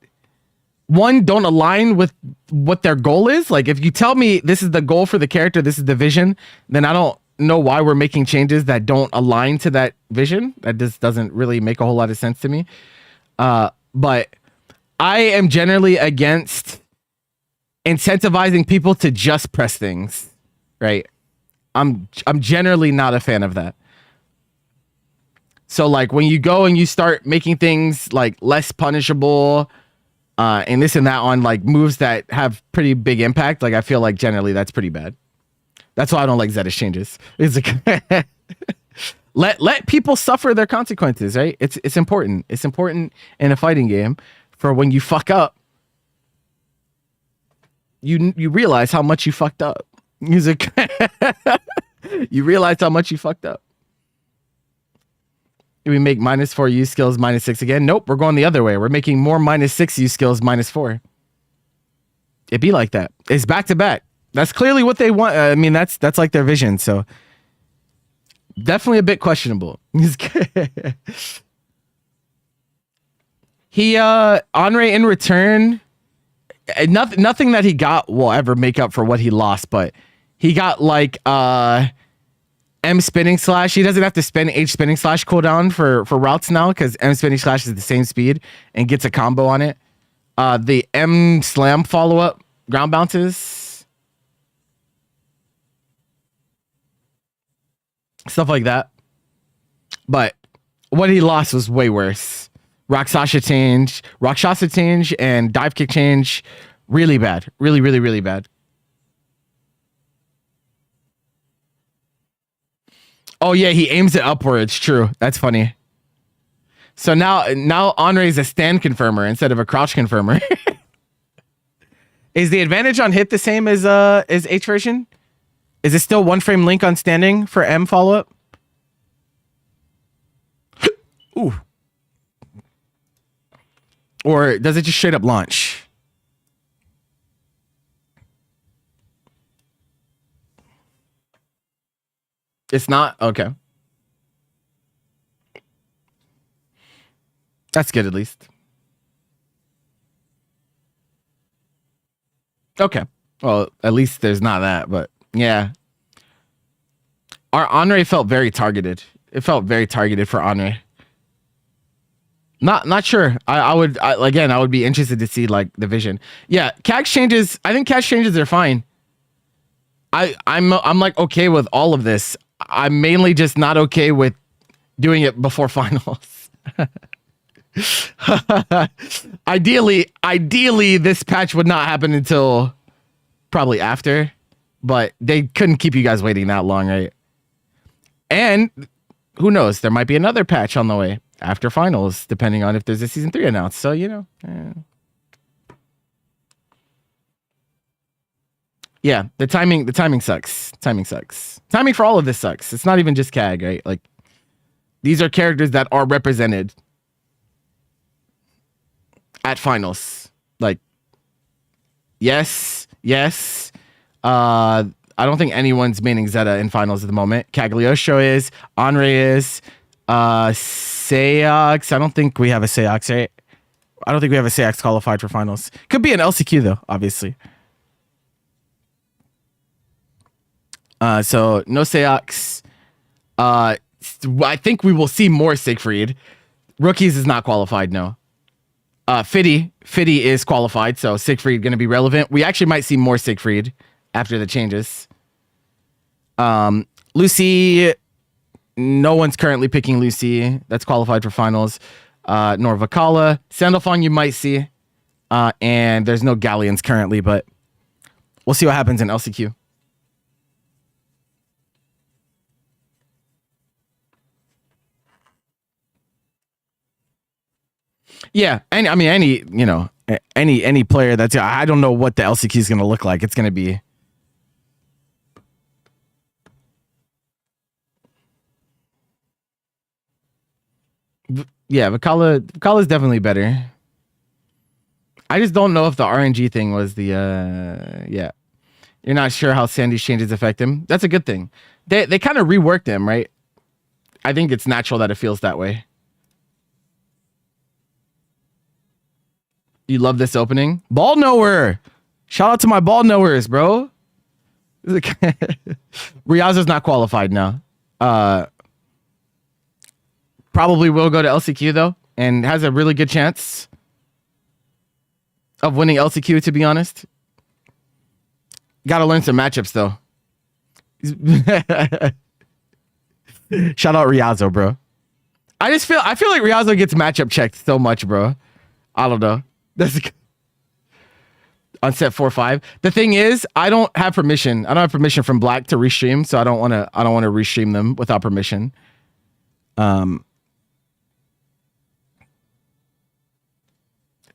one don't align with what their goal is. Like if you tell me this is the goal for the character, this is the vision, then I don't know why we're making changes that don't align to that vision. That just doesn't really make a whole lot of sense to me. But I am generally against incentivizing people to just press things, right? I'm generally not a fan of that. So like when you go and you start making things like less punishable, and this and that on like moves that have pretty big impact, like I feel like generally that's pretty bad. That's why I don't like Zedish changes. It's like let people suffer their consequences, right? It's important. It's important in a fighting game for when you fuck up, you realize how much you fucked up. Music. You realize how much you fucked up. Do we make -4 use skills -6 again? Nope, we're going the other way. We're making more -6 use skills -4. It'd be like that. It's back to back. That's clearly what they want. I mean, that's like their vision. So definitely a bit questionable. He Henri in return, nothing that he got will ever make up for what he lost, but he got like M spinning slash. He doesn't have to spend H spinning slash cooldown for routes now because M spinning slash is the same speed and gets a combo on it. The M slam follow up ground bounces, stuff like that. But what he lost was way worse. Rakshasa change and dive kick change, really bad, really bad. Oh yeah, he aims it upwards. True, that's funny. So now Henri is a stand confirmer instead of a crouch confirmer. Is the advantage on hit the same as H version? Is it still one frame link on standing for M follow up? Ooh. Or does it just straight up launch? It's not? Okay. That's good at least. Okay. Well, at least there's not that, but yeah. Our Henri felt very targeted. It felt very targeted for Henri. Not sure. I would be interested to see like the vision. Yeah, catch changes. I think catch changes are fine. I'm like okay with all of this. I'm mainly just not okay with doing it before finals. Ideally, this patch would not happen until probably after, but they couldn't keep you guys waiting that long, right? And who knows? There might be another patch on the way after finals, depending on if there's a season 3 announced. So yeah, the timing sucks. Timing for all of this sucks. It's not even just CAG, right? Like these are characters that are represented at finals. Like yes. I don't think anyone's maining Zeta in finals at the moment. Cagliostro is, Henri is, Seox. I don't think we have a Seox, right? I don't think we have a Seox qualified for finals. Could be an LCQ though, obviously. So no Seox. I think we will see more Siegfried. Rookies is not qualified, no. Fiddy is qualified, so Siegfried going to be relevant. We actually might see more Siegfried after the changes. Lucy, no one's currently picking Lucy. That's qualified for finals. Nor Vakala. Sandalphon you might see. And there's no Galleons currently, but we'll see what happens in LCQ. Yeah, any player that's, I don't know what the LCQ is going to look like. It's going to be Vakala is definitely better. I just don't know if the RNG thing was the yeah. You're not sure how Sandy's changes affect him. That's a good thing. They kind of reworked him, right? I think it's natural that it feels that way. You love this opening? Ball knower. Shout out to my ball knowers, bro. Riazo's not qualified now. Probably will go to LCQ though, and has a really good chance of winning LCQ, to be honest. Gotta learn some matchups though. Shout out Riazo, bro. I feel like Riazo gets matchup checked so much, bro. I don't know. That's on set 4-5. The thing is, I don't have permission. I don't have permission from Black to restream, so I don't want to restream them without permission.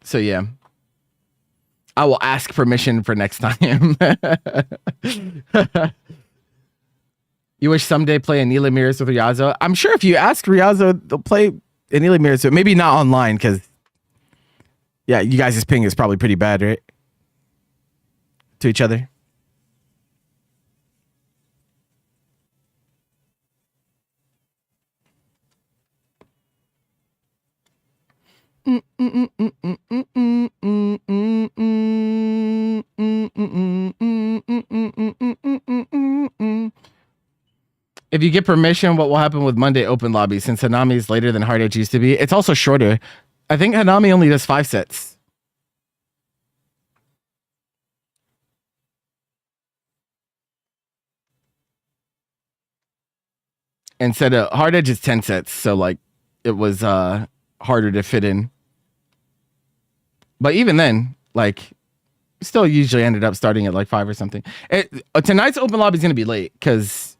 So yeah. I will ask permission for next time. You wish someday play Anila Mirrors with Riazo? I'm sure if you ask Riazo, they'll play Anila Mirrors, but maybe not online, because yeah, you guys' ping is probably pretty bad, right? To each other. If you get permission, what will happen with Monday open lobby, since Hanami is later than Hard Edge used to be? It's also shorter. I think Hanami only does 5 sets. Instead of Hard Edge is 10 sets, so like it was harder to fit in. But even then, like, still usually ended up starting at like 5 or something. Tonight's open lobby is gonna be late because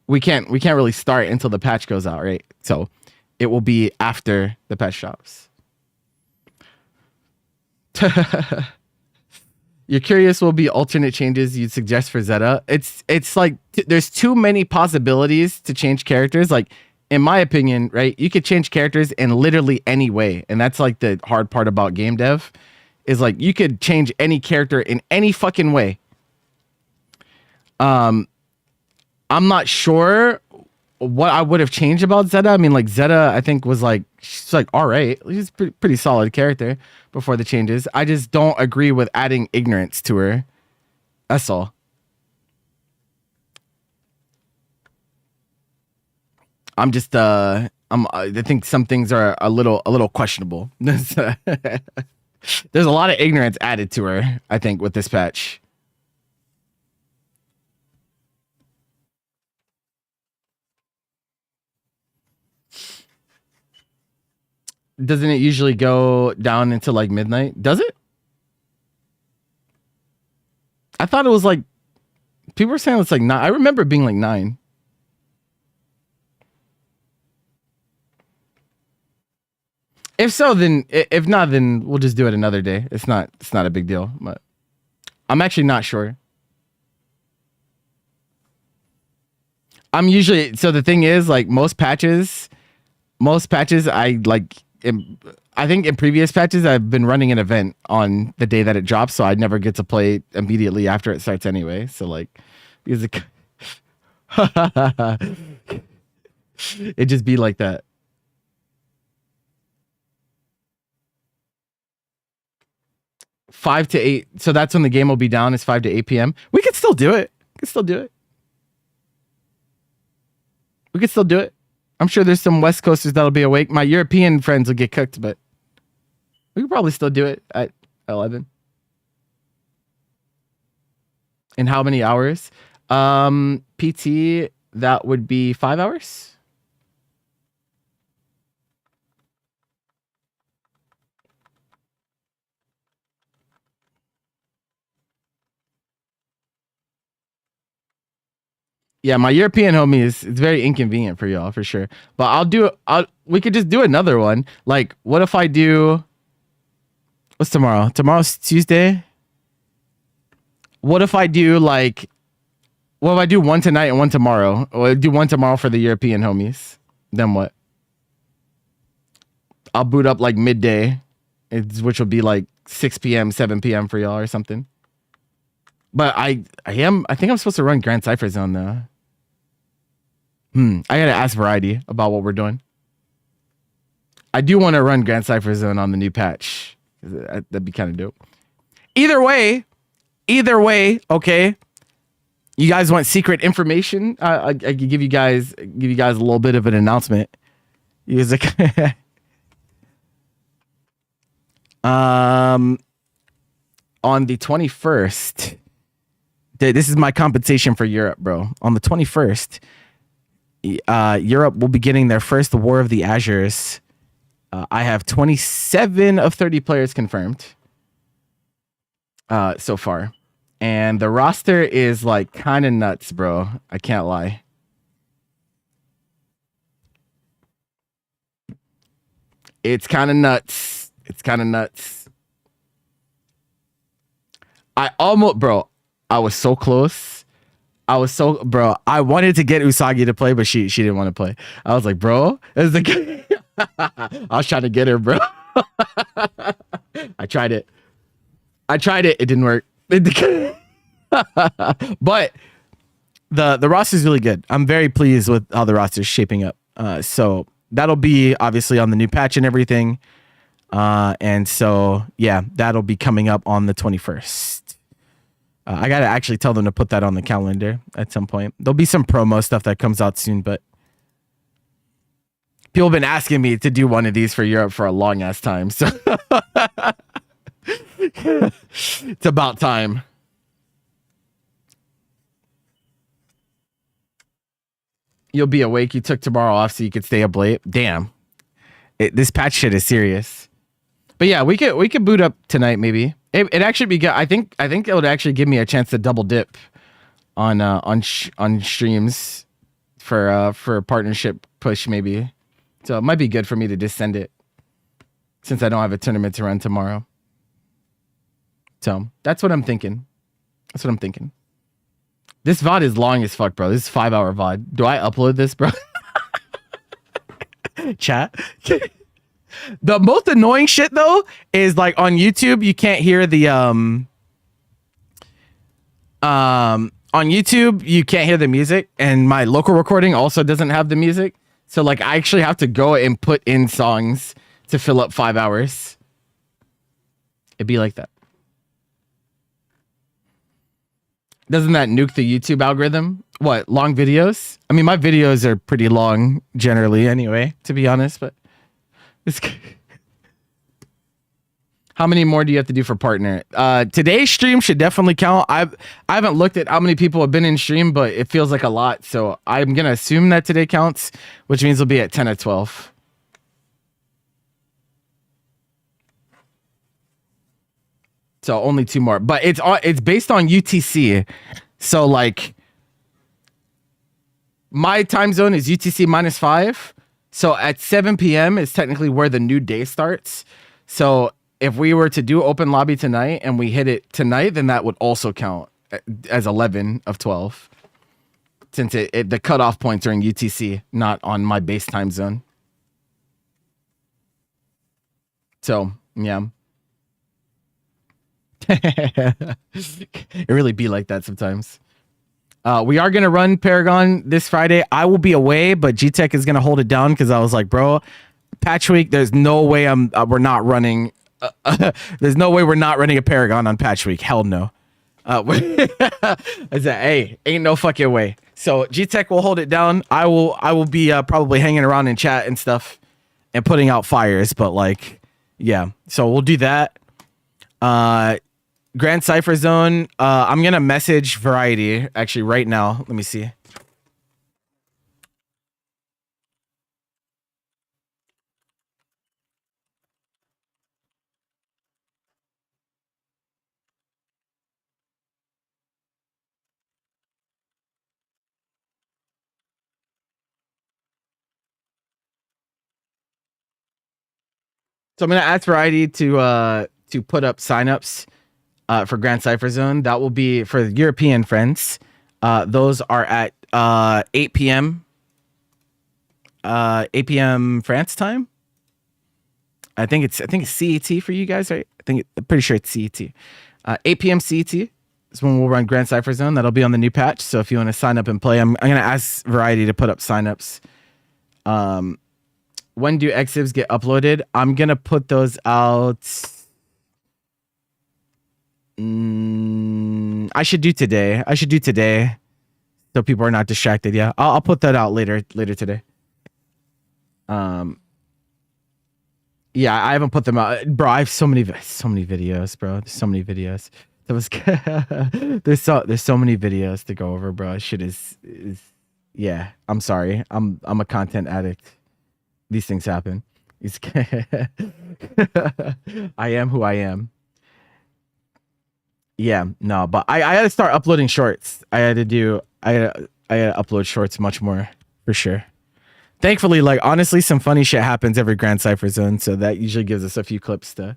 we can't really start until the patch goes out, right? So it will be after the patch drops. You're curious will be alternate changes you'd suggest for Zeta. It's like there's too many possibilities to change characters. Like in my opinion, right? You could change characters in literally any way, and that's like the hard part about game dev, is like you could change any character in any fucking way. I'm not sure what I would have changed about Zeta. I mean, like Zeta, I think was like she's like all right, she's a pretty solid character before the changes. I just don't agree with adding ignorance to her. That's all. I'm just I think some things are a little questionable. There's a lot of ignorance added to her, I think, with this patch. Doesn't it usually go down into like midnight? Does it? I thought it was like people were saying it's like 9. I remember it being like 9. If so, then if not, then we'll just do it another day. It's not a big deal. But I'm actually not sure. I'm usually so the thing is like most patches I like. I think in previous patches I've been running an event on the day that it drops, so I never get to play immediately after it starts anyway. So like, because it just be like that. Five to 8. So that's when the game will be down. Is 5 to 8 p.m. We could still do it. We could still do it. I'm sure there's some West Coasters that'll be awake. My European friends will get cooked, but we could probably still do it at 11. In how many hours? PT, that would be 5 hours. Yeah, my European homie it's very inconvenient for y'all for sure. But we could just do another one. Like, what if I do what's tomorrow? Tomorrow's Tuesday. What if I do one tonight and one tomorrow? Or do one tomorrow for the European homies. Then what? I'll boot up like midday, which will be like 6 p.m., 7 p.m. for y'all or something. But I think I'm supposed to run Grand Cypher Zone though. I gotta ask Variety about what we're doing. I do want to run Grand Cypher Zone on the new patch. That'd be kind of dope. Either way, okay. You guys want secret information? I could give you guys a little bit of an announcement. You guys like on the 21st. This is my compensation for Europe, bro. On the 21st, Europe will be getting their first War of the Azures. I have 27 of 30 players confirmed so far. And the roster is like kind of nuts, bro. I can't lie. It's kind of nuts. I was so close. I wanted to get Usagi to play, but she didn't want to play. I was like, bro, I was trying to get her, bro. I tried it. It didn't work. But the roster is really good. I'm very pleased with how the roster is shaping up. So that'll be obviously on the new patch and everything. And so, yeah, that'll be coming up on the 21st. I got to actually tell them to put that on the calendar at some point. There'll be some promo stuff that comes out soon, but people have been asking me to do one of these for Europe for a long ass time. So it's about time. You'll be awake. You took tomorrow off so you could stay up late. Damn. This patch shit is serious. But yeah, we could boot up tonight maybe. It actually be good. I think it would actually give me a chance to double dip on streams for a partnership push maybe. So it might be good for me to just send it since I don't have a tournament to run tomorrow. So that's what I'm thinking. This VOD is long as fuck, bro. This is 5-hour VOD. Do I upload this, bro? Chat. The most annoying shit though is like on YouTube, you can't hear the on YouTube, you can't hear the music, and my local recording also doesn't have the music. So like I actually have to go and put in songs to fill up 5 hours. It'd be like that. Doesn't that nuke the YouTube algorithm? What, long videos? I mean, my videos are pretty long generally anyway, to be honest, but it's how many more do you have to do for partner? Today's stream should definitely count. I haven't looked at how many people have been in stream, but it feels like a lot. So I'm going to assume that today counts, which means we'll be at 10 or 12. So only 2 more, but it's based on UTC. So like my time zone is UTC -5. So at 7 p.m. is technically where the new day starts. So if we were to do open lobby tonight and we hit it tonight, then that would also count as 11 of 12. Since the cutoff points are in UTC, not on my base time zone. So, yeah. It really be like that sometimes. We are going to run Paragon this Friday. I will be away, but G-Tech is going to hold it down because I was like, bro, patch week, there's no way we're not running. There's no way we're not running a Paragon on patch week. Hell no. I said, hey, ain't no fucking way. So G-Tech will hold it down. I will be probably hanging around in chat and stuff and putting out fires, but like, yeah. So we'll do that. Grand Cypher Zone. I'm gonna message Variety actually right now. Let me see. So I'm gonna ask Variety to put up signups for Grand Cypher Zone. That will be for European friends. Those are at 8 p.m. 8 p.m. France time. I think it's CET for you guys, right? I'm pretty sure it's CET. 8 p.m. CET is when we'll run Grand Cypher Zone. That'll be on the new patch. So if you want to sign up and play, I'm gonna ask Variety to put up signups. When do exhibs get uploaded? I'm gonna put those out. I should do today. So people are not distracted. Yeah, I'll put that out later today. Yeah, I haven't put them out, bro. I have so many videos, bro. There's so many videos. There's so many videos to go over, bro. Shit is yeah. I'm sorry. I'm a content addict. These things happen. I am who I am. Yeah, no, but I had to start uploading shorts. I had to upload shorts much more for sure. Thankfully, like honestly, some funny shit happens every Grand Cypher Zone, so that usually gives us a few clips to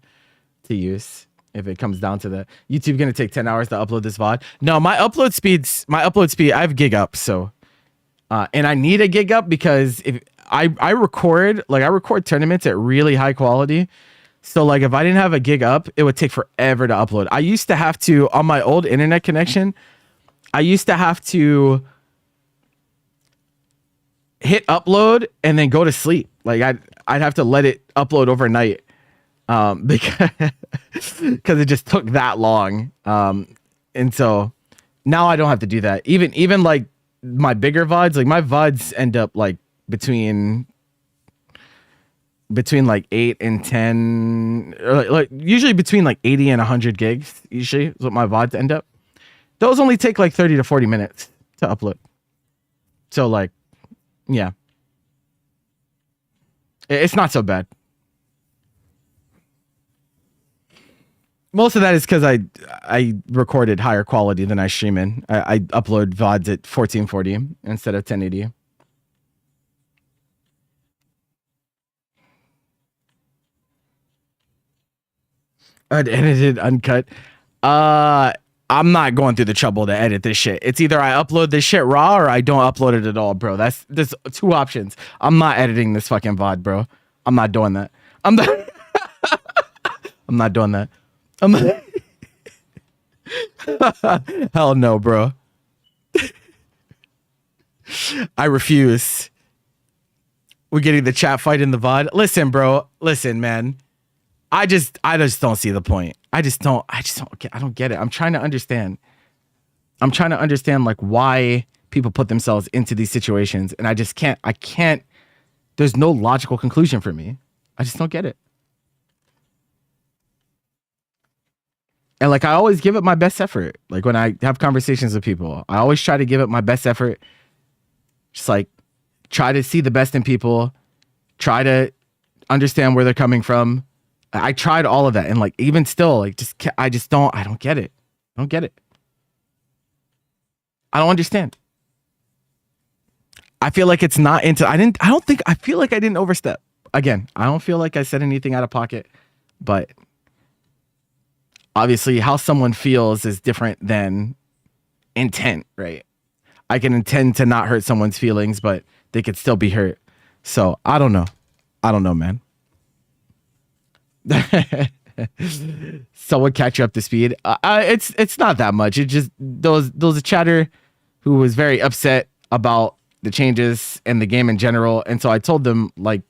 use if it comes down to that. YouTube gonna take 10 hours to upload this VOD. No, my upload speed, I have gig up, so and I need a gig up because if I record tournaments at really high quality. So like if I didn't have a gig up, it would take forever to upload. I used to have to, on my old internet connection, I used to have to hit upload and then go to sleep. Like I'd have to let it upload overnight because it just took that long. And so now I don't have to do that. Even like my bigger VODs, like my VODs end up like between like 8 and 10, or like usually between like 80 and 100 gigs usually is what my VODs end up. Those only take like 30 to 40 minutes to upload. So like, yeah, it's not so bad. Most of that is because I recorded higher quality than I stream in. I upload VODs at 1440 instead of 1080. Unedited, uncut. I'm not going through the trouble to edit this shit. It's either I upload this shit raw or I don't upload it at all, bro. There's two options. I'm not editing this fucking VOD, bro. I'm not doing that. I'm not I'm not doing that. I'm not Hell no, bro. I refuse. We're getting the chat fight in the VOD. Listen, bro. Listen, man. I just don't see the point. I don't get it. I'm trying to understand. Like why people put themselves into these situations, and I can't. There's no logical conclusion for me. I just don't get it. And like I always give it my best effort. Like when I have conversations with people, I always try to give it my best effort. Just like try to see the best in people, try to understand where they're coming from. I tried all of that, and like even still, like I don't get it. I don't get it. I don't understand. I feel like it's not into. I feel like I didn't overstep. Again, I don't feel like I said anything out of pocket, but obviously, how someone feels is different than intent, right? I can intend to not hurt someone's feelings, but they could still be hurt. So I don't know. I don't know, man. Someone catch you up to speed. It's not that much. It just there was a chatter who was very upset about the changes and the game in general, and so I told them like,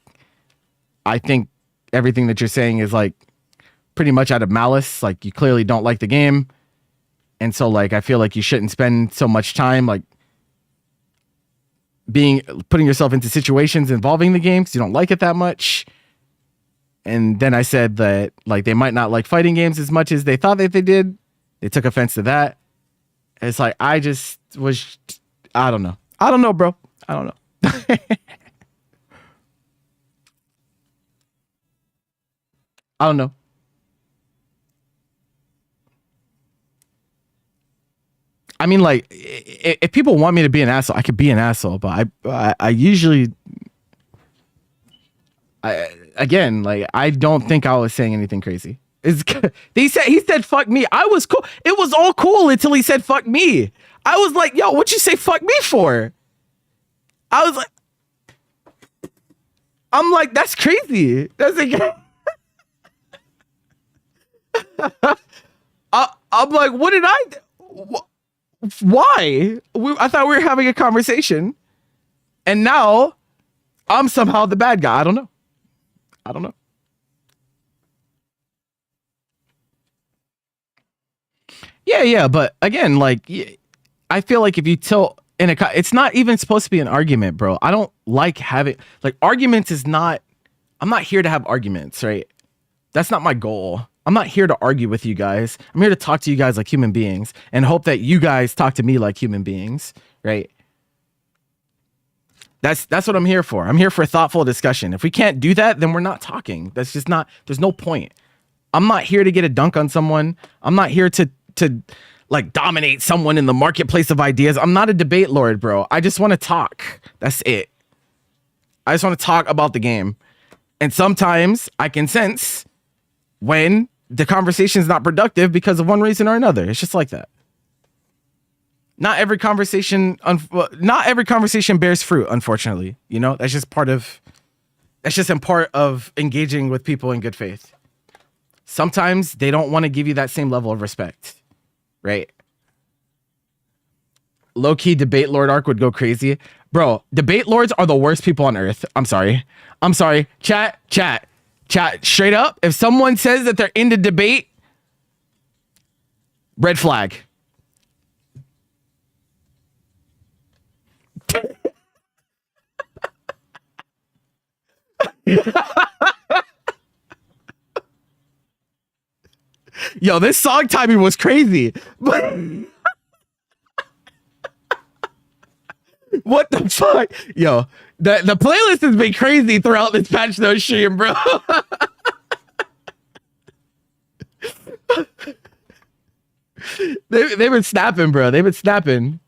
I think everything that you're saying is like pretty much out of malice. Like you clearly don't like the game, and so like I feel like you shouldn't spend so much time like putting yourself into situations involving the game because you don't like it that much. And then I said that like they might not like fighting games as much as they thought that they did. They took offense to that. It's like I don't know. I don't know, bro. I don't know. I don't know. I mean, like, if people want me to be an asshole, I could be an asshole. But I usually, again, like, I don't think I was saying anything crazy. He said fuck me. I was cool. It was all cool until he said fuck me. I was like, yo, what'd you say fuck me for? I'm like, that's crazy. That's like, I'm like, what did I? Why? I thought we were having a conversation, and now I'm somehow the bad guy. I don't know. Yeah, but again, like, I feel like if you tilt it's not even supposed to be an argument, bro. I don't like having like arguments. I'm not here to have arguments, right? That's not my goal. I'm not here to argue with you guys. I'm here to talk to you guys like human beings and hope that you guys talk to me like human beings, right? That's what I'm here for. I'm here for thoughtful discussion. If we can't do that, then we're not talking. That's just not, there's no point. I'm not here to get a dunk on someone. I'm not here to like dominate someone in the marketplace of ideas. I'm not a debate lord, bro. I just want to talk. That's it. I just want to talk about the game. And sometimes I can sense when the conversation is not productive because of one reason or another. It's just like that. Not every conversation bears fruit, unfortunately. You know, that's just part of engaging with people in good faith. Sometimes they don't want to give you that same level of respect, right? Low-key debate lord arc would go crazy. Bro, debate lords are the worst people on earth. I'm sorry. Chat. Straight up, if someone says that they're into debate, red flag. Yo, this song timing was crazy. But what the fuck? Yo, the playlist has been crazy throughout this patch no stream, bro. They've been snapping, bro. They've been snapping.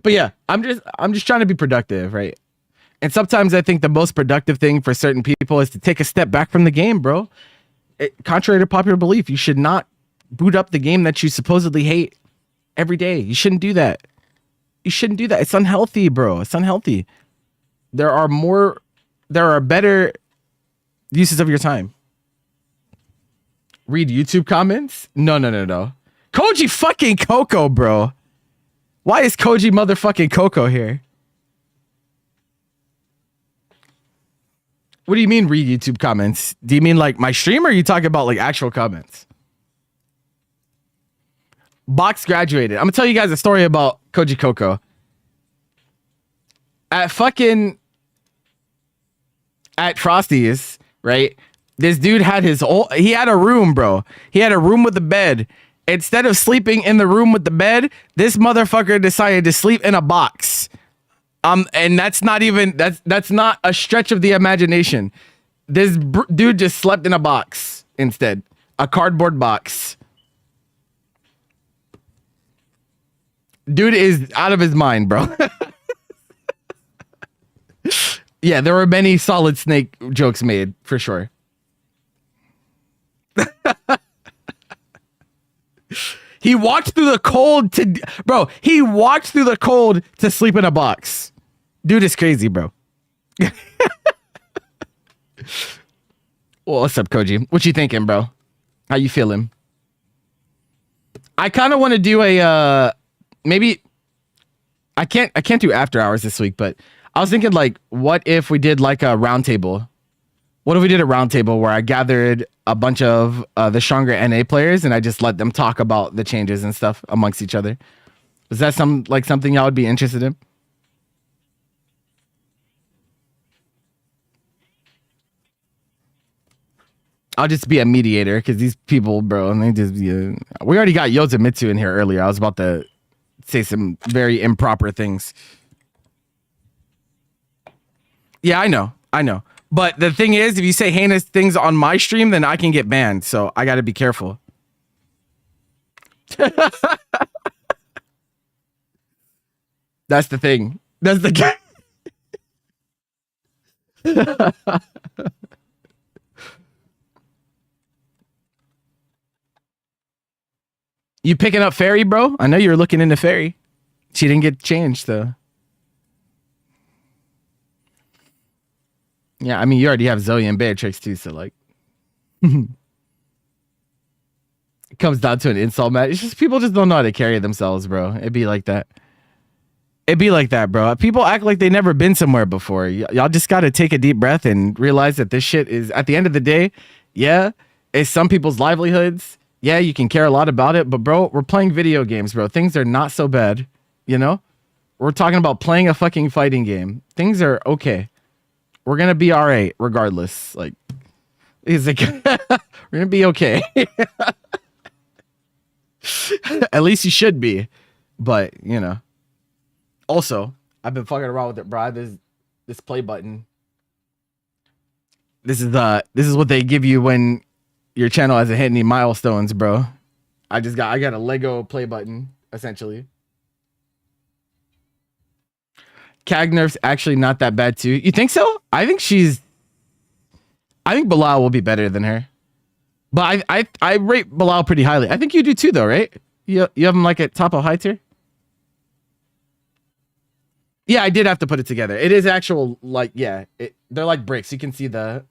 But yeah, I'm just trying to be productive, right? And sometimes I think the most productive thing for certain people is to take a step back from the game, bro. Contrary to popular belief, you should not boot up the game that you supposedly hate every day. You shouldn't do that. You shouldn't do that. It's unhealthy, bro. It's unhealthy. There are better uses of your time. Read YouTube comments? No. Koji fucking Coco, bro. Why is Koji motherfucking Coco here? What do you mean read YouTube comments? Do you mean like my stream, or are you talking about like actual comments? Box graduated. I'm gonna tell you guys a story about Koji Coco. At Frosty's, right? This dude had he had a room, bro. He had a room with a bed. Instead of sleeping in the room with the bed, this motherfucker decided to sleep in a box. And that's not a stretch of the imagination. This dude just slept in a box instead, a cardboard box. Dude is out of his mind, bro. Yeah, there were many Solid Snake jokes made for sure. He walked through the cold he walked through the cold to sleep in a box. Dude is crazy, bro. Well, what's up, Koji? What you thinking, bro? How you feeling? I kind of want to do a maybe I can't do after hours this week, but I was thinking like, what if we did like a round table? What if we did a round table where I gathered a bunch of the stronger NA players and I just let them talk about the changes and stuff amongst each other? Is that something y'all would be interested in? I'll just be a mediator because these people, bro, and they just we already got Yozamitsu in here earlier. I was about to say some very improper things. Yeah, I know. But the thing is, if you say heinous things on my stream, then I can get banned. So I got to be careful. That's the thing. That's the You picking up Fairy, bro? I know you were looking into Fairy. She didn't get changed, though. Yeah, I mean, you already have Zoe and Beatrix, too, so, like... It comes down to an insult match. It's just people just don't know how to carry themselves, bro. It'd be like that. It'd be like that, bro. People act like they never been somewhere before. Y'all just got to take a deep breath and realize that this shit is, at the end of the day, yeah, it's some people's livelihoods. Yeah, you can care a lot about it, but bro, we're playing video games, bro. Things are not so bad, you know? We're talking about playing a fucking fighting game. Things are okay. We're gonna be all right, regardless. Like, it's like we're gonna be okay. At least you should be. But, you know. Also, I've been fucking around with it, bro. This play button. This is what they give you when your channel hasn't hit any milestones, bro. I got a Lego play button, essentially. Cagnerf's actually not that bad too. You think so? I think Bilal will be better than her. But I rate Bilal pretty highly. I think you do too, though, right? You have him like at top of high tier? Yeah, I did have to put it together. It is actual, like, yeah. They're like bricks. You can see the...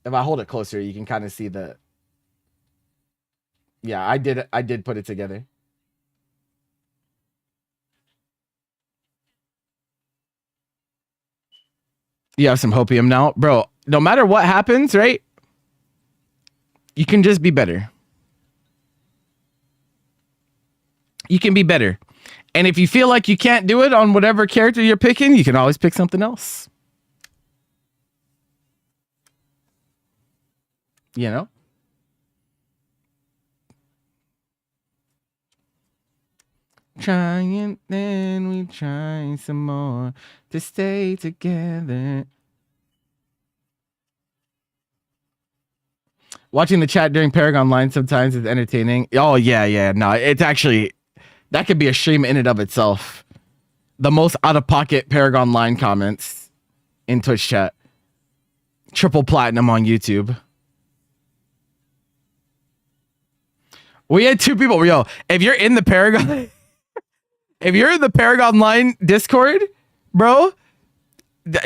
If I hold it closer, you can kind of see the... Yeah, I did put it together. You have some hopium now? Bro, no matter what happens, right? You can just be better. You can be better. And if you feel like you can't do it on whatever character you're picking, you can always pick something else. You know? Trying, then we try some more to stay together. Watching the chat during Paragon Line sometimes is entertaining. Oh, yeah. No, it's actually... That could be a stream in and of itself. The most out-of-pocket Paragon Line comments in Twitch chat. Triple platinum on YouTube. We had 2 people. Yo, if you're in the Paragon, if you're in the Paragon Line Discord, bro,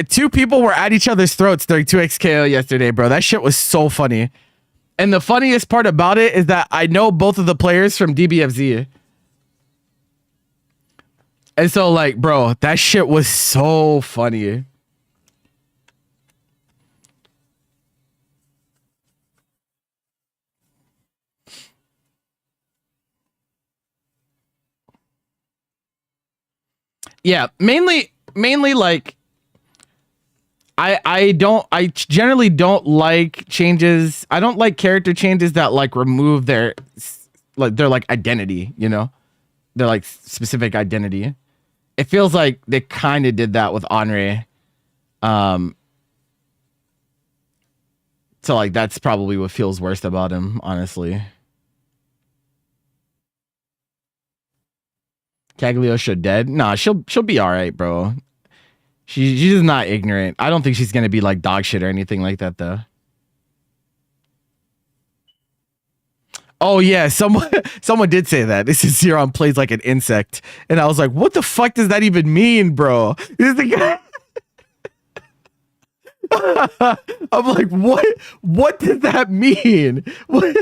2 people were at each other's throats during 2XKO yesterday, bro. That shit was so funny. And the funniest part about it is that I know both of the players from DBFZ. And so, like, bro, that shit was so funny. Yeah, mainly like I generally don't like changes. I don't like character changes that like remove their identity, you know? Their like specific identity. It feels like they kind of did that with Henri. So like that's probably what feels worst about him, honestly. Cagliosha dead? Nah, she'll be all right, bro. She's not ignorant. I don't think she's gonna be like dog shit or anything like that, though. Oh yeah, someone did say that. This is Zeron plays like an insect, and I was like, what the fuck does that even mean, bro? This is the guy. I'm like, what? What does that mean? What?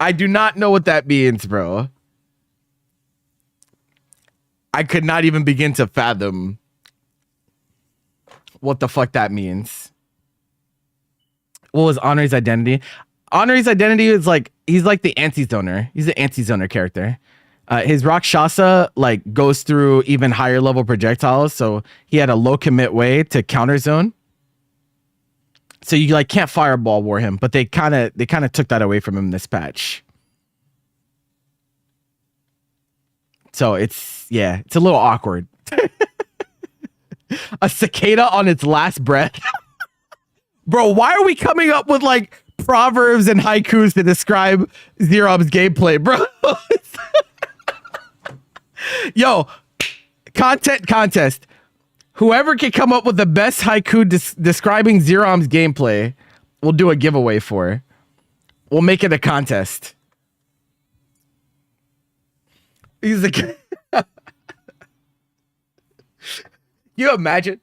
I do not know what that means, bro. I could not even begin to fathom what the fuck that means. What was Henri's identity? Henri's identity is like, he's like the anti-zoner. He's an anti-zoner character. His Rakshasa like goes through even higher level projectiles, so he had a low commit way to counter zone. So you like can't fireball war him, but they kind of took that away from him this patch. So it's a little awkward. A cicada on its last breath. Bro, why are we coming up with like proverbs and haikus to describe Zerob's gameplay, bro? Yo, content contest. Whoever can come up with the best haiku describing Zerom's gameplay, we'll do a giveaway for. We'll make it a contest. He's a. You imagine?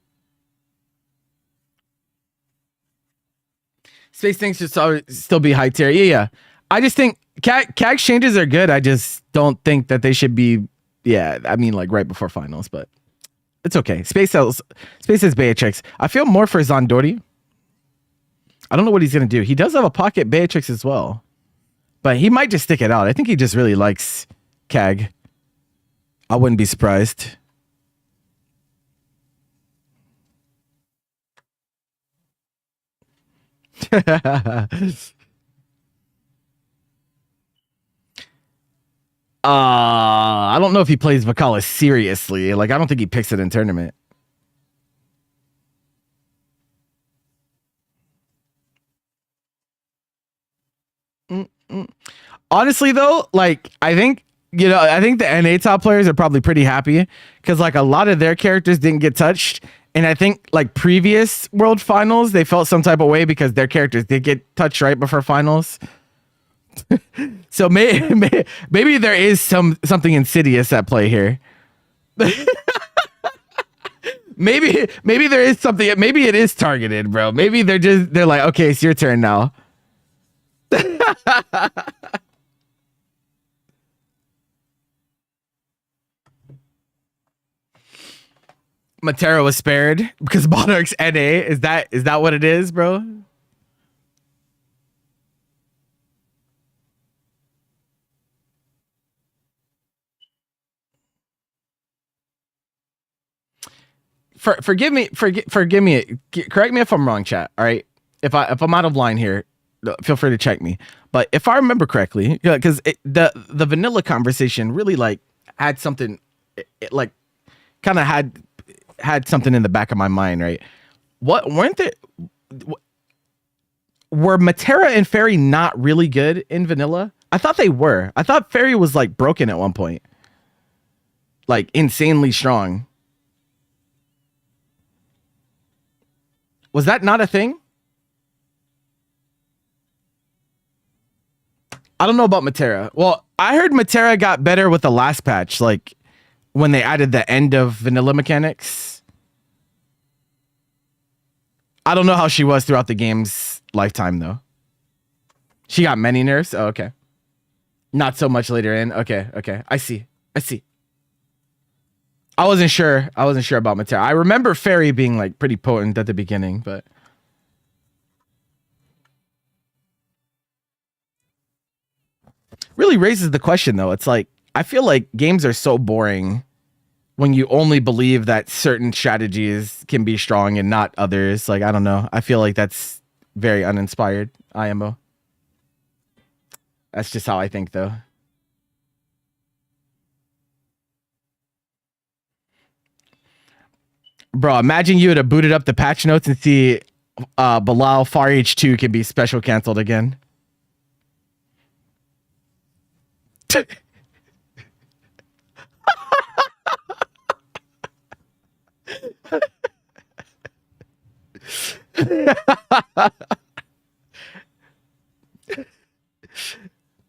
Space things should still be high tier. Yeah. I just think CAG changes are good. I just don't think that they should be. Yeah, I mean, like right before finals, but. It's okay. Space has Beatrix. I feel more for Zandori. I don't know what he's going to do. He does have a pocket Beatrix as well. But he might just stick it out. I think he just really likes CAG. I wouldn't be surprised. I don't know if he plays Vakala seriously. Like, I don't think he picks it in tournament. Honestly, though, like, I think the NA top players are probably pretty happy because, like, a lot of their characters didn't get touched. And I think, like, previous World Finals, they felt some type of way because their characters did get touched right before finals. So maybe there is something insidious at play here. maybe there is something. Maybe it is targeted, bro. Maybe they're like, okay, it's your turn now. Matera was spared because Monarch's NA. Is that what it is, bro? Forgive me. Correct me if I'm wrong, chat. All right. If I'm out of line here, feel free to check me. But if I remember correctly, because the vanilla conversation really like had something, it like kind of had something in the back of my mind, right? Were Matera and Fairy not really good in vanilla? I thought they were. I thought Fairy was like broken at one point. like insanely strong. Was that not a thing? I don't know about Matera. Well, I heard Matera got better with the last patch, like when they added the end of vanilla mechanics. I don't know how she was throughout the game's lifetime, though. She got many nerfs? Oh, okay. Not so much later in. Okay, okay. I see. I see. I wasn't sure. I wasn't sure about Matera. I remember Fairy being like pretty potent at the beginning, but... really raises the question, though. It's like, I feel like games are so boring when you only believe that certain strategies can be strong and not others. Like, I don't know. I feel like that's very uninspired, IMO. That's just how I think, though. Bro, imagine you would have booted up the patch notes and see Bilal Far H2 can be special canceled again.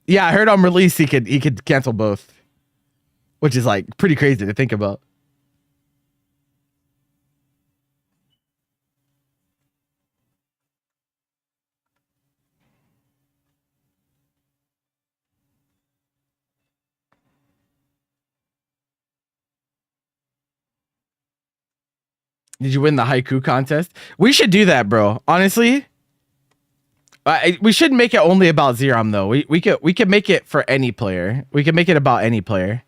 Yeah, I heard on release he could cancel both, which is like pretty crazy to think about. Did you win the haiku contest? We should do that, bro. Honestly, we shouldn't make it only about Zerom though. We could make it for any player. We could make it about any player,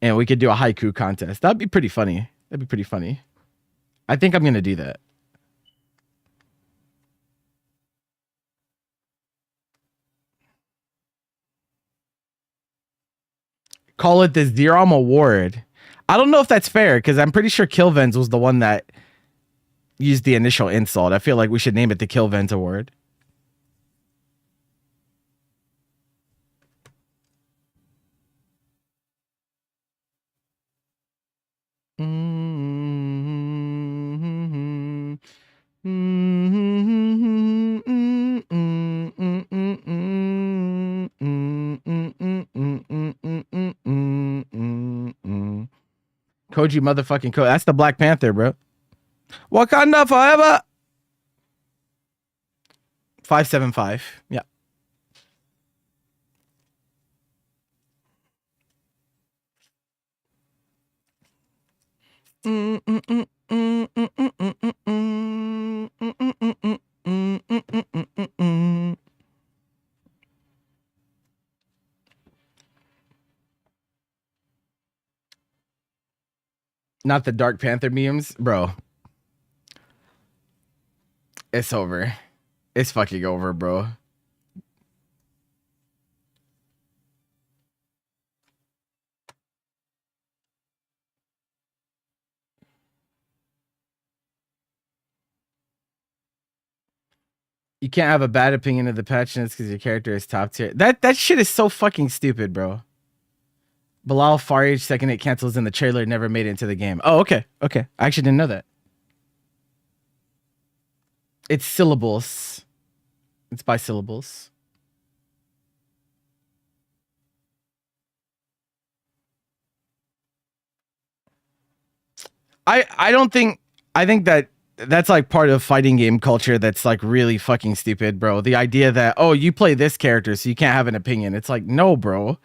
and we could do a haiku contest. That'd be pretty funny. That'd be pretty funny. I think I'm gonna do that. Call it the Zerom Award. I don't know if that's fair because I'm pretty sure Killvens was the one that used the initial insult. I feel like we should name it the Killvens Award. Koji motherfucking Koji. That's the Black Panther, bro. Wakanda forever. 575. Yeah. Not the Dark Panther memes, bro. It's over. It's fucking over, bro. You can't have a bad opinion of the patch notes because your character is top tier. That shit is so fucking stupid, bro. Bilal Farage second it cancels in the trailer never made it into the game. Oh, okay. Okay. I actually didn't know that. It's syllables. It's by syllables. I don't think I think that that's like part of fighting game culture that's like really fucking stupid, bro. The idea that, oh, you play this character so you can't have an opinion. It's like, no, bro.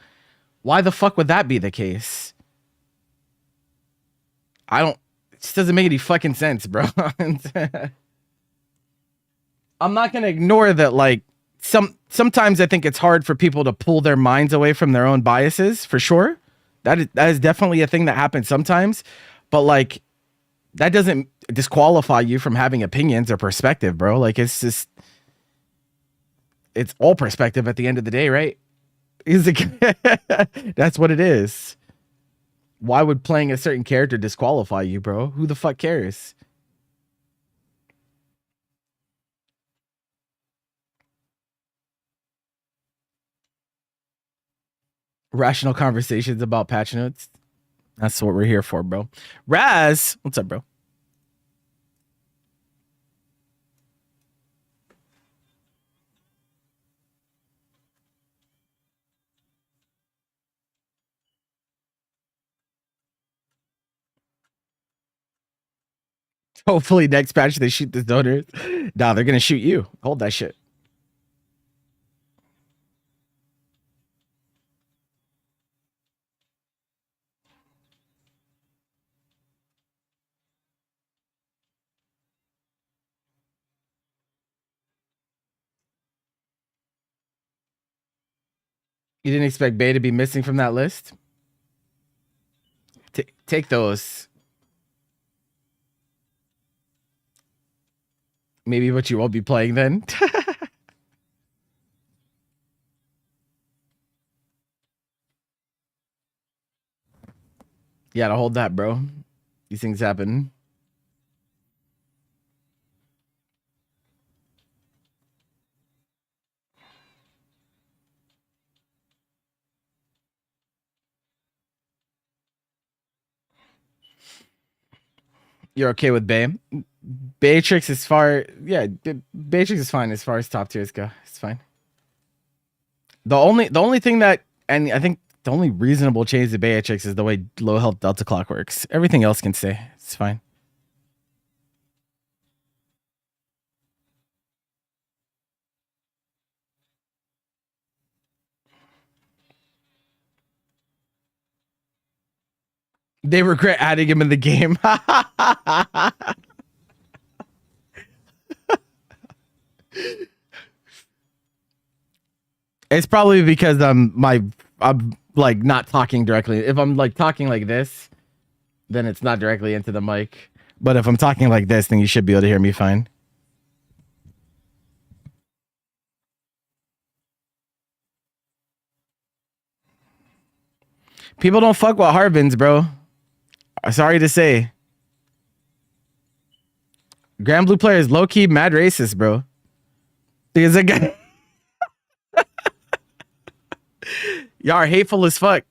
Why the fuck would that be the case? It just doesn't make any fucking sense, bro. I'm not going to ignore that, like, sometimes I think it's hard for people to pull their minds away from their own biases, for sure. That is definitely a thing that happens sometimes. But, like, that doesn't disqualify you from having opinions or perspective, bro. Like, it's all perspective at the end of the day, right? That's what it is. Why would playing a certain character disqualify you, bro? Who the fuck cares? Rational conversations about patch notes. That's what we're here for, bro. Raz, what's up, bro? Hopefully next patch they shoot the donors. Nah, they're gonna shoot you. Hold that shit. You didn't expect Bay to be missing from that list? Take those. Maybe what you won't be playing then. Yeah, to hold that, bro. These things happen. You're okay with Bay? Beatrix is far, yeah. Beatrix is fine as far as top tiers go. It's fine. The only thing that, and I think the only reasonable change to Beatrix is the way low health Delta clock works. Everything else can stay. It's fine. They regret adding him in the game. It's probably because I'm like not talking directly. If I'm like talking like this, then it's not directly into the mic. But if I'm talking like this, then you should be able to hear me fine. People don't fuck with Harvins, bro. Sorry to say. Grand Blue player is low-key mad racist, bro. Because a guy... Y'all are hateful as fuck.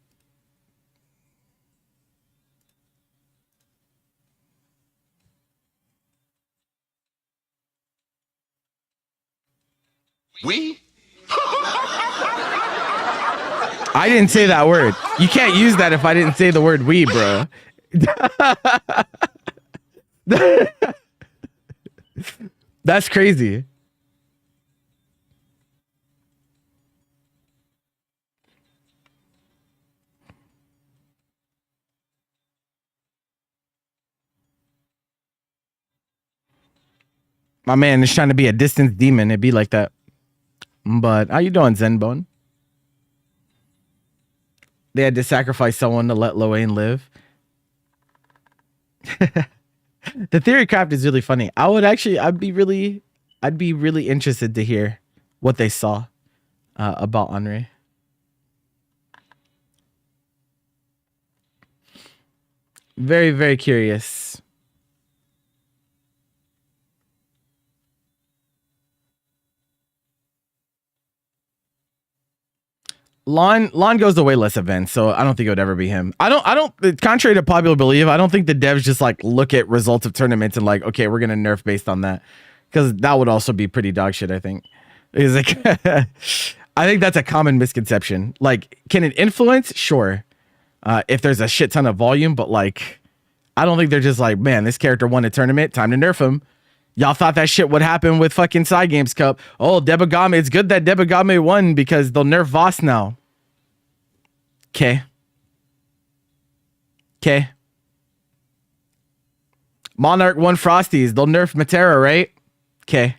We? I didn't say that word. You can't use that if I didn't say the word we, bro. That's crazy. My man is trying to be a distance demon. It'd be like that. But how you doing, Zenbone? They had to sacrifice someone to let Loane live. The theory craft is really funny. I'd be really interested to hear what they saw about Henri. Very, very curious. Lon goes to way less events, so I don't think it would ever be him. I don't. Contrary to popular belief, I don't think the devs just like look at results of tournaments and like, okay, we're gonna nerf based on that, because that would also be pretty dog shit. I think is like, I think that's a common misconception. Like, can it influence? Sure, if there's a shit ton of volume, but like, I don't think they're just like, man, this character won a tournament, time to nerf him. Y'all thought that shit would happen with fucking Side Games Cup. Oh, Debagame, it's good that Debagame won because they'll nerf Voss now. Okay. Monarch won Frosties. They'll nerf Matera, right? Okay.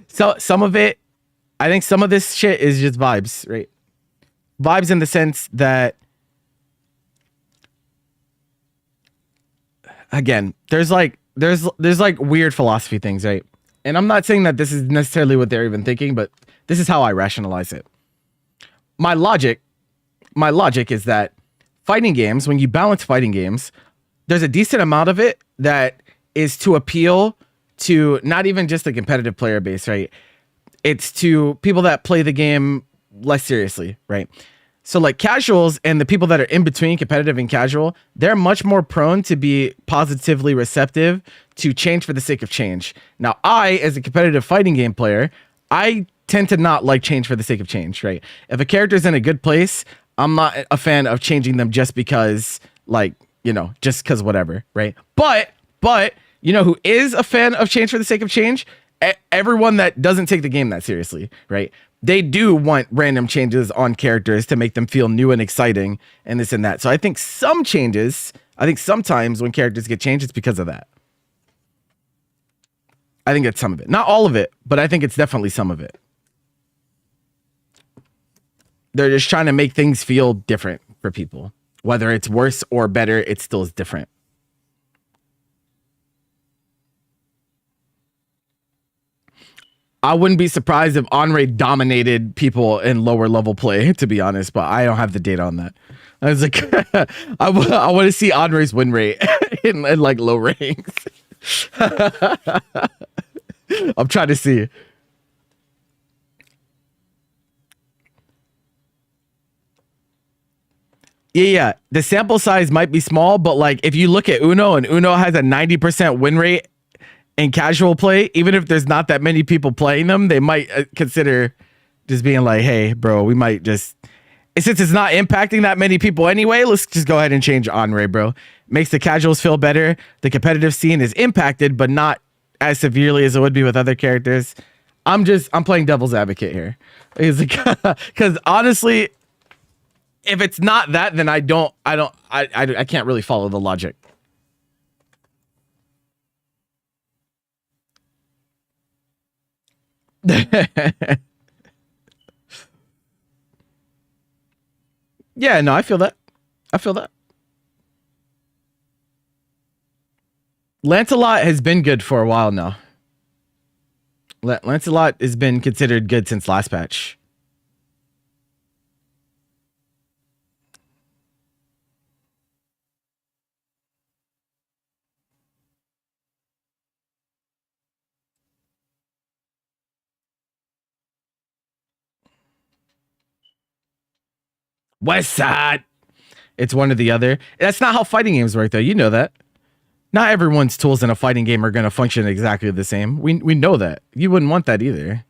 So some of it, I think some of this shit is just vibes, right? Vibes in the sense that, again, there's like weird philosophy things, right? And I'm not saying that this is necessarily what they're even thinking, but this is how I rationalize it. My logic is that fighting games, when you balance fighting games, there's a decent amount of it that is to appeal to not even just the competitive player base, right? It's to people that play the game less seriously, right? So like casuals and the people that are in between competitive and casual, they're much more prone to be positively receptive to change for the sake of change. Now, I, as a competitive fighting game player, I tend to not like change for the sake of change, right? If a character's in a good place, I'm not a fan of changing them just because, like, you know, just because whatever, right? But you know who is a fan of change for the sake of change? Everyone that doesn't take the game that seriously, right? They do want random changes on characters to make them feel new and exciting and this and that. So I think sometimes when characters get changed, it's because of that. I think it's some of it. Not all of it, but I think it's definitely some of it. They're just trying to make things feel different for people. Whether it's worse or better, it still is different. I wouldn't be surprised if Henri dominated people in lower level play, to be honest, but I don't have the data on that. I was like, I want to see Henri's win rate in like low ranks. I'm trying to see. Yeah. The sample size might be small, but like if you look at Uno and Uno has a 90% win rate in casual play, even if there's not that many people playing them, they might consider just being like, hey, bro, we might just, since it's not impacting that many people anyway, let's just go ahead and change Henri, bro. Makes the casuals feel better. The competitive scene is impacted, but not as severely as it would be with other characters. I'm playing devil's advocate here. Because honestly, if it's not that, then I can't really follow the logic. Yeah, no, I feel that. Lancelot has been good for a while now. Lancelot has been considered good since last patch. West Side. It's one or the other. That's not how fighting games work, though. You know that. Not everyone's tools in a fighting game are going to function exactly the same. We know that. You wouldn't want that either.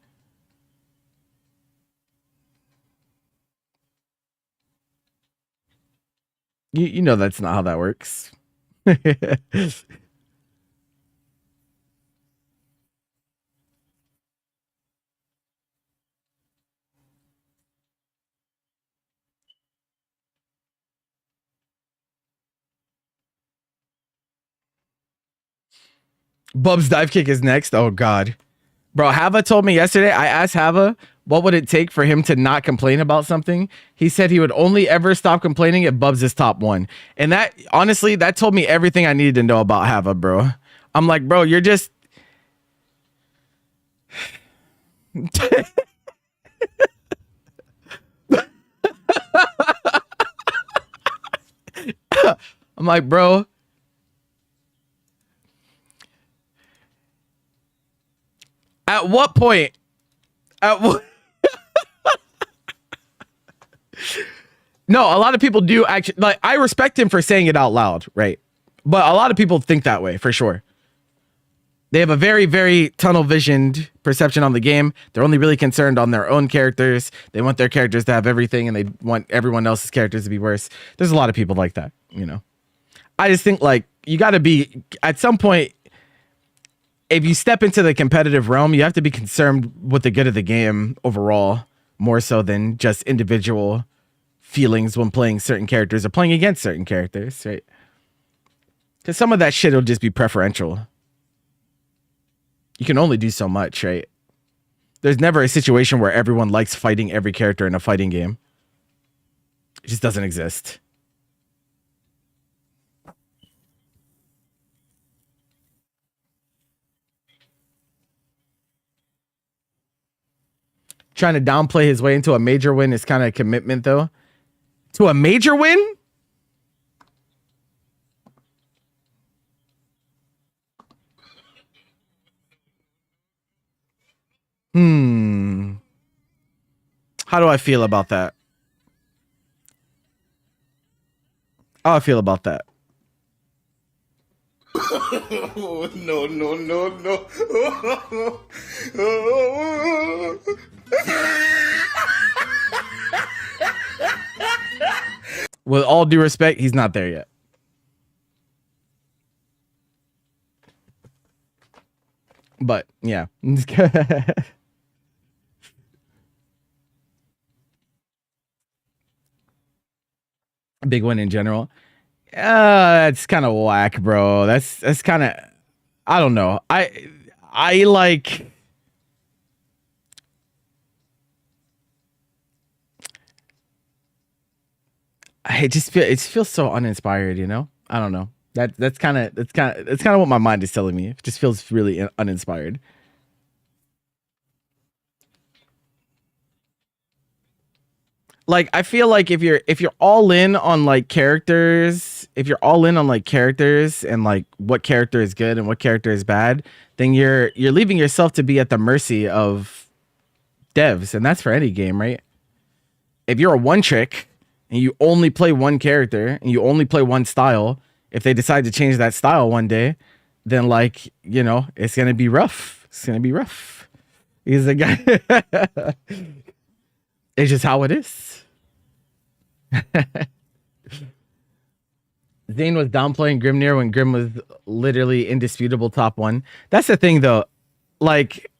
You know that's not how that works. Bub's dive kick is next. Oh God, bro. Hava told me yesterday. I asked Hava what would it take for him to not complain about something. He said he would only ever stop complaining if Bubs is top one. And that honestly, that told me everything I needed to know about Hava, bro. I'm like, bro, you're just. I'm like, bro. At what point? At what? No, a lot of people do actually. Like, I respect him for saying it out loud, right? But a lot of people think that way for sure. They have a very, very tunnel visioned perception on the game. They're only really concerned on their own characters. They want their characters to have everything, and they want everyone else's characters to be worse. There's a lot of people like that, you know. I just think like you got to be at some point. If you step into the competitive realm, you have to be concerned with the good of the game overall, more so than just individual feelings when playing certain characters or playing against certain characters, right? Because some of that shit will just be preferential. You can only do so much, right? There's never a situation where everyone likes fighting every character in a fighting game. It just doesn't exist. Trying to downplay his way into a major win is kind of a commitment, though. To a major win? How do I feel about that? How do I feel about that? Oh, no, no, no, no. With all due respect, he's not there yet. But yeah. Big one in general. That's kind of whack, bro. That's kind of, I don't know. I like, it feels so uninspired, you know? I don't know. That's kind of what my mind is telling me. It just feels really uninspired. Like, I feel like if you're all in on like characters, if you're all in on like characters and like what character is good and what character is bad, then you're leaving yourself to be at the mercy of devs, and that's for any game, right? If you're a one trick and you only play one character and you only play one style, if they decide to change that style one day, then like, you know, it's gonna be rough. It's gonna be rough. He's a guy. It's just how it is. Zane was downplaying Grimnir when Grim was literally indisputable top one. That's the thing though. Like,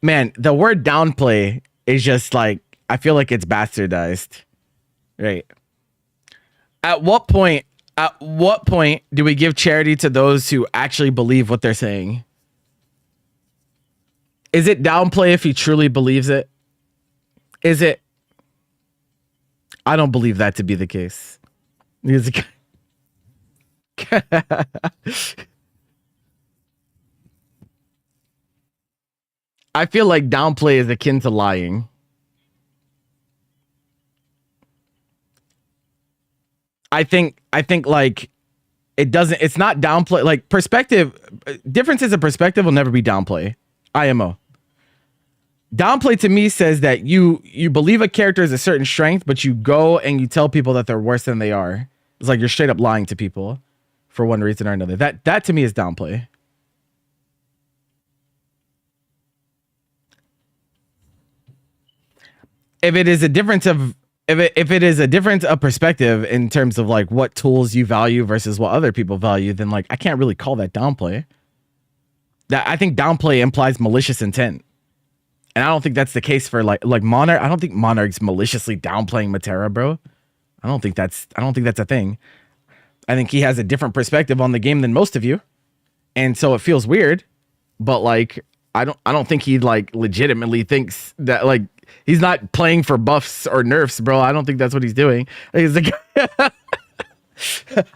man, the word downplay is just like, I feel like it's bastardized. Right. At what point do we give charity to those who actually believe what they're saying? Is it downplay if he truly believes it? Is it? I don't believe that to be the case. I feel like downplay is akin to lying. I think like it's not downplay, like perspective, differences of perspective will never be downplay. IMO. Downplay to me says that you believe a character is a certain strength, but you go and you tell people that they're worse than they are. It's like you're straight up lying to people for one reason or another. That to me is downplay. If it is a difference of if it is a difference of perspective in terms of like what tools you value versus what other people value, then like I can't really call that downplay. That I think downplay implies malicious intent. And I don't think that's the case for like Monarch. I don't think Monarch's maliciously downplaying Matera, bro. I don't think that's a thing. I think he has a different perspective on the game than most of you. And so it feels weird, but like I don't think he like legitimately thinks that like he's not playing for buffs or nerfs, bro. I don't think that's what he's doing. He's like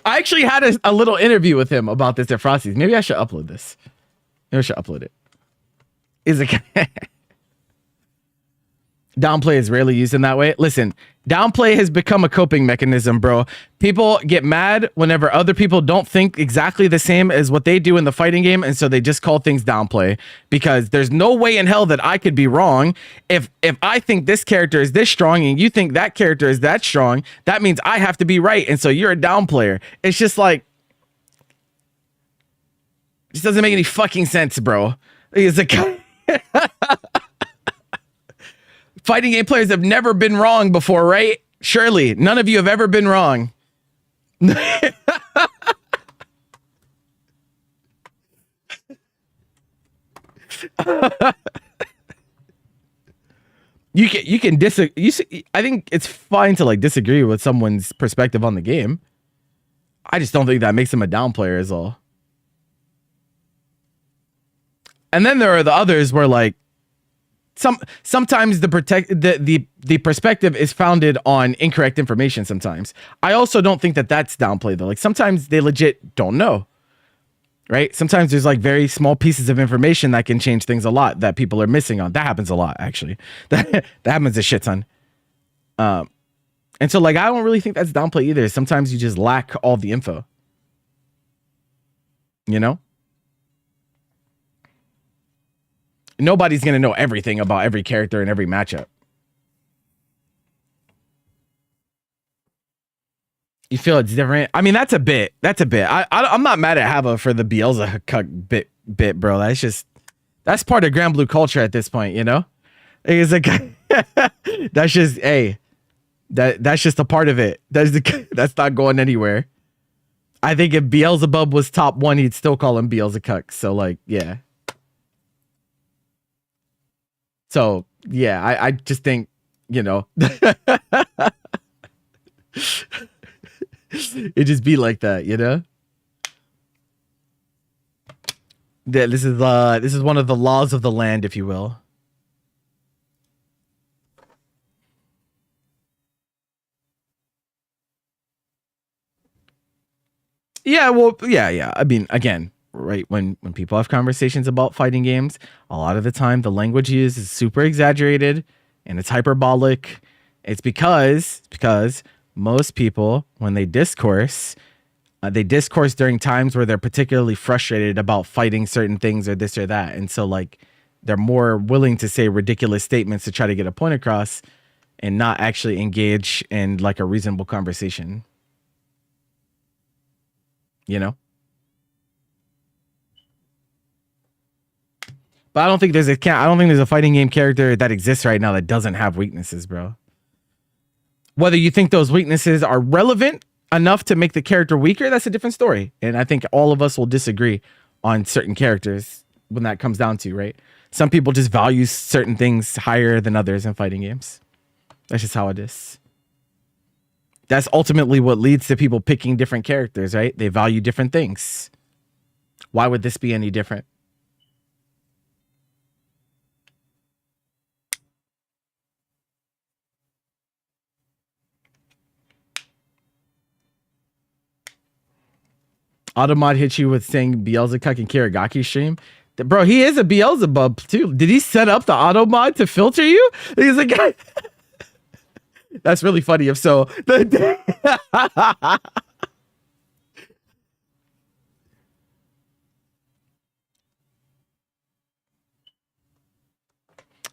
I actually had a little interview with him about this at Frosty's. Maybe I should upload this. Maybe I should upload it. Is a downplay is rarely used in that way. Listen, downplay has become a coping mechanism, bro. People get mad whenever other people don't think exactly the same as what they do in the fighting game, and so they just call things downplay because there's no way in hell that I could be wrong. If I think this character is this strong and you think that character is that strong, that means I have to be right, and so you're a downplayer. It's just like, it just doesn't make any fucking sense, bro. It's like fighting game players have never been wrong before, right? Surely, none of you have ever been wrong. You can disagree. I think it's fine to like disagree with someone's perspective on the game. I just don't think that makes him a down player is all. And then there are the others where like sometimes the perspective is founded on incorrect information sometimes. I also don't think that that's downplay though. Like sometimes they legit don't know. Right? Sometimes there's like very small pieces of information that can change things a lot that people are missing on. That happens a lot actually. That happens a shit ton. And so like I don't really think that's downplay either. Sometimes you just lack all the info. You know? Nobody's going to know everything about every character in every matchup. You feel it's different? I mean, that's a bit. I'm not mad at Hava for the Gbvsr bit, bro. That's part of Grand Blue culture at this point, you know? It's like that's just that's just a part of it. That's not going anywhere. I think if Beelzebub was top 1, he'd still call him Beelzecuck. So like, yeah. So yeah, I just think, you know, it just be like that, you know. Yeah, this is one of the laws of the land, if you will. Yeah, well, yeah. I mean, again, right, when people have conversations about fighting games, a lot of the time the language used is super exaggerated and it's hyperbolic. It's because most people, when they discourse during times where they're particularly frustrated about fighting certain things or this or that. And so like they're more willing to say ridiculous statements to try to get a point across and not actually engage in like a reasonable conversation. You know? But I don't think there's a fighting game character that exists right now that doesn't have weaknesses, bro. Whether you think those weaknesses are relevant enough to make the character weaker, that's a different story. And I think all of us will disagree on certain characters when that comes down to, right? Some people just value certain things higher than others in fighting games. That's just how it is. That's ultimately what leads to people picking different characters, right? They value different things. Why would this be any different? Automod hit you with saying Beelzecuck and Kirigaki stream. Bro, he is a Beelzebub too. Did he set up the Automod to filter you? He's like, that's really funny. If so,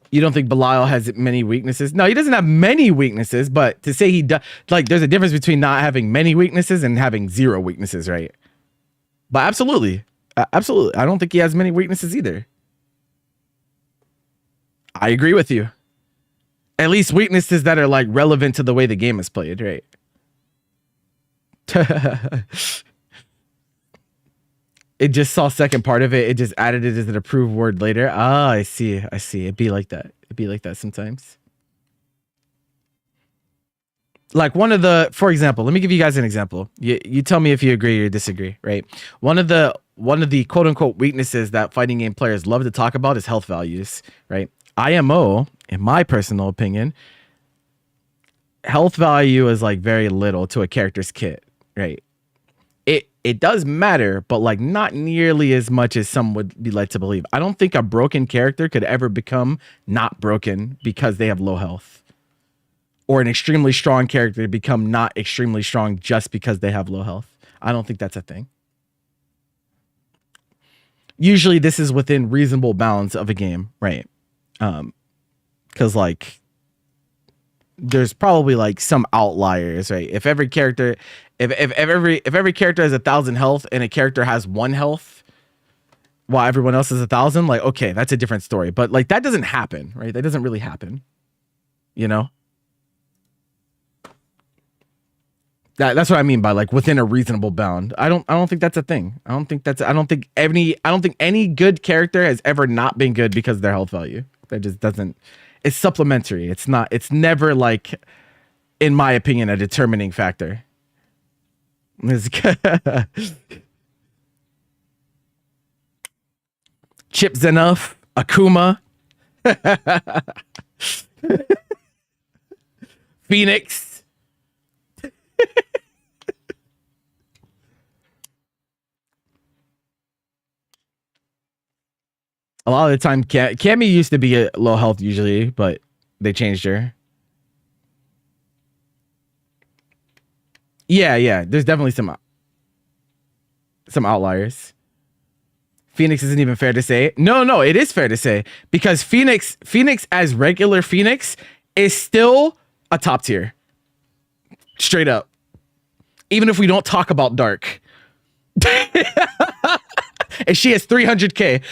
you don't think Belial has many weaknesses? No, he doesn't have many weaknesses, but to say he does, like, there's a difference between not having many weaknesses and having 0 weaknesses, right? But absolutely. Absolutely. I don't think he has many weaknesses either. I agree with you. At least weaknesses that are like relevant to the way the game is played, right? It just saw second part of it. It just added it as an approved word later. Ah, I see. It'd be like that. It'd be like that sometimes. Like for example, let me give you guys an example. You tell me if you agree or disagree, right? One of the quote unquote weaknesses that fighting game players love to talk about is health values, right? IMO, in my personal opinion, health value is like very little to a character's kit, right? It does matter, but like not nearly as much as some would be led to believe. I don't think a broken character could ever become not broken because they have low health. Or an extremely strong character to become not extremely strong just because they have low health. I don't think that's a thing. Usually this is within reasonable bounds of a game, right? Because like there's probably like some outliers, right? If every character has 1,000 health and a character has 1 health while everyone else is 1,000, like, okay, that's a different story. But like that doesn't happen, right? That doesn't really happen. You know? That's what I mean by like within a reasonable bound. I don't think that's a thing. I don't think any good character has ever not been good because of their health value. That just doesn't. It's supplementary. It's never like, in my opinion, a determining factor. Chip Zenough, Akuma, Phoenix. A lot of the time, Cammy used to be a low health usually, but they changed her. Yeah. There's definitely some outliers. Phoenix isn't even fair to say. No, it is fair to say because Phoenix as regular Phoenix is still a top tier. Straight up. even if we don't talk about Dark. And she has 300k.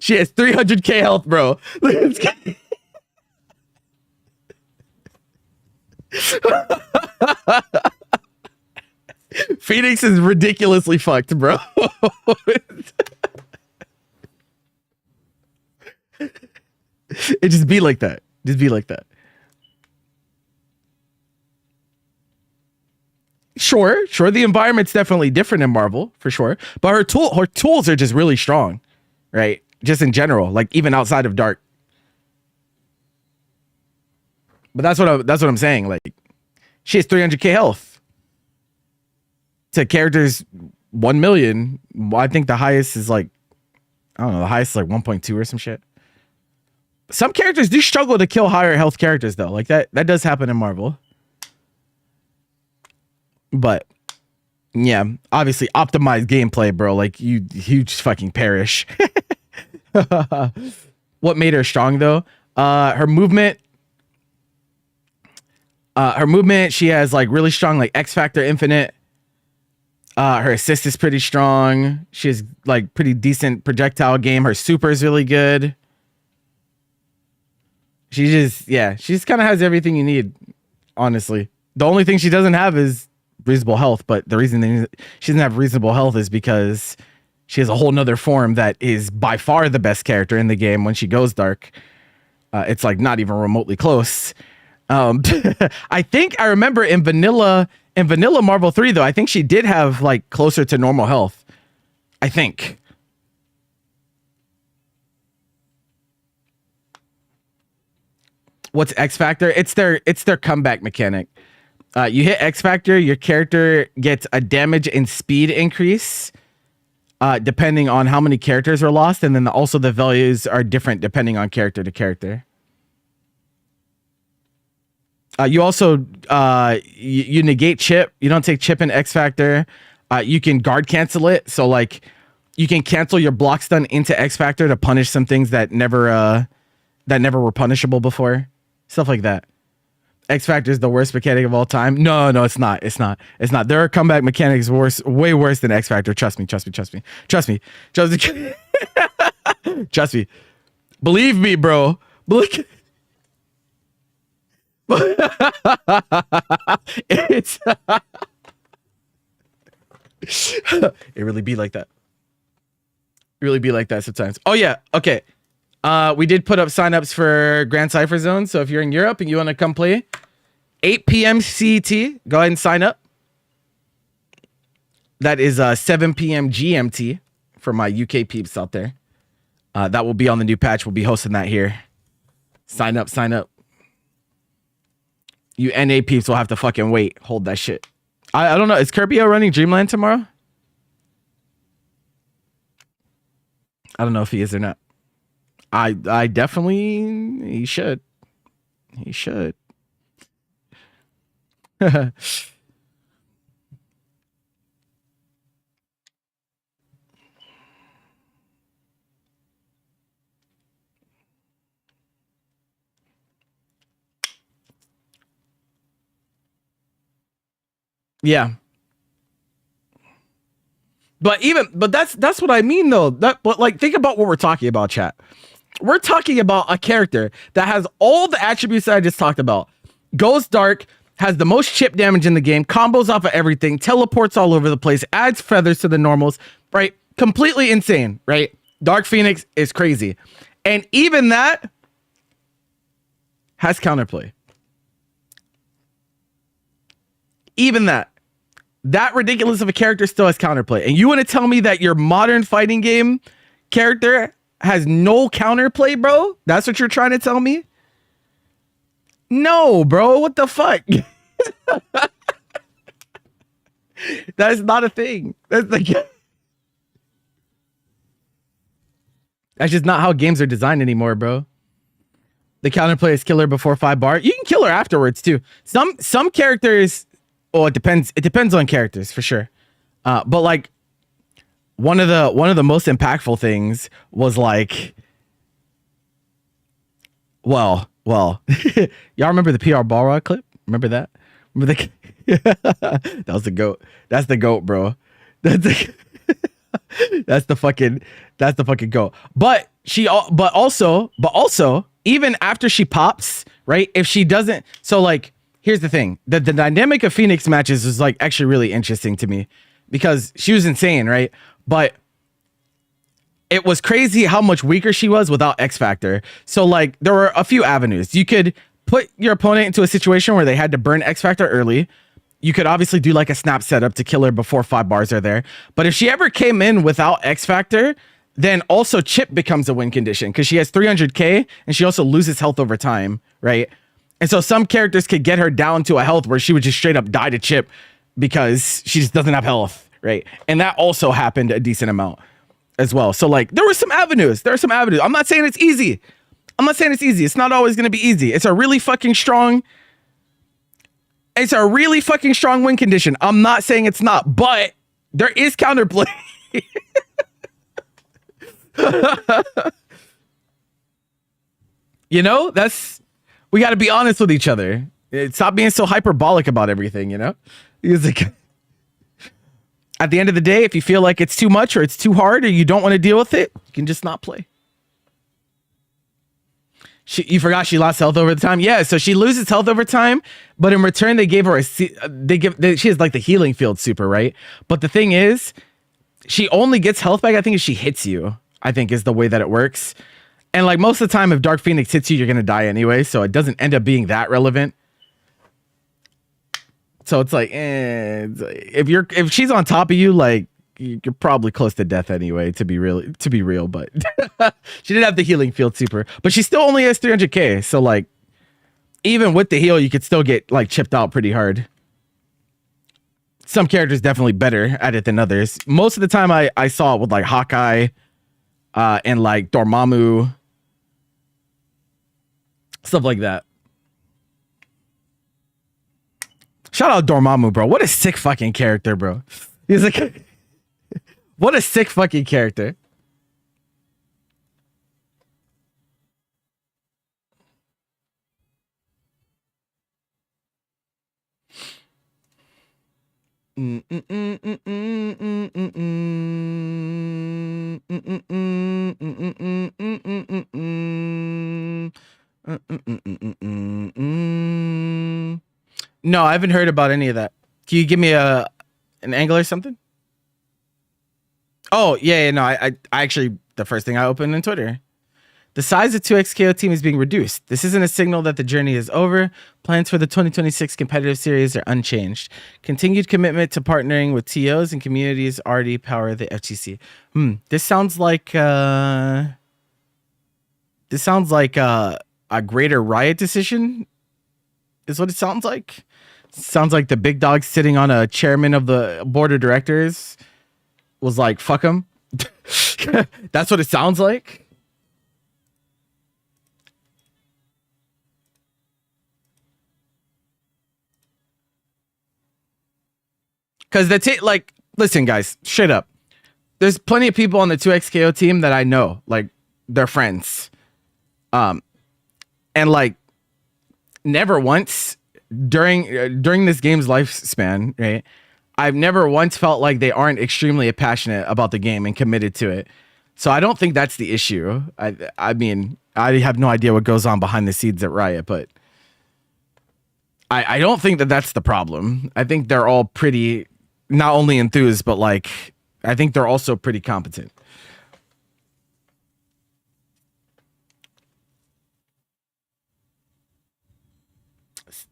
She has 300k health, bro. Phoenix is ridiculously fucked, bro. It just be like that. Just be like that. Sure, the environment's definitely different in Marvel, for sure. But her tools are just really strong, right? Just in general, like even outside of Dark. But that's what I'm saying. Like, she has 300k health. To characters 1 million, I think the highest is like, I don't know, the highest is like 1.2 or some shit. Some characters do struggle to kill higher health characters though. Like that does happen in Marvel. But yeah, obviously optimized gameplay, bro. Like you just fucking perish. What made her strong though? Her movement. She has like really strong like X Factor Infinite. Her assist is pretty strong. She has like pretty decent projectile game. Her super is really good. She just kind of has everything you need, honestly. The only thing she doesn't have is reasonable health, but the reason she doesn't have reasonable health is because she has a whole nother form that is by far the best character in the game when she goes dark. It's like not even remotely close. I think I remember in vanilla Marvel 3 though, I think she did have like closer to normal health. I think. What's X Factor? It's their comeback mechanic. You hit X Factor, your character gets a damage and speed increase depending on how many characters are lost, and then also the values are different depending on character to character. You also you negate chip. You don't take chip in X Factor. You can guard cancel it, so like you can cancel your block stun into X Factor to punish some things that never were punishable before. Stuff like that. X Factor is the worst mechanic of all time. No, it's not. It's not. There are comeback mechanics way worse than X Factor. Trust me. Trust me. Believe me, bro. It's it really be like that. Sometimes. Oh yeah. Okay. We did put up signups for Grand Cypher Zone. So if you're in Europe and you want to come play, 8 p.m. CET, go ahead and sign up. That is 7 p.m. GMT for my UK peeps out there. That will be on the new patch. We'll be hosting that here. Sign up. You NA peeps will have to fucking wait. Hold that shit. I don't know. Is Kirby running Dreamland tomorrow? I don't know if he is or not. I definitely he should. Yeah. But that's what I mean though. But like think about what we're talking about, chat. We're talking about a character that has all the attributes that I just talked about. Goes dark, has the most chip damage in the game, combos off of everything, teleports all over the place, adds feathers to the normals, right? Completely insane, right? Dark Phoenix is crazy. And even that has counterplay. Even that ridiculous of a character still has counterplay. And you want to tell me that your modern fighting game character has no counterplay, bro? That's what you're trying to tell me? No, bro. What the fuck? That's not a thing. That's just not how games are designed anymore, bro. The counterplay is killer before 5 bar. You can kill her afterwards too. Some characters, well, it depends. It depends on characters for sure. But like one of the most impactful things was like Well, y'all remember the PR Balrog clip? Remember that? Remember the that was the goat. That's the goat, bro. That's the that's the fucking goat. But also, even after she pops, right? If she doesn't, so like, here's the thing: the dynamic of Phoenix matches was like actually really interesting to me because she was insane, right? But it was crazy how much weaker she was without X Factor. So like, there were a few avenues. You could put your opponent into a situation where they had to burn X Factor early. You could obviously do like a snap setup to kill her before 5 bars are there. But if she ever came in without X Factor, then also chip becomes a win condition because she has 300k and she also loses health over time, right? And so some characters could get her down to a health where she would just straight up die to chip because she just doesn't have health, right? And that also happened a decent amount as well. So like, there were some avenues. There are some avenues. I'm not saying it's easy. It's not always going to be easy. It's a really fucking strong win condition. I'm not saying it's not, but there is counterplay. You know, we got to be honest with each other. Stop being so hyperbolic about everything, you know? It's like, at the end of the day, if you feel like it's too much or it's too hard or you don't want to deal with it, you can just not play. You forgot she lost health over the time? Yeah, so she loses health over time, but in return they gave her she has like the healing field super, right? But the thing is, she only gets health back, I think, if she hits you, I think is the way that it works. And like most of the time, if Dark Phoenix hits you, you're going to die anyway, so it doesn't end up being that relevant. So it's like, if she's on top of you, like, you're probably close to death anyway, to be real, but she did have the healing field super, but she still only has 300k. So like, even with the heal, you could still get like chipped out pretty hard. Some characters definitely better at it than others. Most of the time I saw it with like Hawkeye, and like Dormammu, stuff like that. Shout out Dormammu, bro. What a sick fucking character, bro. He's like, what a sick fucking character. No, I haven't heard about any of that. Can you give me an angle or something? Oh, yeah, no, I actually, the first thing I opened in Twitter. The size of 2XKO team is being reduced. This isn't a signal that the journey is over. Plans for the 2026 competitive series are unchanged. Continued commitment to partnering with TOs and communities already power the FTC. This sounds like a greater Riot decision, is what it sounds like. Sounds like the big dog sitting on a chairman of the board of directors was like, fuck him. That's what it sounds like. Because like, listen, guys, straight up. There's plenty of people on the 2XKO team that I know, like, they're friends. And like, never once during this game's lifespan, right? I've never once felt like they aren't extremely passionate about the game and committed to it. So I don't think that's the issue. I mean, I have no idea what goes on behind the scenes at Riot, but I don't think that that's the problem. I think they're all pretty, not only enthused, but like, I think they're also pretty competent.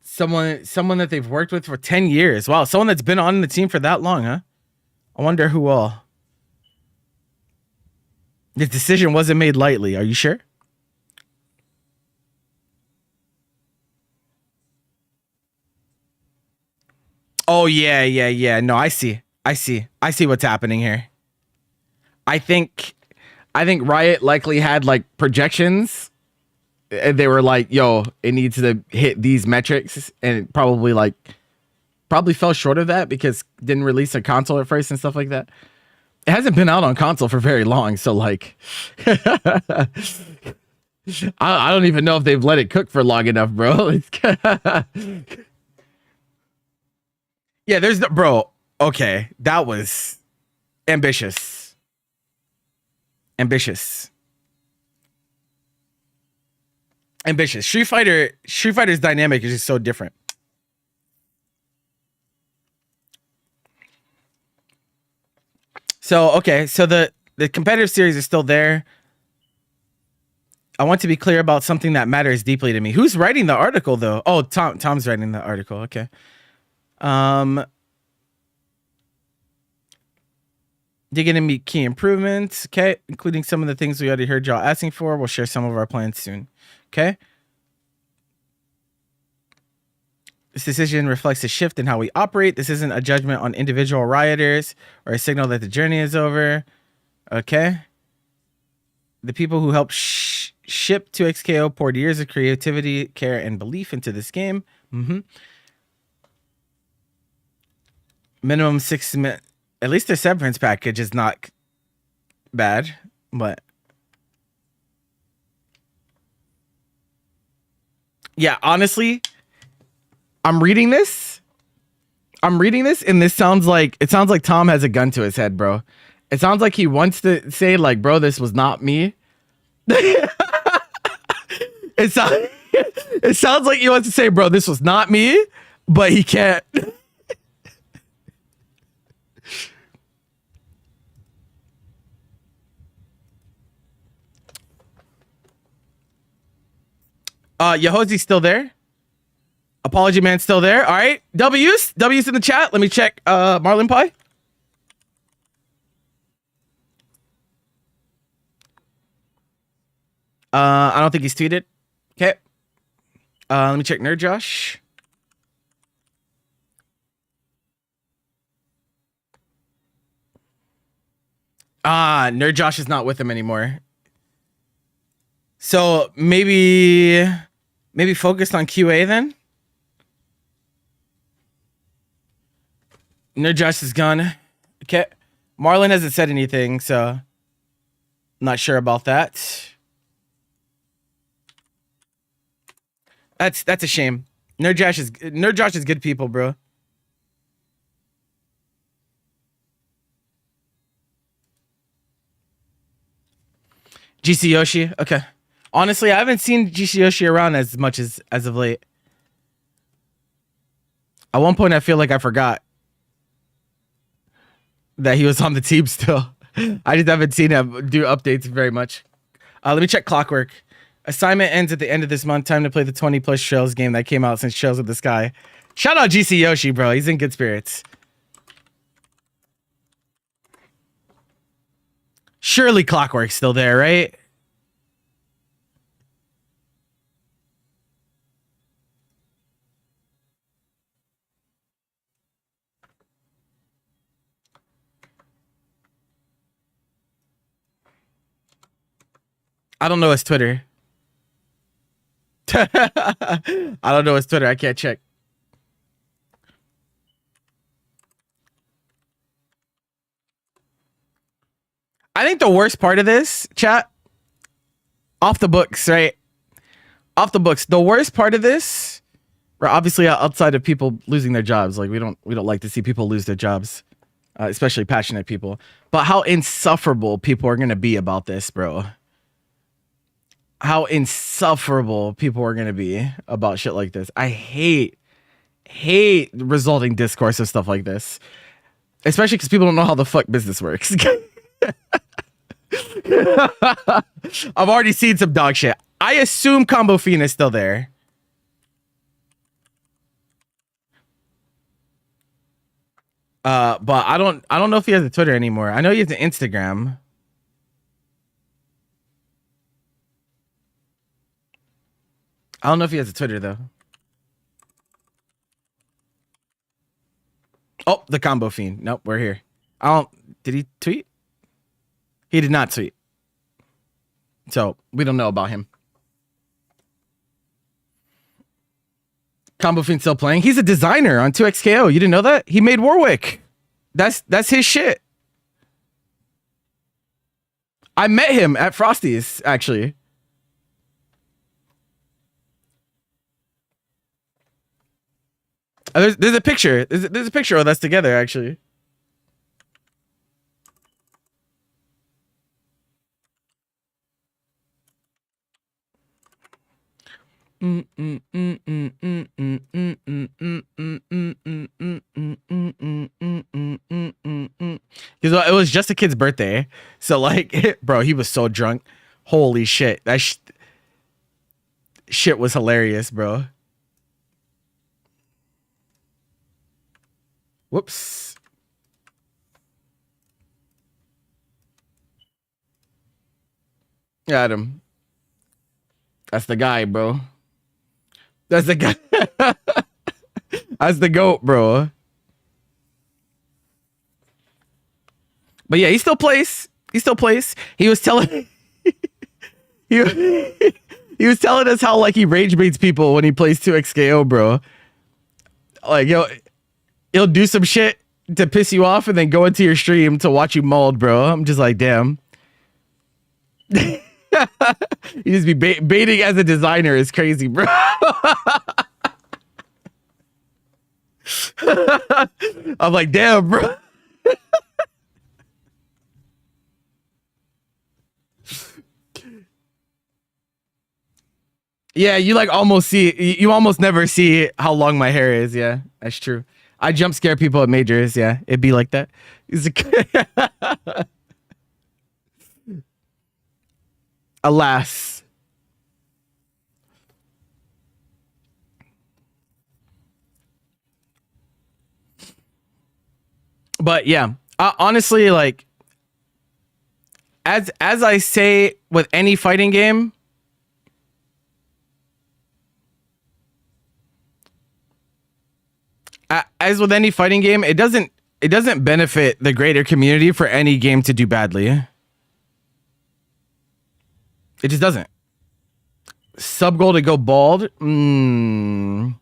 Someone that they've worked with for 10 years. Wow, someone that's been on the team for that long, huh? I wonder who all. The decision wasn't made lightly. Are you sure? Oh, yeah. No, I see what's happening here. I think Riot likely had like projections. And they were like, yo, it needs to hit these metrics, and it probably fell short of that because didn't release a console at first and stuff like that. It hasn't been out on console for very long, so like I don't even know if they've let it cook for long enough, bro. Yeah, there's the bro. Okay, that was ambitious. Ambitious. Street Fighter's dynamic is just so different. So okay, so the competitive series is still there. I want to be clear about something that matters deeply to me. Who's writing the article though? Oh, Tom's writing the article. Okay. Digging into key improvements, okay, including some of the things we already heard y'all asking for. We'll share some of our plans soon, okay? This decision reflects a shift in how we operate. This isn't a judgment on individual rioters or a signal that the journey is over, okay? The people who helped ship 2XKO poured years of creativity, care, and belief into this game. Minimum 6 minutes. At least their severance package is not bad, but yeah, honestly, I'm reading this, and this sounds like Tom has a gun to his head, bro. It sounds like he wants to say like, bro, this was not me. It sounds like he wants to say, bro, this was not me, but he can't. Yehozi's still there. Apology Man still there. All right. W's in the chat. Let me check Marlin Pie. I don't think he's tweeted. Okay. Let me check Nerd Josh. Nerd Josh is not with him anymore. So maybe focused on QA then. Nerd Josh is gone. Okay. Marlon hasn't said anything, so I'm not sure about that. That's a shame. Nerd Josh is good people, bro. GC Yoshi, okay. Honestly, I haven't seen GC Yoshi around as much as of late. At one point, I feel like I forgot that he was on the team still. I just haven't seen him do updates very much. Let me check Clockwork. Assignment ends at the end of this month. Time to play the 20 plus Shells game that came out since Shells of the Sky. Shout out GC Yoshi, bro. He's in good spirits. Surely Clockwork's still there, right? I don't know his Twitter. I don't know his Twitter. I can't check. I think the worst part of this, chat, off the books, right? Off the books. The worst part of this, obviously outside of people losing their jobs, like we don't like to see people lose their jobs, especially passionate people. But how insufferable people are gonna be about this, bro. How insufferable people are gonna be about shit like this. I hate resulting discourse of stuff like this, especially because people don't know how the fuck business works. I've already seen some dog shit. I assume Combo Fiend is still there. But I don't know if he has a Twitter anymore. I know he has an Instagram. I don't know if he has a Twitter though. Oh, the Combo Fiend. Nope, we're here. Did he tweet? He did not tweet. So we don't know about him. Combo Fiend still playing. He's a designer on 2XKO. You didn't know that? He made Warwick. That's his shit. I met him at Frosty's, actually. There's a picture. There's a picture of us together, actually. Because it was just a kid's birthday, so like, bro, he was so drunk. Holy shit, that shit was hilarious, bro. Whoops. Got him. That's the guy, bro. That's the guy. That's the GOAT, bro. But yeah, he still plays. He still plays. He was telling he was telling us how like he rage baits people when he plays 2xKO, bro. Like, yo, he'll do some shit to piss you off and then go into your stream to watch you mauled, bro. I'm just like, damn. You just be baiting as a designer is crazy, bro. I'm like, damn, bro. Yeah, you like almost see, you almost never see how long my hair is. Yeah, that's true. I jump scare people at majors. Yeah, it'd be like that. Alas. But yeah, honestly, like, as I say with any fighting game, as with any fighting game, it doesn't benefit the greater community for any game to do badly. It just doesn't. Sub goal to go bald. It'd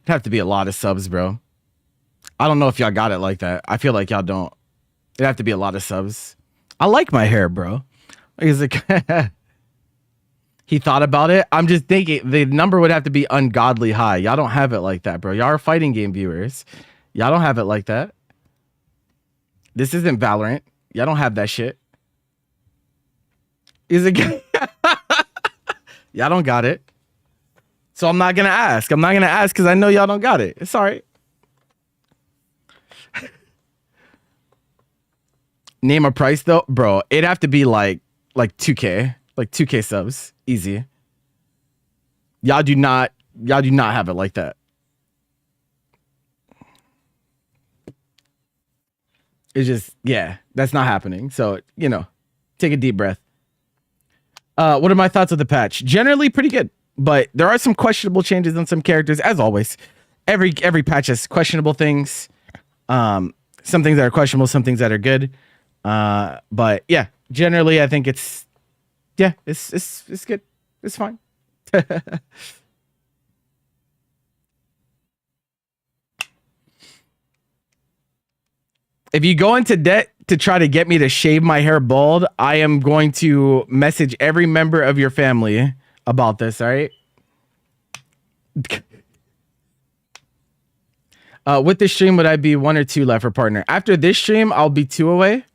have to be a lot of subs, bro. I don't know if y'all got it like that. I feel like y'all don't. It'd have to be a lot of subs. I like my hair, bro. He's like, he thought about it. I'm just thinking the number would have to be ungodly high. Y'all don't have it like that, bro. Y'all are fighting game viewers. Y'all don't have it like that. This isn't Valorant. Y'all don't have that shit. Is it? Y'all don't got it. So I'm not gonna ask. I'm not gonna ask because I know y'all don't got it. It's all right. Name a price though, bro. It'd have to be like 2K, like 2K subs, easy. Y'all do not have it like that. It's just, yeah, that's not happening. So, you know, take a deep breath. What are my thoughts of the patch? Generally pretty good, but there are some questionable changes on some characters, as always. Every patch has questionable things. Some things that are questionable, some things that are good. But yeah, generally I think it's good. It's fine. If you go into debt to try to get me to shave my hair bald, I am going to message every member of your family about this, all right? With this stream, would I be 1 or 2 left for partner? After this stream, I'll be 2 away.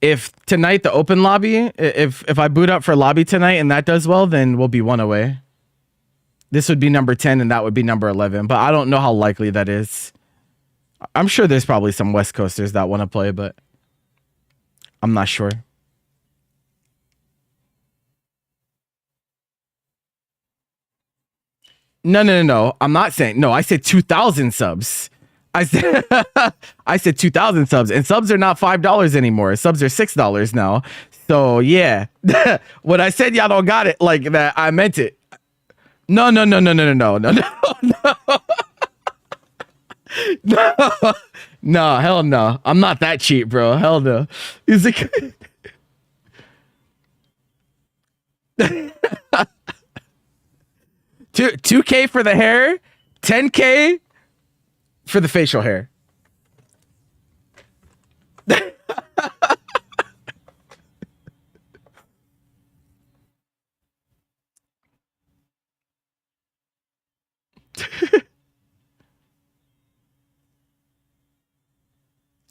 If tonight the open lobby, if I boot up for lobby tonight and that does well, then we'll be 1 away. This would be number 10 and that would be number 11, but I don't know how likely that is. I'm sure there's probably some West Coasters that want to play, but I'm not sure. No. I'm not saying, no, I said 2,000 subs. I said 2,000 subs, and subs are not $5 anymore. Subs are $6 now. So yeah, when I said y'all don't got it like that, I meant it. No. No, hell no. I'm not that cheap, bro. Hell no. He's like, 2K for the hair, 10K for the facial hair.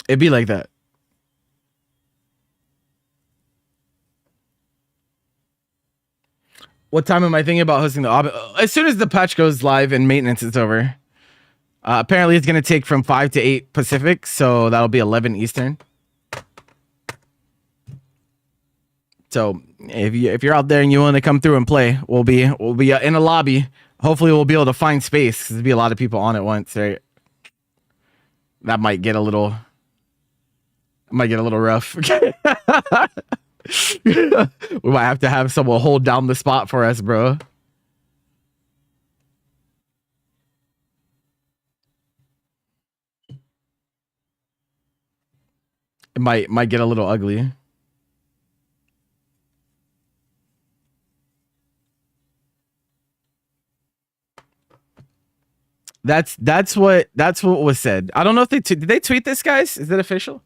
It'd be like that. What time am I thinking about hosting the as soon as the patch goes live and maintenance is over. Apparently it's going to take from 5 to 8 Pacific, so that'll be 11 Eastern. So if you're out there and you want to come through and play, we'll be in a lobby. Hopefully we'll be able to find space because there'll be a lot of people on at once, right? That might get a little rough. We might have to have someone hold down the spot for us, bro. It might get a little ugly. That's what was said. I don't know if did they tweet this, guys? Is it official?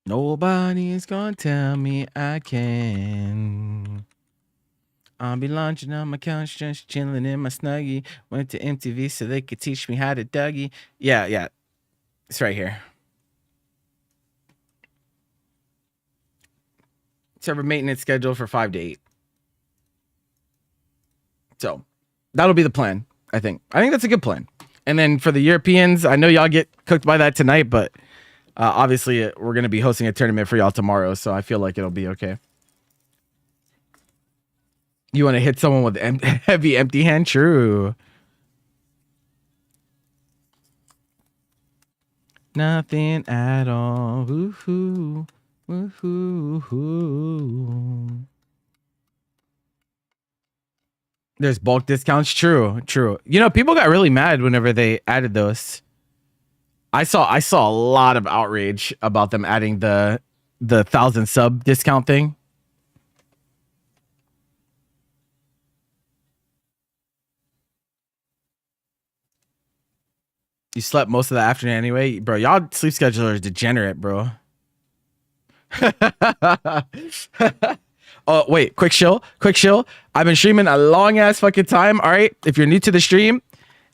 Nobody's gonna tell me I can. I'll be lounging on my couch, just chilling in my snuggie. Went to MTV so they could teach me how to Dougie. Yeah. It's right here. Server maintenance schedule for 5 to 8. So that'll be the plan, I think. I think that's a good plan. And then for the Europeans, I know y'all get cooked by that tonight, but obviously we're going to be hosting a tournament for y'all tomorrow, so I feel like it'll be okay. You want to hit someone with heavy empty hand? True. Nothing at all. Woohoo. Woohoo. There's bulk discounts. True. You know, people got really mad whenever they added those. I saw a lot of outrage about them adding the 1,000 sub discount thing. You slept most of the afternoon anyway, bro. Y'all sleep scheduler is degenerate, bro. Oh wait, quick chill. I've been streaming a long ass fucking time. All right, if you're new to the stream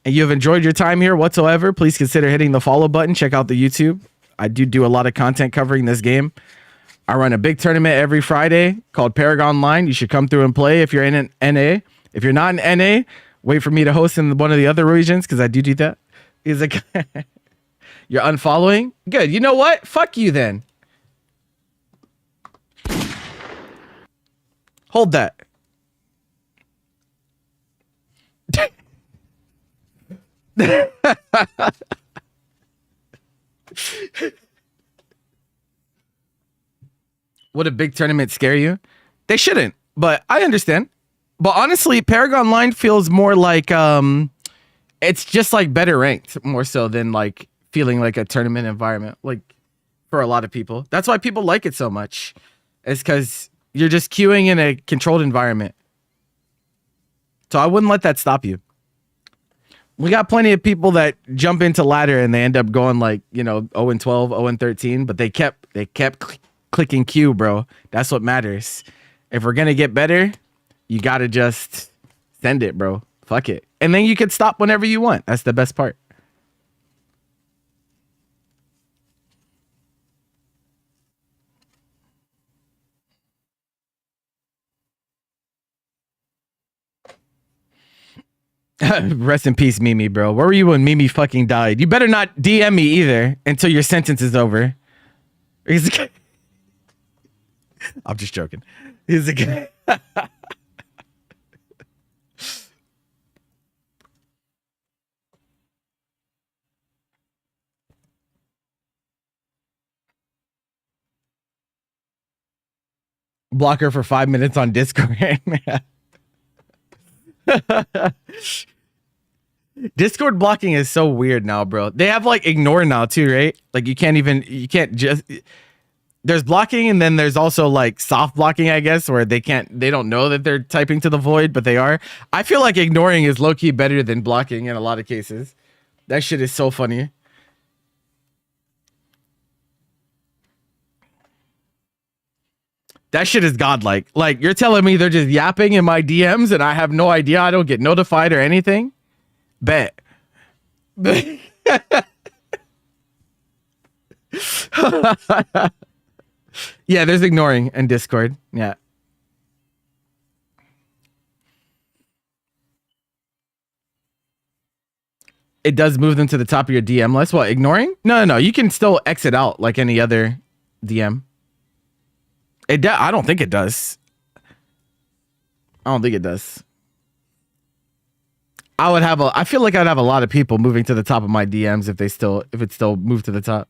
and you have enjoyed your time here whatsoever, please consider hitting the follow button. Check out the YouTube. I do a lot of content covering this game. I run a big tournament every Friday called Paragon Line. You should come through and play if you're in an NA. If you're not in NA, wait for me to host in one of the other regions because I do that. He's like, you're unfollowing? Good. You know what? Fuck you then. Hold that. Would a big tournament scare you? They shouldn't, but I understand. But honestly, Paragon Line feels more like it's just like better ranked more so than like feeling like a tournament environment, like for a lot of people. That's why people like it so much. It's because you're just queuing in a controlled environment. So I wouldn't let that stop you. We got plenty of people that jump into ladder and they end up going like, 0-12, 0-13, but they kept clicking Q, bro. That's what matters. If we're going to get better, you got to just send it, bro. Fuck it. And then you can stop whenever you want. That's the best part. Rest in peace, Mimi, bro. Where were you when Mimi fucking died? You better not DM me either until your sentence is over. I'm just joking. He's a guy. Block her for 5 minutes on Discord. Discord blocking is so weird now, bro. They have like ignore now too, right? Like you can't just there's blocking and then there's also like soft blocking, I guess, where they don't know that they're typing to the void, but they are. I feel like ignoring is low-key better than blocking in a lot of cases. That shit is so funny. That shit is godlike. Like, you're telling me they're just yapping in my DMs and I have no idea. I don't get notified or anything. Bet. Yeah, there's ignoring in Discord. Yeah. It does move them to the top of your DM list. What, ignoring? No. You can still exit out like any other DM. I don't think it does. I feel like I'd have a lot of people moving to the top of my DMs if it still moved to the top.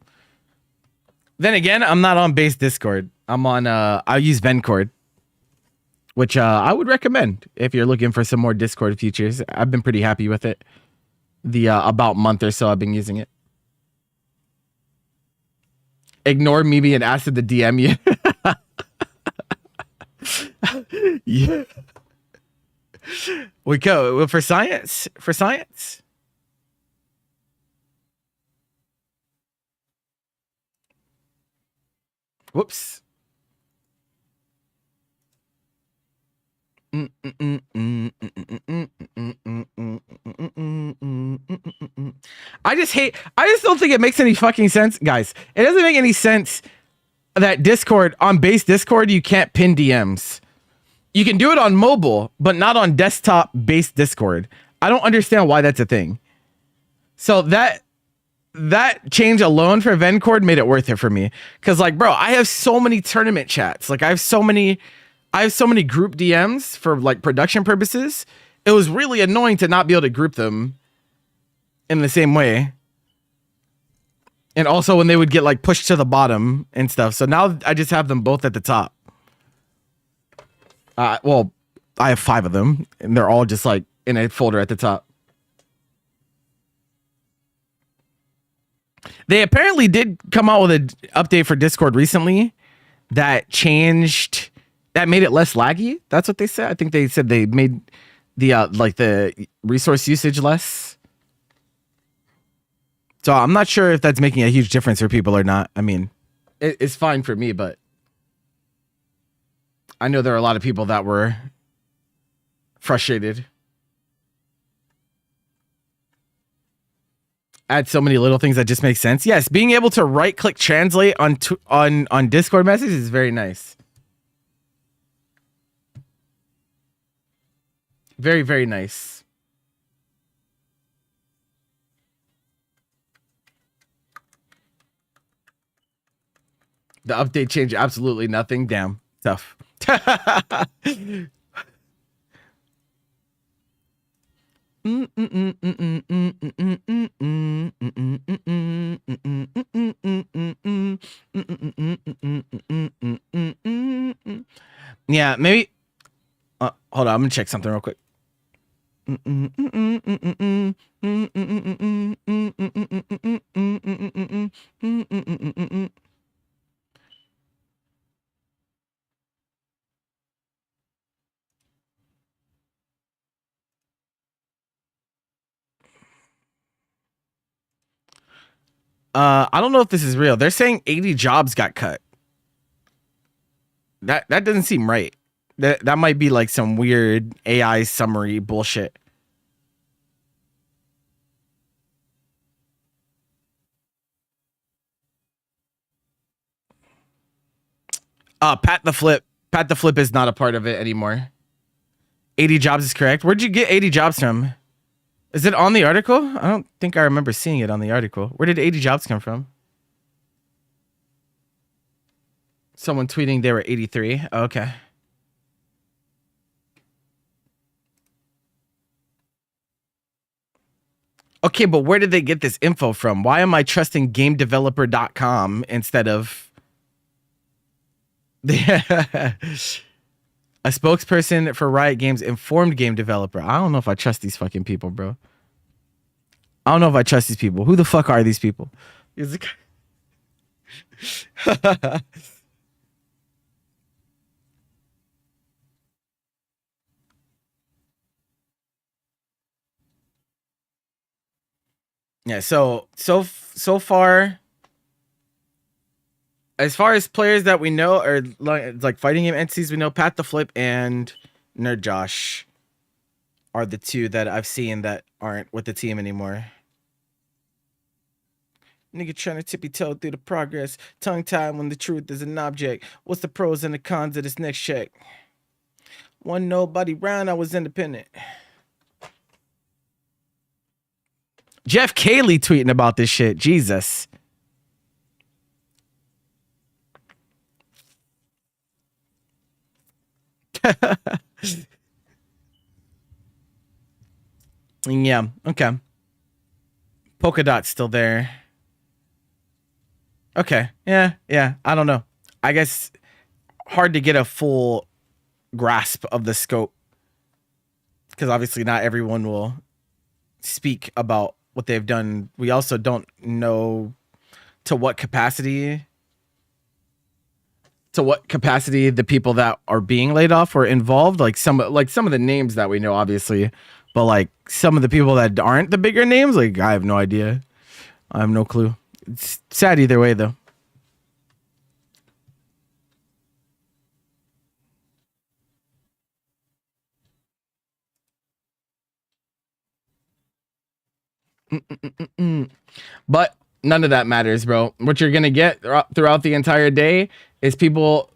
Then again, I'm not on base Discord. I'm on I use Vencord, which I would recommend if you're looking for some more Discord features. I've been pretty happy with it. The about month or so I've been using it. Ignore me being asked to DM you. Yeah. We go for science. Whoops. I just don't think it makes any fucking sense, guys. It doesn't make any sense that Discord, on base Discord, you can't pin DMs. You can do it on mobile, but not on desktop based Discord. I don't understand why that's a thing. So that change alone for Vencord made it worth it for me. Cause like, bro, I have so many tournament chats. Like I have so many group DMs for like production purposes. It was really annoying to not be able to group them in the same way. And also when they would get like pushed to the bottom and stuff. So now I just have them both at the top. Well, I have 5 of them and they're all just like in a folder at the top. They apparently did come out with an update for Discord recently that made it less laggy. That's what they said. I think they said they made the like the resource usage less. So I'm not sure if that's making a huge difference for people or not. I mean, it's fine for me, but I know there are a lot of people that were frustrated. Add so many little things that just make sense. Yes, being able to right-click translate on Discord messages is very nice. Very, very nice. The update changed absolutely nothing. Damn, tough. Yeah, maybe. Hold on, I'm gonna check something real quick. I don't know if this is real. They're saying 80 jobs got cut. That doesn't seem right. That might be like some weird AI summary bullshit. Pat the Flip is not a part of it anymore. 80 jobs is correct. Where'd you get 80 jobs from? Is it on the article? I don't think I remember seeing it on the article. Where did 80 jobs come from? Someone tweeting they were 83. Okay. Okay, but where did they get this info from? Why am I trusting GameDeveloper.com instead of a spokesperson for Riot Games informed Game Developer? I don't know if I trust these fucking people, bro. I don't know if I trust these people. Who the fuck are these people? Is it... Yeah, so far as far as players that we know or like fighting game entities, we know Pat the Flip and Nerd Josh are the two that I've seen that aren't with the team anymore. Nigga trying to tippy toe through the progress, tongue tied when the truth is an object. What's the pros and the cons of this next check? One nobody round, I was independent. Jeff Cayley tweeting about this shit. Jesus. Yeah, okay. Polka Dot's still there. Okay, yeah, I don't know. I guess hard to get a full grasp of the scope because obviously not everyone will speak about what they've done. We also don't know to what capacity the people that are being laid off were involved. Like some of the names that we know, obviously, but like some of the people that aren't the bigger names, like I have no idea. I have no clue. It's sad either way, though. But none of that matters, bro. What you're gonna get throughout the entire day is people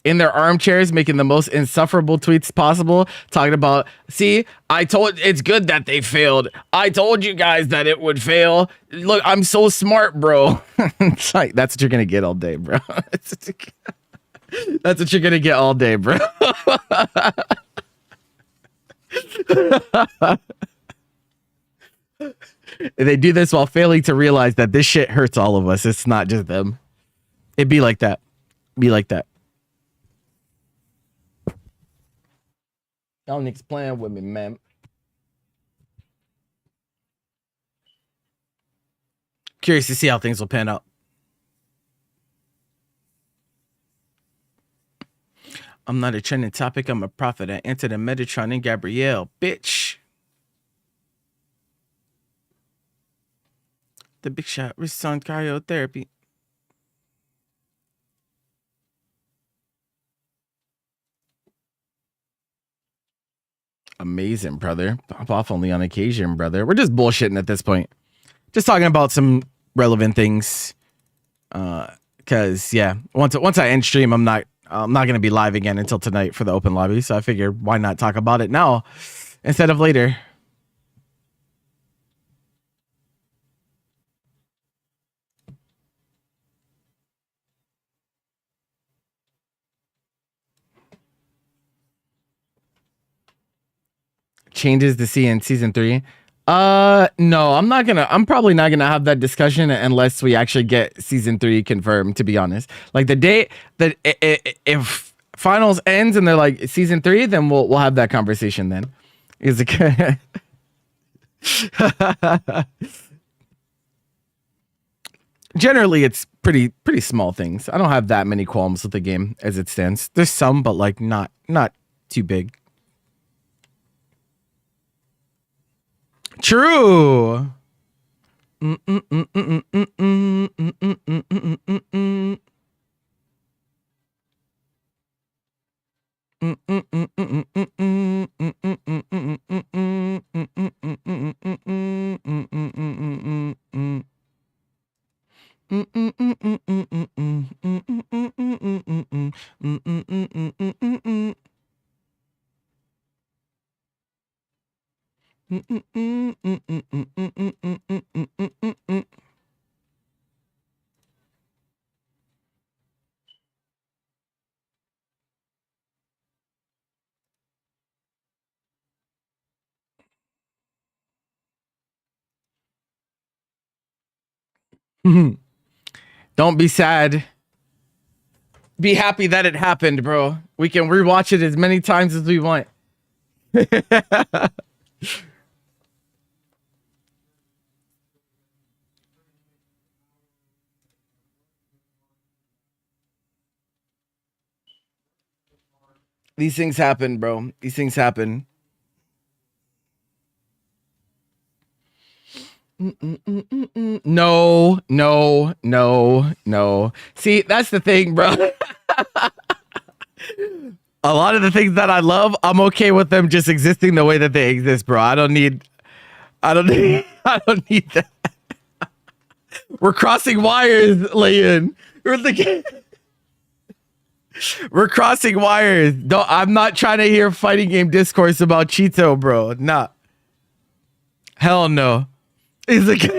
in their armchairs making the most insufferable tweets possible, talking about, see, it's good that they failed. I told you guys that it would fail. Look, I'm so smart, bro. It's like, that's what you're gonna get all day, bro. That's what you're gonna get all day, bro. They do this while failing to realize that this shit hurts all of us. It's not just them. It'd be like that. Be like that. Y'all niggas playing with me, man. Curious to see how things will pan out. I'm not a trending topic. I'm a prophet. I entered a Metatron in Gabrielle. Bitch. The big shot. Wrist on cryotherapy. Amazing, brother. Pop off only on occasion, brother. We're just bullshitting at this point. Just talking about some relevant things. Cause yeah, once I end stream, I'm not gonna be live again until tonight for the open lobby. So I figured why not talk about it now instead of later. Changes to see in season 3. No, I'm probably not gonna have that discussion unless we actually get season 3 confirmed, to be honest. Like the day that if finals ends and they're like season 3, then we'll have that conversation then. Is it generally it's pretty small things. I don't have that many qualms with the game as it stands. There's some, but like not too big. True. Don't be sad. Be happy that it happened, bro. We can rewatch it as many times as we want. These things happen, bro. These things happen. No, no, no, no. See, that's the thing, bro. A lot of the things that I love, I'm okay with them just existing the way that they exist, bro. I don't need I don't need that. We're crossing wires, Leon. We're crossing wires. No, I'm not trying to hear fighting game discourse about Cheeto, bro. Nah. Hell no. He's like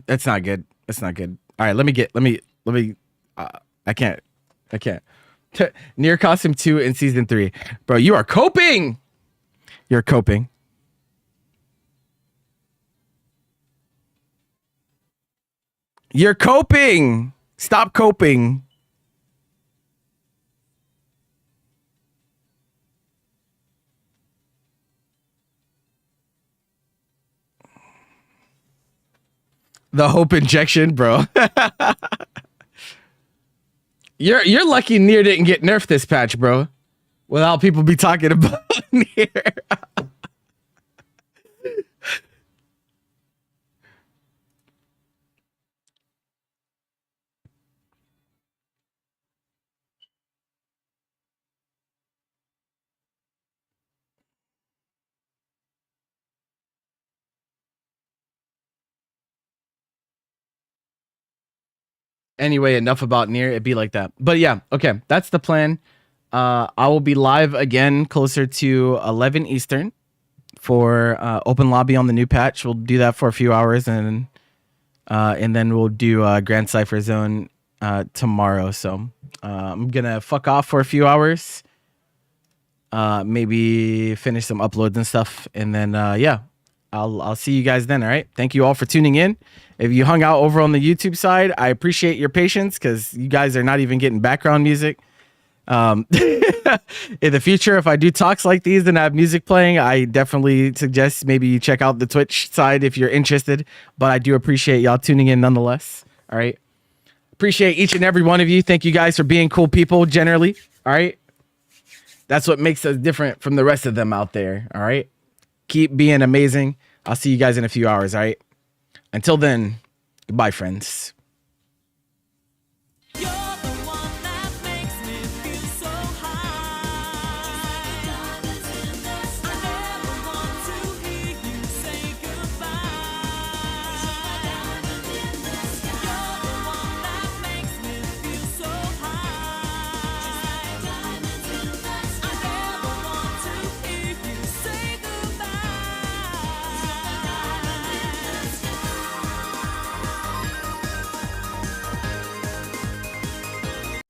that's not good. That's not good. All right, let me I can't. Near Costume 2 in season 3. Bro, you are coping. You're coping. You're coping. Stop coping. The hope injection, bro. You're lucky Nier didn't get nerfed this patch, bro. Without people be talking about Nier. Anyway, enough about Nier. It'd be like that. But yeah, okay. That's the plan. I will be live again closer to 11 Eastern for open lobby on the new patch. We'll do that for a few hours and then we'll do Grand Cypher Zone tomorrow. So I'm gonna fuck off for a few hours. Maybe finish some uploads and stuff, and then yeah, I'll see you guys then. All right. Thank you all for tuning in. If you hung out over on the YouTube side, I appreciate your patience because you guys are not even getting background music. In the future, if I do talks like these and I have music playing, I definitely suggest maybe you check out the Twitch side if you're interested. But I do appreciate y'all tuning in nonetheless. All right. Appreciate each and every one of you. Thank you guys for being cool people generally. All right. That's what makes us different from the rest of them out there. All right. Keep being amazing. I'll see you guys in a few hours. All right. Until then, goodbye, friends.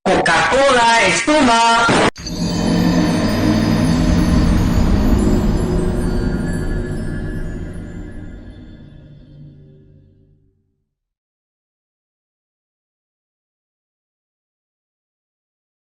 Coca-Cola, espuma.